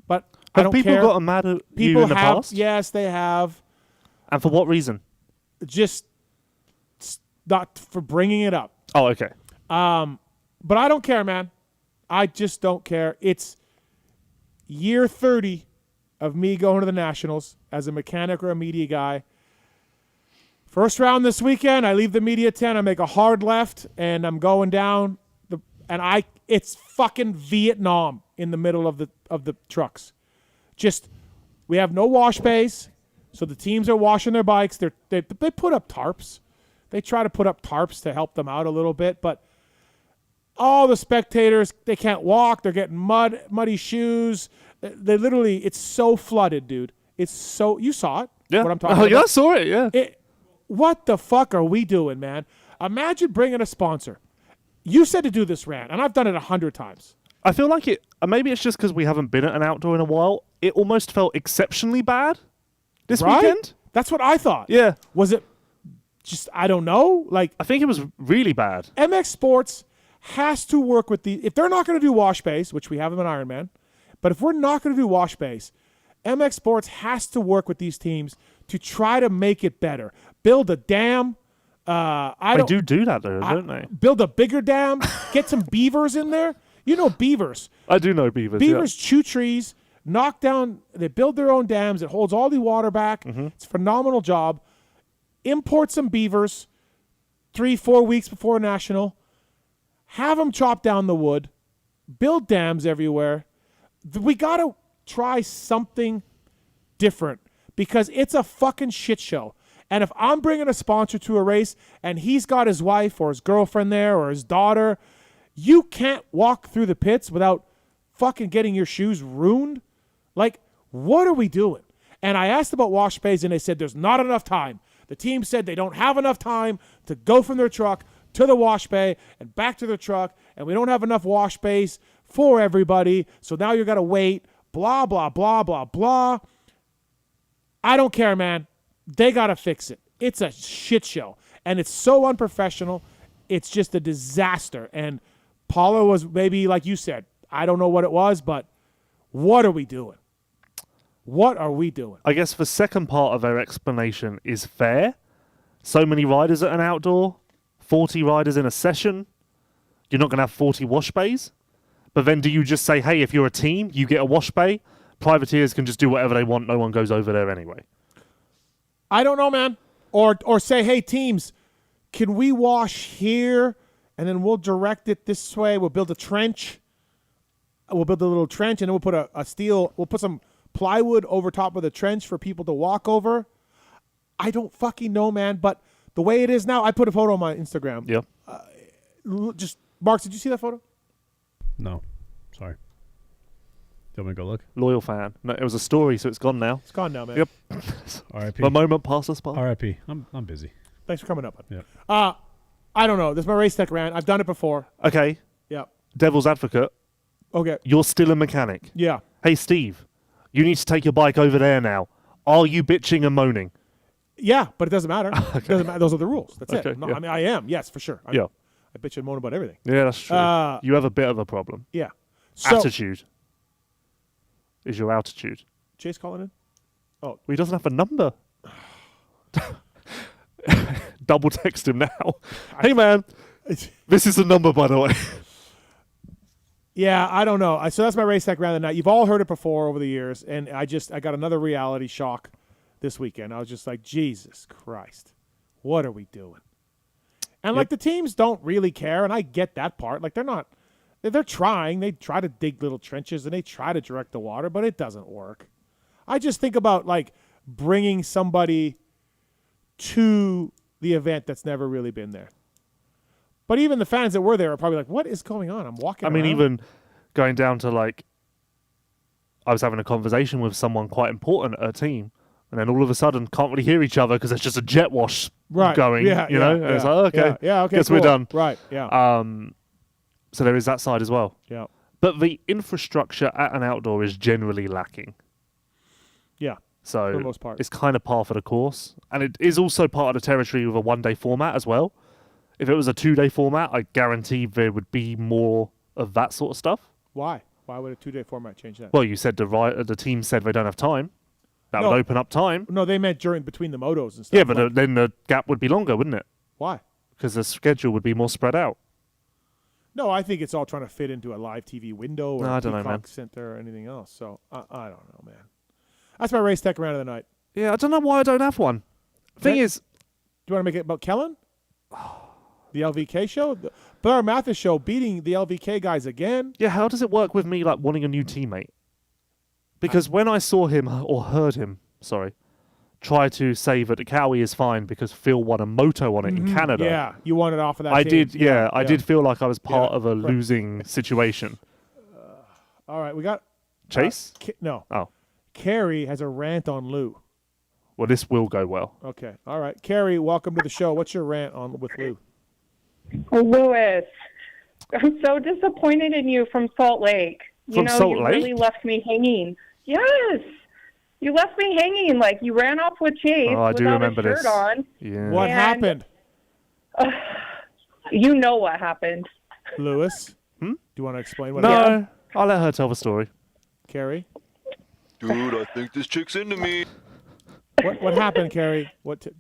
S1: But I
S2: Have
S1: don't
S2: people
S1: care.
S2: gotten mad at you
S1: People
S2: in the
S1: have,
S2: past?
S1: yes, they have.
S2: And for what reason?
S1: Just not for bringing it up.
S2: Oh, okay.
S1: But I don't care, man. I just don't care. It's year 30 of me going to the Nationals as a mechanic or a media guy. First round this weekend, I leave the media tent. I make a hard left, and I'm going down. It's fucking Vietnam in the middle of the trucks. Just, we have no wash bays, so the teams are washing their bikes. They put up tarps. They try to put up tarps to help them out a little bit, but all the spectators, they can't walk. They're getting muddy shoes. They literally, it's so flooded, dude. It's so, you saw it.
S2: Yeah.
S1: What I'm talking about.
S2: Yeah, I saw it, yeah.
S1: What the fuck are we doing, man? Imagine bringing a sponsor. You said to do this rant, and I've done it 100 times.
S2: I feel like it, maybe it's just because we haven't been at an outdoor in a while. It almost felt exceptionally bad this weekend.
S1: That's what I thought.
S2: Yeah.
S1: Was it just, I don't know? Like,
S2: I think it was really bad.
S1: MX Sports has to work with if they're not going to do wash bays, which we have them in Ironman, but if we're not going to do wash bays, MX Sports has to work with these teams to try to make it better. Build a dam.
S2: They do that though, don't they?
S1: Build a bigger dam. Get some beavers in there. You know beavers.
S2: I do know beavers.
S1: Beavers chew trees, knock down. They build their own dams. It holds all the water back. It's a phenomenal job. Import some beavers 3-4 weeks before a national. Have them chop down the wood. Build dams everywhere. We got to try something different because it's a fucking shit show. And if I'm bringing a sponsor to a race and he's got his wife or his girlfriend there or his daughter, you can't walk through the pits without fucking getting your shoes ruined. Like, what are we doing? And I asked about wash bays and they said there's not enough time. The team said they don't have enough time to go from their truck to the wash bay and back to their truck, and we don't have enough wash bays for everybody, so now you got to wait, blah, blah, blah, blah, blah. I don't care, man. They got to fix it. It's a shit show, and it's so unprofessional. It's just a disaster, and Paula was maybe, like you said, I don't know what it was, but what are we doing? What are we doing?
S2: I guess the second part of their explanation is fair. So many riders at an outdoor, 40 riders in a session. You're not going to have 40 wash bays. But then do you just say, hey, if you're a team, you get a wash bay, privateers can just do whatever they want. No one goes over there anyway.
S1: I don't know, man. Or say, hey, teams, can we wash here, and then we'll direct it this way. We'll build a trench. We'll build a little trench, and then we'll put a steel. We'll put some plywood over top of the trench for people to walk over. I don't fucking know, man. But the way it is now, I put a photo on my Instagram.
S2: Yep.
S1: Just Marks, did you see that photo?
S4: No, sorry. Do you want me to go look?
S2: Loyal fan. No, it was a story, so it's gone now.
S1: It's gone now, man.
S2: Yep.
S4: R.I.P.
S2: The moment passed us by.
S4: R.I.P. I'm busy.
S1: Thanks for coming up.
S4: Yeah.
S1: I don't know. This is my race tech rant. I've done it before.
S2: Okay.
S1: Yeah.
S2: Devil's advocate.
S1: Okay.
S2: You're still a mechanic.
S1: Yeah.
S2: Hey, Steve, you need to take your bike over there now. Are you bitching and moaning?
S1: Yeah, but it doesn't matter.
S2: Okay.
S1: It doesn't matter. Those are the rules. That's
S2: Okay,
S1: it. No,
S2: yeah.
S1: I mean, I am. Yes, for sure.
S2: Yeah.
S1: I bitch and moan about everything.
S2: Yeah, that's true. You have a bit of a problem.
S1: Yeah. So,
S2: Attitude is your altitude.
S1: Chase calling in? Oh.
S2: Well, he doesn't have a number. Double text him now. Hey, man. This is the number, by the way.
S1: Yeah, I don't know. So that's my race tech rant of the night. You've all heard it before over the years, and I got another reality shock this weekend. I was just like, Jesus Christ, what are we doing? And like the teams don't really care, and I get that part. Like they're trying. They try to dig little trenches and they try to direct the water, but it doesn't work. I just think about like bringing somebody to the event that's never really been there. But even the fans that were there are probably like, what is going on? I'm walking around.
S2: Even going down to like, I was having a conversation with someone quite important at a team, and then all of a sudden can't really hear each other because there's just a jet wash going.
S1: Yeah,
S2: you know? And it's like, okay.
S1: Yeah, okay.
S2: Guess
S1: cool.
S2: we're done.
S1: Right, yeah.
S2: So there is that side as well.
S1: Yeah.
S2: But the infrastructure at an outdoor is generally lacking.
S1: Yeah.
S2: So
S1: for the most part.
S2: It's kind of par for the course. And it is also part of the territory with a one-day format as well. If it was a 2-day format, I guarantee there would be more of that sort of stuff.
S1: Why? Why would a 2-day format change that?
S2: Well, you said the team said they don't have time. That would open up time.
S1: No, they meant between the motos and stuff.
S2: Yeah, but then the gap would be longer, wouldn't it?
S1: Why?
S2: Because the schedule would be more spread out.
S1: No, I think it's all trying to fit into a live TV window or
S2: I
S1: a
S2: don't know, man.
S1: Peacock Center or anything else. So I don't know, man. That's my race tech round of the night.
S2: Yeah, I don't know why I don't have one. Thing is,
S1: do you want to make it about Kellen? The LVK show? The Blair Matthes show beating the LVK guys again?
S2: Yeah, how does it work with me like wanting a new teammate? Because when I saw him, or heard him, try to say that the Cowie is fine because Phil won a moto on it in Canada.
S1: Yeah, you won it off of that
S2: I
S1: team.
S2: did, I did feel like I was part of a losing situation.
S1: All right, we got...
S2: Chase?
S1: No.
S2: Oh.
S1: Carrie has a rant on Lou.
S2: Well, this will go well.
S1: Okay, all right. Carrie, welcome to the show. What's your rant on with Lou?
S11: Lewis, I'm so disappointed in you from Salt Lake.
S2: From Salt Lake?
S11: Really left me hanging. Yes. You left me hanging. Like, you ran off with Chase
S2: I do
S11: without
S2: remember
S11: a shirt
S2: this.
S11: on.
S2: Yeah.
S1: What happened?
S11: You know what happened.
S1: Lewis? Do you want to explain what
S2: No,
S1: happened?
S2: I'll let her tell the story.
S1: Carrie?
S12: Dude, I think this chick's into me.
S1: What happened, Carrie?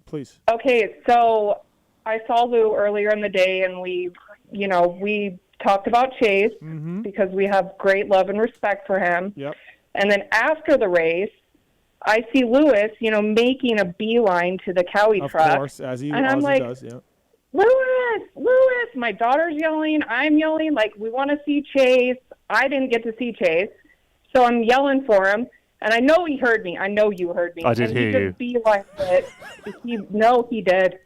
S1: Please.
S11: Okay, so I saw Lou earlier in the day, and we talked about Chase because we have great love and respect for him.
S1: Yep.
S11: And then after the race, I see Lewis, making a beeline to the Cowie truck.
S1: Of course, as he
S11: and I'm like,
S1: does, yeah.
S11: Lewis, my daughter's yelling, I'm yelling, like, we want to see Chase. I didn't get to see Chase, so I'm yelling for him. And I know he heard me. I know you heard me.
S2: I did hear you.
S11: He just beelined it. He did.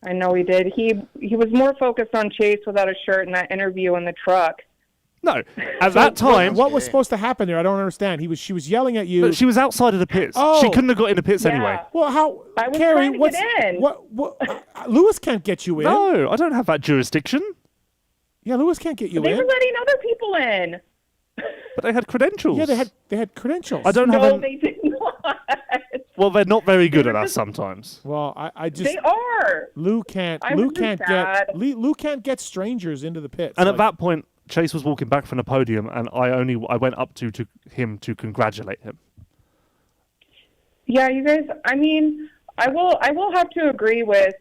S11: I know he did. He was more focused on Chase without a shirt in that interview in the truck.
S2: No, at that time...
S1: What was supposed to happen there? I don't understand. She was yelling at you.
S2: But she was outside of the pits.
S1: Oh.
S2: She couldn't have got in the pits anyway.
S1: Well, how...
S11: I was
S1: Carrie,
S11: trying to get in.
S1: What Lewis can't get you in.
S2: No, I don't have that jurisdiction.
S1: Yeah, Lewis can't get you
S11: They
S1: in.
S11: were letting other people in.
S2: But they had credentials.
S1: Yeah, they had credentials.
S2: I don't have
S11: No,
S2: an...
S11: they did not.
S2: Well, they're not very good at that sometimes.
S1: Well, I just...
S11: They are.
S1: Lou can't get strangers into the pits.
S2: And at that point, Chase was walking back from the podium, and I went up to him to congratulate him.
S11: Yeah, you guys. I mean, I will have to agree with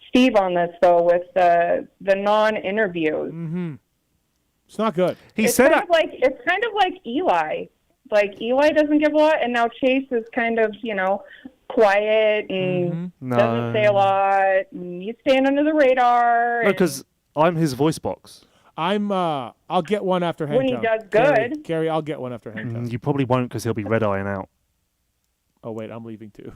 S11: Steve on this though, with the non-interviews.
S1: It's not good.
S11: It's kind of like Eli. Like Eli doesn't give a lot, and now Chase is kind of, quiet and doesn't say a lot. And he's staying under the radar.
S2: No, because I'm his voice box.
S1: I'll get one after Hank.
S11: When he does good.
S1: Carrie, I'll get one after Hank.
S2: You probably won't because he'll be red-eyeing out.
S1: Oh wait, I'm leaving too.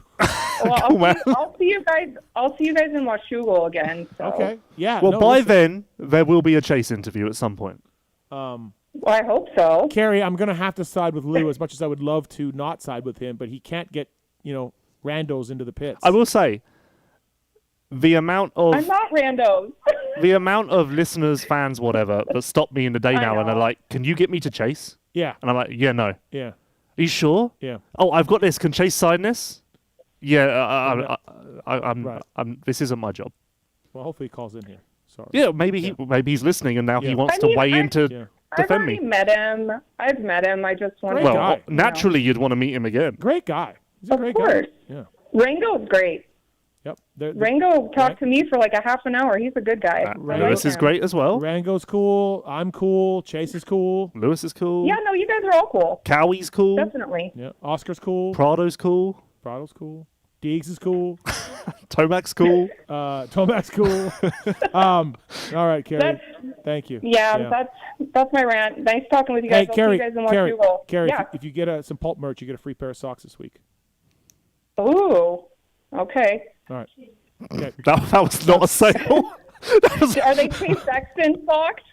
S11: Well, I'll see you guys. I'll see you guys in Washougal again. So.
S1: Okay. Yeah.
S2: Well, by then there will be a Chase interview at some point.
S11: Well, I hope so.
S1: Carrie, I'm gonna have to side with Lou as much as I would love to not side with him, but he can't get randos into the pits.
S2: I will say, the amount of
S11: I'm not randos.
S2: the amount of listeners, fans, whatever, that stop me in the day now and are like, "Can you get me to Chase?"
S1: Yeah.
S2: And I'm like, "Yeah, no."
S1: Yeah.
S2: Are you sure?
S1: Yeah.
S2: Oh, I've got this. Can Chase sign this? Yeah. I'm. This isn't my job.
S1: Well, hopefully he calls in here. Sorry.
S2: Yeah, maybe he's listening and now he wants to weigh in to
S11: I've
S2: defend
S11: already
S2: me.
S11: met him. I've met him. I just want
S2: Well, naturally you'd want to meet him again.
S1: Great guy. He's a
S11: Of
S1: great
S11: course.
S1: guy. Yeah.
S11: Rango's great.
S1: Yep.
S11: Rango talked to me for like a half an hour. He's a good guy.
S2: Lewis is great as well.
S1: Rango's cool. I'm cool. Chase is cool.
S2: Lewis is cool.
S11: Yeah, no, you guys are all cool.
S2: Cowie's cool.
S11: Definitely.
S1: Yeah. Oscar's cool.
S2: Prado's cool.
S1: Prado's cool. Deegs is cool.
S2: Tomac's cool.
S1: Tomac's cool. All right, Carrie. Thank you.
S11: Yeah, that's my rant. Nice talking with you guys.
S1: Hey,
S11: I'll
S1: Carrie.
S11: see you guys in
S1: Carrie.
S11: Washougal.
S1: Carrie,
S11: Yeah.
S1: if you get some pulp merch, you get a free pair of socks this week.
S11: Ooh. Okay.
S1: All right. Okay.
S2: That was not a sale.
S11: Are they Chase Sexton socks?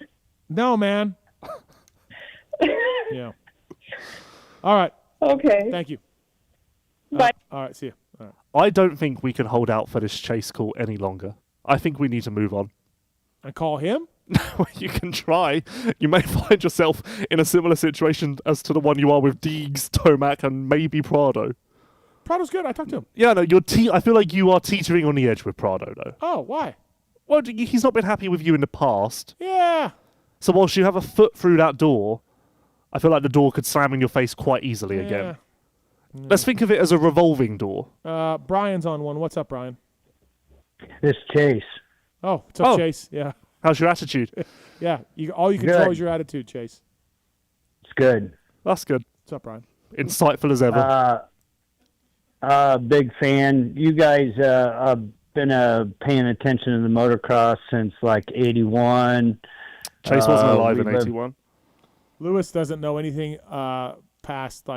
S1: No, man. Yeah. All right.
S11: Okay.
S1: Thank you.
S11: Bye.
S1: All right. See you. All right.
S2: I don't think we can hold out for this Chase call any longer. I think we need to move on.
S1: And call him?
S2: You can try. You may find yourself in a similar situation as to the one you are with Deegs, Tomac, and maybe Prado.
S1: Prado's good. I talked to him.
S2: Yeah, no, I feel like you are teetering on the edge with Prado, though.
S1: Oh, why?
S2: Well, he's not been happy with you in the past.
S1: Yeah.
S2: So whilst you have a foot through that door, I feel like the door could slam in your face quite easily again. Let's think of it as a revolving door.
S1: Brian's on one. What's up, Brian?
S13: This Chase.
S1: Oh, what's up, Chase? Yeah.
S2: How's your attitude?
S1: Yeah. All you control
S13: Good.
S1: is your attitude, Chase.
S13: It's good.
S2: That's good.
S1: What's up, Brian?
S2: Insightful as ever.
S13: Big fan. You guys have been paying attention to the motocross since like 81.
S2: Chase wasn't alive in 81.
S1: Lewis doesn't know anything past,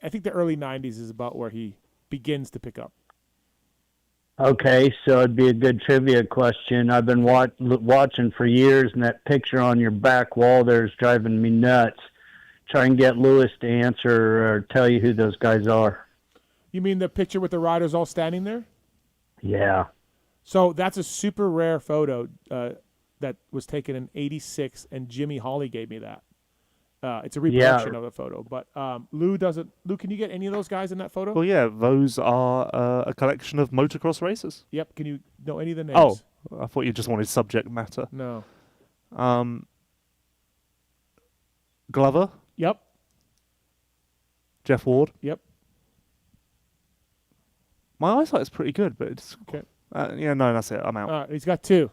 S1: I think the early 90s is about where he begins to pick up.
S13: Okay, so it'd be a good trivia question. I've been watching for years, and that picture on your back wall there is driving me nuts. Try and get Lewis to answer or tell you who those guys are.
S1: You mean the picture with the riders all standing there?
S13: Yeah.
S1: So that's a super rare photo that was taken in '86, and Jimmy Hawley gave me that. It's a reproduction of the photo, but Lou doesn't. Lou, can you get any of those guys in that photo?
S2: Well, yeah, those are a collection of motocross racers.
S1: Yep. Can you know any of the names?
S2: Oh, I thought you just wanted subject matter.
S1: No.
S2: Glover.
S1: Yep.
S2: Jeff Ward.
S1: Yep.
S2: My eyesight's pretty good, but it's
S1: okay.
S2: Yeah, no, that's it. I'm out.
S1: He's got two.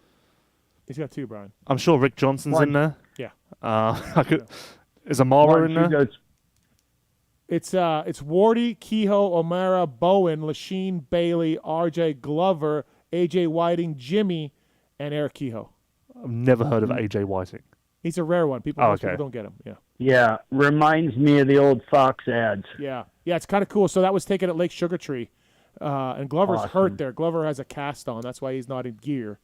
S1: He's got two, Brian.
S2: I'm sure Rick Johnson's in there.
S1: Yeah.
S2: Is Amara in there?
S1: It's Wardy, Kehoe, O'Mara, Bowen, Lachine, Bailey, RJ, Glover, AJ Whiting, Jimmy, and Eric Kehoe.
S2: I've never heard of AJ Whiting.
S1: He's a rare one. Most people don't get him. Yeah.
S13: Yeah, reminds me of the old Fox ads.
S1: Yeah. Yeah, it's kind of cool. So that was taken at Lake Sugar Tree. And Glover's
S13: Awesome.
S1: hurt there. Glover has a cast on. That's why he's not in gear.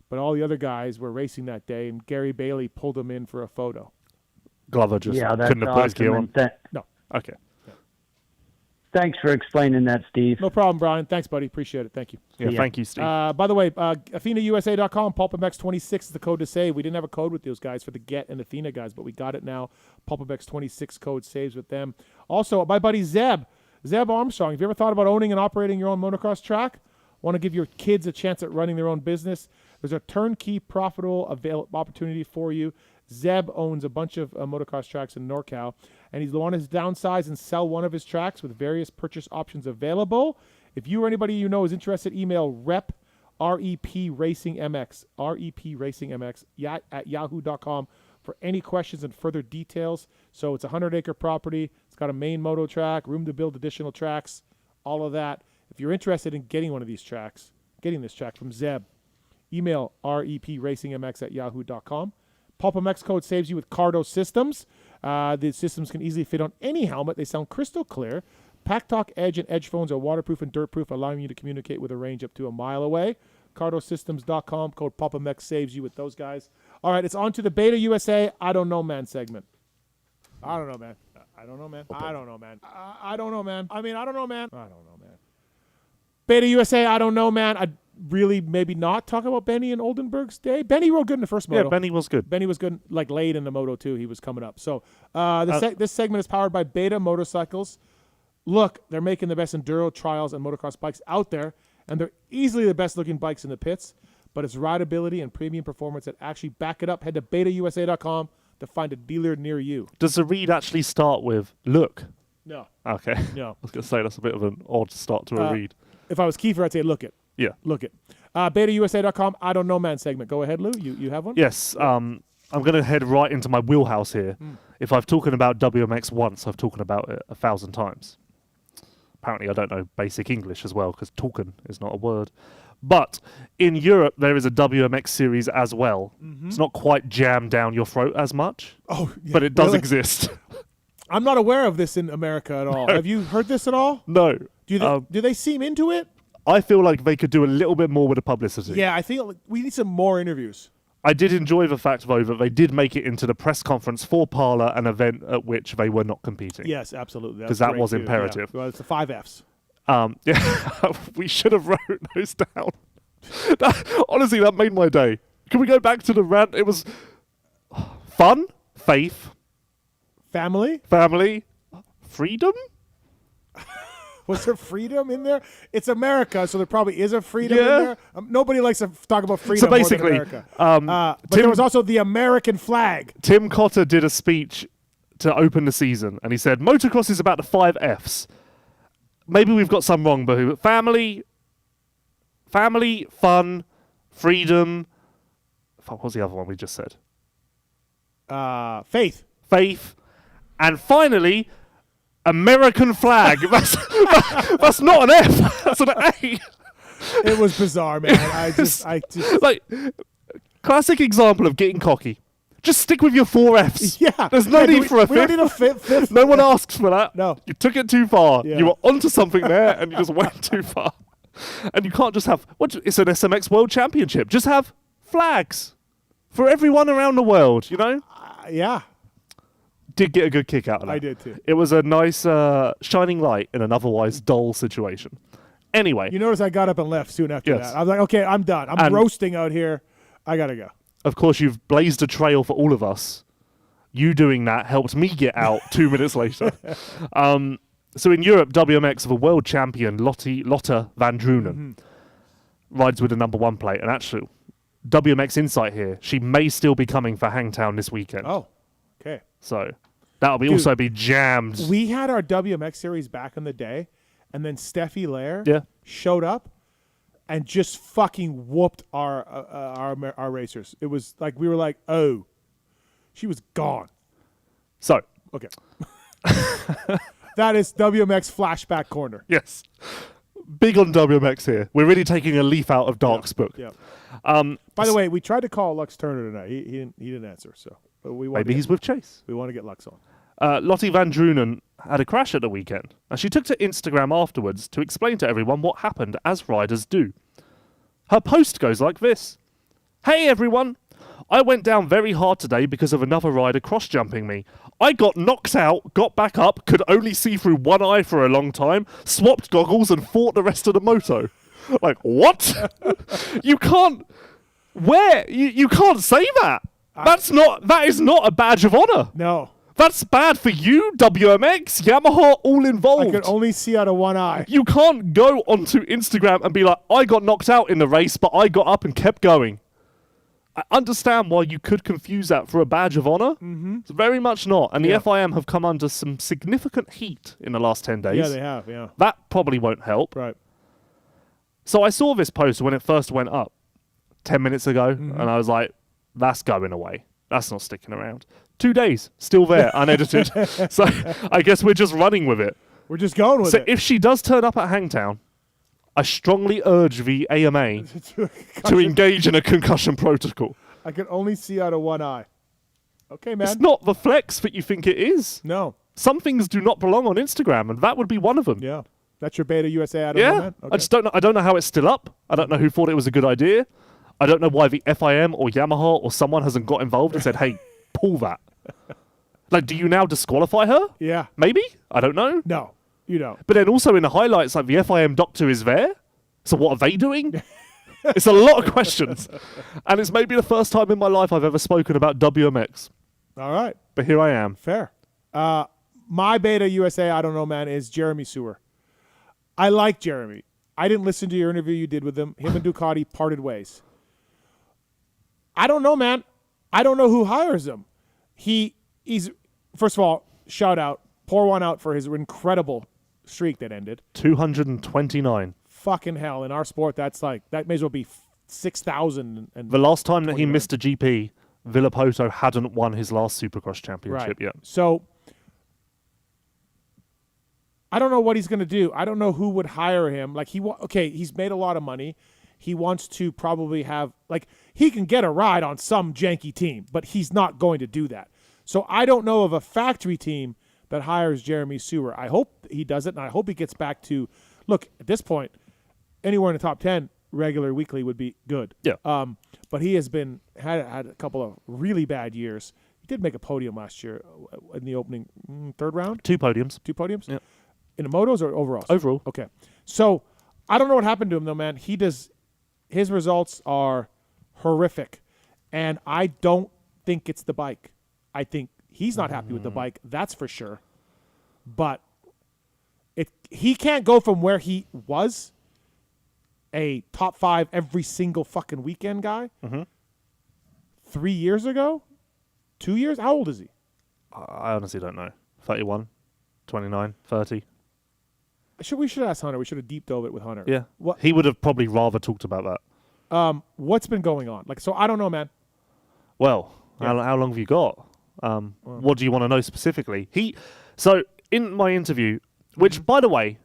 S1: But all the other guys were racing that day, and Gary Bailey pulled him in for a photo.
S2: Glover just
S13: Yeah, that's
S2: couldn't have put his gear
S13: awesome.
S2: on.
S1: No.
S2: Okay.
S13: Thanks for explaining that, Steve.
S1: No problem, Brian. Thanks, buddy. Appreciate it. Thank you.
S2: Yeah, thank you, Steve.
S1: By the way, AthenaUSA.com, PulpMX26 is the code to save. We didn't have a code with those guys for the Get and Athena guys, but we got it now. PulpMX26 code saves with them. Also, my buddy Zeb Armstrong. Have you ever thought about owning and operating your own motocross track? Want to give your kids a chance at running their own business? There's a turnkey profitable opportunity for you. Zeb owns a bunch of motocross tracks in NorCal, and he's wanting to downsize and sell one of his tracks with various purchase options available. If you or anybody you know is interested, email rep Racing MX at yahoo.com for any questions and further details. So it's a 100-acre property. It's got a main moto track, room to build additional tracks, all of that. If you're interested in getting one of these tracks, getting this track from Zeb, email repracingmx@yahoo.com. PulpMX code saves you with CARDO systems. The systems can easily fit on any helmet. They sound crystal clear. PackTalk Edge and Edge phones are waterproof and dirtproof, allowing you to communicate with a range up to a mile away. CardoSystems.com, code PulpMX saves you with those guys. All right, it's on to the Beta USA I Don't Know Man segment. I don't know, man. I don't know, man. I don't know, man. I don't know, man. I mean, I don't know, man. I don't know, man. Beta USA, I don't know, man. I'd really maybe not talk about Benny and Oldenburg's day. Benny rode good in the first moto.
S2: Yeah, Benny was good.
S1: Benny was good, like late in the moto too. He was coming up. So this segment is powered by Beta Motorcycles. Look, they're making the best enduro trials and motocross bikes out there, and they're easily the best looking bikes in the pits. But it's rideability and premium performance that actually back it up. Head to betausa.com to find a dealer near you.
S2: Does the read actually start with look?
S1: No.
S2: Okay.
S1: No.
S2: I was going to say that's a bit of an odd start to a read.
S1: If I was Kiefer, I'd say look it.
S2: Yeah.
S1: Look it. Betausa.com, I don't know, man segment. Go ahead, Lou. You have one?
S2: Yes. I'm going to head right into my wheelhouse here. If I've talked about WMX once, I've talked about it 1,000 times. Apparently, I don't know basic English as well, because talking is not a word. But in Europe, there is a WMX series as well. It's not quite jammed down your throat as much, but it does exist.
S1: I'm not aware of this in America at all.
S2: No.
S1: Have you heard this at all?
S2: No.
S1: Do they seem into it?
S2: I feel like they could do a little bit more with the publicity.
S1: Yeah, I think we need some more interviews.
S2: I did enjoy the fact, though, that they did make it into the press conference for Parla, an event at which they were not competing.
S1: Yes, absolutely.
S2: Because that was imperative.
S1: Yeah. Well, it's the 5 Fs.
S2: Yeah, we should have wrote those down. Honestly, that made my day. Can we go back to the rant? It was fun, faith,
S1: family,
S2: freedom.
S1: Was there freedom in there? It's America, so there probably is a freedom in there. Nobody likes to talk about freedom
S2: So basically,
S1: more than America. But there was also the American flag.
S2: Tim Cotter did a speech to open the season, and he said, motocross is about the 5 Fs. Maybe we've got some wrong, but family, fun, freedom. What was the other one we just said?
S1: Faith.
S2: And finally, American flag. That's not an F. That's an A.
S1: It was bizarre, man. I just
S2: like classic example of getting cocky. Just stick with your 4 Fs.
S1: Yeah.
S2: There's no need for a fifth.
S1: We don't need a fifth.
S2: No one asks for that.
S1: No.
S2: You took it too far.
S1: Yeah.
S2: You were onto something there, and you just went too far. And you can't just have it's an SMX World Championship. Just have flags for everyone around the world. You know.
S1: Yeah.
S2: Did get a good kick out of that.
S1: I did too.
S2: It was a nice shining light in an otherwise dull situation. Anyway.
S1: You notice I got up and left soon after that. I was like, okay, I'm done. I'm roasting out here. I got to go.
S2: Of course, you've blazed a trail for all of us. You doing that helped me get out 2 minutes later. So in Europe, WMX of a world champion, Lotte van Drunen, rides with the number 1 plate. And actually, WMX insight here, she may still be coming for Hangtown this weekend.
S1: Oh, okay.
S2: So that'll also be jammed.
S1: We had our WMX series back in the day, and then Steffi Lair showed up and just fucking whooped our racers. It was like we were like, oh, she was gone.
S2: So
S1: okay, that is WMX flashback corner.
S2: Yes, big on WMX here. We're really taking a leaf out of Dark's book.
S1: Yeah. By the way, we tried to call Lux Turner tonight. He didn't answer. So but we
S2: maybe he's with Chase.
S1: We want to get Lux on.
S2: Lotte van Drunen had a crash at the weekend, and she took to Instagram afterwards to explain to everyone what happened, as riders do. Her post goes like this. Hey everyone, I went down very hard today because of another rider cross-jumping me. I got knocked out, got back up, could only see through one eye for a long time, swapped goggles and fought the rest of the moto. Like, what? You can't... Where? You can't say that. That is not a badge of honor.
S1: No.
S2: That's bad for you, WMX, Yamaha, all involved.
S1: I could only see out of one eye.
S2: You can't go onto Instagram and be like, I got knocked out in the race, but I got up and kept going. I understand why you could confuse that for a badge of honor. It's very much not. And the FIM have come under some significant heat in the last 10 days.
S1: Yeah, they have, yeah.
S2: That probably won't help.
S1: Right.
S2: So I saw this post when it first went up 10 minutes ago, and I was like, that's going away. That's not sticking around. 2 days, still there, unedited. So I guess we're just running with it.
S1: We're just going with
S2: so
S1: it.
S2: if she does turn up at Hangtown, I strongly urge the AMA to engage in a concussion protocol.
S1: I can only see out of one eye. Okay, man.
S2: It's not the flex that you think it is.
S1: No.
S2: Some things do not belong on Instagram, and that would be one of them.
S1: Yeah. That's your Beta USA. I don't know, man. Okay.
S2: I just don't know. I don't know how it's still up. I don't know who thought it was a good idea. I don't know why the FIM or Yamaha or someone hasn't got involved and said, hey, pull that. Like, do you now disqualify her?
S1: Yeah.
S2: Maybe? I don't know.
S1: No, you don't.
S2: But then also in the highlights, like, the FIM doctor is there. So what are they doing? It's a lot of questions. And it's maybe the first time in my life I've ever spoken about WMX.
S1: All right.
S2: But here I am.
S1: Fair. My Beta USA, I don't know, man, is Jeremy Sewer. I like Jeremy. I didn't listen to your interview you did with him. Him and Ducati parted ways. I don't know, man. I don't know who hires him. He's first of all, shout out, pour one out for his incredible streak that ended.
S2: 229.
S1: Fucking hell. In our sport, that may as well be 6,000.
S2: The last time that he missed a GP, Villapoto hadn't won his last Supercross championship yet.
S1: So I don't know what he's going to do. I don't know who would hire him. Like he's made a lot of money. He wants to probably have, he can get a ride on some janky team, but he's not going to do that. So I don't know of a factory team that hires Jeremy Sewer. I hope he does it, and I hope he gets back to, look, at this point, anywhere in the top 10, regular weekly would be good.
S2: Yeah.
S1: But he has had a couple of really bad years. He did make a podium last year in the opening third round.
S2: 2 podiums.
S1: 2 podiums?
S2: Yeah.
S1: In the motos or overall?
S2: Overall.
S1: Okay. So I don't know what happened to him, though, man. His results are horrific, and I don't think it's the bike. I think he's not happy with the bike, that's for sure. But he can't go from where he was, a top 5 every single fucking weekend guy, 3 years ago, 2 years. How old is he?
S2: I honestly don't know. 31, 29, 30.
S1: We should ask Hunter. We should have deep dove it with Hunter.
S2: Yeah.
S1: What
S2: He would have probably rather talked about that.
S1: What's been going on? So I don't know, man.
S2: Well, how long have you got? What do you want to know specifically? So in my interview, which by the way,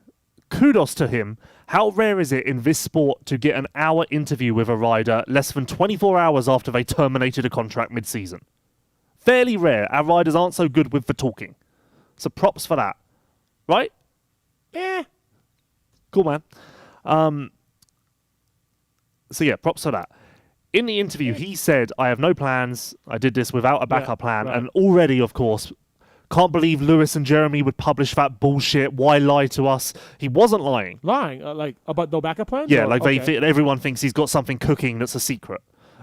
S2: kudos to him. How rare is it in this sport to get an hour interview with a rider less than 24 hours after they terminated a contract mid-season? Fairly rare. Our riders aren't so good with the talking. So props for that. Right?
S1: Yeah.
S2: Cool, man. So yeah, props for that. In the interview, he said, I have no plans. I did this without a backup plan.
S1: right.
S2: And already, of course, can't believe Lewis and Jeremy would publish that bullshit. Why lie to us? He wasn't lying.
S1: Lying? About no backup plan?
S2: Yeah,
S1: Okay.
S2: everyone thinks he's got something cooking that's a secret.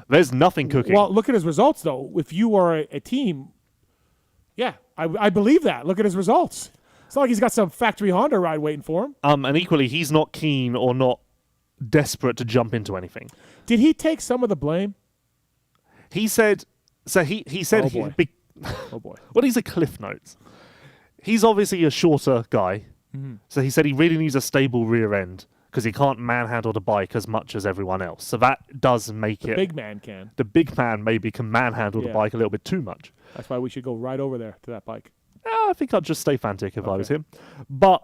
S2: There's nothing cooking.
S1: Well, look at his results, though. If you are a team, yeah, I believe that. Look at his results. It's not like he's got some factory Honda ride waiting for him.
S2: And equally, he's not keen or not desperate to jump into anything.
S1: Did he take some of the blame?
S2: He said. So he said.
S1: Oh, boy. Oh, boy.
S2: Well, these are cliff notes. He's obviously a shorter guy.
S1: Mm-hmm.
S2: So he said he really needs a stable rear end because he can't manhandle the bike as much as everyone else. So that does make it.
S1: Big man can.
S2: The big man maybe can manhandle the bike a little bit too much.
S1: That's why we should go right over there to that bike.
S2: I think I'd just stay Fantic if I was him. But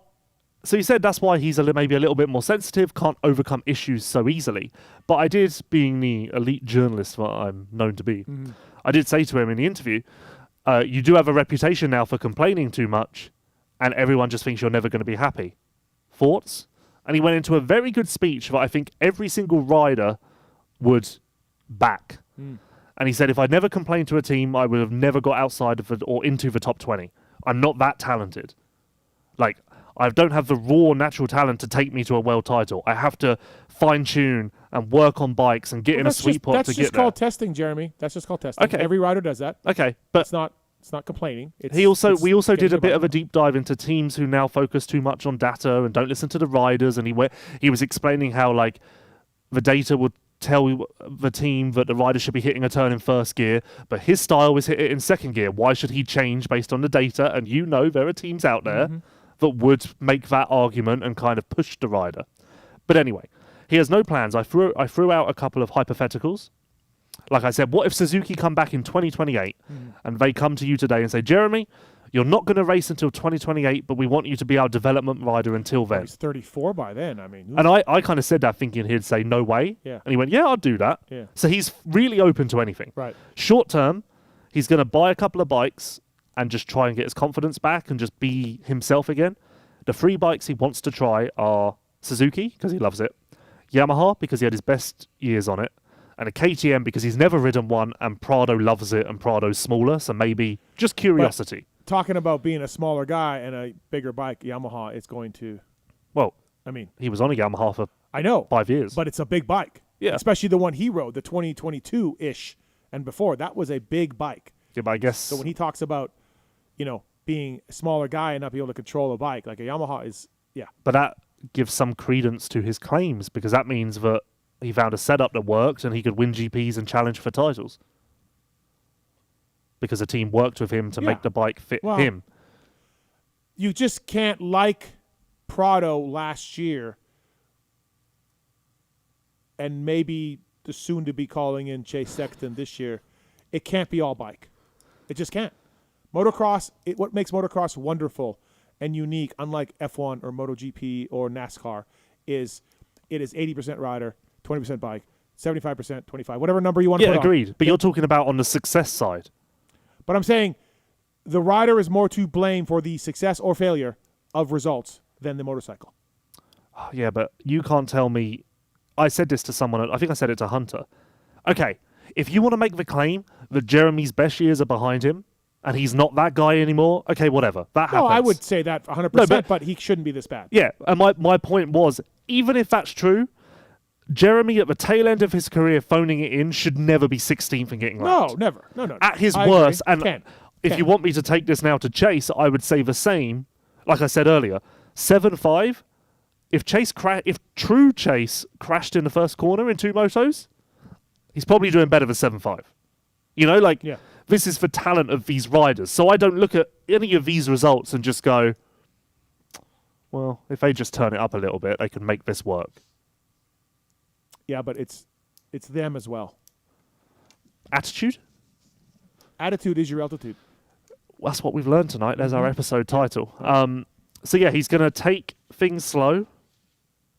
S2: so he said that's why he's maybe a little bit more sensitive, can't overcome issues so easily. But I did, being the elite journalist that I'm known to be, I did say to him in the interview, you do have a reputation now for complaining too much, and everyone just thinks you're never going to be happy. Thoughts? And he went into a very good speech that I think every single rider would back. And he said, if I'd never complained to a team, I would have never got outside of or into the top 20. I'm not that talented. Like, I don't have the raw natural talent to take me to a world title. I have to fine-tune and work on bikes and get in a sweet spot to get there.
S1: That's just called testing, Jeremy. That's just called testing.
S2: Okay.
S1: Every rider does that.
S2: Okay, but
S1: it's not complaining.
S2: We also did a bit of a deep dive into teams who now focus too much on data and don't listen to the riders. And he was explaining how the data would tell the team that the rider should be hitting a turn in first gear, but his style was hit it in second gear. Why should he change based on the data? And there are teams out there that would make that argument and kind of push the rider. But anyway, he has no plans. I threw out a couple of hypotheticals. Like I said, what if Suzuki come back in 2028 and they come to you today and say, Jeremy, you're not going to race until 2028, but we want you to be our development rider until then.
S1: He's 34 by then. I mean,
S2: And I kind of said that thinking he'd say, no way.
S1: Yeah.
S2: And he went, yeah, I'll do that.
S1: Yeah.
S2: So he's really open to anything.
S1: Right.
S2: Short term, he's going to buy a couple of bikes and just try and get his confidence back and just be himself again. The 3 bikes he wants to try are Suzuki, because he loves it, Yamaha, because he had his best years on it, and a KTM, because he's never ridden one, and Prado loves it, and Prado's smaller, so maybe just curiosity.
S1: But talking about being a smaller guy and a bigger bike, Yamaha is going to...
S2: Well,
S1: I mean...
S2: He was on a Yamaha for
S1: I know
S2: 5 years.
S1: But it's a big bike.
S2: Yeah.
S1: Especially the one he rode, the 2022-ish, and before. That was a big bike.
S2: Yeah, but I guess...
S1: So when he talks about, being a smaller guy and not be able to control a bike, like a Yamaha is... Yeah.
S2: But that gives some credence to his claims, because that means that he found a setup that worked and he could win GPs and challenge for titles. Because the team worked with him to make the bike fit him.
S1: You just can't, like Prado last year and maybe the soon-to-be calling in Chase Sexton this year, it can't be all bike. It just can't. Motocross, what makes motocross wonderful and unique, unlike F1 or MotoGP or NASCAR, is it is 80% rider, 20% bike, 75%, 25%, whatever number you want to put on.
S2: Yeah, agreed. But you're talking about on the success side.
S1: But I'm saying the rider is more to blame for the success or failure of results than the motorcycle.
S2: Yeah, but you can't tell me... I said this to someone, I think I said it to Hunter. Okay, if you want to make the claim that Jeremy's best years are behind him, and he's not that guy anymore, okay, whatever. That happens.
S1: No, I would say that 100%, but he shouldn't be this bad.
S2: Yeah, and my point was, even if that's true, Jeremy at the tail end of his career phoning it in should never be 16th and getting lapped.
S1: No, never. No.
S2: At his
S1: I
S2: worst,
S1: agree.
S2: and if you want me to take this now to Chase, I would say the same. Like I said earlier, 7.5. If true Chase crashed in the first corner in 2 motos, he's probably doing better than 7.5. This is for talent of these riders. So I don't look at any of these results and just go, well, if they just turn it up a little bit, they can make this work.
S1: Yeah, but it's them as well.
S2: Attitude?
S1: Attitude is your altitude.
S2: That's what we've learned tonight. There's our episode title. So yeah, he's going to take things slow.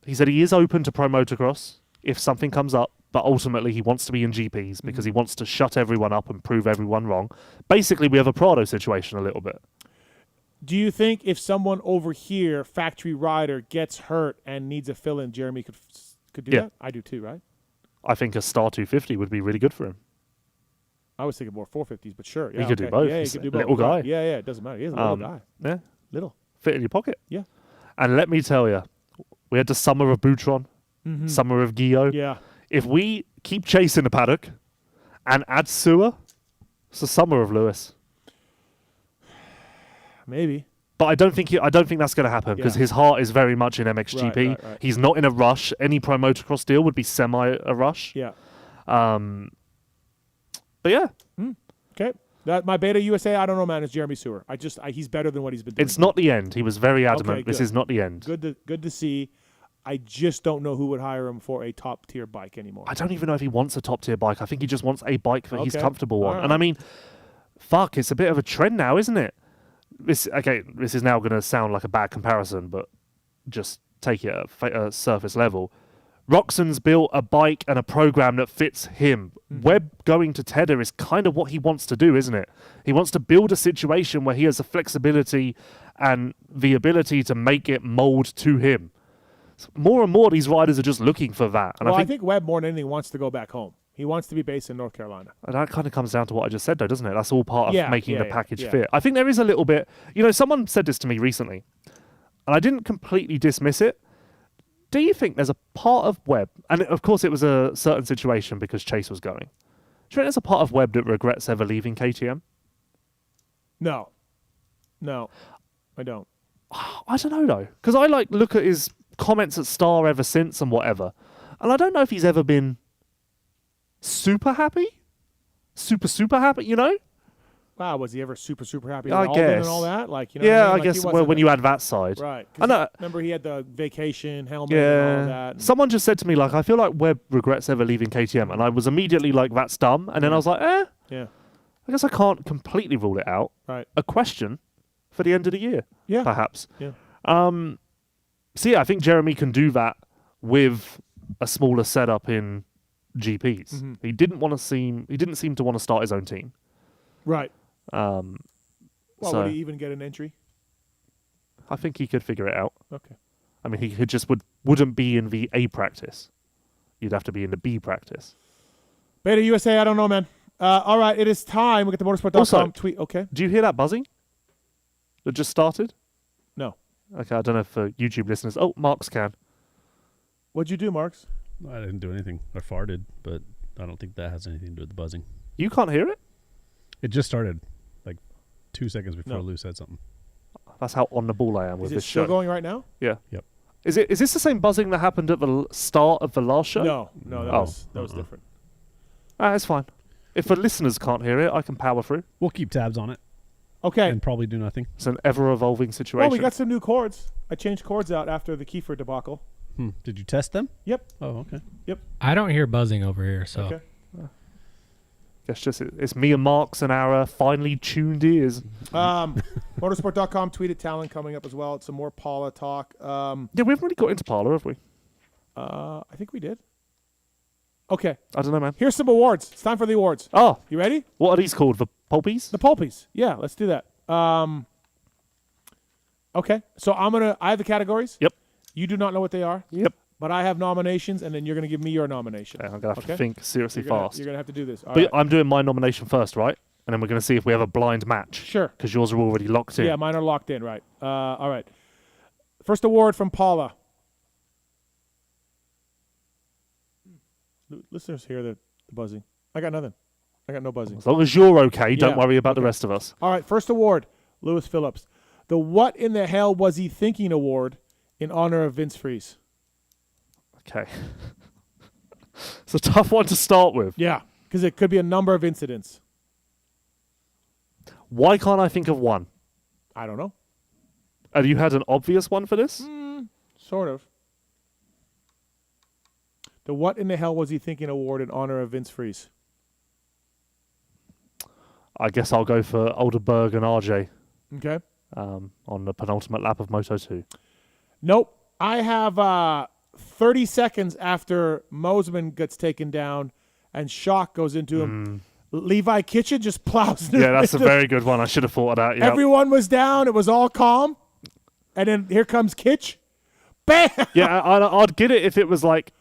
S2: He said he is open to pro motocross if something comes up, but ultimately he wants to be in GPs because he wants to shut everyone up and prove everyone wrong. Basically, we have a Prado situation a little bit.
S1: Do you think if someone over here, factory rider, gets hurt and needs a fill-in, Jeremy could do that? I do too, right?
S2: I think a Star 250 would be really good for him.
S1: I was thinking more 450s, but sure. Yeah,
S2: he could do both.
S1: Yeah, he
S2: He's
S1: could do
S2: a
S1: both.
S2: little guy.
S1: Yeah, it doesn't matter. He's a little guy.
S2: Yeah.
S1: Little.
S2: Fit in your pocket.
S1: Yeah.
S2: And let me tell you, we had the summer of Boutron, summer of Guillot.
S1: Yeah.
S2: If we keep chasing the paddock and add Sewer, it's the summer of Lewis.
S1: Maybe.
S2: But I don't think that's going to happen because his heart is very much in MXGP.
S1: Right.
S2: He's not in a rush. Any pro motocross deal would be semi a rush.
S1: Yeah.
S2: But yeah.
S1: Okay. My beta USA, I don't know, man, is Jeremy Sewer. He's better than what he's been doing.
S2: It's not the end. He was very adamant.
S1: Okay,
S2: this is not the end.
S1: Good to see. I just don't know who would hire him for a top tier bike anymore.
S2: I don't even know if he wants a top tier bike. I think he just wants a bike that he's comfortable on.
S1: Right.
S2: And I mean, fuck, it's a bit of a trend now, isn't it? This is now going to sound like a bad comparison, but just take it at a surface level. Roxon's built a bike and a program that fits him. Webb going to Tether is kind of what he wants to do, isn't it? He wants to build a situation where he has the flexibility and the ability to make it mold to him. So more and more, these riders are just looking for that. And
S1: I think Webb more than anything wants to go back home. He wants to be based in North Carolina.
S2: And that kind of comes down to what I just said, though, doesn't it? That's all part of making the package
S1: yeah.
S2: fit. I think there is a little bit... someone said this to me recently, and I didn't completely dismiss it. Do you think there's a part of Webb, and of course it was a certain situation because Chase was going, do you think there's a part of Webb that regrets ever leaving KTM?
S1: No, I don't.
S2: I don't know, though, because I look at his comments at Star ever since and whatever, and I don't know if he's ever been super happy, super happy,
S1: Wow, was he ever super happy?
S2: I
S1: with Alden
S2: guess.
S1: and all that, like you know.
S2: Yeah,
S1: what I, mean?
S2: I
S1: Like, he
S2: guess
S1: wasn't
S2: when you add that side,
S1: right.
S2: I know.
S1: Remember, he had the vacation helmet and all that. And
S2: Someone just said to me like, I feel like Webb regrets ever leaving KTM, and I was immediately like, that's dumb. And then I was like,
S1: yeah,
S2: I guess I can't completely rule it out.
S1: Right.
S2: A question for the end of the year,
S1: Yeah.
S2: perhaps.
S1: Yeah.
S2: So yeah, I think Jeremy can do that with a smaller setup in GPs.
S1: Mhm.
S2: He didn't seem to want to start his own team.
S1: right.
S2: Well,
S1: Well, would he even get an entry?
S2: I think he could figure it out.
S1: Okay.
S2: I mean, he could just wouldn't be in the A practice. You'd have to be in the B practice.
S1: Beta USA, I don't know, man. All right, it is time. We get the motorsport.com
S2: Also,
S1: tweet. Okay.
S2: Do you hear that buzzing that just started?
S1: No.
S2: Okay, I don't know for YouTube listeners. Oh, Marks can.
S1: What'd you do, Marks?
S4: I didn't do anything. I farted, but I don't think that has anything to do with the buzzing.
S2: You can't hear it?
S4: It just started like 2 seconds before
S1: No.
S4: Lou said something.
S2: That's how on the ball I am with
S1: Is it
S2: this
S1: still
S2: show.
S1: going right now?
S2: Yeah.
S4: Yep.
S2: Is this the same buzzing that happened at the start of the last show?
S1: No, that
S2: Oh.
S1: was different.
S2: It's fine. If the listeners can't hear it, I can power through.
S4: We'll keep tabs on it.
S1: Okay.
S4: And probably do nothing.
S2: It's an ever-evolving situation.
S1: Well, we got some new chords. I changed chords out after the Kiefer debacle.
S4: Did you test them?
S1: Yep.
S4: Oh, okay.
S1: Yep.
S5: I don't hear buzzing over here, so.
S1: Okay.
S2: It's just it's me and Marks and our finely tuned ears.
S1: Motorsport.com tweeted Tallon coming up as well. It's some more Paula talk.
S2: Yeah, we haven't really got into Parlor, have we?
S1: I think we did. Okay.
S2: I don't know, man.
S1: Here's some awards. It's time for the awards.
S2: Oh.
S1: You ready?
S2: What are these called? The Pulpies?
S1: The Pulpies. Yeah, let's do that. Okay. So I have the categories.
S2: Yep.
S1: You do not know what they are.
S2: Yep.
S1: But I have nominations, and then you're going to give me your nomination.
S2: Okay, I'm going to have to think seriously fast.
S1: You're going to have to do this. All
S2: But
S1: right.
S2: I'm doing my nomination first, right? And then we're going to see if we have a blind match.
S1: Sure.
S2: Because yours are already locked in.
S1: Yeah, mine are locked in, right. All right. First award from Paula. Listeners hear the buzzing. I got nothing. I got no buzzing.
S2: As long as you're okay, don't
S1: Yeah,
S2: worry about the
S1: okay.
S2: rest of us.
S1: All right, first award, Lewis Phillips. The What in the Hell Was He Thinking Award in honor of Vince Freeze.
S2: Okay. It's a tough one to start with.
S1: Yeah, because it could be a number of incidents.
S2: Why can't I think of one?
S1: I don't know.
S2: Have you had an obvious one for this?
S1: Sort of. The What in the Hell Was He Thinking Award in honor of Vince Freeze.
S2: I guess I'll go for Oldenburg and RJ
S1: Okay.
S2: on the penultimate lap of Moto 2.
S1: Nope. I have 30 seconds after Mosman gets taken down and Shock goes into him. Levi Kitchen just plows.
S2: Yeah, that's a very good one. I should have thought of that. Yep.
S1: Everyone was down. It was all calm. And then here comes Kitch. Bam!
S2: Yeah, I'd get it if it was like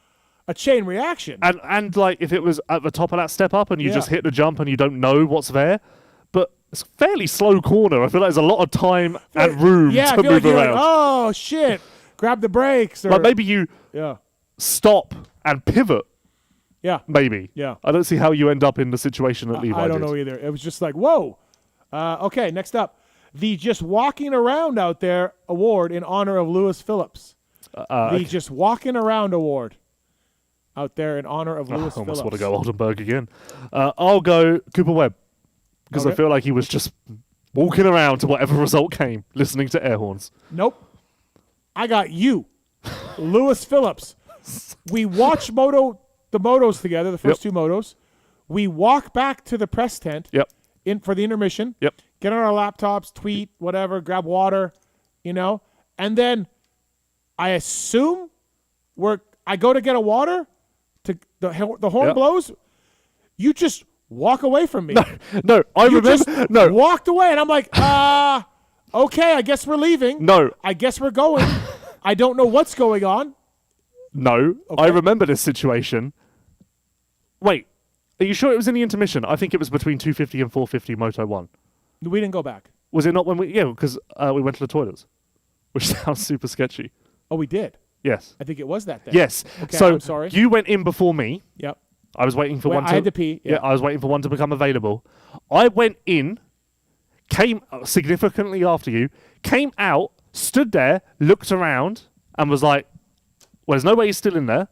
S1: a chain reaction.
S2: And like if it was at the top of that step up and you
S1: Yeah.
S2: just hit the jump and you don't know what's there. But it's a fairly slow corner. I feel like there's a lot of time and room
S1: Yeah, I
S2: to
S1: feel like
S2: move
S1: you're
S2: around.
S1: like, oh, shit. Grab the brakes. Or,
S2: Like maybe you
S1: Yeah.
S2: stop and pivot.
S1: Yeah.
S2: Maybe.
S1: Yeah.
S2: I don't see how you end up in the situation that Levi
S1: I don't
S2: did.
S1: know either. It was just like, whoa. Okay, next up. The Just Walking Around Out There Award in honor of Lewis Phillips. The Just Walking Around Award out there in honor of Lewis
S2: I almost
S1: Phillips.
S2: want to go Oldenburg again. I'll go Cooper Webb because I
S1: Okay.
S2: feel like he was just walking around to whatever result came, listening to air horns.
S1: Nope. I got you, Lewis Phillips. We watch the motos together, the first two motos. We walk back to the press tent for the intermission.
S2: Yep.
S1: Get on our laptops, tweet, whatever, grab water, and then I assume I go to get a water, the horn
S2: Yep.
S1: blows. You just walk away from me.
S2: No, I
S1: You
S2: remember.
S1: just
S2: No,
S1: walked away, and I'm like, okay, I guess we're leaving.
S2: No.
S1: I guess we're going. I don't know what's going on.
S2: no.
S1: Okay.
S2: I remember this situation. Wait, are you sure it was in the intermission? I think it was between 250 and 450 Moto 1.
S1: We didn't go back.
S2: Was it not when we... Yeah, because we went to the toilets, which sounds super sketchy.
S1: Oh, we did.
S2: Yes.
S1: I think it was that day.
S2: Yes.
S1: Okay,
S2: So
S1: I'm sorry.
S2: you went in before me.
S1: Yep.
S2: I was waiting for
S1: Well,
S2: one to...
S1: I had to pee, yeah.
S2: I was waiting for one to become available. I went in, came significantly after you, came out, stood there, looked around, and was like, well, there's no way he's still in there.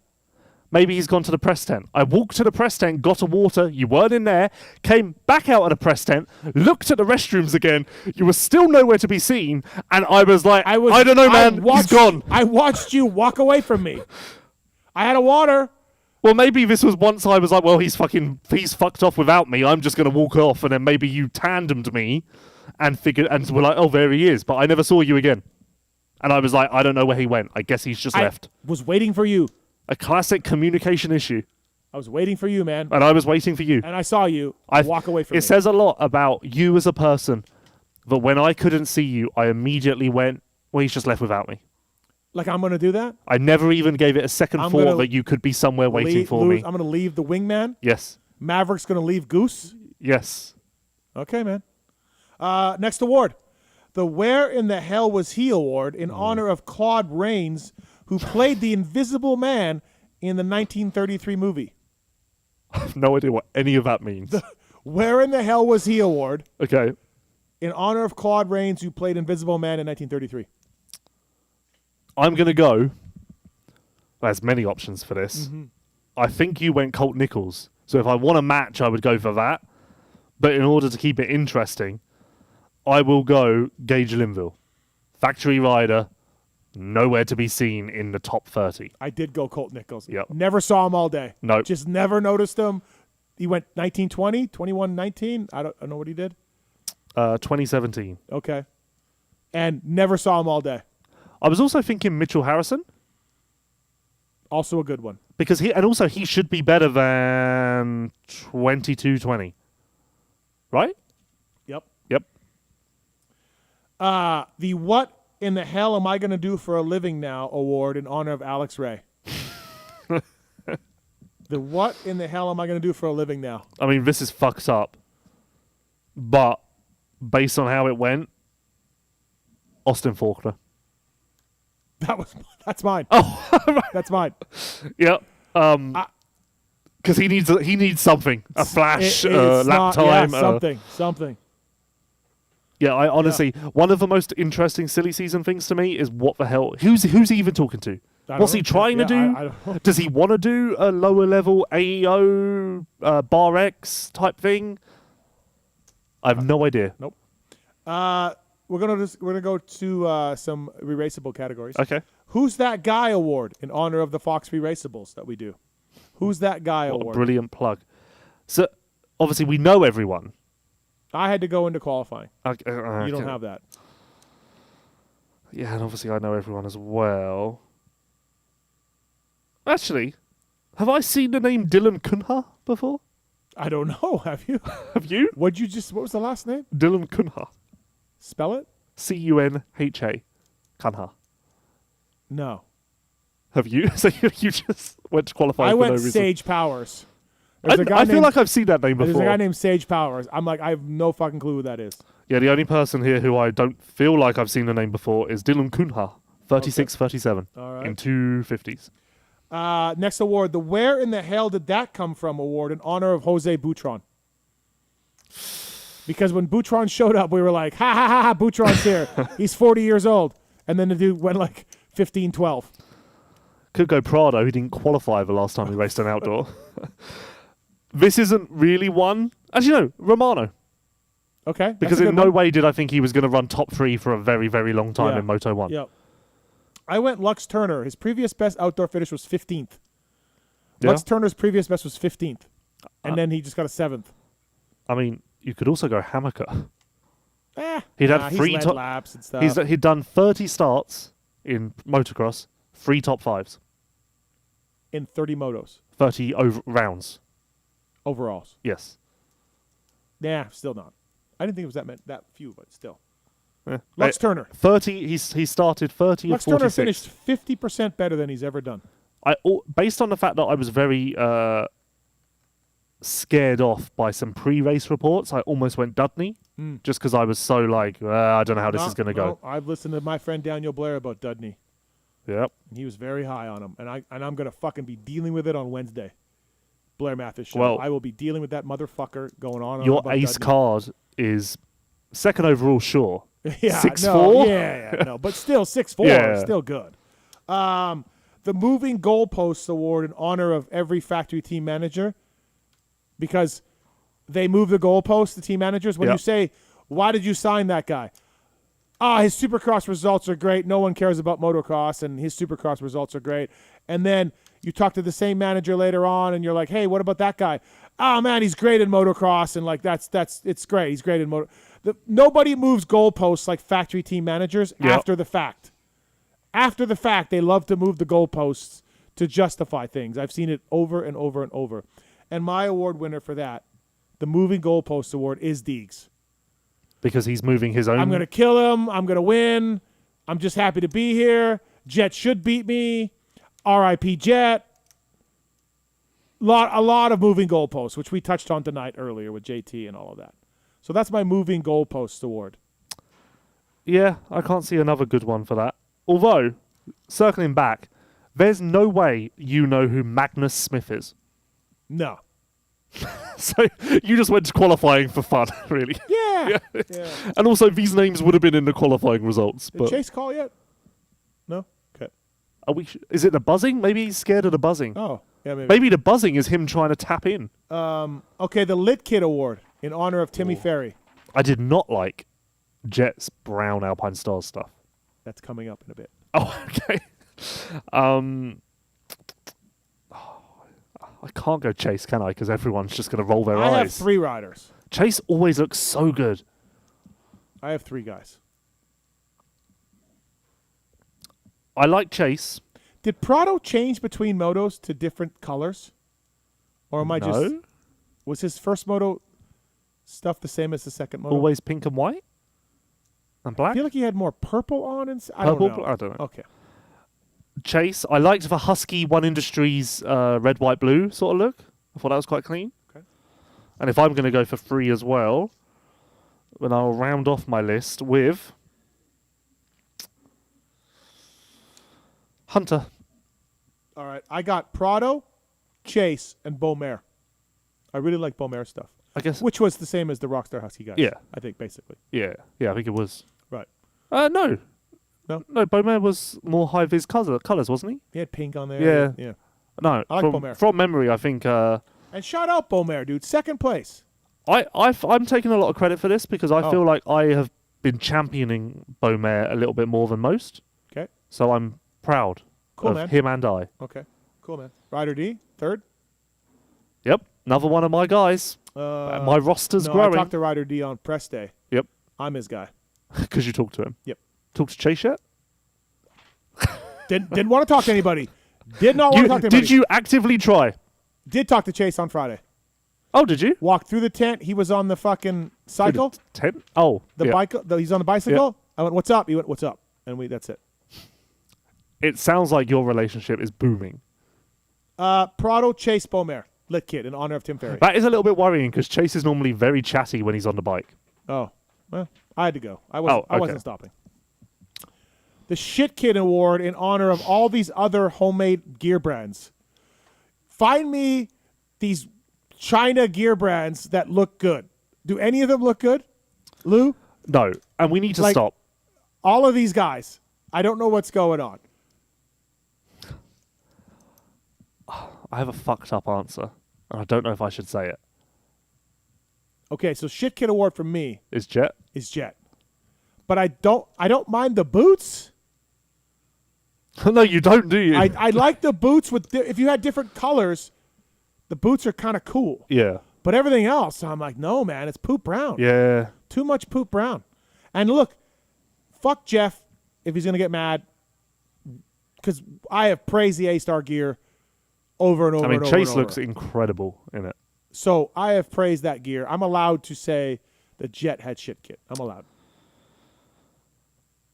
S2: Maybe he's gone to the press tent. I walked to the press tent, got a water. You weren't in there. Came back out of the press tent, looked at the restrooms again. You were still nowhere to be seen. And I was like, I don't know, man. He's gone.
S1: I watched you walk away from me. I had a water.
S2: Well, maybe this was once I was like, well, he's fucked off without me. I'm just going to walk off. And then maybe you tandemed me and were like, oh, there he is. But I never saw you again. And I was like, I don't know where he went. I guess he's just left.
S1: Was waiting for you.
S2: A classic communication issue.
S1: I was waiting for you, man.
S2: And I was waiting for you.
S1: And I saw you walk away from me.
S2: It says a lot about you as a person that when I couldn't see you, I immediately went, well, he's just left without me.
S1: Like I'm going to do that?
S2: I never even gave it a second thought that you could be somewhere waiting for me.
S1: I'm going to leave the wingman?
S2: Yes.
S1: Maverick's going to leave Goose?
S2: Yes.
S1: Okay, man. Next award. The Where in the Hell Was He Award in honor of Claude Rains, who played the Invisible Man in the 1933 movie.
S2: I have no idea what any of that means.
S1: The Where in the Hell Was He Award.
S2: Okay.
S1: In honor of Claude Rains, who played Invisible Man in 1933.
S2: I'm going to go. There's many options for this.
S1: Mm-hmm.
S2: I think you went Colt Nichols. So if I want a match, I would go for that. But in order to keep it interesting, I will go Gage Linville. Factory rider, nowhere to be seen in the top 30.
S1: I did go Colt Nichols.
S2: Yep.
S1: Never saw him all day.
S2: No.
S1: Just never noticed him. He went 1920, 21-19. I don't know what he did.
S2: 2017.
S1: Okay. And never saw him all day.
S2: I was also thinking Mitchell Harrison.
S1: Also a good one.
S2: Because he should be better than 22-20. Right?
S1: Yep.
S2: Yep.
S1: The What in the Hell Am I Going to Do for a Living Now award in honor of Alex Ray. The What in the Hell Am I Going to Do for a Living Now?
S2: I mean, this is fucked up. But based on how it went, Austin Faulkner.
S1: That's mine.
S2: Oh,
S1: that's mine.
S2: Yep. Because he needs something, a flash, lap time,
S1: something.
S2: Yeah, I honestly, one of the most interesting silly season things to me is what the hell? Who's he even talking to? What's he trying to do? Does he want to do a lower level AEO Bar X type thing? I have no idea.
S1: Nope. We're gonna go to some re-raceable categories.
S2: Okay.
S1: Who's That Guy award in honor of the Fox re-raceables that we do? Who's That Guy
S2: What
S1: award?
S2: a brilliant plug. So obviously we know everyone.
S1: I had to go into qualifying.
S2: Okay,
S1: you don't have that.
S2: Yeah, and obviously I know everyone as well. Actually, have I seen the name Dylan Cunha before?
S1: I don't know. Have you?
S2: Have you?
S1: What was the last name?
S2: Dylan Cunha.
S1: Spell it?
S2: Cunha. Cunha.
S1: No.
S2: Have you? So you just went to qualify for no reason.
S1: Sage Powers.
S2: I feel like I've seen that name before.
S1: There's a guy named Sage Powers. I'm like, I have no fucking clue who that is.
S2: Yeah, the only person here who I don't feel like I've seen the name before is Dylan Cunha, 36-37,
S1: All right.
S2: in 250s.
S1: Next award, the Where in the Hell Did That Come From award in honor of Jose Boutron. Because when Boutron showed up, we were like, ha ha ha ha, Boutron's here. He's 40 years old. And then the dude went like 15-12.
S2: Could go Prado, who didn't qualify the last time he raced an outdoor. This isn't really one. Actually, no, Romano.
S1: Okay.
S2: Because in no way did I think he was going to run top 3 for a very, very long time in Moto 1.
S1: Yep. I went Lux Turner. His previous best outdoor finish was 15th.
S2: Yeah?
S1: Lux Turner's previous best was 15th. And then he just got a 7th.
S2: I mean, you could also go Hammaker.
S1: He'd
S2: had
S1: he's
S2: 3
S1: led
S2: top
S1: laps and stuff.
S2: He'd done 30 starts in motocross, 3 top 5s.
S1: In 30 motos.
S2: 30 rounds.
S1: Overalls.
S2: Yes.
S1: Nah, still not. I didn't think it was that few, but still.
S2: Yeah.
S1: Lux Turner.
S2: 30. He started 30
S1: Lux
S2: of 46.
S1: Turner finished 50% better than he's ever done.
S2: Based on the fact that I was very scared off by some pre-race reports, I almost went Dudney, just because I was so like, I don't know how this is going to go.
S1: I've listened to my friend Daniel Blair about Dudney.
S2: Yep.
S1: And he was very high on him, and I'm going to fucking be dealing with it on Wednesday. Blair Matthes show.
S2: Well,
S1: I will be dealing with that motherfucker going on.
S2: Your
S1: about
S2: ace
S1: Dudney.
S2: card is second overall, sure.
S1: Yeah,
S2: 6'4".
S1: no, yeah, no, but still 6'4",
S2: Yeah.
S1: still good. The the Moving Goalposts Award in honor of every factory team manager, because they move the goalposts, the team managers. When you say, why did you sign that guy? His Supercross results are great. No one cares about motocross, and his Supercross results are great. And then you talk to the same manager later on, and you're like, hey, what about that guy? Oh, man, he's great in motocross, and like it's great. He's great in motor. Nobody moves goalposts like factory team managers after the fact. After the fact, they love to move the goalposts to justify things. I've seen it over and over and over. And my award winner for that, the Moving Goalposts Award, is Deegs.
S2: Because he's moving his own.
S1: I'm going to kill him. I'm going to win. I'm just happy to be here. Jet should beat me. R.I.P. Jet. A lot of moving goalposts, which we touched on tonight earlier with JT and all of that. So that's my Moving Goalposts Award.
S2: Yeah, I can't see another good one for that. Although, circling back, there's no way you know who Magnus Smith is.
S1: No.
S2: So you just went to qualifying for fun, really.
S1: Yeah.
S2: And also, these names would have been in the qualifying results.
S1: Did Chase call yet? No? Okay.
S2: Is it the buzzing? Maybe he's scared of the buzzing.
S1: Oh, yeah, maybe.
S2: Maybe the buzzing is him trying to tap in.
S1: Okay, the Lit Kid Award in honor of Timmy Ferry.
S2: I did not like Jet's brown Alpine Stars stuff.
S1: That's coming up in a bit.
S2: Oh, okay. I can't go Chase, can I? Because everyone's just going to roll their eyes.
S1: I have 3 riders.
S2: Chase always looks so good.
S1: I have 3 guys.
S2: I like Chase.
S1: Did Prado change between motos to different colors? Or am I just... Was his first moto stuff the same as the second moto?
S2: Always pink and white? And black?
S1: I feel like he had more purple on. I don't know.
S2: I don't know.
S1: Okay.
S2: Chase, I liked the Husky One Industries red, white, blue sort of look. I thought that was quite clean.
S1: Okay.
S2: And if I'm going to go for 3 as well, then I'll round off my list with Hunter.
S1: All right. I got Prado, Chase, and Beaumare. I really like Beaumare stuff.
S2: I guess.
S1: Which was the same as the Rockstar Husky guys.
S2: Yeah.
S1: I think, basically.
S2: Yeah, I think it was.
S1: Right.
S2: No.
S1: No?
S2: No, Beaumare was more high-vis colours, wasn't he?
S1: He had pink on there.
S2: Yeah.
S1: Yeah.
S2: No,
S1: I like Beaumare.
S2: From memory, I think...
S1: and shout out Beaumare, dude. 2nd place.
S2: I'm taking a lot of credit for this because I
S1: Oh.
S2: feel like I have been championing Beaumare a little bit more than most.
S1: Okay.
S2: So I'm proud of him and I.
S1: Okay. Cool, man. Rider D, 3rd.
S2: Yep. Another one of my guys. My roster's
S1: no,
S2: growing.
S1: I talked to Rider D on press day.
S2: Yep.
S1: I'm his guy.
S2: Because you talked to him.
S1: Yep.
S2: Talked to Chase yet?
S1: Didn't want to talk to anybody. Did not want to talk to anybody.
S2: Did you actively try?
S1: Did talk to Chase on Friday.
S2: Oh, did you?
S1: Walked through the tent. He was on the fucking cycle.
S2: Tent? Oh.
S1: The bike. He's on the bicycle. I went, what's up? He went, what's up? And that's it.
S2: It sounds like your relationship is booming.
S1: Prado, Chase, Beaumare. Lit Kid in honor of Tim Ferry.
S2: That is a little bit worrying because Chase is normally very chatty when he's on the bike.
S1: Oh. Well, I had to go. I wasn't stopping. The Shit Kid Award in honor of all these other homemade gear brands. Find me these China gear brands that look good. Do any of them look good, Lou?
S2: No, and we need to stop.
S1: All of these guys. I don't know what's going on.
S2: I have a fucked up answer, and I don't know if I should say it.
S1: Okay, so Shit Kid Award from me
S2: is Jet.
S1: But I don't mind the boots.
S2: No, you don't, do you?
S1: I like the boots if you had different colors, the boots are kind of cool.
S2: Yeah.
S1: But everything else, I'm like, no, man, it's poop brown.
S2: Yeah.
S1: Too much poop brown. And look, fuck Jeff if he's going to get mad because I have praised the A-Star gear over and over and over.
S2: Chase looks incredible in it.
S1: So I have praised that gear. I'm allowed to say the Jet had shit kit. I'm allowed.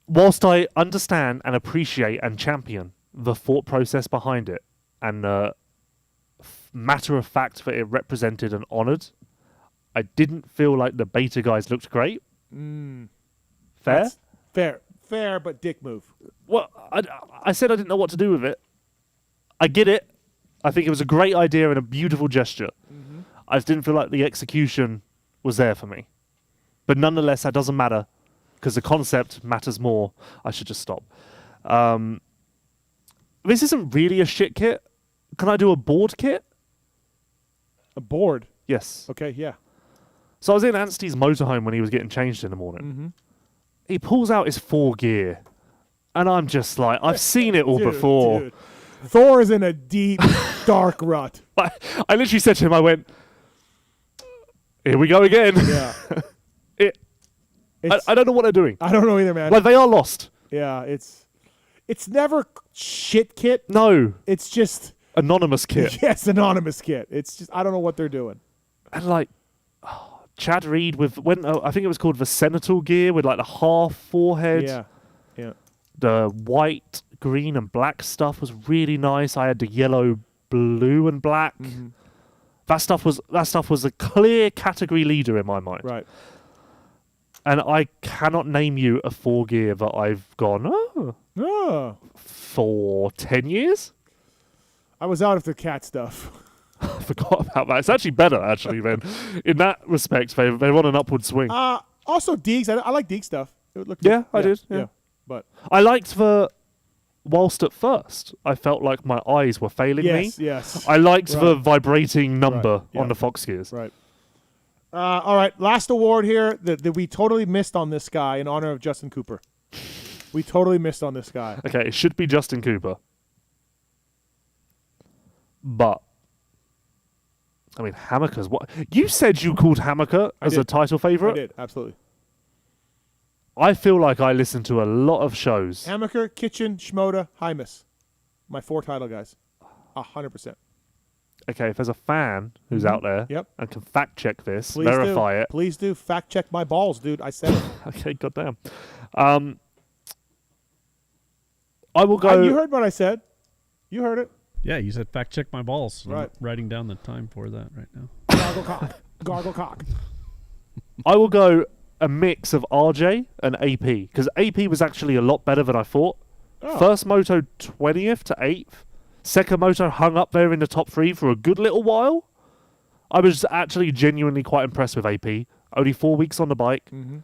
S2: Whilst I understand and appreciate and champion the thought process behind it and the matter of fact that it represented and honoured, I didn't feel like the beta guys looked great. Fair?
S1: Fair, but dick move.
S2: Well, I said I didn't know what to do with it. I get it. I think it was a great idea and a beautiful gesture.
S1: Mm-hmm.
S2: I just didn't feel like the execution was there for me. But nonetheless, that doesn't matter because the concept matters more. I should just stop. this isn't really a shit kit. Can I do a board kit?
S1: A board?
S2: Yes.
S1: Okay, yeah.
S2: So I was in Anstey's motorhome when he was getting changed in the morning.
S1: Mm-hmm.
S2: He pulls out his 4 gear, and I'm just like, I've seen it all
S1: Dude,
S2: before.
S1: dude. Thor is in a deep, dark rut.
S2: I literally said to him, I went, here we go again.
S1: Yeah.
S2: I don't know what they're doing.
S1: I don't know either, man.
S2: Like, they are lost.
S1: Yeah, it's never shit kit.
S2: No.
S1: It's just
S2: anonymous kit.
S1: Yes, anonymous kit. It's just I don't know what they're doing.
S2: And like Chad Reed with I think it was called the Senator gear with like the half forehead.
S1: Yeah. Yeah.
S2: The white, green, and black stuff was really nice. I had the yellow, blue, and black.
S1: Mm-hmm.
S2: That stuff was a clear category leader in my mind.
S1: Right.
S2: And I cannot name you a 4 gear that I've gone, for 10 years?
S1: I was out of the cat stuff.
S2: I forgot about that. It's actually better, then. In that respect, they're on an upward swing.
S1: Also, Deeks. I like Deek stuff. It would look
S2: Yeah, I did. Yeah.
S1: But
S2: I liked whilst at first, I felt like my eyes were failing me.
S1: Yes.
S2: I liked
S1: Right.
S2: the vibrating number
S1: Right. Yeah.
S2: on the Fox gears.
S1: Right. All right, last award here that we totally missed on this guy in honor of Justin Cooper. We totally missed on this guy.
S2: Okay, it should be Justin Cooper. But, I mean, Hammaker's what? You said you called Hammaker as a title
S1: I
S2: favourite?
S1: did, absolutely.
S2: I feel like I listen to a lot of shows.
S1: Hammaker, Kitchen, Shimoda, Hymus. My 4 title guys. 100%.
S2: Okay, if there's a fan who's out there and can fact check this,
S1: Please
S2: verify
S1: do.
S2: it.
S1: Please do. Fact check my balls, dude. I said it.
S2: Okay, goddamn. I will go.
S1: You heard what I said. You heard it.
S4: Yeah, you said fact check my balls. I'm
S1: Right.
S4: writing down the time for that right now.
S1: Gargle cock. Gargle cock.
S2: I will go a mix of RJ and AP because AP was actually a lot better than I thought.
S1: Oh.
S2: First moto 20th to 8th. Second moto hung up there in the top 3 for a good little while. I was actually genuinely quite impressed with AP. Only 4 weeks on the bike.
S1: Mm-hmm.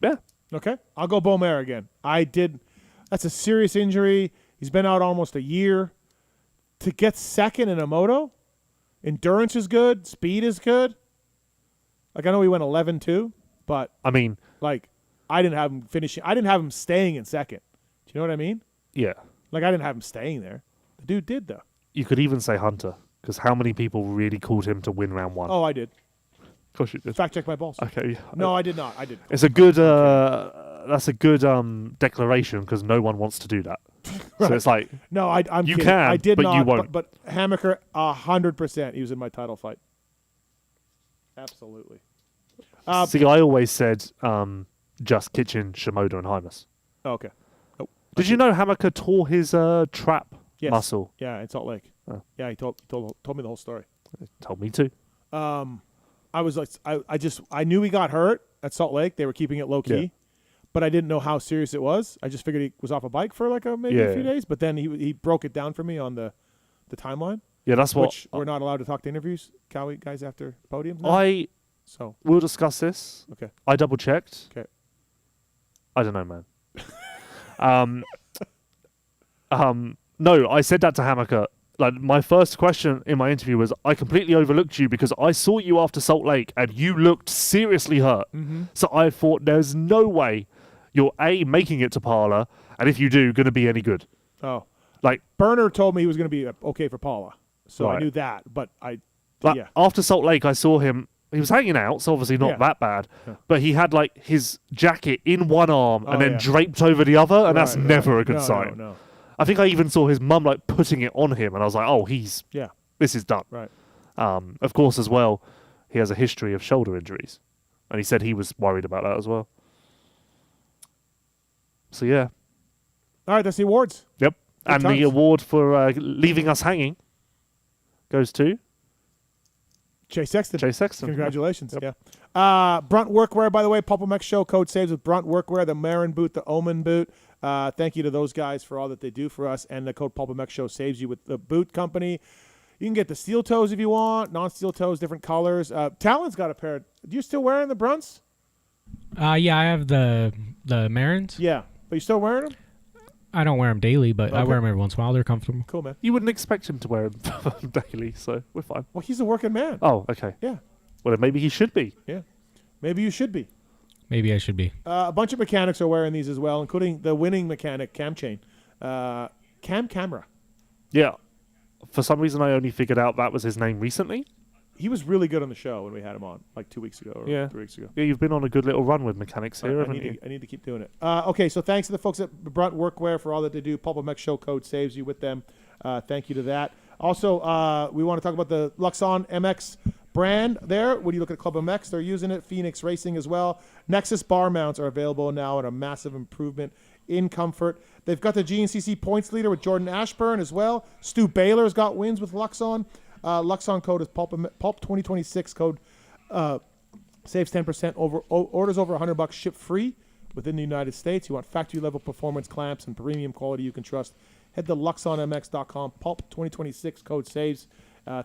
S2: Yeah.
S1: Okay. I'll go Beaumare again. That's a serious injury. He's been out almost a year. To get second in a moto, endurance is good, speed is good. Like, I know he went 11-2, but
S2: I mean,
S1: like, I didn't have him finishing. I didn't have him staying in second. Do you know what I mean?
S2: Yeah.
S1: Like, I didn't have him staying there. The dude did, though.
S2: You could even say Hunter because how many people really called him to win round 1?
S1: Oh, I did.
S2: Of course you did.
S1: Fact check my balls.
S2: Okay.
S1: No, I did not. I didn't.
S2: It's a good. That's a good declaration because no one wants to do that. So it's like
S1: No, I'm
S2: you
S1: kidding.
S2: can,
S1: I did
S2: but
S1: not.
S2: you won't.
S1: But Hammaker, 100%. He was in my title fight. Absolutely.
S2: See, I always said just Kitchen, Shimoda, and Hymus.
S1: Oh, okay. Oh,
S2: Did you know Hammaker tore his trap
S1: yes.
S2: muscle?
S1: Yeah, in Salt Lake.
S2: Oh.
S1: Yeah, he told me the whole story.
S2: Told me too.
S1: I was like, I knew he got hurt at Salt Lake. They were keeping it low key,
S2: Yeah.
S1: but I didn't know how serious it was. I just figured he was off a bike for like maybe a few days. But then he broke it down for me on the timeline.
S2: Yeah, that's what.
S1: Which we're not allowed to talk to interviews, Cowie guys after podiums. Now. So
S2: we'll discuss this.
S1: Okay.
S2: I double checked.
S1: Okay.
S2: I don't know, man. No, I said that to Hammaker. Like, my first question in my interview was, I completely overlooked you because I saw you after Salt Lake and you looked seriously hurt.
S1: Mm-hmm.
S2: So I thought there's no way you're A, making it to Parla, and if you do, going to be any good.
S1: Oh.
S2: Like,
S1: Burner told me he was going to be okay for Paula. So I
S2: Right.
S1: knew that, but
S2: Like, after Salt Lake, I saw him. He was hanging out, so obviously not
S1: Yeah.
S2: that bad.
S1: Yeah.
S2: But he had like his jacket in one arm
S1: Oh,
S2: and then
S1: yeah.
S2: draped over the other, and that's
S1: Right,
S2: never
S1: right.
S2: a good
S1: No,
S2: sign.
S1: no.
S2: I think I even saw his mum like putting it on him, and I was like, "Oh, this is done."
S1: Right.
S2: Of course, as well, he has a history of shoulder injuries, and he said he was worried about that as well. So yeah.
S1: All right, that's the awards.
S2: Yep.
S1: Good
S2: And the
S1: times.
S2: award for leaving us hanging goes to
S1: Chase Sexton.
S2: Chase Sexton.
S1: Congratulations. Yeah. Brunt Workwear, by the way, PulpMX Show code saves with Brunt Workwear, the Marin boot, the Omen boot. Thank you to those guys for all that they do for us. And the code PulpMX Show saves you with the boot company. You can get the steel toes if you want, non-steel toes, different colors. Tallon's got a pair. Do you still wearing the Brunts?
S5: Yeah, I have the Marins.
S1: Yeah. But you still wearing them?
S5: I don't wear them daily, but I
S1: Okay.
S5: wear them every once in a while. They're comfortable.
S1: Cool, man.
S2: You wouldn't expect him to wear them daily, so we're fine.
S1: Well, he's a working man.
S2: Oh, okay.
S1: Yeah.
S2: Well, then maybe he should be.
S1: Yeah. Maybe you should be.
S5: Maybe I should be.
S1: A bunch of mechanics are wearing these as well, including the winning mechanic, Cam Chain. Camera.
S2: Yeah. For some reason, I only figured out that was his name recently.
S1: He was really good on the show when we had him on, like 2 weeks ago or 3 weeks ago.
S2: Yeah, you've been on a good little run with mechanics here, haven't you?
S1: I need to keep doing it. Okay, so thanks to the folks at Brunt Workwear for all that they do. PulpMX show code saves you with them. Thank you to that. Also, we want to talk about the LUXON MX brand there. When you look at Club MX, they're using it. Phoenix Racing as well. Nexus bar mounts are available now at a massive improvement in comfort. They've got the GNCC points leader with Jordan Ashburn as well. Stu Baylor's got wins with LUXON. LUXON code is Pulp 2026 code. Saves 10% over orders over $100 ship free within the United States. You want factory level performance clamps and premium quality you can trust. Head to LuxonMX.com. Pulp 2026 code saves.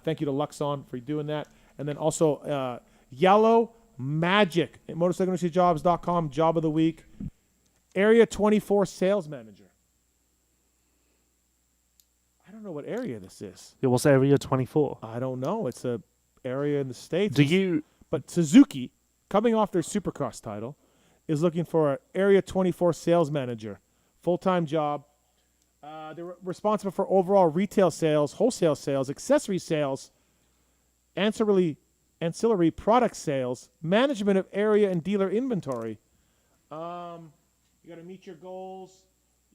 S1: Thank you to LUXON for doing that. And then also Yellow Magic at MotorcycleIndustryJobs.com. Job of the week. Area 24 sales manager. I don't know what area this is.
S2: Yeah, what's Area 24?
S1: I don't know. It's a area in the States. But Suzuki, coming off their Supercross title, is looking for an Area 24 sales manager. Full-time job. They're responsible for overall retail sales, wholesale sales, accessory sales, ancillary product sales, management of area and dealer inventory. You got to meet your goals.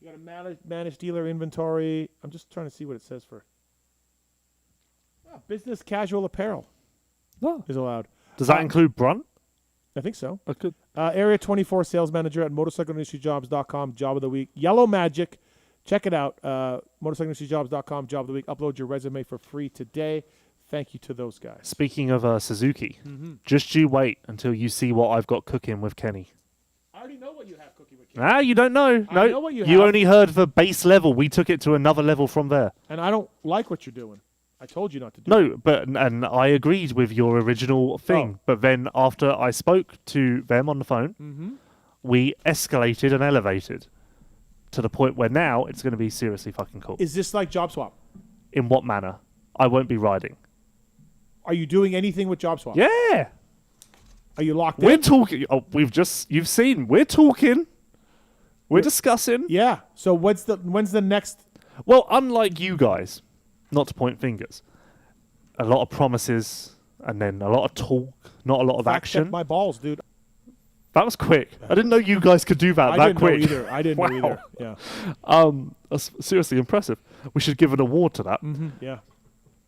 S1: You got to manage dealer inventory. I'm just trying to see what it says for. Business casual apparel is allowed.
S2: Does that include Brunt?
S1: I think so.
S2: Good.
S1: Area 24 sales manager at motorcycleindustryjobs.com. Job of the week. Yellow Magic. Check it out. Motorcycleindustryjobs.com. Job of the week. Upload your resume for free today. Thank you to those guys.
S2: Speaking of Suzuki, just you wait until you see what I've got cooking with Kenny.
S1: I already know what you have cooking with Kenny.
S2: Ah, you don't know.
S1: I
S2: No,
S1: know what you
S2: you
S1: have.
S2: only heard the base level. We took it to another level from there.
S1: And I don't like what you're doing. I told you not to do
S2: No, but and I agreed with your original thing. But then after I spoke to them on the phone, we escalated and elevated to the point where now it's going to be seriously fucking cool.
S1: Is this like Job Swap?
S2: In what manner? I won't be riding.
S1: Are you doing anything with Job Swap?
S2: Yeah.
S1: Are you locked
S2: We're
S1: in?
S2: talking. Oh, you've seen. We're talking. We're discussing.
S1: Yeah. So when's the next?
S2: Well, unlike you guys, not to point fingers, a lot of promises and then a lot of talk, not a lot of
S1: Fact check
S2: action.
S1: my balls, dude.
S2: That was quick. I didn't know you guys could do that
S1: I didn't
S2: quick.
S1: know either. I didn't know
S2: Wow.
S1: either. Yeah.
S2: That's seriously impressive. We should give an award to that.
S1: Yeah.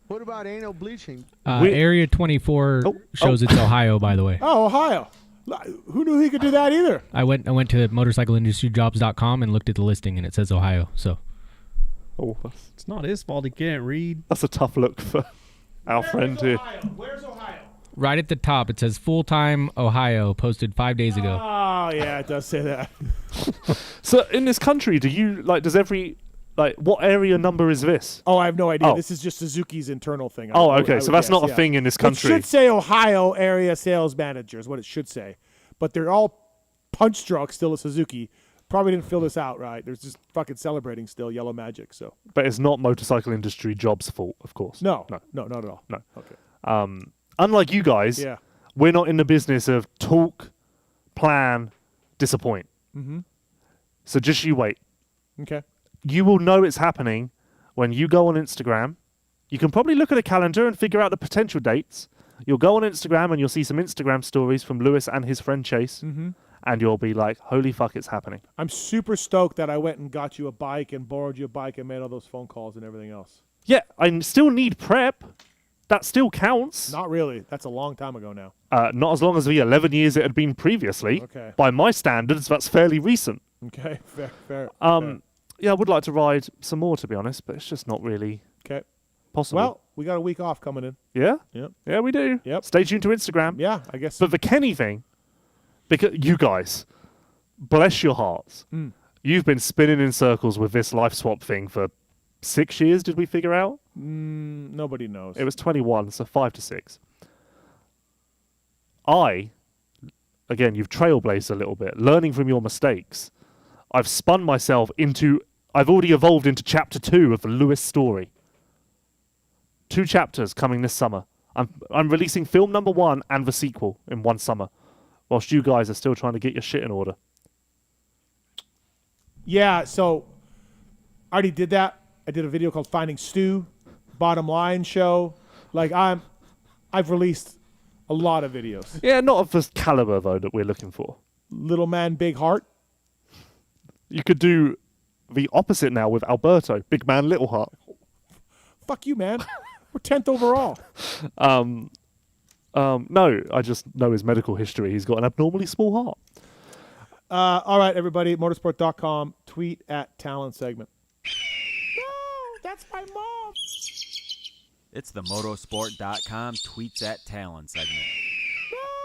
S14: What about anal bleaching?
S5: Area 24 shows it's Ohio, by the way.
S1: Oh, Ohio. Who knew he could do that either?
S5: I went to motorcycleindustryjobs.com and looked at the listing, and it says Ohio. So,
S4: It's not his fault he can't read.
S2: That's a tough look for our friend here.
S1: Where's Ohio?
S5: right at the top, it says full-time Ohio, posted 5 days ago.
S1: Oh, yeah, it does say that.
S2: So in this country, does every, what area number is this?
S1: Oh, I have no idea.
S2: Oh.
S1: This is just Suzuki's internal thing.
S2: Oh,
S1: I
S2: okay,
S1: would
S2: so that's
S1: guess,
S2: not a thing in this country.
S1: It should say Ohio area sales manager is what it should say. But they're all punch strokes still at Suzuki. Probably didn't fill this out right. There's just fucking celebrating still, Yellow Magic. So,
S2: But it's not motorcycle industry jobs' fault, of course.
S1: No, not at all.
S2: No.
S1: Okay.
S2: Unlike you guys,
S1: Yeah.
S2: we're not in the business of talk, plan, disappoint.
S1: Mhm.
S2: So just you wait.
S1: Okay.
S2: You will know it's happening when you go on Instagram. You can probably look at a calendar and figure out the potential dates. You'll go on Instagram and you'll see some Instagram stories from Lewis and his friend Chase.
S1: Mhm.
S2: And you'll be like, holy fuck, it's happening.
S1: I'm super stoked that I went and got you a bike and borrowed you a bike and made all those phone calls and everything else.
S2: Yeah, I still need prep. That still counts.
S1: Not really. That's a long time ago now.
S2: Not as long as the 11 years it had been previously.
S1: Okay.
S2: By my standards, that's fairly recent.
S1: Okay, fair.
S2: Yeah, I would like to ride some more, to be honest, but it's just not really possible.
S1: Well, we got a week off coming in.
S2: Yeah?
S1: Yep.
S2: Yeah, we do.
S1: Yep.
S2: Stay tuned to Instagram.
S1: Yeah, I guess.
S2: But the Kenny thing, because you guys, bless your hearts, you've been spinning in circles with this life swap thing for 6 years, did we figure out?
S1: Nobody knows.
S2: It was 21, so 5 to 6. Again, you've trailblazed a little bit, learning from your mistakes. I've spun myself into I've already evolved into chapter 2 of the Lewis story. 2 chapters coming this summer. I'm releasing film number 1 and the sequel in one summer, whilst you guys are still trying to get your shit in order.
S1: Yeah, so I already did that. I did a video called Finding Stu, Bottom Line Show. Like I've released a lot of videos.
S2: Yeah, not of the caliber though that we're looking for.
S1: Little Man, Big Heart.
S2: You could do the opposite now with Alberto, Big Man, Little Heart.
S1: Fuck you, man. We're 10th overall.
S2: No, I just know his medical history. He's got an abnormally small heart.
S1: All right, everybody. Motosport.com. Tweet at Tallon segment. No, that's my mom.
S15: It's the Motosport.com tweets at Tallon segment.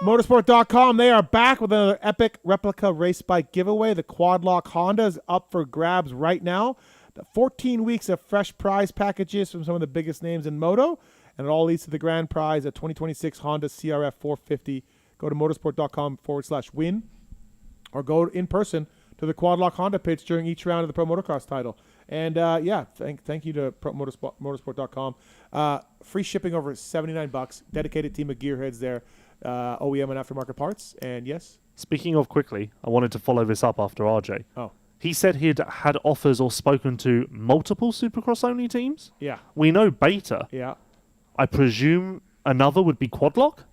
S1: Motosport.com. They are back with another epic replica race bike giveaway. The Quad Lock Honda is up for grabs right now. The 14 weeks of fresh prize packages from some of the biggest names in moto. And it all leads to the grand prize, a 2026 Honda CRF 450. Go to motorsport.com/win or go in person to the Quad Lock Honda pits during each round of the Pro Motocross title. And thank you to motorsport.com. Free shipping over $79. Dedicated team of gearheads there. OEM and aftermarket parts. And yes.
S2: Speaking of quickly, I wanted to follow this up after RJ.
S1: Oh.
S2: He said he'd had offers or spoken to multiple Supercross-only teams.
S1: Yeah.
S2: We know Beta.
S1: Yeah.
S2: I presume another would be Quadlock?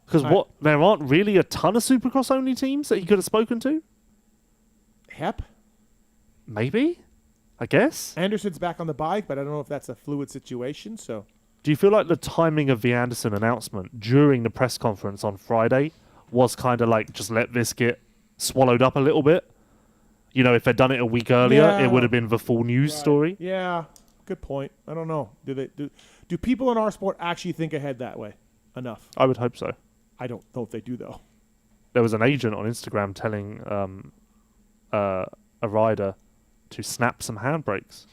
S2: Because there aren't really a ton of Supercross-only teams that he could have spoken to?
S1: HEP?
S2: Maybe? I guess?
S1: Anderson's back on the bike, but I don't know if that's a fluid situation, so...
S2: Do you feel like the timing of the Anderson announcement during the press conference on Friday was kind of like, just let this get swallowed up a little bit? You know, if they'd done it a week earlier, it would have been the full news story.
S1: Yeah, good point. I don't know. Do people in our sport actually think ahead that way enough?
S2: I would hope so.
S1: I don't know if they do, though.
S2: There was an agent on Instagram telling a rider to snap some handbrakes.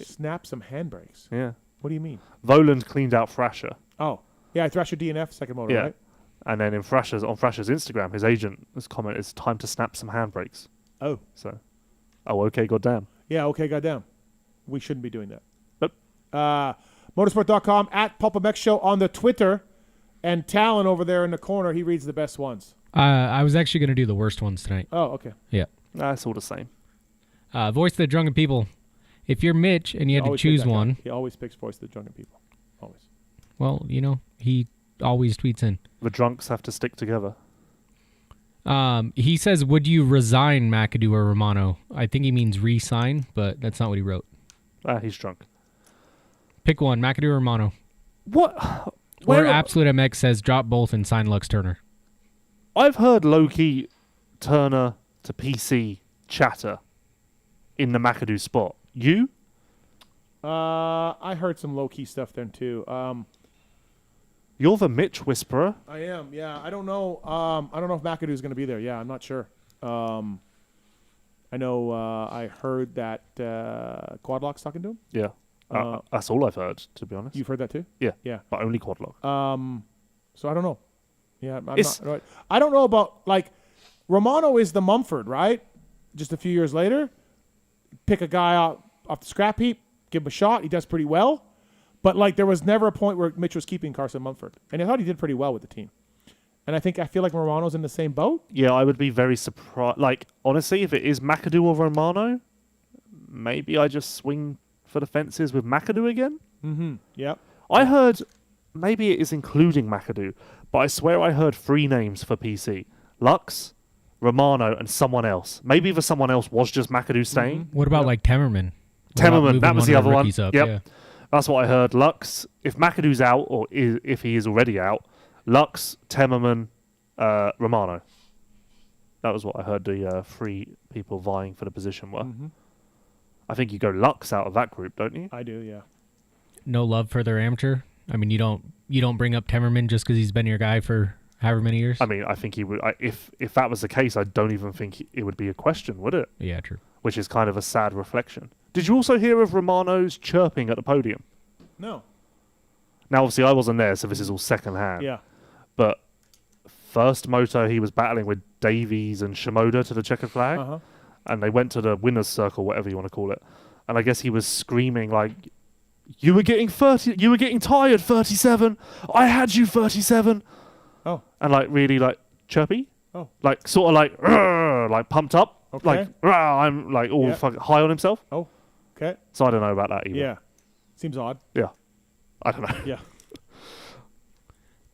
S1: Snap some handbrakes?
S2: Yeah.
S1: What do you mean?
S2: Voland cleaned out Thrasher.
S1: Oh. Yeah, Thrasher DNF, second motor, right?
S2: And then on Thrasher's Instagram, his agent's comment is time to snap some handbrakes.
S1: Oh.
S2: So, okay, goddamn.
S1: Yeah, okay, goddamn. We shouldn't be doing that.
S2: Nope.
S1: Motorsport.com, at PulpMX Show on the Twitter. And Tallon over there in the corner, he reads the best ones.
S5: I was actually going to do the worst ones tonight.
S1: Oh, okay.
S5: Yeah.
S2: That's all the same.
S5: Voice of the Drunken People. If you're Mitch and you had to choose one.
S1: He always picks Voice of the Drunken People. Always.
S5: Well, you know, he always tweets in.
S2: The drunks have to stick together.
S5: He says, would you resign McAdoo or Romano? I think he means re-sign, but that's not what he wrote.
S2: He's drunk.
S5: Pick one, McAdoo or Romano.
S2: What?
S5: Or Absolute MX says, drop both and sign Lux Turner.
S2: I've heard low-key Turner to PC chatter in the McAdoo spot. You?
S1: I heard some low-key stuff then, too.
S2: You're the Mitch whisperer.
S1: I am, yeah. I don't know. I don't know if McAdoo's going to be there. Yeah, I'm not sure. I know. I heard that Quadlock's talking to him.
S2: Yeah, that's all I've heard. To be honest,
S1: you've heard that too.
S2: Yeah,
S1: yeah,
S2: but only Quadlock.
S1: So I don't know. Yeah, I don't know about like Romano is the Mumford, right? Just a few years later, pick a guy out off the scrap heap, give him a shot. He does pretty well. But, like, there was never a point where Mitch was keeping Carson Mumford. And I thought he did pretty well with the team. And I feel like Romano's in the same boat.
S2: Yeah, I would be very surprised. Like, honestly, if it is McAdoo or Romano, maybe I just swing for the fences with McAdoo again.
S1: Mm-hmm. Yeah.
S2: I heard, maybe it is including McAdoo, but I swear I heard 3 names for PC. Lux, Romano, and someone else. Maybe the someone else was just McAdoo staying.
S5: Mm-hmm. What about, like, Temmerman?
S2: Temmerman, that was the other one.
S5: Up,
S2: yep.
S5: Yeah.
S2: That's what I heard. Lux, if McAdoo's out, or if he is already out, Lux, Temmerman, Romano. That was what I heard the 3 people vying for the position were.
S1: Mm-hmm.
S2: I think you go Lux out of that group, don't you?
S1: I do, yeah.
S5: No love for their amateur? I mean, you don't bring up Temmerman just because he's been your guy for however many years?
S2: I mean, I think he would. If that was the case, I don't even think it would be a question, would it?
S5: Yeah, true.
S2: Which is kind of a sad reflection. Did you also hear of Romano's chirping at the podium?
S1: No.
S2: Now, obviously, I wasn't there, so this is all secondhand.
S1: Yeah.
S2: But first moto, he was battling with Davies and Shimoda to the checkered flag.
S1: Uh-huh.
S2: and they went to the winner's circle, whatever you want to call it. And I guess he was screaming like, "You were getting tired, 37. I had you 37."
S1: Oh.
S2: And like really like chirpy.
S1: Oh.
S2: Like sort of like pumped up.
S1: Okay.
S2: Like I'm like all fucking high on himself.
S1: Oh. Okay.
S2: So I don't know about that either.
S1: Yeah. Seems odd.
S2: Yeah. I don't know.
S1: Yeah.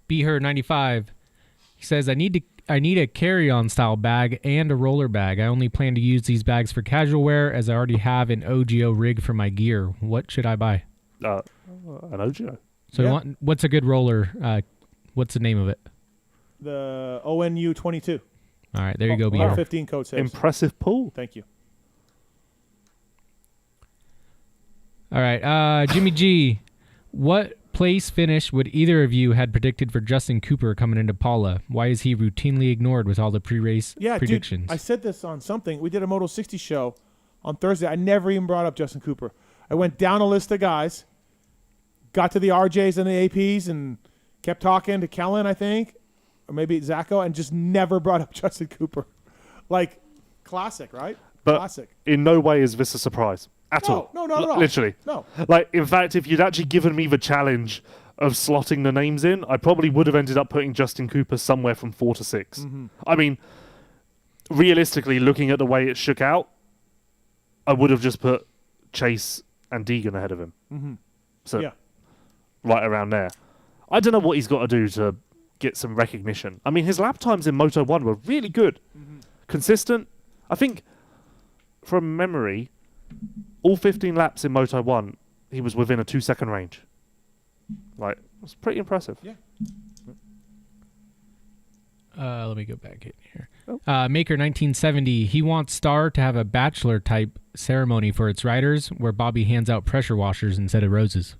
S5: Be Her 95. He says, I need a carry-on style bag and a roller bag. I only plan to use these bags for casual wear as I already have an OGIO rig for my gear. What should I buy?
S2: An OGIO.
S5: So what's a good roller? What's the name of it?
S1: The ONU 22.
S5: All right, there you go, Be Her.
S1: 15 code saves.
S2: Impressive pull.
S1: Thank you.
S5: All right, Jimmy G, what place finish would either of you had predicted for Justin Cooper coming into Paula? Why is he routinely ignored with all the pre-race predictions?
S1: Dude, I said this on something. We did a Moto 60 show on Thursday. I never even brought up Justin Cooper. I went down a list of guys, got to the RJs and the APs, and kept talking to Kellen, I think, or maybe Zacho, and just never brought up Justin Cooper. Like, classic, right?
S2: But
S1: classic.
S2: In no way is this a surprise at all.
S1: No, not at all.
S2: Literally.
S1: No.
S2: Like, in fact, if you'd actually given me the challenge of slotting the names in, I probably would have ended up putting Justin Cooper somewhere from 4 to 6.
S1: Mm-hmm.
S2: I mean, realistically, looking at the way it shook out, I would have just put Chase and Deegan ahead of him.
S1: Mm-hmm.
S2: So,
S1: yeah.
S2: Right around there. I don't know what he's got to do to get some recognition. I mean, his lap times in Moto 1 were really good.
S1: Mm-hmm.
S2: Consistent. I think, from memory, all 15 laps in Moto 1, he was within a 2-second range. Like, it's pretty impressive.
S1: Yeah.
S5: Let me go back in here. Maker 1970, he wants Star to have a bachelor-type ceremony for its riders where Bobby hands out pressure washers instead of roses.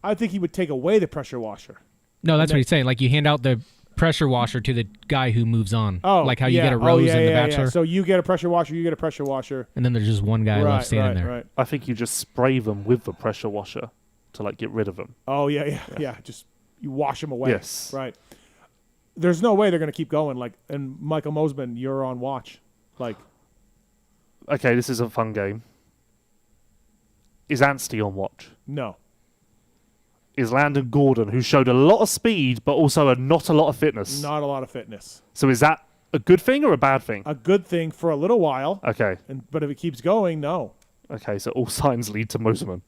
S1: I think he would take away the pressure washer.
S5: No, that's what he's saying. Like, you hand out the pressure washer to the guy who moves on.
S1: Oh,
S5: like how you get a rose in the Bachelor.
S1: Yeah. So you get a pressure washer, you get a pressure washer.
S5: And then there's just one guy left standing there.
S1: Right.
S2: I think you just spray them with the pressure washer to like get rid of them.
S1: Oh, yeah. Just you wash them away.
S2: Yes.
S1: Right. There's no way they're going to keep going. Like, and Michael Mosman, you're on watch. Like,
S2: okay, this is a fun game. Is Anstey on watch?
S1: No.
S2: Is Landon Gordon, who showed a lot of speed but also not a lot of fitness?
S1: Not a lot of fitness.
S2: So is that a good thing or a bad thing?
S1: A good thing for a little while.
S2: Okay.
S1: But if it keeps going, no.
S2: Okay, so all signs lead to Mosman.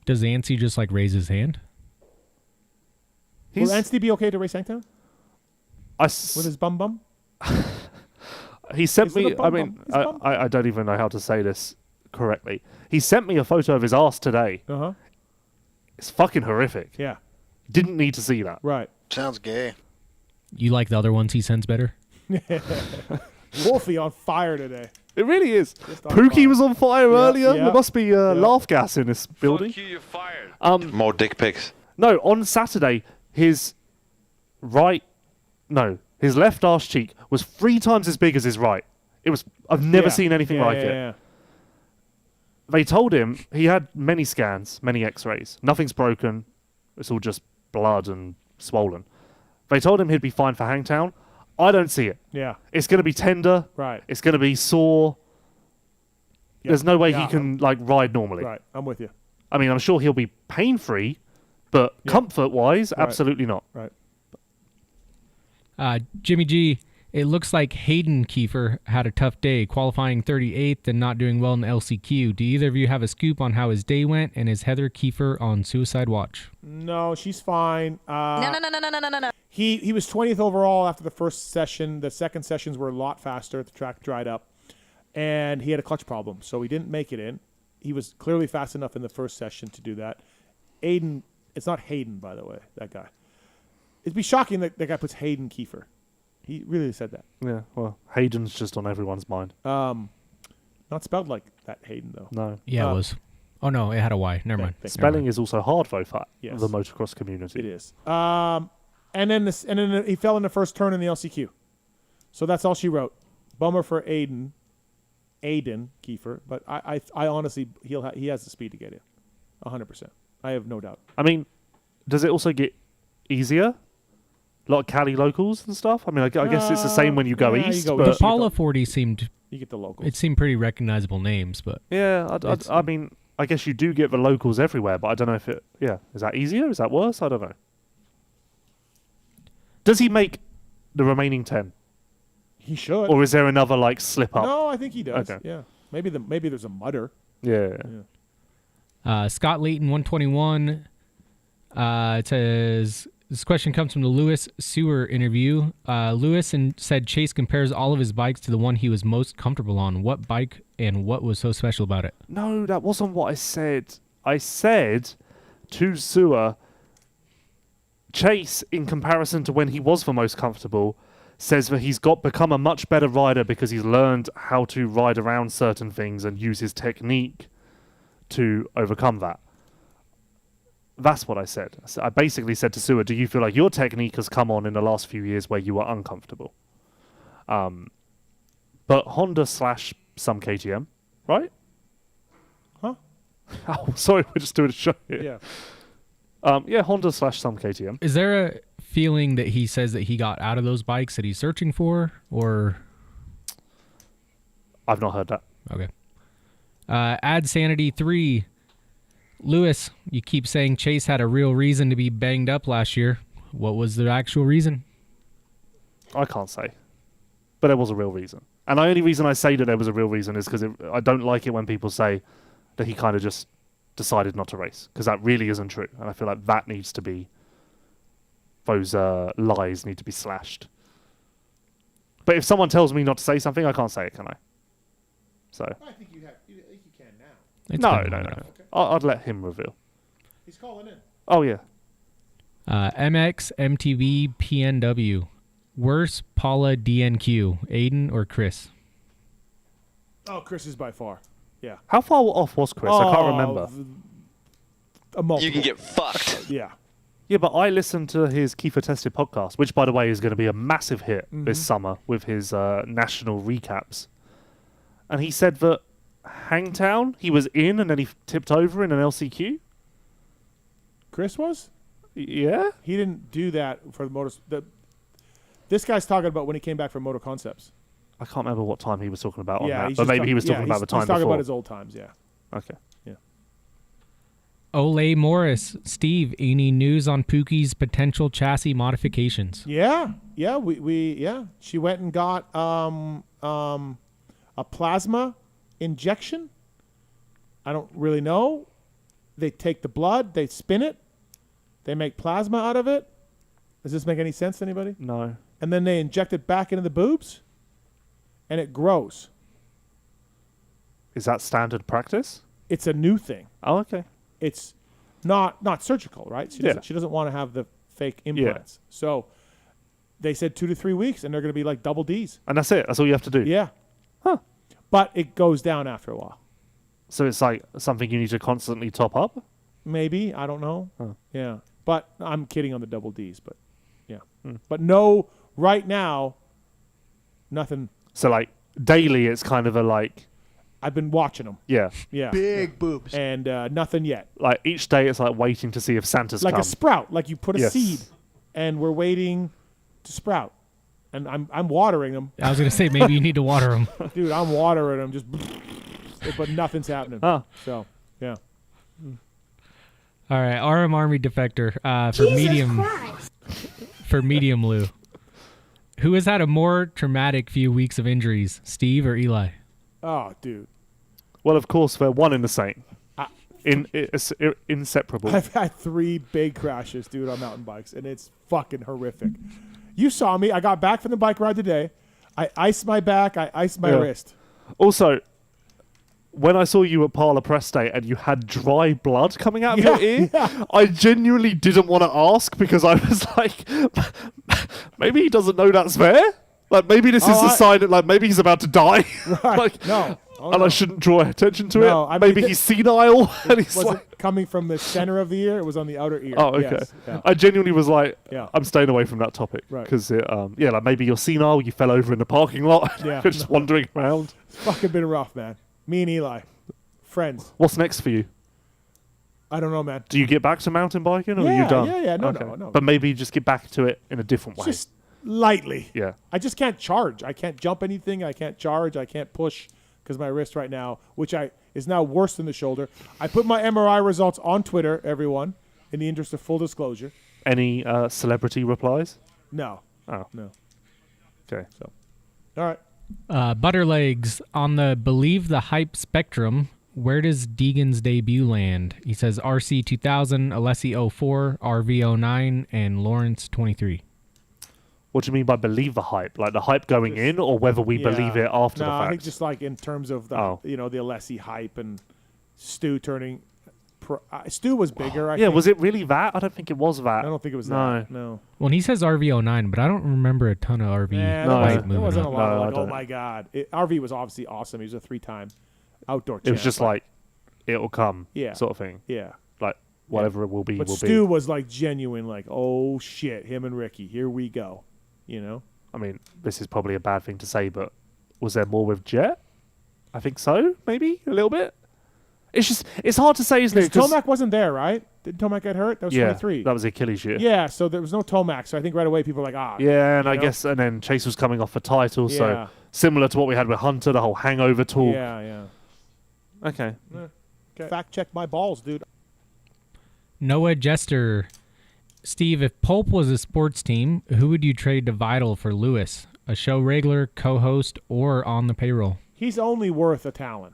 S5: Does Anstey just like raise his hand?
S1: Will Anstey be okay to race Hangtown? With his bum?
S2: He sent me, I don't even know how to say this correctly. He sent me a photo of his ass today.
S1: Uh-huh.
S2: It's fucking horrific.
S1: Yeah.
S2: Didn't need to see that.
S1: Right.
S12: Sounds gay.
S5: You like the other ones he sends better?
S1: Wolfie on fire today.
S2: It really is.
S1: on
S2: Pookie
S1: fire.
S2: was on fire earlier.
S1: yeah.
S2: There must be laugh gas in this building.
S12: Fuck you, you're fired. More dick pics.
S2: No, on Saturday, his left arse cheek was 3 times as big as his right. It was. I've never seen anything like it.
S1: Yeah.
S2: They told him he had many scans, many x-rays. Nothing's broken. It's all just blood and swollen. They told him he'd be fine for Hangtown. I don't see it.
S1: Yeah.
S2: It's going to be tender.
S1: Right.
S2: It's going to be sore.
S1: Yeah.
S2: There's no way
S1: Yeah.
S2: he can like ride normally.
S1: Right. I'm with you.
S2: I mean, I'm sure he'll be pain-free, but comfort-wise, absolutely not.
S1: Right.
S5: Jimmy G, it looks like Hayden Kiefer had a tough day, qualifying 38th and not doing well in the LCQ. Do either of you have a scoop on how his day went, and is Heather Kiefer on suicide watch?
S1: No, she's fine.
S16: No.
S1: He was 20th overall after the first session. The second sessions were a lot faster. The track dried up. And he had a clutch problem, so he didn't make it in. He was clearly fast enough in the first session to do that. Aiden, it's not Hayden, by the way, that guy. It'd be shocking that that guy puts Hayden Kiefer. He really said that.
S2: Yeah, well, Hayden's just on everyone's mind.
S1: Not spelled like that Hayden, though.
S2: No.
S5: Yeah, it was. Oh, no, it had a Y. Never mind.
S2: Spelling is also hard, though, for
S1: Yes.
S2: the motocross community.
S1: It is. And then he fell in the first turn in the LCQ. So that's all she wrote. Bummer for Aiden Kiefer, but I honestly he has the speed to get in, 100%. I have no doubt.
S2: I mean, does it also get easier A lot of Cali locals and stuff. I mean, I guess it's the same when you go east.
S5: The
S2: but
S5: Paula 40 seemed.
S1: You get the locals.
S5: It seemed pretty recognizable names, but
S2: yeah, I mean, I guess you do get the locals everywhere, but I don't know if it. Yeah, is that easier? Is that worse? I don't know. Does he make the remaining 10?
S1: He should.
S2: Or is there another like slip up?
S1: No, I think he does.
S2: Okay.
S1: Yeah. Maybe there's a mutter.
S2: Yeah.
S5: Scott Layton 121. It says this question comes from the Lewis Sewer interview. Lewis said Chase compares all of his bikes to the one he was most comfortable on. What bike and what was so special about it?
S2: No, that wasn't what I said. I said to Sewer, Chase, in comparison to when he was the most comfortable, says that he's become a much better rider because he's learned how to ride around certain things and use his technique to overcome that. That's what I said. So I basically said to Sewer, do you feel like your technique has come on in the last few years where you were uncomfortable? But Honda / some KTM, right?
S1: Huh?
S2: Oh, sorry, we're just doing a show here.
S1: Yeah.
S2: Yeah, Honda / some KTM.
S5: Is there a feeling that he says that he got out of those bikes that he's searching for, or?
S2: I've not heard that.
S5: Okay. Add Sanity 3. Lewis, you keep saying Chase had a real reason to be banged up last year. What was the actual reason?
S2: I can't say. But there was a real reason. And the only reason I say that there was a real reason is because I don't like it when people say that he kind of just decided not to race. Because that really isn't true. And I feel like that needs to be... Those lies need to be slashed. But if someone tells me not to say something, I can't say it, can I? So...
S1: I think you can now.
S5: It's
S2: No.
S1: Okay.
S2: I'd let him reveal.
S1: He's calling in.
S2: Oh, yeah.
S5: MX MTV PNW. Worse, Paula DNQ. Aiden or Chris?
S1: Oh, Chris is by far. Yeah.
S2: How far off was Chris? I can't remember.
S1: A multiple.
S12: You can get fucked.
S1: Yeah.
S2: Yeah, but I listened to his Kiefer Tested podcast, which, by the way, is going to be a massive hit this summer with his national recaps. And he said that Hangtown, he was in and then he tipped over in an LCQ.
S1: Chris was?
S2: Yeah?
S1: He didn't do that for the motor. This guy's talking about when he came back from Motor Concepts.
S2: I can't remember what time he was talking about on that,
S1: he's
S2: but
S1: just
S2: maybe he was talking about the time
S1: he's talking
S2: before.
S1: about his old times, yeah.
S2: Okay.
S1: Yeah.
S5: Ole Morris. Steve, any news on Pookie's potential chassis modifications?
S1: Yeah. Yeah, we she went and got a plasma injection. I don't really know. They take the blood, they spin it, they make plasma out of it. Does this make any sense to anybody?
S2: No.
S1: And then they inject it back into the boobs, and it grows.
S2: Is that standard practice?
S1: It's a new thing.
S2: Oh, okay.
S1: It's not surgical, right? She doesn't want to have the fake implants. So they said 2 to 3 weeks, and they're going to be like double Ds.
S2: And that's it? That's all you have to do?
S1: Yeah.
S2: Huh.
S1: But it goes down after a while.
S2: So it's like something you need to constantly top up?
S1: Maybe. I don't know.
S2: Huh.
S1: Yeah. But I'm kidding on the double Ds, but yeah. But no, right now, nothing.
S2: So like daily it's kind of a like...
S1: I've been watching them.
S2: Yeah.
S1: Yeah.
S14: Big boobs.
S1: And nothing yet.
S2: Like each day it's like waiting to see if Santa's
S1: like
S2: come.
S1: a sprout. Like you put a seed, and we're waiting to sprout. And I'm watering them.
S5: I was going to say, maybe you need to water them.
S1: Dude, I'm watering them, just... but nothing's happening.
S2: Oh.
S1: So, yeah.
S5: All right, RM Army Defector for
S16: Jesus
S5: medium
S16: Christ.
S5: for medium Lou. Who has had a more traumatic few weeks of injuries, Steve or Eli?
S1: Oh, dude.
S2: Well, of course, they're one in the same. Inseparable.
S1: I've had 3 big crashes, dude, on mountain bikes, and it's fucking horrific. You saw me. I got back from the bike ride today. I iced my back. I iced my wrist.
S2: Also, when I saw you at Parlour Press Day and you had dry blood coming out of your ear, I genuinely didn't want to ask because I was like, maybe he doesn't know that's there. Like, maybe this is a sign that, like, maybe he's about to die.
S1: Right.
S2: Like,
S1: no.
S2: and I shouldn't draw attention to it.
S1: I mean,
S2: maybe he's senile. And he's
S1: wasn't
S2: like,
S1: coming from the center of the ear. It was on the outer ear.
S2: oh, okay.
S1: Yes. Yeah.
S2: I genuinely was like,
S1: Yeah.
S2: I'm staying away from that topic.
S1: Right.
S2: Because, like maybe you're senile, you fell over in the parking lot.
S1: Yeah.
S2: You're just wandering around.
S1: It's fucking been rough, man. Me and Eli. Friends.
S2: What's next for you?
S1: I don't know, man.
S2: Do you get back to mountain biking, or are
S1: Yeah,
S2: you done?
S1: yeah, no,
S2: Okay.
S1: no.
S2: But maybe just get back to it in a different way.
S1: Just lightly.
S2: Yeah.
S1: I just can't charge. I can't jump anything. I can't charge. I can't push because my wrist right now, is now worse than the shoulder. I put my MRI results on Twitter, everyone, in the interest of full disclosure.
S2: Any celebrity replies?
S1: No.
S2: Oh.
S1: No.
S2: Okay.
S1: So, all right.
S5: Butterlegs, on the Believe the Hype spectrum, where does Deegan's debut land? He says RC 2000, Alessi 04, RV 09, and Lawrence 23.
S2: What do you mean by believe the hype? Like the hype going in, or whether we believe it after the fact?
S1: I think just like in terms of the the Alessi hype and Stu turning. Stu was bigger. I think.
S2: Was it really that? I don't think it was that.
S1: I don't think it was that. No.
S5: Well, he says RV 09, but I don't remember a ton of RV hype moving.
S1: There wasn't a
S5: up.
S1: lot of like, oh my God. RV was obviously awesome. He was a 3-time outdoor champ.
S2: It was just like, it'll come
S1: Yeah.
S2: sort of thing.
S1: Yeah.
S2: Like, whatever it will be,
S1: But
S2: will
S1: Stu
S2: be.
S1: was like genuine, like, oh shit, him and Ricky, here we go. You know?
S2: I mean, this is probably a bad thing to say, but was there more with Jet? I think so, maybe, a little bit. It's hard to say, isn't it?
S1: Tomac wasn't there, right? Did Tomac get hurt? That was 23.
S2: That was Achilles year.
S1: Yeah, so there was no Tomac. So I think right away people were like,
S2: Yeah, and I guess, and then Chase was coming off a title,
S1: Yeah.
S2: so similar to what we had with Hunter, the whole hangover talk.
S1: Yeah.
S2: Okay.
S1: Fact check my balls, dude.
S5: Noah Jester. Steve, if Pulp was a sports team, who would you trade to Vital for Lewis? A show regular, co-host, or on the payroll?
S1: He's only worth a Tallon.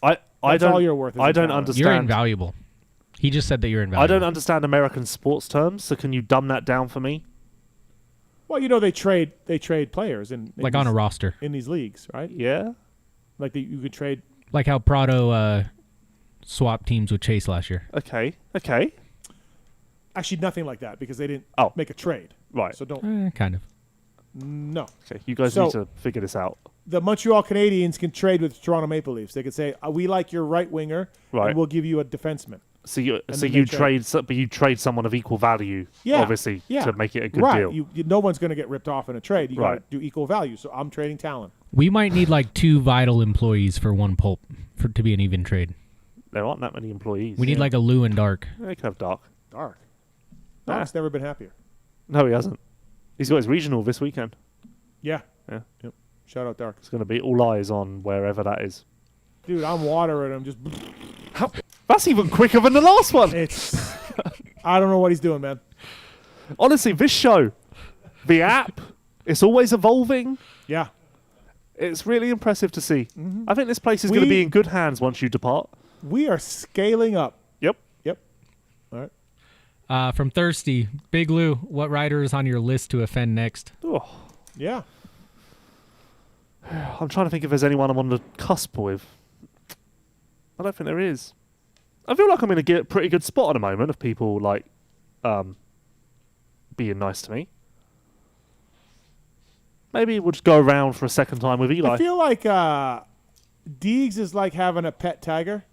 S2: I
S1: That's all you're worth.
S2: I don't understand.
S5: You're invaluable. He just said that you're invaluable.
S2: I don't understand American sports terms, so can you dumb that down for me?
S1: Well, they trade players in
S5: Like on a roster.
S1: in these leagues, right?
S2: Yeah.
S1: Like you could trade.
S5: Like how Prado swapped teams with Chase last year.
S2: Okay.
S1: Actually, nothing like that because they didn't make a trade.
S2: Right.
S1: So don't.
S5: Kind of.
S1: No.
S2: Okay, you guys need to figure this out.
S1: The Montreal Canadiens can trade with Toronto Maple Leafs. They could say, "We like your right winger,
S2: Right.
S1: and we'll give you a defenseman."
S2: So you
S1: And then they
S2: but you trade someone of equal value, obviously, to make it a good deal.
S1: No one's going to get ripped off in a trade. You got
S2: Right.
S1: to do equal value. So I'm trading Tallon.
S5: We might need like 2 Vital employees for one Pulp to be an even trade.
S2: There aren't that many employees.
S5: We need like a Lou and Dark.
S2: They could have Dark.
S1: Dark. Dark's never been happier.
S2: No, he hasn't. He's got his regional this weekend.
S1: Yeah.
S2: Yeah.
S1: Yep. Shout out Dark.
S2: It's going to be all eyes on wherever that is.
S1: Dude, I'm watering him. Just.
S2: That's even quicker than the last one.
S1: I don't know what he's doing, man.
S2: Honestly, this show, the app, it's always evolving.
S1: Yeah.
S2: It's really impressive to see. I think this place is going to be in good hands once you depart.
S1: We are scaling up.
S2: Yep.
S1: All right.
S5: From Thirsty, Big Lou, what rider is on your list to offend next?
S2: Oh.
S1: Yeah.
S2: I'm trying to think if there's anyone I'm on the cusp with. I don't think there is. I feel like I'm in a pretty good spot at the moment of people like being nice to me. Maybe we'll just go around for a second time with Eli.
S1: I feel like Deegs is like having a pet tiger.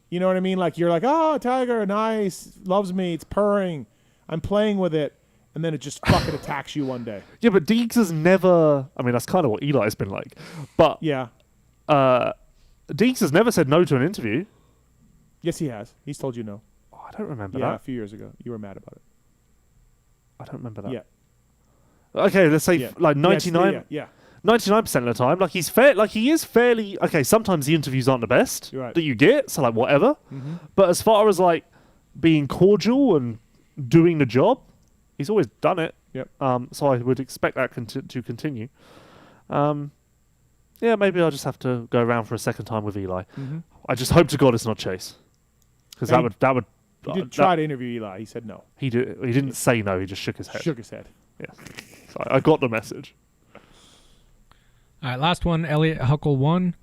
S1: You know what I mean? Like you're like, oh, tiger, nice, loves me, it's purring, I'm playing with it, and then it just fucking attacks you one day.
S2: Yeah, but Deegs has never. I mean, that's kind of what Eli's been like. But
S1: yeah,
S2: Deegs has never said no to an interview.
S1: Yes, he has. He's told you no.
S2: Oh, I don't remember
S1: Yeah,
S2: that.
S1: a few years ago, you were mad about it.
S2: I don't remember that.
S1: Yeah.
S2: Okay, let's say like 99.
S1: Yeah.
S2: 99% of the time, like he's fair, like he is fairly okay. Sometimes the interviews aren't the best
S1: You're right.
S2: that you get, so like whatever.
S1: Mhm.
S2: But as far as like being cordial and doing the job, he's always done it.
S1: Yep.
S2: So I would expect that to continue. Yeah, maybe I'll just have to go around for a second time with Eli.
S1: Mhm.
S2: I just hope to God it's not Chase, because that would.
S1: He did try to interview Eli. He said no.
S2: He didn't say no. He just shook his head.
S1: Shook his head.
S2: Yeah. So I got the message.
S5: All right, last one, Elliot Huckle 1.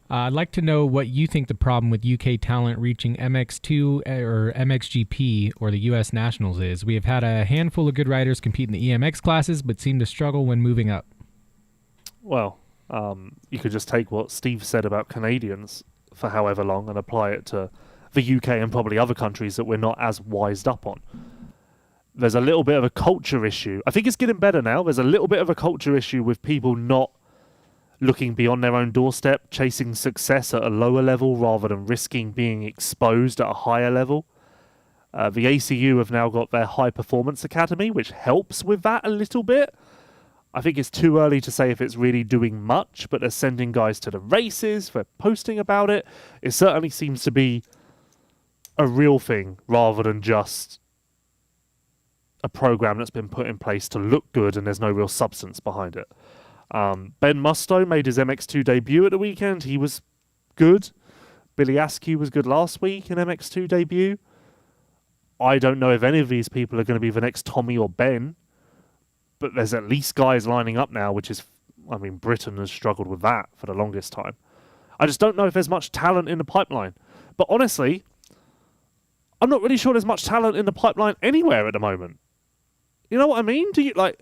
S5: I'd like to know what you think the problem with UK talent reaching MX2 or MXGP or the US Nationals is. We have had a handful of good riders compete in the EMX classes, but seem to struggle when moving up.
S2: Well, you could just take what Steve said about Canadians for however long and apply it to the UK and probably other countries that we're not as wised up on. There's a little bit of a culture issue. I think it's getting better now. There's a little bit of a culture issue with people not looking beyond their own doorstep, chasing success at a lower level rather than risking being exposed at a higher level. The ACU have now got their High Performance Academy, which helps with that a little bit. I think it's too early to say if it's really doing much, but they're sending guys to the races, they're posting about it. It certainly seems to be a real thing rather than just a program that's been put in place to look good and there's no real substance behind it. Ben Musto made his MX2 debut at the weekend. He was good. Billy Askew was good last week in MX2 debut. I don't know if any of these people are going to be the next Tommy or Ben, but there's at least guys lining up now, which is, I mean, Britain has struggled with that for the longest time. I just don't know if there's much talent in the pipeline. But honestly, I'm not really sure there's much talent in the pipeline anywhere at the moment. You know what I mean? Do you like?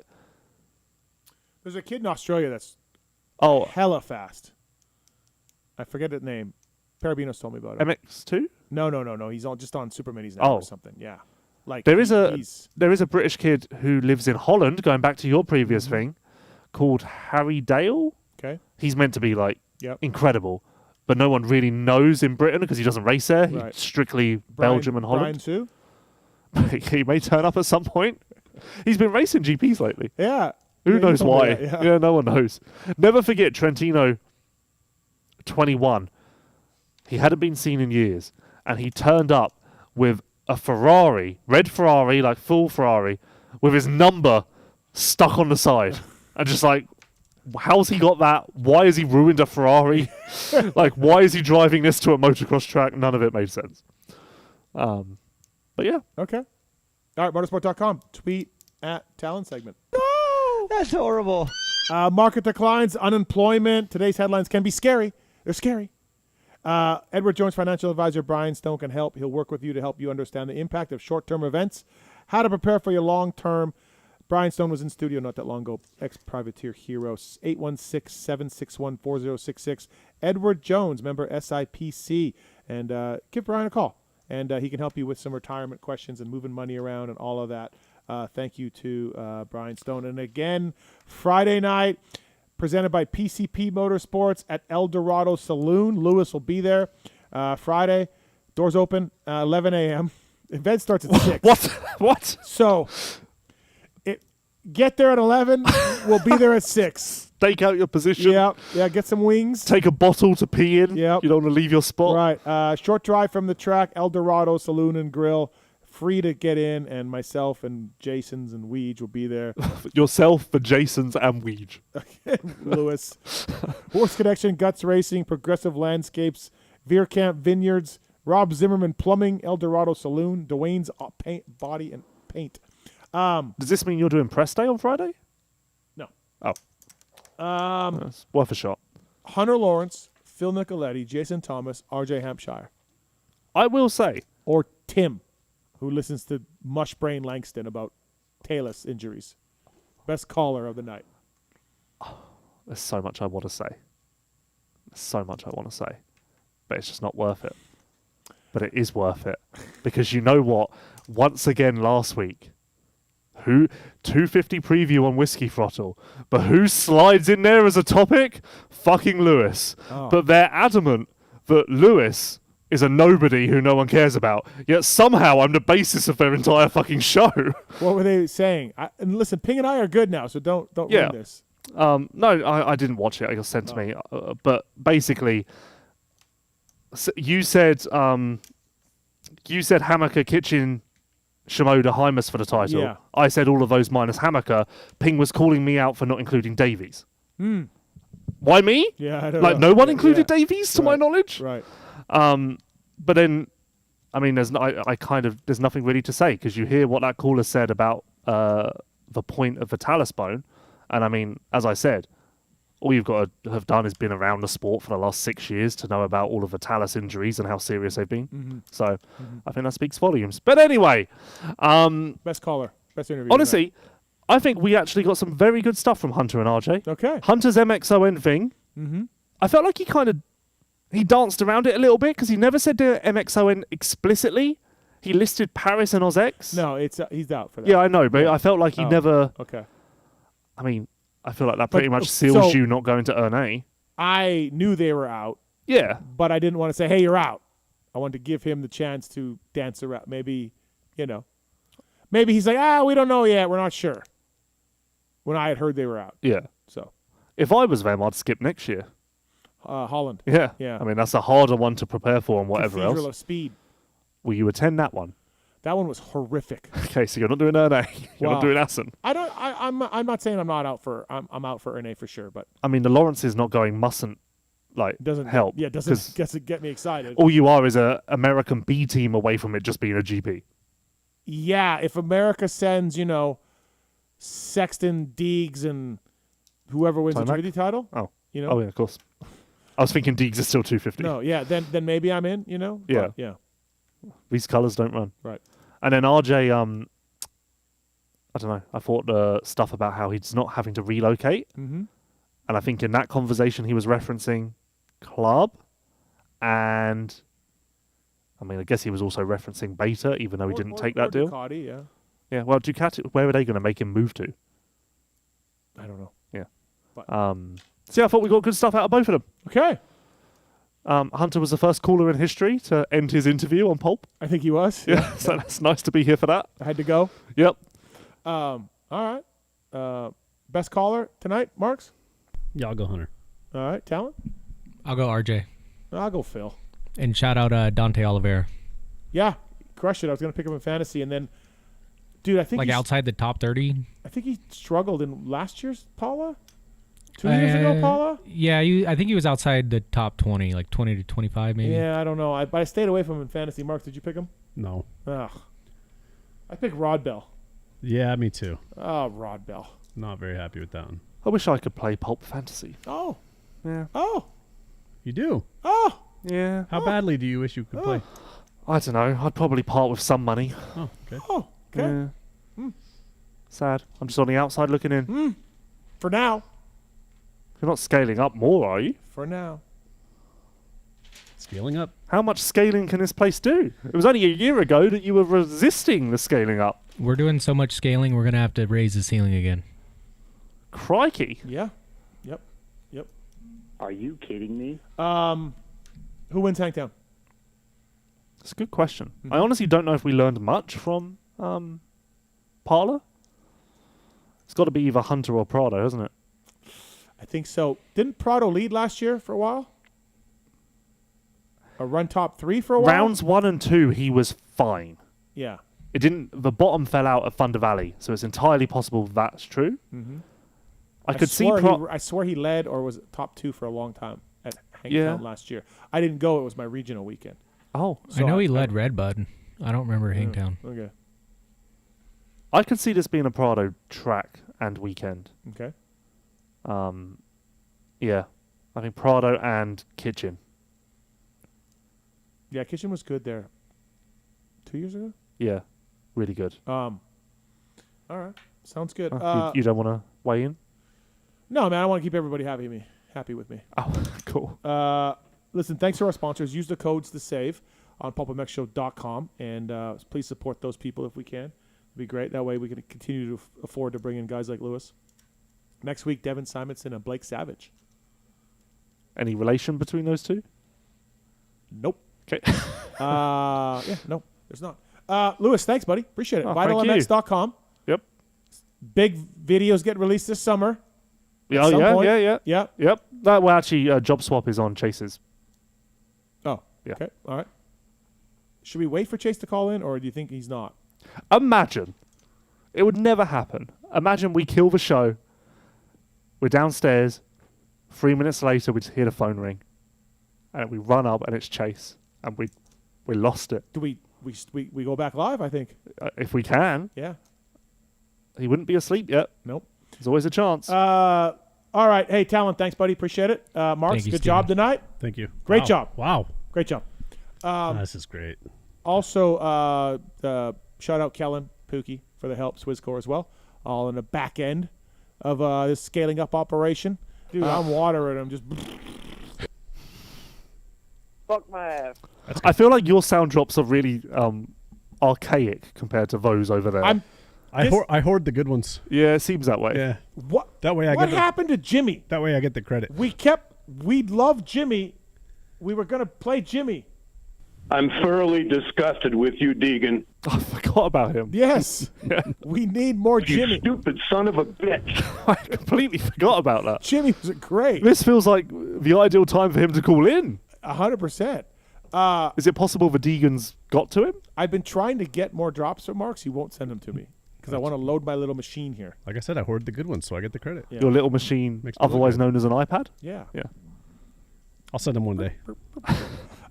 S1: There's a kid in Australia that's hella fast. I forget his name. Parabinos told me about it.
S2: MX2?
S1: No. He's just on Super Minis now or something. Yeah. Like
S2: there is a British kid who lives in Holland, going back to your previous thing, called Harry Dale.
S1: Okay.
S2: He's meant to be incredible, but no one really knows in Britain because he doesn't race there.
S1: Right.
S2: He's strictly Belgium and Holland.
S1: Brian Sue?
S2: He may turn up at some point. He's been racing GPs lately.
S1: Yeah.
S2: Who knows why?
S1: Yeah,
S2: no one knows. Never forget Trentino 21. He hadn't been seen in years, and he turned up with a Ferrari, red Ferrari, like full Ferrari, with his number stuck on the side. And just like, how's he got that? Why has he ruined a Ferrari? Like, why is he driving this to a motocross track? None of it made sense. But yeah.
S1: Okay. All right, motorsport.com. Tweet at Tallon segment.
S14: No! That's horrible.
S1: Market declines, unemployment. Today's headlines can be scary. They're scary. Edward Jones financial advisor Brian Stone can help. He'll work with you to help you understand the impact of short-term events, how to prepare for your long-term. Brian Stone was in studio not that long ago. Ex-privateer hero, 816-761-4066. Edward Jones, member SIPC. And give Brian a call. And he can help you with some retirement questions and moving money around and all of that. Thank you to Brian Stone. And again, Friday night, presented by PCP Motorsports at El Dorado Saloon. Lewis will be there Friday. Doors open 11 a.m. Event starts at 6.
S2: What?
S1: So get there at 11. We'll be there at 6.
S2: Stake out your position.
S1: Yeah, get some wings.
S2: Take a bottle to pee in.
S1: Yep.
S2: You don't want to leave your spot.
S1: Right. Short drive from the track, El Dorado Saloon and Grill. Free to get in, and myself and Jason's and Weege will be there.
S2: Yourself, the Jasons, and Weege.
S1: Lewis. Horse Connection, Guts Racing, Progressive Landscapes, Veerkamp Vineyards, Rob Zimmerman Plumbing, El Dorado Saloon, Dwayne's Body and Paint.
S2: Does this mean you're doing press day on Friday?
S1: No.
S2: Oh. It's worth a shot.
S1: Hunter Lawrence, Phil Nicoletti, Jason Thomas, RJ Hampshire.
S2: I will say.
S1: Or Tim, who listens to Mushbrain Langston about Talus injuries. Best caller of the night.
S2: There's so much I want to say. But it's just not worth it. But it is worth it. Because you know what? Once again last week, 250 preview on Whiskey Throttle, but who slides in there as a topic? Fucking Lewis.
S1: Oh.
S2: But they're adamant that Lewis is a nobody who no one cares about. Yet somehow I'm the basis of their entire fucking show.
S1: What were they saying? And listen, Ping and I are good now, so don't ruin this.
S2: No, I didn't watch it. It got sent to me. But basically, you said Hammaker, Kitchen, Shimoda, Hymas for the title.
S1: Yeah.
S2: I said all of those minus Hammaker. Ping was calling me out for not including Davies. Why me?
S1: Yeah, I don't
S2: like
S1: know.
S2: No one included Davies to my knowledge.
S1: Right.
S2: But then, I mean, there's nothing really to say because you hear what that caller said about the point of the talus bone, and I mean, as I said, all you've got to have done is been around the sport for the last 6 years to know about all of the talus injuries and how serious they've been.
S1: Mm-hmm.
S2: So, I think that speaks volumes. But anyway,
S1: best caller, best interview.
S2: Honestly, I think we actually got some very good stuff from Hunter and RJ.
S1: Okay.
S2: Hunter's MXON thing.
S1: Mm-hmm.
S2: I felt like he danced around it a little bit because he never said the MXON explicitly. He listed Paris and OzX.
S1: No, he's out for that.
S2: Yeah, I know, but I felt like he never.
S1: Okay.
S2: I mean, I feel like that pretty much seals you not going to earn A.
S1: I knew they were out.
S2: Yeah.
S1: But I didn't want to say, hey, you're out. I wanted to give him the chance to dance around. Maybe, maybe he's like, we don't know yet. We're not sure. When I had heard they were out.
S2: Yeah.
S1: So.
S2: If I was them, I'd skip next year.
S1: Holland.
S2: Yeah.
S1: Yeah.
S2: I mean, that's a harder one to prepare for and whatever
S1: Cathedral
S2: else.
S1: of Speed.
S2: Will you attend that one?
S1: That one was horrific.
S2: Okay, so you're not doing NA. You're not doing Assen.
S1: I'm not saying I'm out for NA for sure, but
S2: I mean, the Lawrence's not going mustn't
S1: doesn't
S2: help.
S1: Yeah, doesn't get me excited.
S2: All you are is a American B team away from it just being a GP.
S1: Yeah, if America sends, Sexton, Deegs, and whoever wins the Trinity title.
S2: Oh, oh yeah, of course. I was thinking Deegs is still 250.
S1: No, yeah, then maybe I'm in.
S2: Yeah,
S1: but, yeah.
S2: These colours don't run.
S1: Right.
S2: And then RJ, I don't know. I thought the stuff about how he's not having to relocate,
S1: and
S2: I think in that conversation he was referencing club, and I mean, I guess he was also referencing Beta, even though he didn't take that deal.
S1: Ducati, yeah.
S2: Yeah. Well, Ducati, where are they going to make him move to?
S1: I don't know.
S2: Yeah.
S1: But.
S2: So yeah, I thought we got good stuff out of both of them.
S1: Okay.
S2: Hunter was the first caller in history to end his interview on Pulp.
S1: I think he was.
S2: Yeah, so that's nice to be here for that.
S1: I had to go.
S2: Yep.
S1: All right. Best caller tonight, Marks?
S4: Yeah, I'll go Hunter.
S1: All right. Tallon?
S5: I'll go RJ.
S1: I'll go Phil.
S5: And shout out Dante Oliveira.
S1: Yeah, crushed it. I was going to pick him in fantasy, and then, dude, I think
S5: outside the top 30.
S1: I think he struggled in last year's Paula. 2 years ago, Paula?
S5: Yeah, I think he was outside the top 20, like 20 to 25 maybe.
S1: Yeah, I don't know. But I stayed away from him in fantasy. Mark, did you pick him?
S4: No.
S1: Ugh. I picked Rod Bell.
S4: Yeah, me too.
S1: Oh, Rod Bell.
S4: Not very happy with that one.
S2: I wish I could play Pulp Fantasy.
S1: Oh.
S2: Yeah.
S1: Oh.
S4: You do?
S1: Oh.
S2: Yeah.
S4: How badly do you wish you could play?
S2: I don't know. I'd probably part with some money.
S4: Oh, okay.
S1: Oh, okay.
S2: Yeah. Sad. I'm just on the outside looking in.
S1: For now.
S2: You're not scaling up more, are you?
S1: For now.
S4: Scaling up?
S2: How much scaling can this place do? It was only a year ago that you were resisting the scaling up.
S5: We're doing so much scaling, we're going to have to raise the ceiling again.
S2: Crikey.
S1: Yeah. Yep.
S16: Are you kidding me?
S1: Who wins Hangtown?
S2: That's a good question. I honestly don't know if we learned much from Parlor. It's got to be either Hunter or Prado, hasn't it?
S1: I think so. Didn't Prado lead last year for a while? Or run top 3 for a while?
S2: Rounds 1 and 2, he was fine.
S1: Yeah.
S2: It didn't. The bottom fell out at Thunder Valley, so it's entirely possible that's true. I could see.
S1: I swear he led or was top 2 for a long time at Hangtown last year. I didn't go. It was my regional weekend.
S2: Oh,
S5: so I know he led Redbud. I don't remember Hangtown.
S1: Okay.
S2: I could see this being a Prado track and weekend.
S1: Okay.
S2: Yeah, I think Prado and Kitchen.
S1: Yeah, Kitchen was good there. 2 years ago.
S2: Yeah, really good.
S1: All right, sounds good.
S2: You don't want to weigh in?
S1: No, man. I want to keep everybody happy with me.
S2: Oh, cool.
S1: Listen, thanks to our sponsors. Use the codes to save on PulpMXShow.com, and please support those people if we can. It'd be great. That way we can continue to afford to bring in guys like Lewis. Next week, Devin Simonson and Blake Savage.
S2: Any relation between those two?
S1: Nope.
S2: Okay.
S1: Yeah, no, there's not. Lewis, thanks, buddy. Appreciate it.
S2: Oh,
S1: VitalMX.com.
S2: Yep.
S1: Big videos get released this summer.
S2: Yeah, Yep. That well, actually, Job Swap is on Chase's.
S1: Oh,
S2: yeah.
S1: Okay, all right. Should we wait for Chase to call in, or do you think he's not?
S2: Imagine. It would never happen. Imagine we kill the show. We're downstairs. 3 minutes later, we just hear the phone ring. And we run up, and it's Chase. And we lost it.
S1: Do we go back live, I think?
S2: If we can.
S1: Yeah.
S2: He wouldn't be asleep yet.
S1: Nope.
S2: There's always a chance.
S1: All right. Hey, Tallon, thanks, buddy. Appreciate it. Marks, good job tonight.
S4: Thank you.
S1: Great job.
S4: Wow.
S1: Great job.
S4: This is great.
S1: Also, shout out Kellen Pookie for the help, Swisscore as well. All in the back end of this scaling up operation. Dude, I'm watering them just...
S16: Fuck my ass.
S2: I feel like your sound drops are really archaic compared to those over there.
S4: I hoard the good ones.
S2: Yeah, it seems that way.
S4: Yeah.
S1: What?
S4: That way I
S1: What
S4: get
S1: happened to Jimmy?
S4: That way I get the credit.
S1: We loved Jimmy. We were going to play Jimmy.
S17: I'm thoroughly disgusted with you, Deegan.
S2: I forgot about him.
S1: Yes. We need more Jimmy.
S17: You stupid son of a bitch.
S2: I completely forgot about that.
S1: Jimmy was great.
S2: This feels like the ideal time for him to call in.
S1: 100%.
S2: Is it possible the Deegan's got to him?
S1: I've been trying to get more drops from Marks. He won't send them to me because I want to load my little machine here.
S4: Like I said, I hoard the good ones, so I get the credit.
S1: Yeah.
S2: Your little machine,
S4: Makes me look
S2: otherwise
S4: good.
S2: known as an iPad?
S1: Yeah.
S2: Yeah.
S4: I'll send them one day.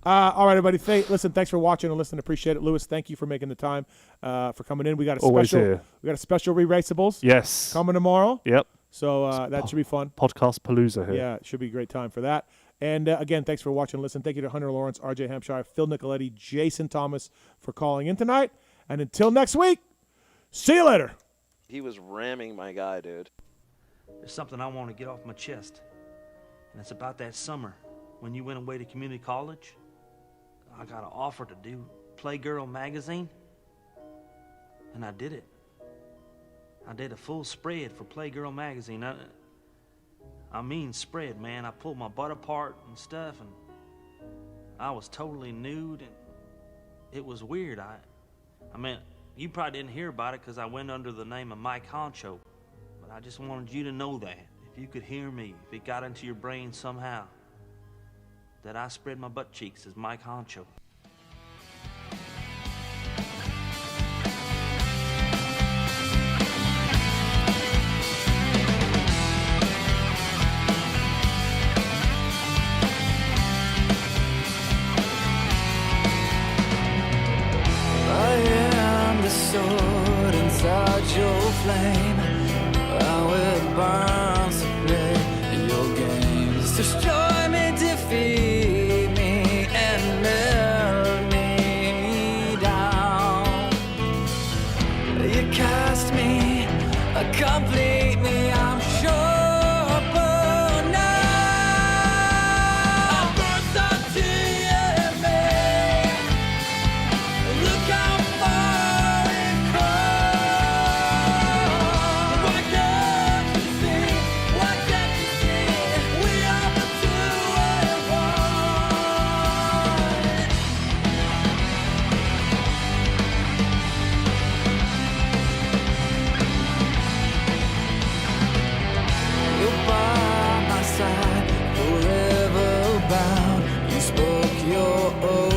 S1: All right, everybody. Listen, thanks for watching and listening. Appreciate it. Lewis, thank you for making the time for coming in. We got a
S2: Always
S1: special.
S2: here.
S1: We got a special re-raceables.
S2: Yes.
S1: Coming tomorrow.
S2: Yep.
S1: So that should be fun.
S2: Podcast Palooza here.
S1: Yeah, it should be a great time for that. And again, thanks for watching and listening. Thank you to Hunter Lawrence, RJ Hampshire, Phil Nicoletti, Jason Thomas for calling in tonight. And until next week, see you later.
S12: He was ramming my guy, dude.
S19: There's something I want to get off my chest, and it's about that summer when you went away to community college. I got an offer to do Playgirl magazine, and I did it. I did a full spread for Playgirl magazine. I mean spread, man. I pulled my butt apart and stuff, and I was totally nude, and it was weird. I mean, you probably didn't hear about it because I went under the name of Mike Honcho, but I just wanted you to know that. If you could hear me, if it got into your brain somehow, that I spread my butt cheeks as Mike Honcho.
S20: I am the sword inside your flame. How it burns to play in your games. Destroy me, defeat me, and melt me down. You cast me, complete me, I'm sure. But now I burst out to you, man. Look how far it comes. Why can't you see? Why can't you see? We are the two and one. You're by my side, forever bound. You spoke your oath.